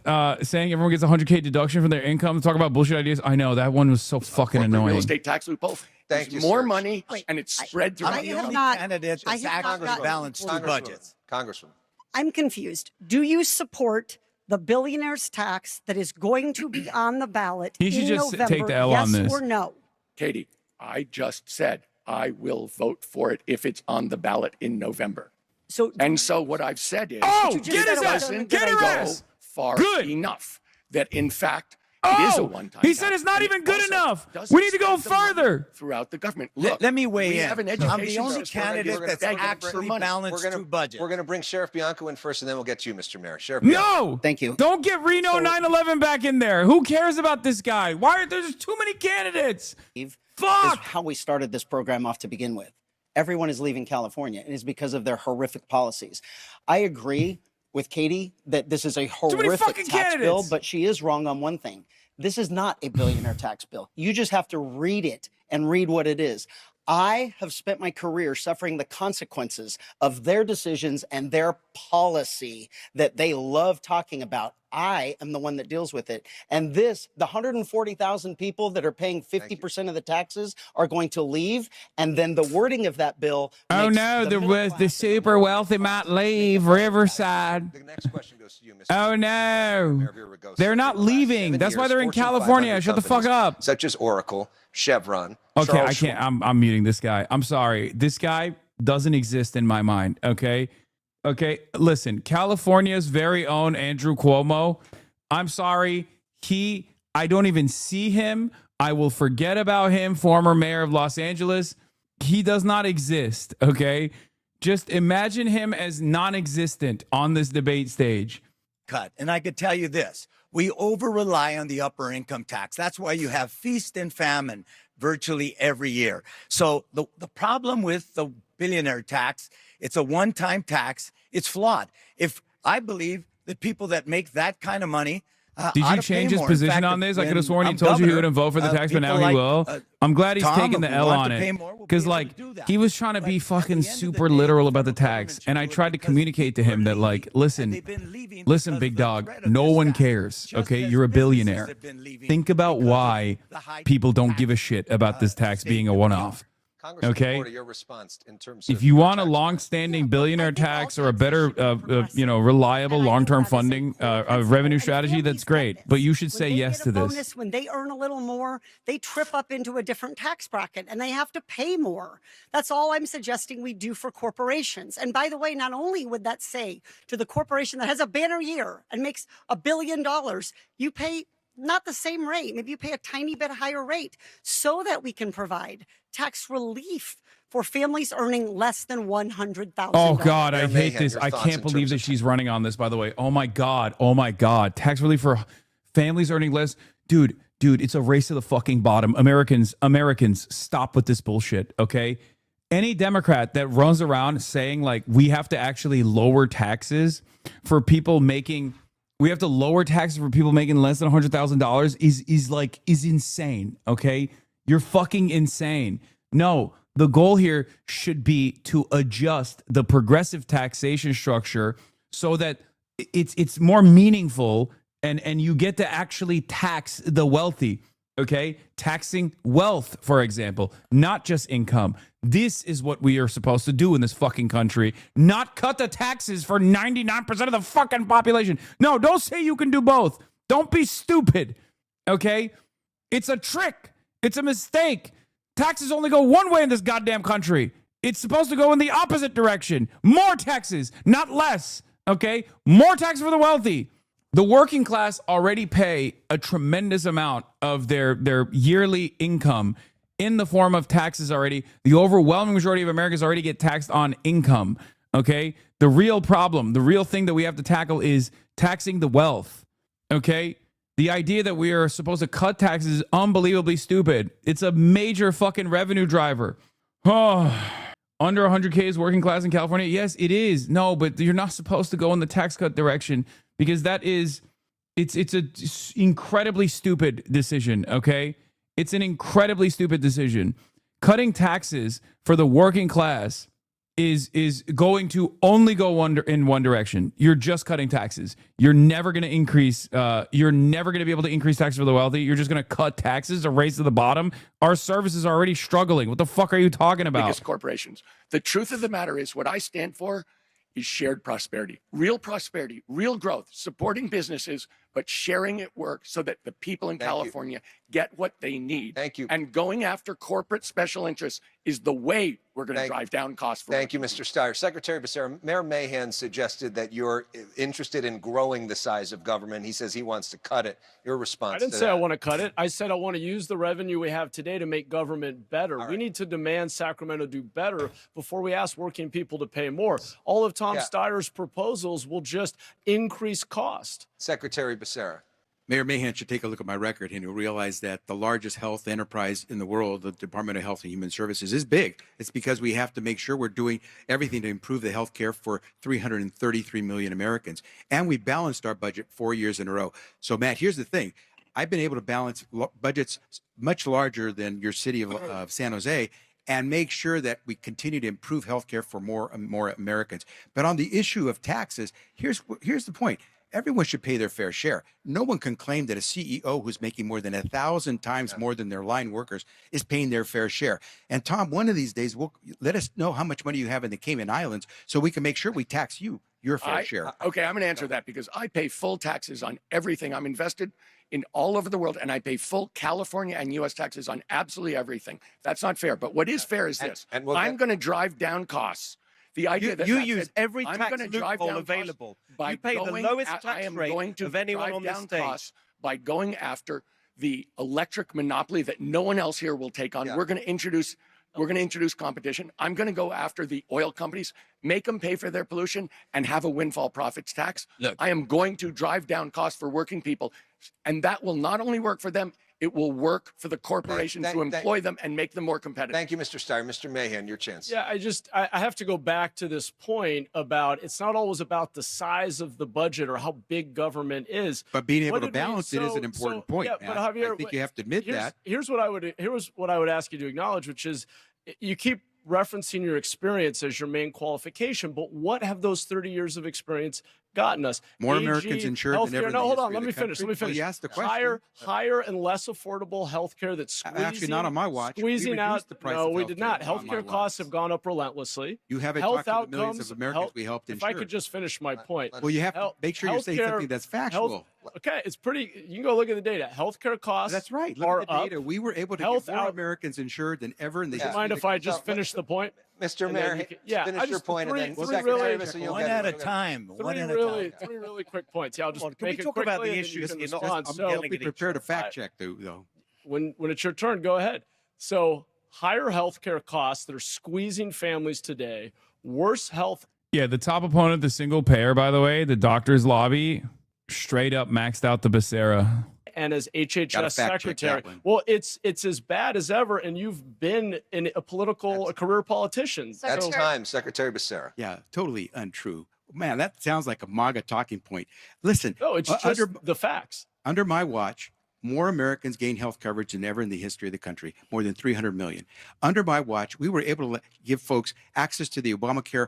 [SPEAKER 11] saying everyone gets a $100K deduction from their income to talk about bullshit ideas. I know that one was so fucking annoying.
[SPEAKER 4] Real estate tax loophole.
[SPEAKER 20] Thank you,
[SPEAKER 4] More
[SPEAKER 20] sir.
[SPEAKER 4] money, and it's spread throughout
[SPEAKER 7] I
[SPEAKER 4] the
[SPEAKER 7] have
[SPEAKER 4] country.
[SPEAKER 7] not-
[SPEAKER 13] Candidates
[SPEAKER 7] I
[SPEAKER 13] is
[SPEAKER 7] have not
[SPEAKER 13] actually
[SPEAKER 7] gotten-
[SPEAKER 13] balanced two budgets.
[SPEAKER 20] Congresswoman.
[SPEAKER 7] I'm confused. Do you support the billionaire's tax that is going to be on the ballot
[SPEAKER 11] He should
[SPEAKER 7] in
[SPEAKER 11] just
[SPEAKER 7] November?
[SPEAKER 11] take the L
[SPEAKER 7] yes
[SPEAKER 11] on this.
[SPEAKER 7] or no?
[SPEAKER 4] Katie, I just said I will vote for it if it's on the ballot in November.
[SPEAKER 7] So
[SPEAKER 4] what I've said is,
[SPEAKER 11] Oh,
[SPEAKER 4] it
[SPEAKER 11] get his ass!
[SPEAKER 4] doesn't
[SPEAKER 11] Get her
[SPEAKER 4] go
[SPEAKER 11] ass!
[SPEAKER 4] far
[SPEAKER 11] Good.
[SPEAKER 4] enough that, in fact, it is a one-time.
[SPEAKER 11] he said
[SPEAKER 4] tax,
[SPEAKER 11] it's not
[SPEAKER 4] and
[SPEAKER 11] even
[SPEAKER 4] it
[SPEAKER 11] good
[SPEAKER 4] also
[SPEAKER 11] enough.
[SPEAKER 4] doesn't
[SPEAKER 11] We need to go
[SPEAKER 4] spend the money
[SPEAKER 11] further.
[SPEAKER 4] throughout the government. Look,
[SPEAKER 13] Let me weigh
[SPEAKER 4] we
[SPEAKER 13] in.
[SPEAKER 4] have an
[SPEAKER 13] I'm the
[SPEAKER 4] education
[SPEAKER 13] only
[SPEAKER 4] system.
[SPEAKER 13] candidate
[SPEAKER 4] We're
[SPEAKER 13] that's
[SPEAKER 4] begging for
[SPEAKER 13] actually
[SPEAKER 4] money.
[SPEAKER 13] balanced two budgets.
[SPEAKER 20] We're going to bring Sheriff Bianco in first, and then we'll get to you, Mr. Mayor. Sheriff Bianco.
[SPEAKER 11] No.
[SPEAKER 3] Thank you.
[SPEAKER 11] Don't get Reno 9/11 back in there. Who cares about this guy? Why are there too many candidates?
[SPEAKER 3] Is
[SPEAKER 11] Fuck.
[SPEAKER 3] how we started this program off to begin with. everyone is leaving California, and it's because of their horrific policies. I agree with Katie that this is a horrific tax bill, but she is wrong on one thing. This is not a billionaire tax bill. You just have to read it and read what it is. I have spent my career suffering the consequences of their decisions and their policy that they love talking about. I am the one that deals with it. And the 140,000 people that are paying 50% of the taxes are going to leave. And then the wording of that bill.
[SPEAKER 11] Oh no, the super wealthy might leave Riverside.
[SPEAKER 20] The next question goes to you, Mr.
[SPEAKER 11] Oh no, they're not leaving. That's why they're in California. Shut the fuck up.
[SPEAKER 20] Such as Oracle, Chevron.
[SPEAKER 11] Okay,
[SPEAKER 20] Charles
[SPEAKER 11] I can't. I'm muting this guy. I'm sorry. This guy doesn't exist in my mind. Okay. Listen, California's very own Andrew Cuomo. I'm sorry. I don't even see him. I will forget about him. Former mayor of Los Angeles. He does not exist. Okay. Just imagine him as non-existent on this debate stage.
[SPEAKER 13] Cut. And I could tell you this. We over-rely on the upper income tax. That's why you have feast and famine virtually every year. So the problem with the billionaire tax, it's a one-time tax. It's flawed. If I believe that people that make that kind of money
[SPEAKER 11] Did you change his position on this? I could have sworn he told you he wouldn't vote for the tax, but now he will. I'm glad he's taking the L on it. Because, like, he was trying to be fucking super literal about the tax. And I tried to communicate to him that, like, listen, big dog, no one cares, okay? You're a billionaire. Think about why people don't give a shit about this tax being a one-off. Okay.
[SPEAKER 20] Your response in terms
[SPEAKER 11] if you want a long-standing billionaire tax or a better, reliable long-term funding revenue strategy, that's great. But you should say yes to this.
[SPEAKER 7] When they earn a little more, they trip up into a different tax bracket and they have to pay more. That's all I'm suggesting we do for corporations. And by the way, not only would that say to the corporation that has a banner year and makes $1 billion, you pay not the same rate. Maybe you pay a tiny bit higher rate so that we can provide tax relief for families earning less than $100,000.
[SPEAKER 11] Oh God, I hate this. I can't believe that she's running on this, by the way. Oh my God. Tax relief for families earning less. Dude, it's a race to the fucking bottom. Americans, stop with this bullshit, okay? Any Democrat that runs around saying, like, we have to actually lower taxes for people making... We have to lower taxes for people making less than $100,000 is insane. Okay. You're fucking insane. No, the goal here should be to adjust the progressive taxation structure so that it's more meaningful and you get to actually tax the wealthy. Okay. Taxing wealth, for example, not just income. This is what we are supposed to do in this fucking country. Not cut the taxes for 99% of the fucking population. No, don't say you can do both. Don't be stupid. Okay? It's a trick. It's a mistake. Taxes only go one way in this goddamn country. It's supposed to go in the opposite direction. More taxes, not less. Okay? More taxes for the wealthy. The working class already pay a tremendous amount of their yearly income in the form of taxes already. The overwhelming majority of Americans already get taxed on income, okay? The real problem, the real thing that we have to tackle is taxing the wealth, okay? The idea that we are supposed to cut taxes is unbelievably stupid. It's a major fucking revenue driver. Oh, under 100K is working class in California? Yes, it is. No, but you're not supposed to go in the tax cut direction because it's an incredibly stupid decision, okay? It's an incredibly stupid decision. Cutting taxes for the working class is going to only go in one direction. You're just cutting taxes. You're never going to increase. You're never going to be able to increase taxes for the wealthy. You're just going to cut taxes, a race to the bottom. Our services are already struggling. What the fuck are you talking about?
[SPEAKER 4] Biggest corporations. The truth of the matter is, what I stand for is shared prosperity, real growth, supporting businesses, but sharing it work so that the people in California get what they need.
[SPEAKER 20] Thank you.
[SPEAKER 4] And going after corporate special interests is the way we're going to drive down costs.
[SPEAKER 20] Thank you, Mr. Steyer. Secretary Becerra, Mayor Mahan suggested that you're interested in growing the size of government. He says he wants to cut it. Your response?
[SPEAKER 23] I didn't say I want to cut it. I said I want to use the revenue we have today to make government better. We need to demand Sacramento do better before we ask working people to pay more. All of Tom Steyer's proposals will just increase cost.
[SPEAKER 20] Secretary Becerra.
[SPEAKER 26] Mayor Mahan should take a look at my record and he'll realize that the largest health enterprise in the world, the Department of Health and Human Services, is big. It's because we have to make sure we're doing everything to improve the health care for 333 million Americans. And we balanced our budget 4 years in a row. So, Matt, here's the thing. I've been able to balance budgets much larger than your city of San Jose and make sure that we continue to improve healthcare for more Americans. But on the issue of taxes, here's the point. Everyone should pay their fair share. No one can claim that a CEO who's making more than 1,000 times more than their line workers is paying their fair share. And Tom, one of these days, let us know how much money you have in the Cayman Islands so we can make sure we tax you your fair share.
[SPEAKER 4] Okay, I'm going to answer that because I pay full taxes on everything. I'm invested in all over the world, and I pay full California and U.S. taxes on absolutely everything. That's not fair. But what is fair is this. I'm going to drive down costs. The idea that
[SPEAKER 9] you use every tax
[SPEAKER 4] drive
[SPEAKER 9] loophole
[SPEAKER 4] down
[SPEAKER 9] available.
[SPEAKER 4] By
[SPEAKER 9] You pay the lowest tax rate of anyone on the stage.
[SPEAKER 4] By going after the electric monopoly that no one else here will take on. We're going to introduce competition. I'm going to go after the oil companies, make them pay for their pollution, and have a windfall profits tax.
[SPEAKER 26] Look,
[SPEAKER 4] I am going to drive down costs for working people, and that will not only work for them, it will work for the corporations to employ them and make them more competitive.
[SPEAKER 20] Thank you, Mr. Steyer. Mr. Mahan, your chance.
[SPEAKER 23] Yeah, I have to go back to this point about it's not always about the size of the budget or how big government is.
[SPEAKER 26] But being able to balance it is an important point.
[SPEAKER 23] Yeah, but Javier,
[SPEAKER 26] I think you have to admit that.
[SPEAKER 23] Here's what I would ask you to acknowledge, which is you keep referencing your experience as your main qualification, but what have those 30 years of experience gotten us?
[SPEAKER 26] More Americans insured than ever in the
[SPEAKER 23] hold on.
[SPEAKER 26] history
[SPEAKER 23] Let
[SPEAKER 26] of
[SPEAKER 23] me
[SPEAKER 26] the
[SPEAKER 23] finish.
[SPEAKER 26] country. Well, you asked the question.
[SPEAKER 23] Higher and less affordable health care that's squeezing.
[SPEAKER 26] Actually, not on my watch. We
[SPEAKER 23] Squeezing
[SPEAKER 26] reduced
[SPEAKER 23] out.
[SPEAKER 26] the price
[SPEAKER 23] No,
[SPEAKER 26] of
[SPEAKER 23] we did
[SPEAKER 26] healthcare.
[SPEAKER 23] not.
[SPEAKER 26] Not on my
[SPEAKER 23] Healthcare costs have gone up relentlessly.
[SPEAKER 26] You haven't
[SPEAKER 23] Health
[SPEAKER 26] talked to the millions
[SPEAKER 23] outcomes,
[SPEAKER 26] of Americans we helped insure.
[SPEAKER 23] If I could just finish my point.
[SPEAKER 26] Well, you have to make sure you say something that's factual.
[SPEAKER 23] Okay, it's pretty. You can go look at the data. Healthcare costs.
[SPEAKER 26] That's right. Look
[SPEAKER 23] are
[SPEAKER 26] at the data.
[SPEAKER 23] up.
[SPEAKER 26] We were able to
[SPEAKER 23] Health
[SPEAKER 26] get more
[SPEAKER 23] out-
[SPEAKER 26] Americans insured than ever in the
[SPEAKER 23] Do you
[SPEAKER 26] history.
[SPEAKER 23] mind
[SPEAKER 26] of
[SPEAKER 23] if
[SPEAKER 26] the
[SPEAKER 23] I
[SPEAKER 26] country.
[SPEAKER 23] just finish the point?
[SPEAKER 20] Mr.
[SPEAKER 23] And
[SPEAKER 20] Mayor,
[SPEAKER 23] then yeah,
[SPEAKER 20] finish
[SPEAKER 23] I
[SPEAKER 20] your
[SPEAKER 23] just
[SPEAKER 20] point,
[SPEAKER 23] three,
[SPEAKER 20] and then
[SPEAKER 23] three
[SPEAKER 20] Secretary
[SPEAKER 23] really,
[SPEAKER 20] Bissell, you'll
[SPEAKER 13] One
[SPEAKER 20] get
[SPEAKER 13] at a
[SPEAKER 20] it.
[SPEAKER 13] time. One at a
[SPEAKER 23] really,
[SPEAKER 13] time.
[SPEAKER 23] three really quick points. Yeah, I'll just
[SPEAKER 9] Can we
[SPEAKER 23] make it
[SPEAKER 9] talk about
[SPEAKER 23] quickly
[SPEAKER 9] the
[SPEAKER 23] and then you
[SPEAKER 9] issues
[SPEAKER 23] can
[SPEAKER 9] here, not
[SPEAKER 23] respond.
[SPEAKER 9] just
[SPEAKER 23] So,
[SPEAKER 9] yelling
[SPEAKER 26] Be
[SPEAKER 9] at each
[SPEAKER 26] prepared to fact check, though.
[SPEAKER 23] when it's your turn, go ahead. So higher healthcare costs that are squeezing families today, worse health.
[SPEAKER 11] Yeah, the top opponent, the single payer, by the way, the doctor's lobby, straight up maxed out the Becerra.
[SPEAKER 23] And as
[SPEAKER 26] Gotta
[SPEAKER 23] HHS
[SPEAKER 26] fact check
[SPEAKER 23] secretary,
[SPEAKER 26] that one.
[SPEAKER 23] well, it's as bad as ever, and you've been a career politician.
[SPEAKER 20] That's
[SPEAKER 23] So-
[SPEAKER 20] time, Secretary Becerra.
[SPEAKER 26] Yeah, totally untrue. Man, that sounds like a MAGA talking point. Listen,
[SPEAKER 23] No, it's just the facts.
[SPEAKER 26] Under my watch, more Americans gained health coverage than ever in the history of the country, more than 300 million. Under my watch, we were able to give folks access to the Obamacare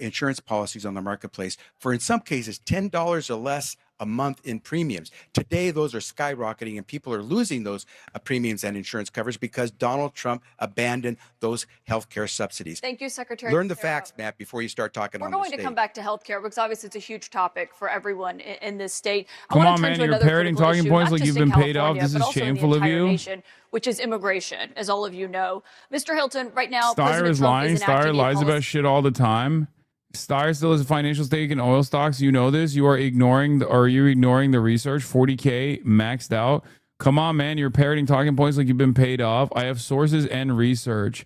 [SPEAKER 26] insurance policies on the marketplace for, in some cases, $10 or less a month in premiums. Today, those are skyrocketing, and people are losing those premiums and insurance coverage because Donald Trump abandoned those health care subsidies.
[SPEAKER 24] Thank you, Secretary.
[SPEAKER 26] Learn the
[SPEAKER 24] Becerra.
[SPEAKER 26] facts, Matt, before you start talking
[SPEAKER 24] We're
[SPEAKER 26] on the
[SPEAKER 24] going to
[SPEAKER 26] stage.
[SPEAKER 24] come back to healthcare because obviously it's a huge topic for everyone in this state. I
[SPEAKER 11] Come
[SPEAKER 24] wanna
[SPEAKER 11] on,
[SPEAKER 24] turn
[SPEAKER 11] man,
[SPEAKER 24] to
[SPEAKER 11] you're
[SPEAKER 24] another
[SPEAKER 11] parroting
[SPEAKER 24] critical
[SPEAKER 11] talking
[SPEAKER 24] issue,
[SPEAKER 11] points
[SPEAKER 24] not
[SPEAKER 11] like
[SPEAKER 24] just
[SPEAKER 11] you've
[SPEAKER 24] in
[SPEAKER 11] been paid off.
[SPEAKER 24] California,
[SPEAKER 11] This
[SPEAKER 24] but
[SPEAKER 11] is
[SPEAKER 24] also in the
[SPEAKER 11] shameful of
[SPEAKER 24] entire
[SPEAKER 11] you.
[SPEAKER 24] nation, which is immigration, as all of you know. Mr. Hilton, right now,
[SPEAKER 11] Steyer
[SPEAKER 24] President
[SPEAKER 11] is
[SPEAKER 24] Trump
[SPEAKER 11] lying.
[SPEAKER 24] is enacting
[SPEAKER 11] Steyer
[SPEAKER 24] a
[SPEAKER 11] lies
[SPEAKER 24] policy-
[SPEAKER 11] about shit all the time. Steyer still has a financial stake in oil stocks. You know this. You are ignoring. Are you ignoring the research? 40K maxed out. Come on, man. You're parroting talking points like you've been paid off. I have sources and research.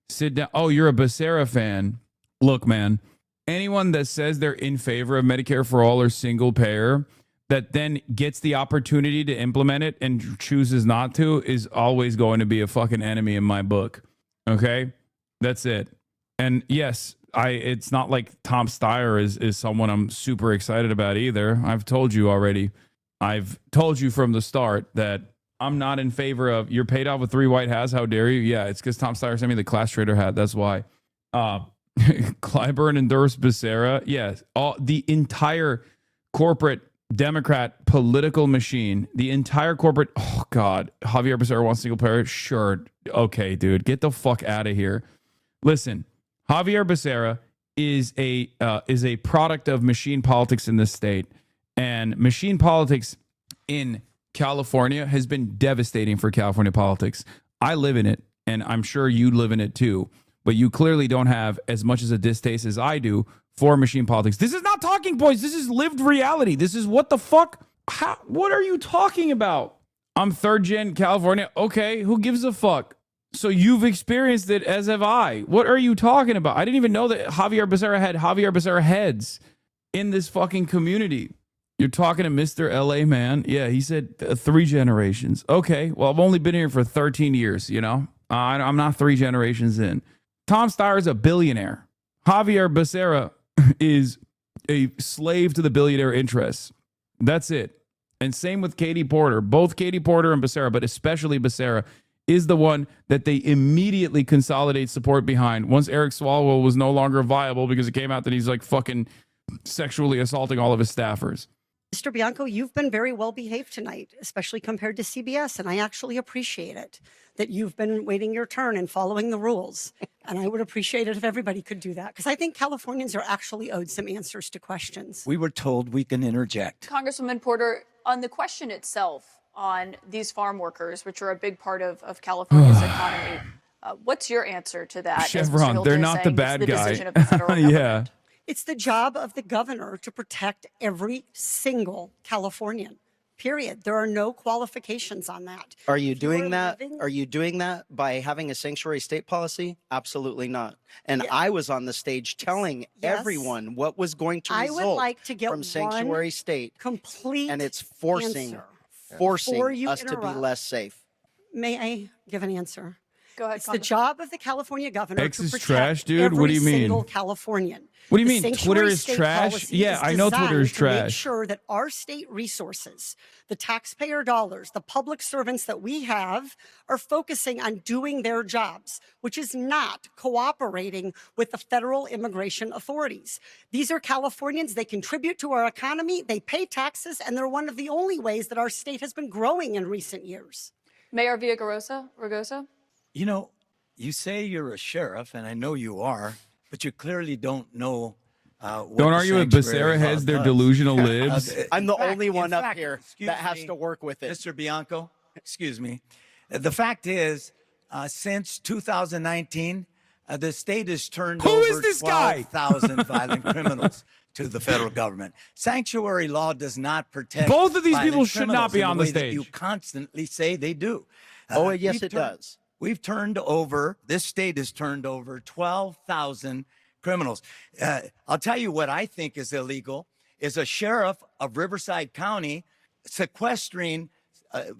[SPEAKER 11] Sit down. Oh, you're a Becerra fan. Look, man. Anyone that says they're in favor of Medicare for all or single payer that then gets the opportunity to implement it and chooses not to is always going to be a fucking enemy in my book. Okay? That's it. And yes, it's not like Tom Steyer is someone I'm super excited about either. I've told you already. I've told you from the start that I'm not in favor of you're paid off with 3 white hats. How dare you? Yeah, it's because Tom Steyer sent me the class trader hat. That's why. Clyburn endorsed Becerra. Yes, the entire corporate Democrat political machine, the entire corporate. Oh God, Javier Becerra wants single payer. Sure, okay, dude, get the fuck out of here. Listen, Javier Becerra is a product of machine politics in this state, and machine politics in California has been devastating for California politics. I live in it, and I'm sure you live in it too. But you clearly don't have as much as a distaste as I do for machine politics. This is not talking points. This is lived reality. This is what the fuck? What are you talking about? I'm third gen California. Okay, who gives a fuck? So you've experienced it, as have I. What are you talking about? I didn't even know that Javier Becerra had Javier Becerra heads in this fucking community. You're talking to Mr. LA man. Yeah, he said 3 generations. Okay, well, I've only been here for 13 years, you know. I'm not 3 generations in. Tom Steyer is a billionaire. Javier Becerra is a slave to the billionaire interests. That's it. And same with Katie Porter. Both Katie Porter and Becerra, but especially Becerra, is the one that they immediately consolidate support behind once Eric Swalwell was no longer viable because it came out that he's like fucking sexually assaulting all of his staffers.
[SPEAKER 7] Mr. Bianco, you've been very well behaved tonight, especially compared to CBS, and I actually appreciate it that you've been waiting your turn and following the rules. And I would appreciate it if everybody could do that, because I think Californians are actually owed some answers to questions.
[SPEAKER 13] We were told we can interject.
[SPEAKER 24] Congresswoman Porter, on the question itself on these farm workers, which are a big part of California's economy, what's your answer to that?
[SPEAKER 11] Chevron, they're not the bad guy. Yeah.
[SPEAKER 7] It's the job of the governor to protect every single Californian, period. There are no qualifications on that.
[SPEAKER 3] Are you doing that? Are you doing that by having a sanctuary state policy? Absolutely not. And I was on the stage telling everyone what was going to result
[SPEAKER 7] I would like to get
[SPEAKER 3] from sanctuary state.
[SPEAKER 7] Complete
[SPEAKER 3] and it's forcing us to be less safe.
[SPEAKER 7] May I give an answer?
[SPEAKER 24] Go ahead.
[SPEAKER 7] It's the job of the California governor
[SPEAKER 11] X
[SPEAKER 7] to
[SPEAKER 11] is
[SPEAKER 7] protect
[SPEAKER 11] trash, dude.
[SPEAKER 7] every
[SPEAKER 11] What do you mean?
[SPEAKER 7] single Californian.
[SPEAKER 11] What do you
[SPEAKER 7] The
[SPEAKER 11] mean?
[SPEAKER 7] sanctuary
[SPEAKER 11] Twitter is
[SPEAKER 7] state
[SPEAKER 11] trash?
[SPEAKER 7] policy
[SPEAKER 11] Yeah,
[SPEAKER 7] is
[SPEAKER 11] I know Twitter is
[SPEAKER 7] designed to make
[SPEAKER 11] trash.
[SPEAKER 7] sure that our state resources, the taxpayer dollars, the public servants that we have are focusing on doing their jobs, which is not cooperating with the federal immigration authorities. These are Californians. They contribute to our economy. They pay taxes, and they're one of the only ways that our state has been growing in recent years.
[SPEAKER 24] Mayor Villaraigosa?
[SPEAKER 13] You know, you say you're a sheriff, and I know you are, but you clearly don't know what
[SPEAKER 11] Don't
[SPEAKER 13] the
[SPEAKER 11] argue with
[SPEAKER 13] sanctuary
[SPEAKER 11] Becerra
[SPEAKER 13] law
[SPEAKER 11] heads, they're
[SPEAKER 13] does.
[SPEAKER 11] delusional libs.
[SPEAKER 3] I'm the
[SPEAKER 13] In fact-
[SPEAKER 3] only one
[SPEAKER 13] in
[SPEAKER 3] up
[SPEAKER 13] fact,
[SPEAKER 3] here
[SPEAKER 13] excuse
[SPEAKER 3] that has
[SPEAKER 13] me,
[SPEAKER 3] to work with it.
[SPEAKER 13] Mr. Bianco, excuse me. The fact is, since 2019, the state has turned
[SPEAKER 11] Who
[SPEAKER 13] over
[SPEAKER 11] is this guy?
[SPEAKER 13] 12,000 violent criminals to the federal government. Sanctuary law does not protect
[SPEAKER 11] Both of these
[SPEAKER 13] violent
[SPEAKER 11] people should not
[SPEAKER 13] criminals
[SPEAKER 11] be
[SPEAKER 13] in
[SPEAKER 11] on the
[SPEAKER 13] way that
[SPEAKER 11] stage.
[SPEAKER 13] You constantly say they do.
[SPEAKER 3] Oh, yes,
[SPEAKER 13] we've
[SPEAKER 3] it does.
[SPEAKER 13] We've turned over, this state has turned over 12,000 criminals. I'll tell you what I think is illegal is a sheriff of Riverside County sequestering
[SPEAKER 3] It's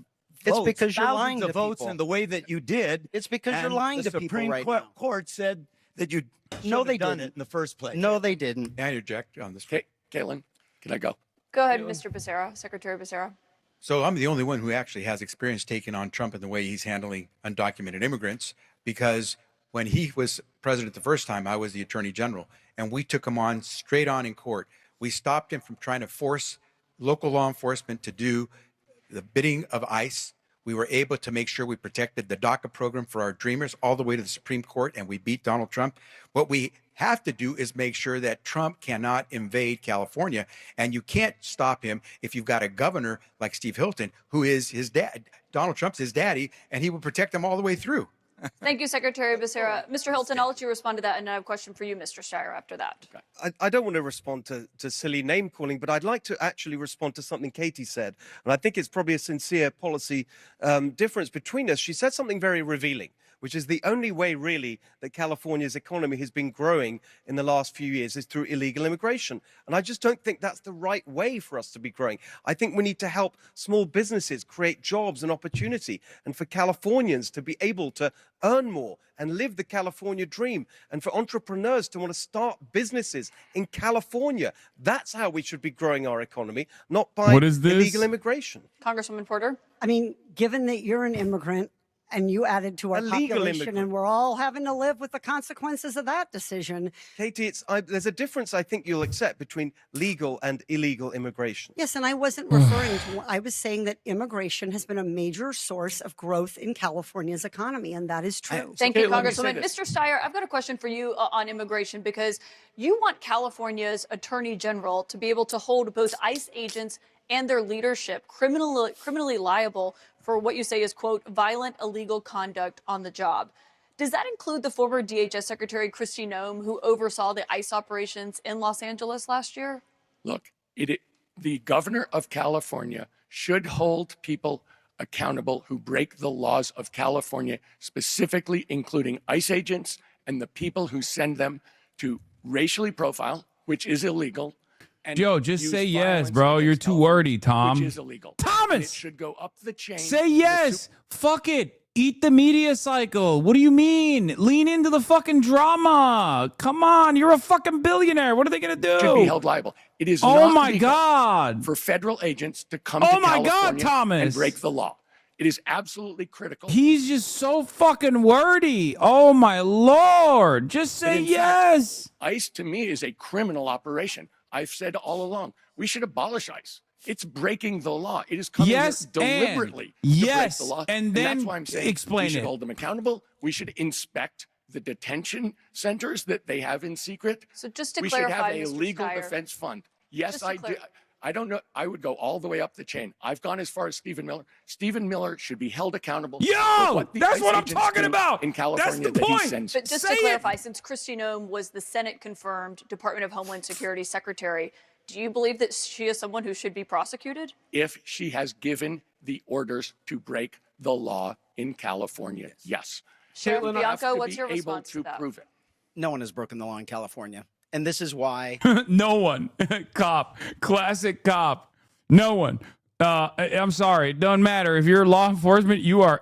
[SPEAKER 13] votes,
[SPEAKER 3] because you're
[SPEAKER 13] thousands
[SPEAKER 3] lying
[SPEAKER 13] of
[SPEAKER 3] to
[SPEAKER 13] votes
[SPEAKER 3] people.
[SPEAKER 13] in the way that you did.
[SPEAKER 3] It's because you're
[SPEAKER 13] and
[SPEAKER 3] lying
[SPEAKER 13] the
[SPEAKER 3] to people
[SPEAKER 13] Supreme
[SPEAKER 3] right now.
[SPEAKER 13] Court said that you
[SPEAKER 3] No, they
[SPEAKER 13] done
[SPEAKER 3] didn't.
[SPEAKER 13] it in the first place.
[SPEAKER 3] No, they didn't.
[SPEAKER 4] May I interject on this? Caitlin, can I go?
[SPEAKER 24] Go ahead, Mr. Becerra, Secretary Becerra.
[SPEAKER 26] So I'm the only one who actually has experience taking on Trump in the way he's handling undocumented immigrants, because when he was president the first time, I was the attorney general, and we took him on straight on in court. We stopped him from trying to force local law enforcement to do the bidding of ICE. We were able to make sure we protected the DACA program for our dreamers all the way to the Supreme Court, and we beat Donald Trump. What we have to do is make sure that Trump cannot invade California, and you can't stop him if you've got a governor like Steve Hilton, who is his dad. Donald Trump's his daddy, and he will protect him all the way through.
[SPEAKER 24] Thank you, Secretary Becerra. Mr. Hilton, I'll let you respond to that, and I have a question for you, Mr. Steyer, after that.
[SPEAKER 9] I don't want to respond to silly name calling, but I'd like to actually respond to something Katie said. And I think it's probably a sincere policy difference between us. She said something very revealing, which is the only way really that California's economy has been growing in the last few years is through illegal immigration. And I just don't think that's the right way for us to be growing. I think we need to help small businesses create jobs and opportunity, and for Californians to be able to earn more and live the California dream, and for entrepreneurs to want to start businesses in California. That's how we should be growing our economy, not by
[SPEAKER 11] What is this?
[SPEAKER 9] illegal immigration.
[SPEAKER 24] Congresswoman Porter?
[SPEAKER 7] I mean, given that you're an immigrant and you added to our
[SPEAKER 9] Illegal
[SPEAKER 7] population
[SPEAKER 9] immigrant.
[SPEAKER 7] and we're all having to live with the consequences of that decision.
[SPEAKER 9] Katie, there's a difference I think you'll accept between legal and illegal immigration.
[SPEAKER 7] Yes, and I wasn't referring to, I was saying that immigration has been a major source of growth in California's economy, and that is true.
[SPEAKER 24] Thank you, Congresswoman. Mr. Steyer, I've got a question for you on immigration, because you want California's Attorney General to be able to hold both ICE agents and their leadership criminally liable for what you say is, quote, violent illegal conduct on the job. Does that include the former DHS Secretary Kristi Noem, who oversaw the ICE operations in Los Angeles last year?
[SPEAKER 4] Look, the governor of California should hold people accountable who break the laws of California, specifically including ICE agents and the people who send them to racially profile, which is illegal, and
[SPEAKER 11] Joe, just
[SPEAKER 4] use
[SPEAKER 11] say yes,
[SPEAKER 4] violence
[SPEAKER 11] bro. You're
[SPEAKER 4] against
[SPEAKER 11] too
[SPEAKER 4] California,
[SPEAKER 11] wordy, Tom.
[SPEAKER 4] which is illegal.
[SPEAKER 11] Thomas!
[SPEAKER 4] And it should go up the chain.
[SPEAKER 11] Say yes. Fuck it. Eat the media cycle. What do you mean? Lean into the fucking drama. Come on. You're a fucking billionaire. What are they going to do?
[SPEAKER 4] Should be held liable. It is
[SPEAKER 11] Oh
[SPEAKER 4] not
[SPEAKER 11] my
[SPEAKER 4] legal
[SPEAKER 11] God.
[SPEAKER 4] for federal agents to come
[SPEAKER 11] Oh
[SPEAKER 4] to
[SPEAKER 11] my God,
[SPEAKER 4] California
[SPEAKER 11] Thomas.
[SPEAKER 4] and break the law. It is absolutely critical.
[SPEAKER 11] He's just so fucking wordy. Oh my Lord. Just
[SPEAKER 4] But
[SPEAKER 11] say
[SPEAKER 4] in
[SPEAKER 11] yes.
[SPEAKER 4] fact, ICE to me is a criminal operation. I've said all along, we should abolish ICE. It's breaking the law. It is coming
[SPEAKER 11] Yes,
[SPEAKER 4] here
[SPEAKER 11] and-
[SPEAKER 4] deliberately
[SPEAKER 11] yes,
[SPEAKER 4] to break the law.
[SPEAKER 11] and
[SPEAKER 4] that's
[SPEAKER 11] then
[SPEAKER 4] why I'm saying
[SPEAKER 11] explain
[SPEAKER 4] we should
[SPEAKER 11] it.
[SPEAKER 4] hold them accountable. We should inspect the detention centers that they have in secret.
[SPEAKER 24] So just to
[SPEAKER 4] we
[SPEAKER 24] clarify,
[SPEAKER 4] should have a
[SPEAKER 24] Mr.
[SPEAKER 4] legal
[SPEAKER 24] Steyer,
[SPEAKER 4] defense fund. Yes,
[SPEAKER 24] just to
[SPEAKER 4] I do. I don't know. I would go all the way up the chain. I've gone as far as Stephen Miller. Stephen Miller should be held accountable.
[SPEAKER 11] Yo,
[SPEAKER 4] for the
[SPEAKER 11] that's
[SPEAKER 4] ICE
[SPEAKER 11] what I'm
[SPEAKER 4] agents
[SPEAKER 11] talking
[SPEAKER 4] do
[SPEAKER 11] about.
[SPEAKER 4] in California.
[SPEAKER 11] That's the
[SPEAKER 4] that he
[SPEAKER 11] point.
[SPEAKER 4] sends.
[SPEAKER 24] But just
[SPEAKER 11] Say
[SPEAKER 24] to
[SPEAKER 11] it.
[SPEAKER 24] clarify, since Kristi Noem was the Senate-confirmed Department of Homeland Security Secretary, do you believe that she is someone who should be prosecuted?
[SPEAKER 4] If she has given the orders to break the law in California, yes.
[SPEAKER 24] Sheriff
[SPEAKER 4] You have
[SPEAKER 24] Bianco,
[SPEAKER 4] to
[SPEAKER 24] what's
[SPEAKER 4] be
[SPEAKER 24] your
[SPEAKER 4] able
[SPEAKER 24] response
[SPEAKER 4] to
[SPEAKER 24] to that?
[SPEAKER 4] prove it.
[SPEAKER 3] No one has broken the law in California. And this is why
[SPEAKER 11] No one. Cop. Classic cop. No one. I'm sorry. It doesn't matter. If you're law enforcement, you are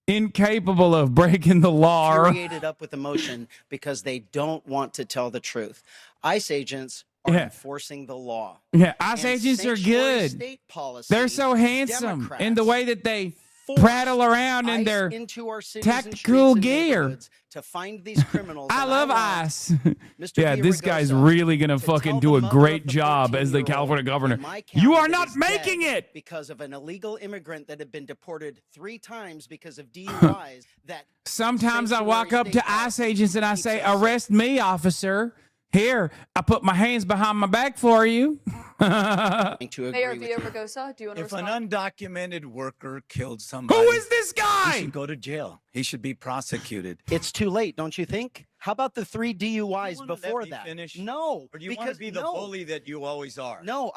[SPEAKER 11] incapable of breaking the law.
[SPEAKER 3] infuriated up with emotion because they don't want to tell the truth. ICE agents are
[SPEAKER 11] Yeah.
[SPEAKER 3] enforcing the law.
[SPEAKER 11] Yeah, ICE
[SPEAKER 3] And
[SPEAKER 11] agents are
[SPEAKER 3] sanctuary
[SPEAKER 11] good.
[SPEAKER 3] state policy,
[SPEAKER 11] They're so handsome
[SPEAKER 3] Democrats
[SPEAKER 11] in the way that they
[SPEAKER 3] forced
[SPEAKER 11] prattle around in
[SPEAKER 3] ICE
[SPEAKER 11] their
[SPEAKER 3] into our cities and
[SPEAKER 11] tactical
[SPEAKER 3] streets and
[SPEAKER 11] gear.
[SPEAKER 3] neighborhoods to find these criminals.
[SPEAKER 11] I
[SPEAKER 3] and
[SPEAKER 11] love
[SPEAKER 3] want
[SPEAKER 11] ICE.
[SPEAKER 3] Mr.
[SPEAKER 11] Yeah, this guy's
[SPEAKER 3] Villaraigosa
[SPEAKER 11] really going to fucking do a great job as the California governor. You are not making it.
[SPEAKER 3] because of an illegal immigrant that had been deported 3 times because of DUIs. That
[SPEAKER 11] Sometimes I walk up to ICE agents and I say, arrest me, officer. Here, I put my hands behind my back for you.
[SPEAKER 24] Mayor Villaraigosa, do you want to
[SPEAKER 13] If an
[SPEAKER 24] respond?
[SPEAKER 13] undocumented worker killed somebody,
[SPEAKER 11] Who is this guy?
[SPEAKER 13] He should go to jail. He should be prosecuted.
[SPEAKER 3] It's too late, don't you think? How about the 3 DUIs before that?
[SPEAKER 13] Finish?
[SPEAKER 3] No,
[SPEAKER 13] Or do you want
[SPEAKER 3] because
[SPEAKER 13] to be the
[SPEAKER 3] no.
[SPEAKER 13] bully that you always are?
[SPEAKER 3] No,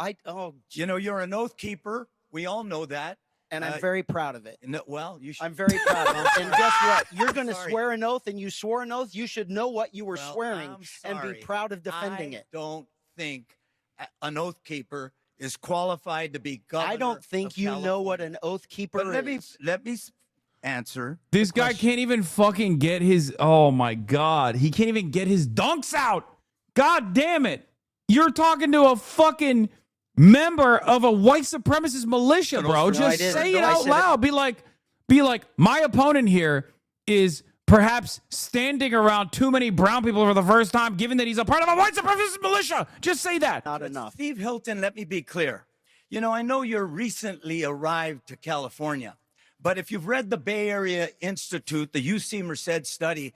[SPEAKER 13] You know, you're an oath keeper. We all know that.
[SPEAKER 3] And I'm very proud of it.
[SPEAKER 13] No, well, you should.
[SPEAKER 3] I'm very proud of it. And guess what? You're going to
[SPEAKER 13] Sorry.
[SPEAKER 3] swear an oath, and you swore an oath. You should know what you were
[SPEAKER 13] Well,
[SPEAKER 3] swearing
[SPEAKER 13] I'm
[SPEAKER 3] and be
[SPEAKER 13] sorry.
[SPEAKER 3] proud of defending
[SPEAKER 13] I
[SPEAKER 3] it.
[SPEAKER 13] don't think an oath keeper is qualified to be governor.
[SPEAKER 3] I don't think
[SPEAKER 13] of
[SPEAKER 3] you know what
[SPEAKER 13] California.
[SPEAKER 3] an oath keeper
[SPEAKER 13] But
[SPEAKER 3] is.
[SPEAKER 13] let me answer.
[SPEAKER 11] This
[SPEAKER 13] the
[SPEAKER 11] guy
[SPEAKER 13] question.
[SPEAKER 11] can't even fucking get his. Oh my God. He can't even get his dunks out. God damn it. You're talking to a fucking member of a white supremacist militia, bro.
[SPEAKER 3] No, I
[SPEAKER 11] Just
[SPEAKER 3] didn't.
[SPEAKER 11] say
[SPEAKER 3] No,
[SPEAKER 11] it
[SPEAKER 3] I
[SPEAKER 11] out
[SPEAKER 3] said it.
[SPEAKER 11] loud. Be like, my opponent here is perhaps standing around too many brown people for the first time, given that he's a part of a white supremacist militia. Just say that.
[SPEAKER 3] Not enough.
[SPEAKER 13] Steve Hilton, let me be clear. You know, I know you're recently arrived to California, but if you've read the Bay Area Institute, the UC Merced study,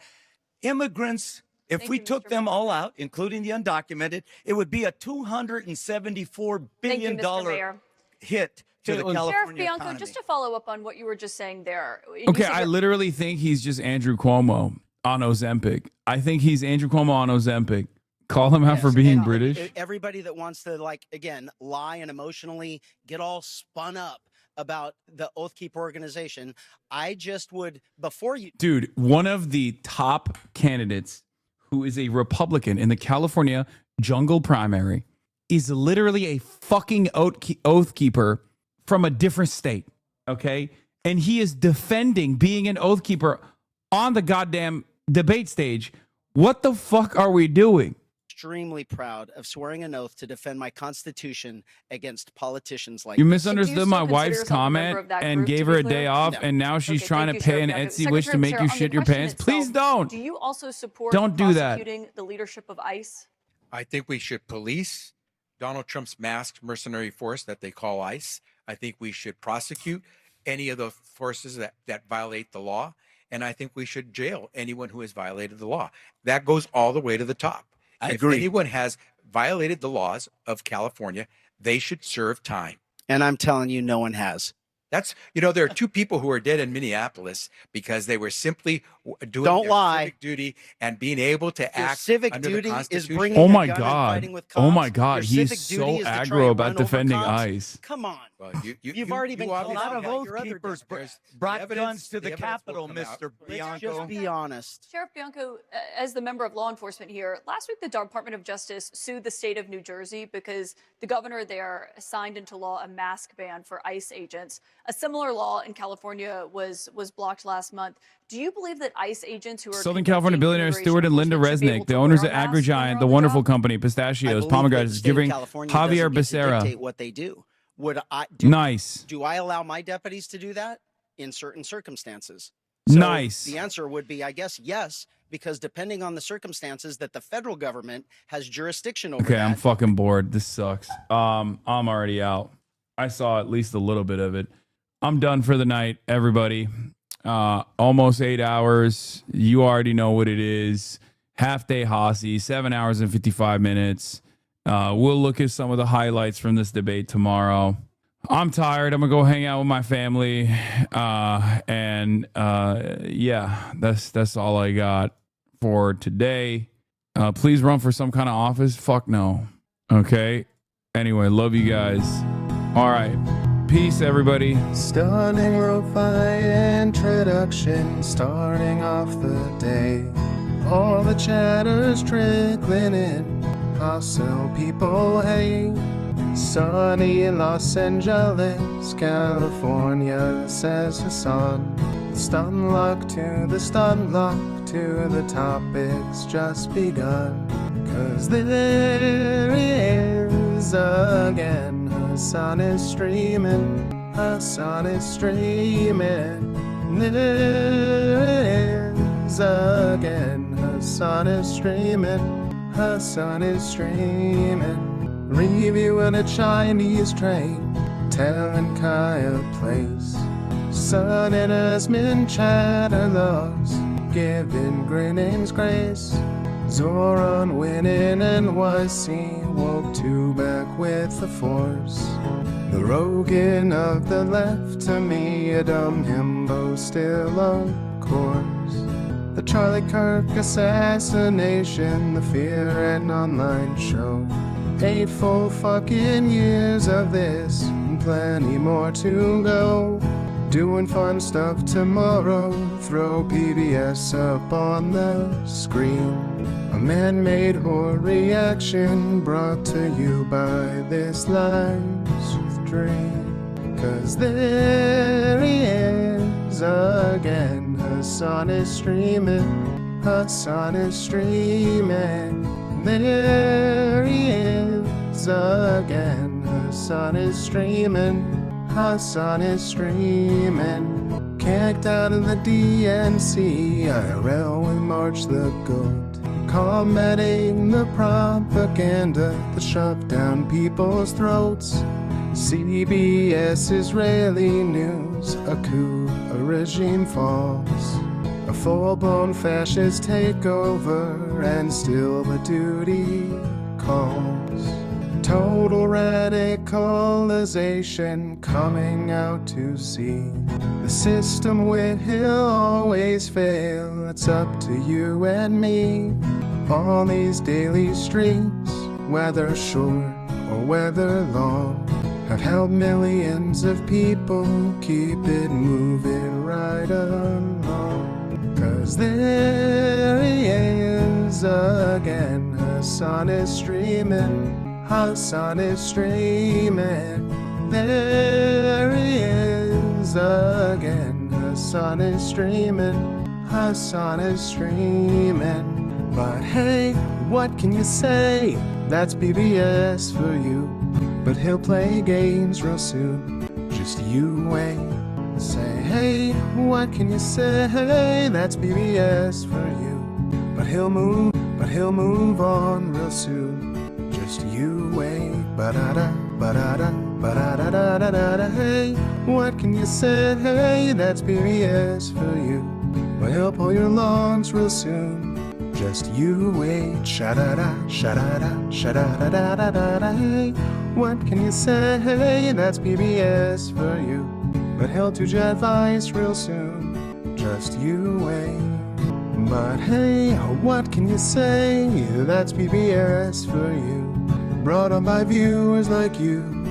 [SPEAKER 13] immigrants, if we took them all out, including the undocumented, it would be a $274
[SPEAKER 24] Thank you,
[SPEAKER 13] billion
[SPEAKER 24] Mr. Mayor.
[SPEAKER 13] hit to the
[SPEAKER 24] Sheriff
[SPEAKER 13] California
[SPEAKER 24] Bianco,
[SPEAKER 13] economy.
[SPEAKER 24] just to follow up on what you were just saying there. you
[SPEAKER 11] Okay,
[SPEAKER 24] said
[SPEAKER 11] I
[SPEAKER 24] that-
[SPEAKER 11] literally think he's just Andrew Cuomo on Ozempic. I think he's Andrew Cuomo on Ozempic. Call him out for being British.
[SPEAKER 3] Everybody that wants to, like, again, lie and emotionally get all spun up about the Oath Keeper organization, I just would, before you.
[SPEAKER 11] Dude, one of the top candidates who is a Republican in the California jungle primary is literally a fucking oath keeper from a different state. Okay. And he is defending being an oath keeper on the goddamn debate stage. What the fuck are we doing?
[SPEAKER 3] Extremely proud of swearing an oath to defend my constitution against politicians like
[SPEAKER 11] You
[SPEAKER 3] this.
[SPEAKER 11] misunderstood my wife's comment and gave her a day off, and now she's trying to pay an Etsy wish to make you shit your pants. Please don't.
[SPEAKER 24] Do you also support
[SPEAKER 11] Don't do that.
[SPEAKER 24] prosecuting the leadership of ICE?
[SPEAKER 26] I think we should police Donald Trump's masked mercenary force that they call ICE. I think we should prosecute any of the forces that violate the law. And I think we should jail anyone who has violated the law. That goes all the way to the top.
[SPEAKER 13] I
[SPEAKER 26] If
[SPEAKER 13] agree.
[SPEAKER 26] anyone has violated the laws of California, they should serve time.
[SPEAKER 3] And I'm telling you, no one has.
[SPEAKER 26] That's, you know, there are 2 people who are dead in Minneapolis because they were simply doing
[SPEAKER 3] Don't
[SPEAKER 26] their
[SPEAKER 3] lie.
[SPEAKER 26] civic duty and being able to
[SPEAKER 3] Your
[SPEAKER 26] act
[SPEAKER 3] civic
[SPEAKER 26] under
[SPEAKER 3] duty
[SPEAKER 26] the
[SPEAKER 3] is
[SPEAKER 26] Constitution.
[SPEAKER 3] bringing
[SPEAKER 11] Oh
[SPEAKER 3] a
[SPEAKER 11] my
[SPEAKER 3] gun and
[SPEAKER 11] God.
[SPEAKER 3] fighting with
[SPEAKER 11] Oh my
[SPEAKER 3] cops.
[SPEAKER 11] God.
[SPEAKER 3] Your
[SPEAKER 11] He's
[SPEAKER 3] civic
[SPEAKER 11] so
[SPEAKER 3] duty is to try
[SPEAKER 11] aggro
[SPEAKER 3] and
[SPEAKER 11] about
[SPEAKER 3] run over
[SPEAKER 11] defending
[SPEAKER 3] cops.
[SPEAKER 11] ICE.
[SPEAKER 3] Come on.
[SPEAKER 26] Well,
[SPEAKER 3] You've already been
[SPEAKER 26] a
[SPEAKER 3] called
[SPEAKER 26] lot
[SPEAKER 3] out
[SPEAKER 26] of
[SPEAKER 3] about your other
[SPEAKER 26] keepers
[SPEAKER 3] defenders.
[SPEAKER 26] brought
[SPEAKER 13] guns to the Capitol, Mr.
[SPEAKER 3] Let's just be honest.
[SPEAKER 24] Sheriff Bianco, as the member of law enforcement here, last week the Department of Justice sued the state of New Jersey because the governor there signed into law a mask ban for ICE agents. A similar law in California was blocked last month. Do you believe that ICE agents who are
[SPEAKER 11] Southern California billionaire Stuart and Linda Resnick, the owners of AgriGiant, the wonderful company, pistachios, pomegranates, giving Javier Becerra.
[SPEAKER 3] Dictate what they do. Would I
[SPEAKER 11] Nice.
[SPEAKER 3] Do I allow my deputies to do that in certain circumstances?
[SPEAKER 11] Nice.
[SPEAKER 3] The answer would be, I guess, yes, because depending on the circumstances that the federal government has jurisdiction over.
[SPEAKER 11] Okay, I'm fucking bored. This sucks. I'm already out. I saw at least a little bit of it. I'm done for the night, everybody. Almost 8 hours. You already know what it is. Half day Hossie, 7 hours and 55 minutes. We'll look at some of the highlights from this debate tomorrow. I'm tired. I'm gonna go hang out with my family. Yeah, that's all I got for today. Please run for some kind of office. Fuck no. Okay. Anyway, love you guys. All right. Peace, everybody.
[SPEAKER 8] Stunning lo-fi introduction, starting off the day. All the chatter's trickling in, hostile people hate. Sunny in Los Angeles, California, says Hassan. Stun luck to the stun luck to the topics just begun. 'Cause there he is again. Hassan is streaming, Hassan is streaming. There he is again. Hassan is streaming, Hassan is streaming. Reviewing a Chinese train, telling Kaya place. Sun and Asmin chatter loves, giving Grinning's grace. Zoran winning NYC, woke two back with the force. The Rogan of the left, to me a dumb himbo still of course. The Charlie Kirk assassination, the Fear and Online show. 8 full fucking years of this, and plenty more to go. Doing fun stuff tomorrow, throw PBS up on the screen. A man-made horror reaction brought to you by this life's dream. 'Cause there he is again, Hassan is streaming, Hassan is streaming. There he is again, Hassan is streaming, Hassan is streaming. Kicked out of the DNC, IRL we march the goat. Combating the propaganda that shoved down people's throats. CBS Israeli news, a coup, a regime falls. A full-blown fascist takeover, and still the duty calls. Total radicalization coming out to see. The system will always fail, it's up to you and me. On these daily streets, whether short or whether long, have helped millions of people keep it moving right along. 'Cause there he is again, Hassan is streaming, Hassan is streaming. There he is again, Hassan is streaming, Hassan is streaming. But hey, what can you say? That's BBS for you. But he'll play games real soon, just you wait. Say, hey, what can you say? That's BBS for you. But he'll move on real soon, just you wait. Ba-da-da, ba-da-da, ba-da-da-da-da-da. Hey, what can you say? Hey, that's BBS for you. But he'll pull your lungs real soon, just you wait. Sha-da-da, sha-da-da, sha-da-da-da-da-da. Hey, what can you say? Hey, that's PBS for you. But he'll do jet advice real soon, just you wait. But hey, what can you say? That's PBS for you. Brought on by viewers like you.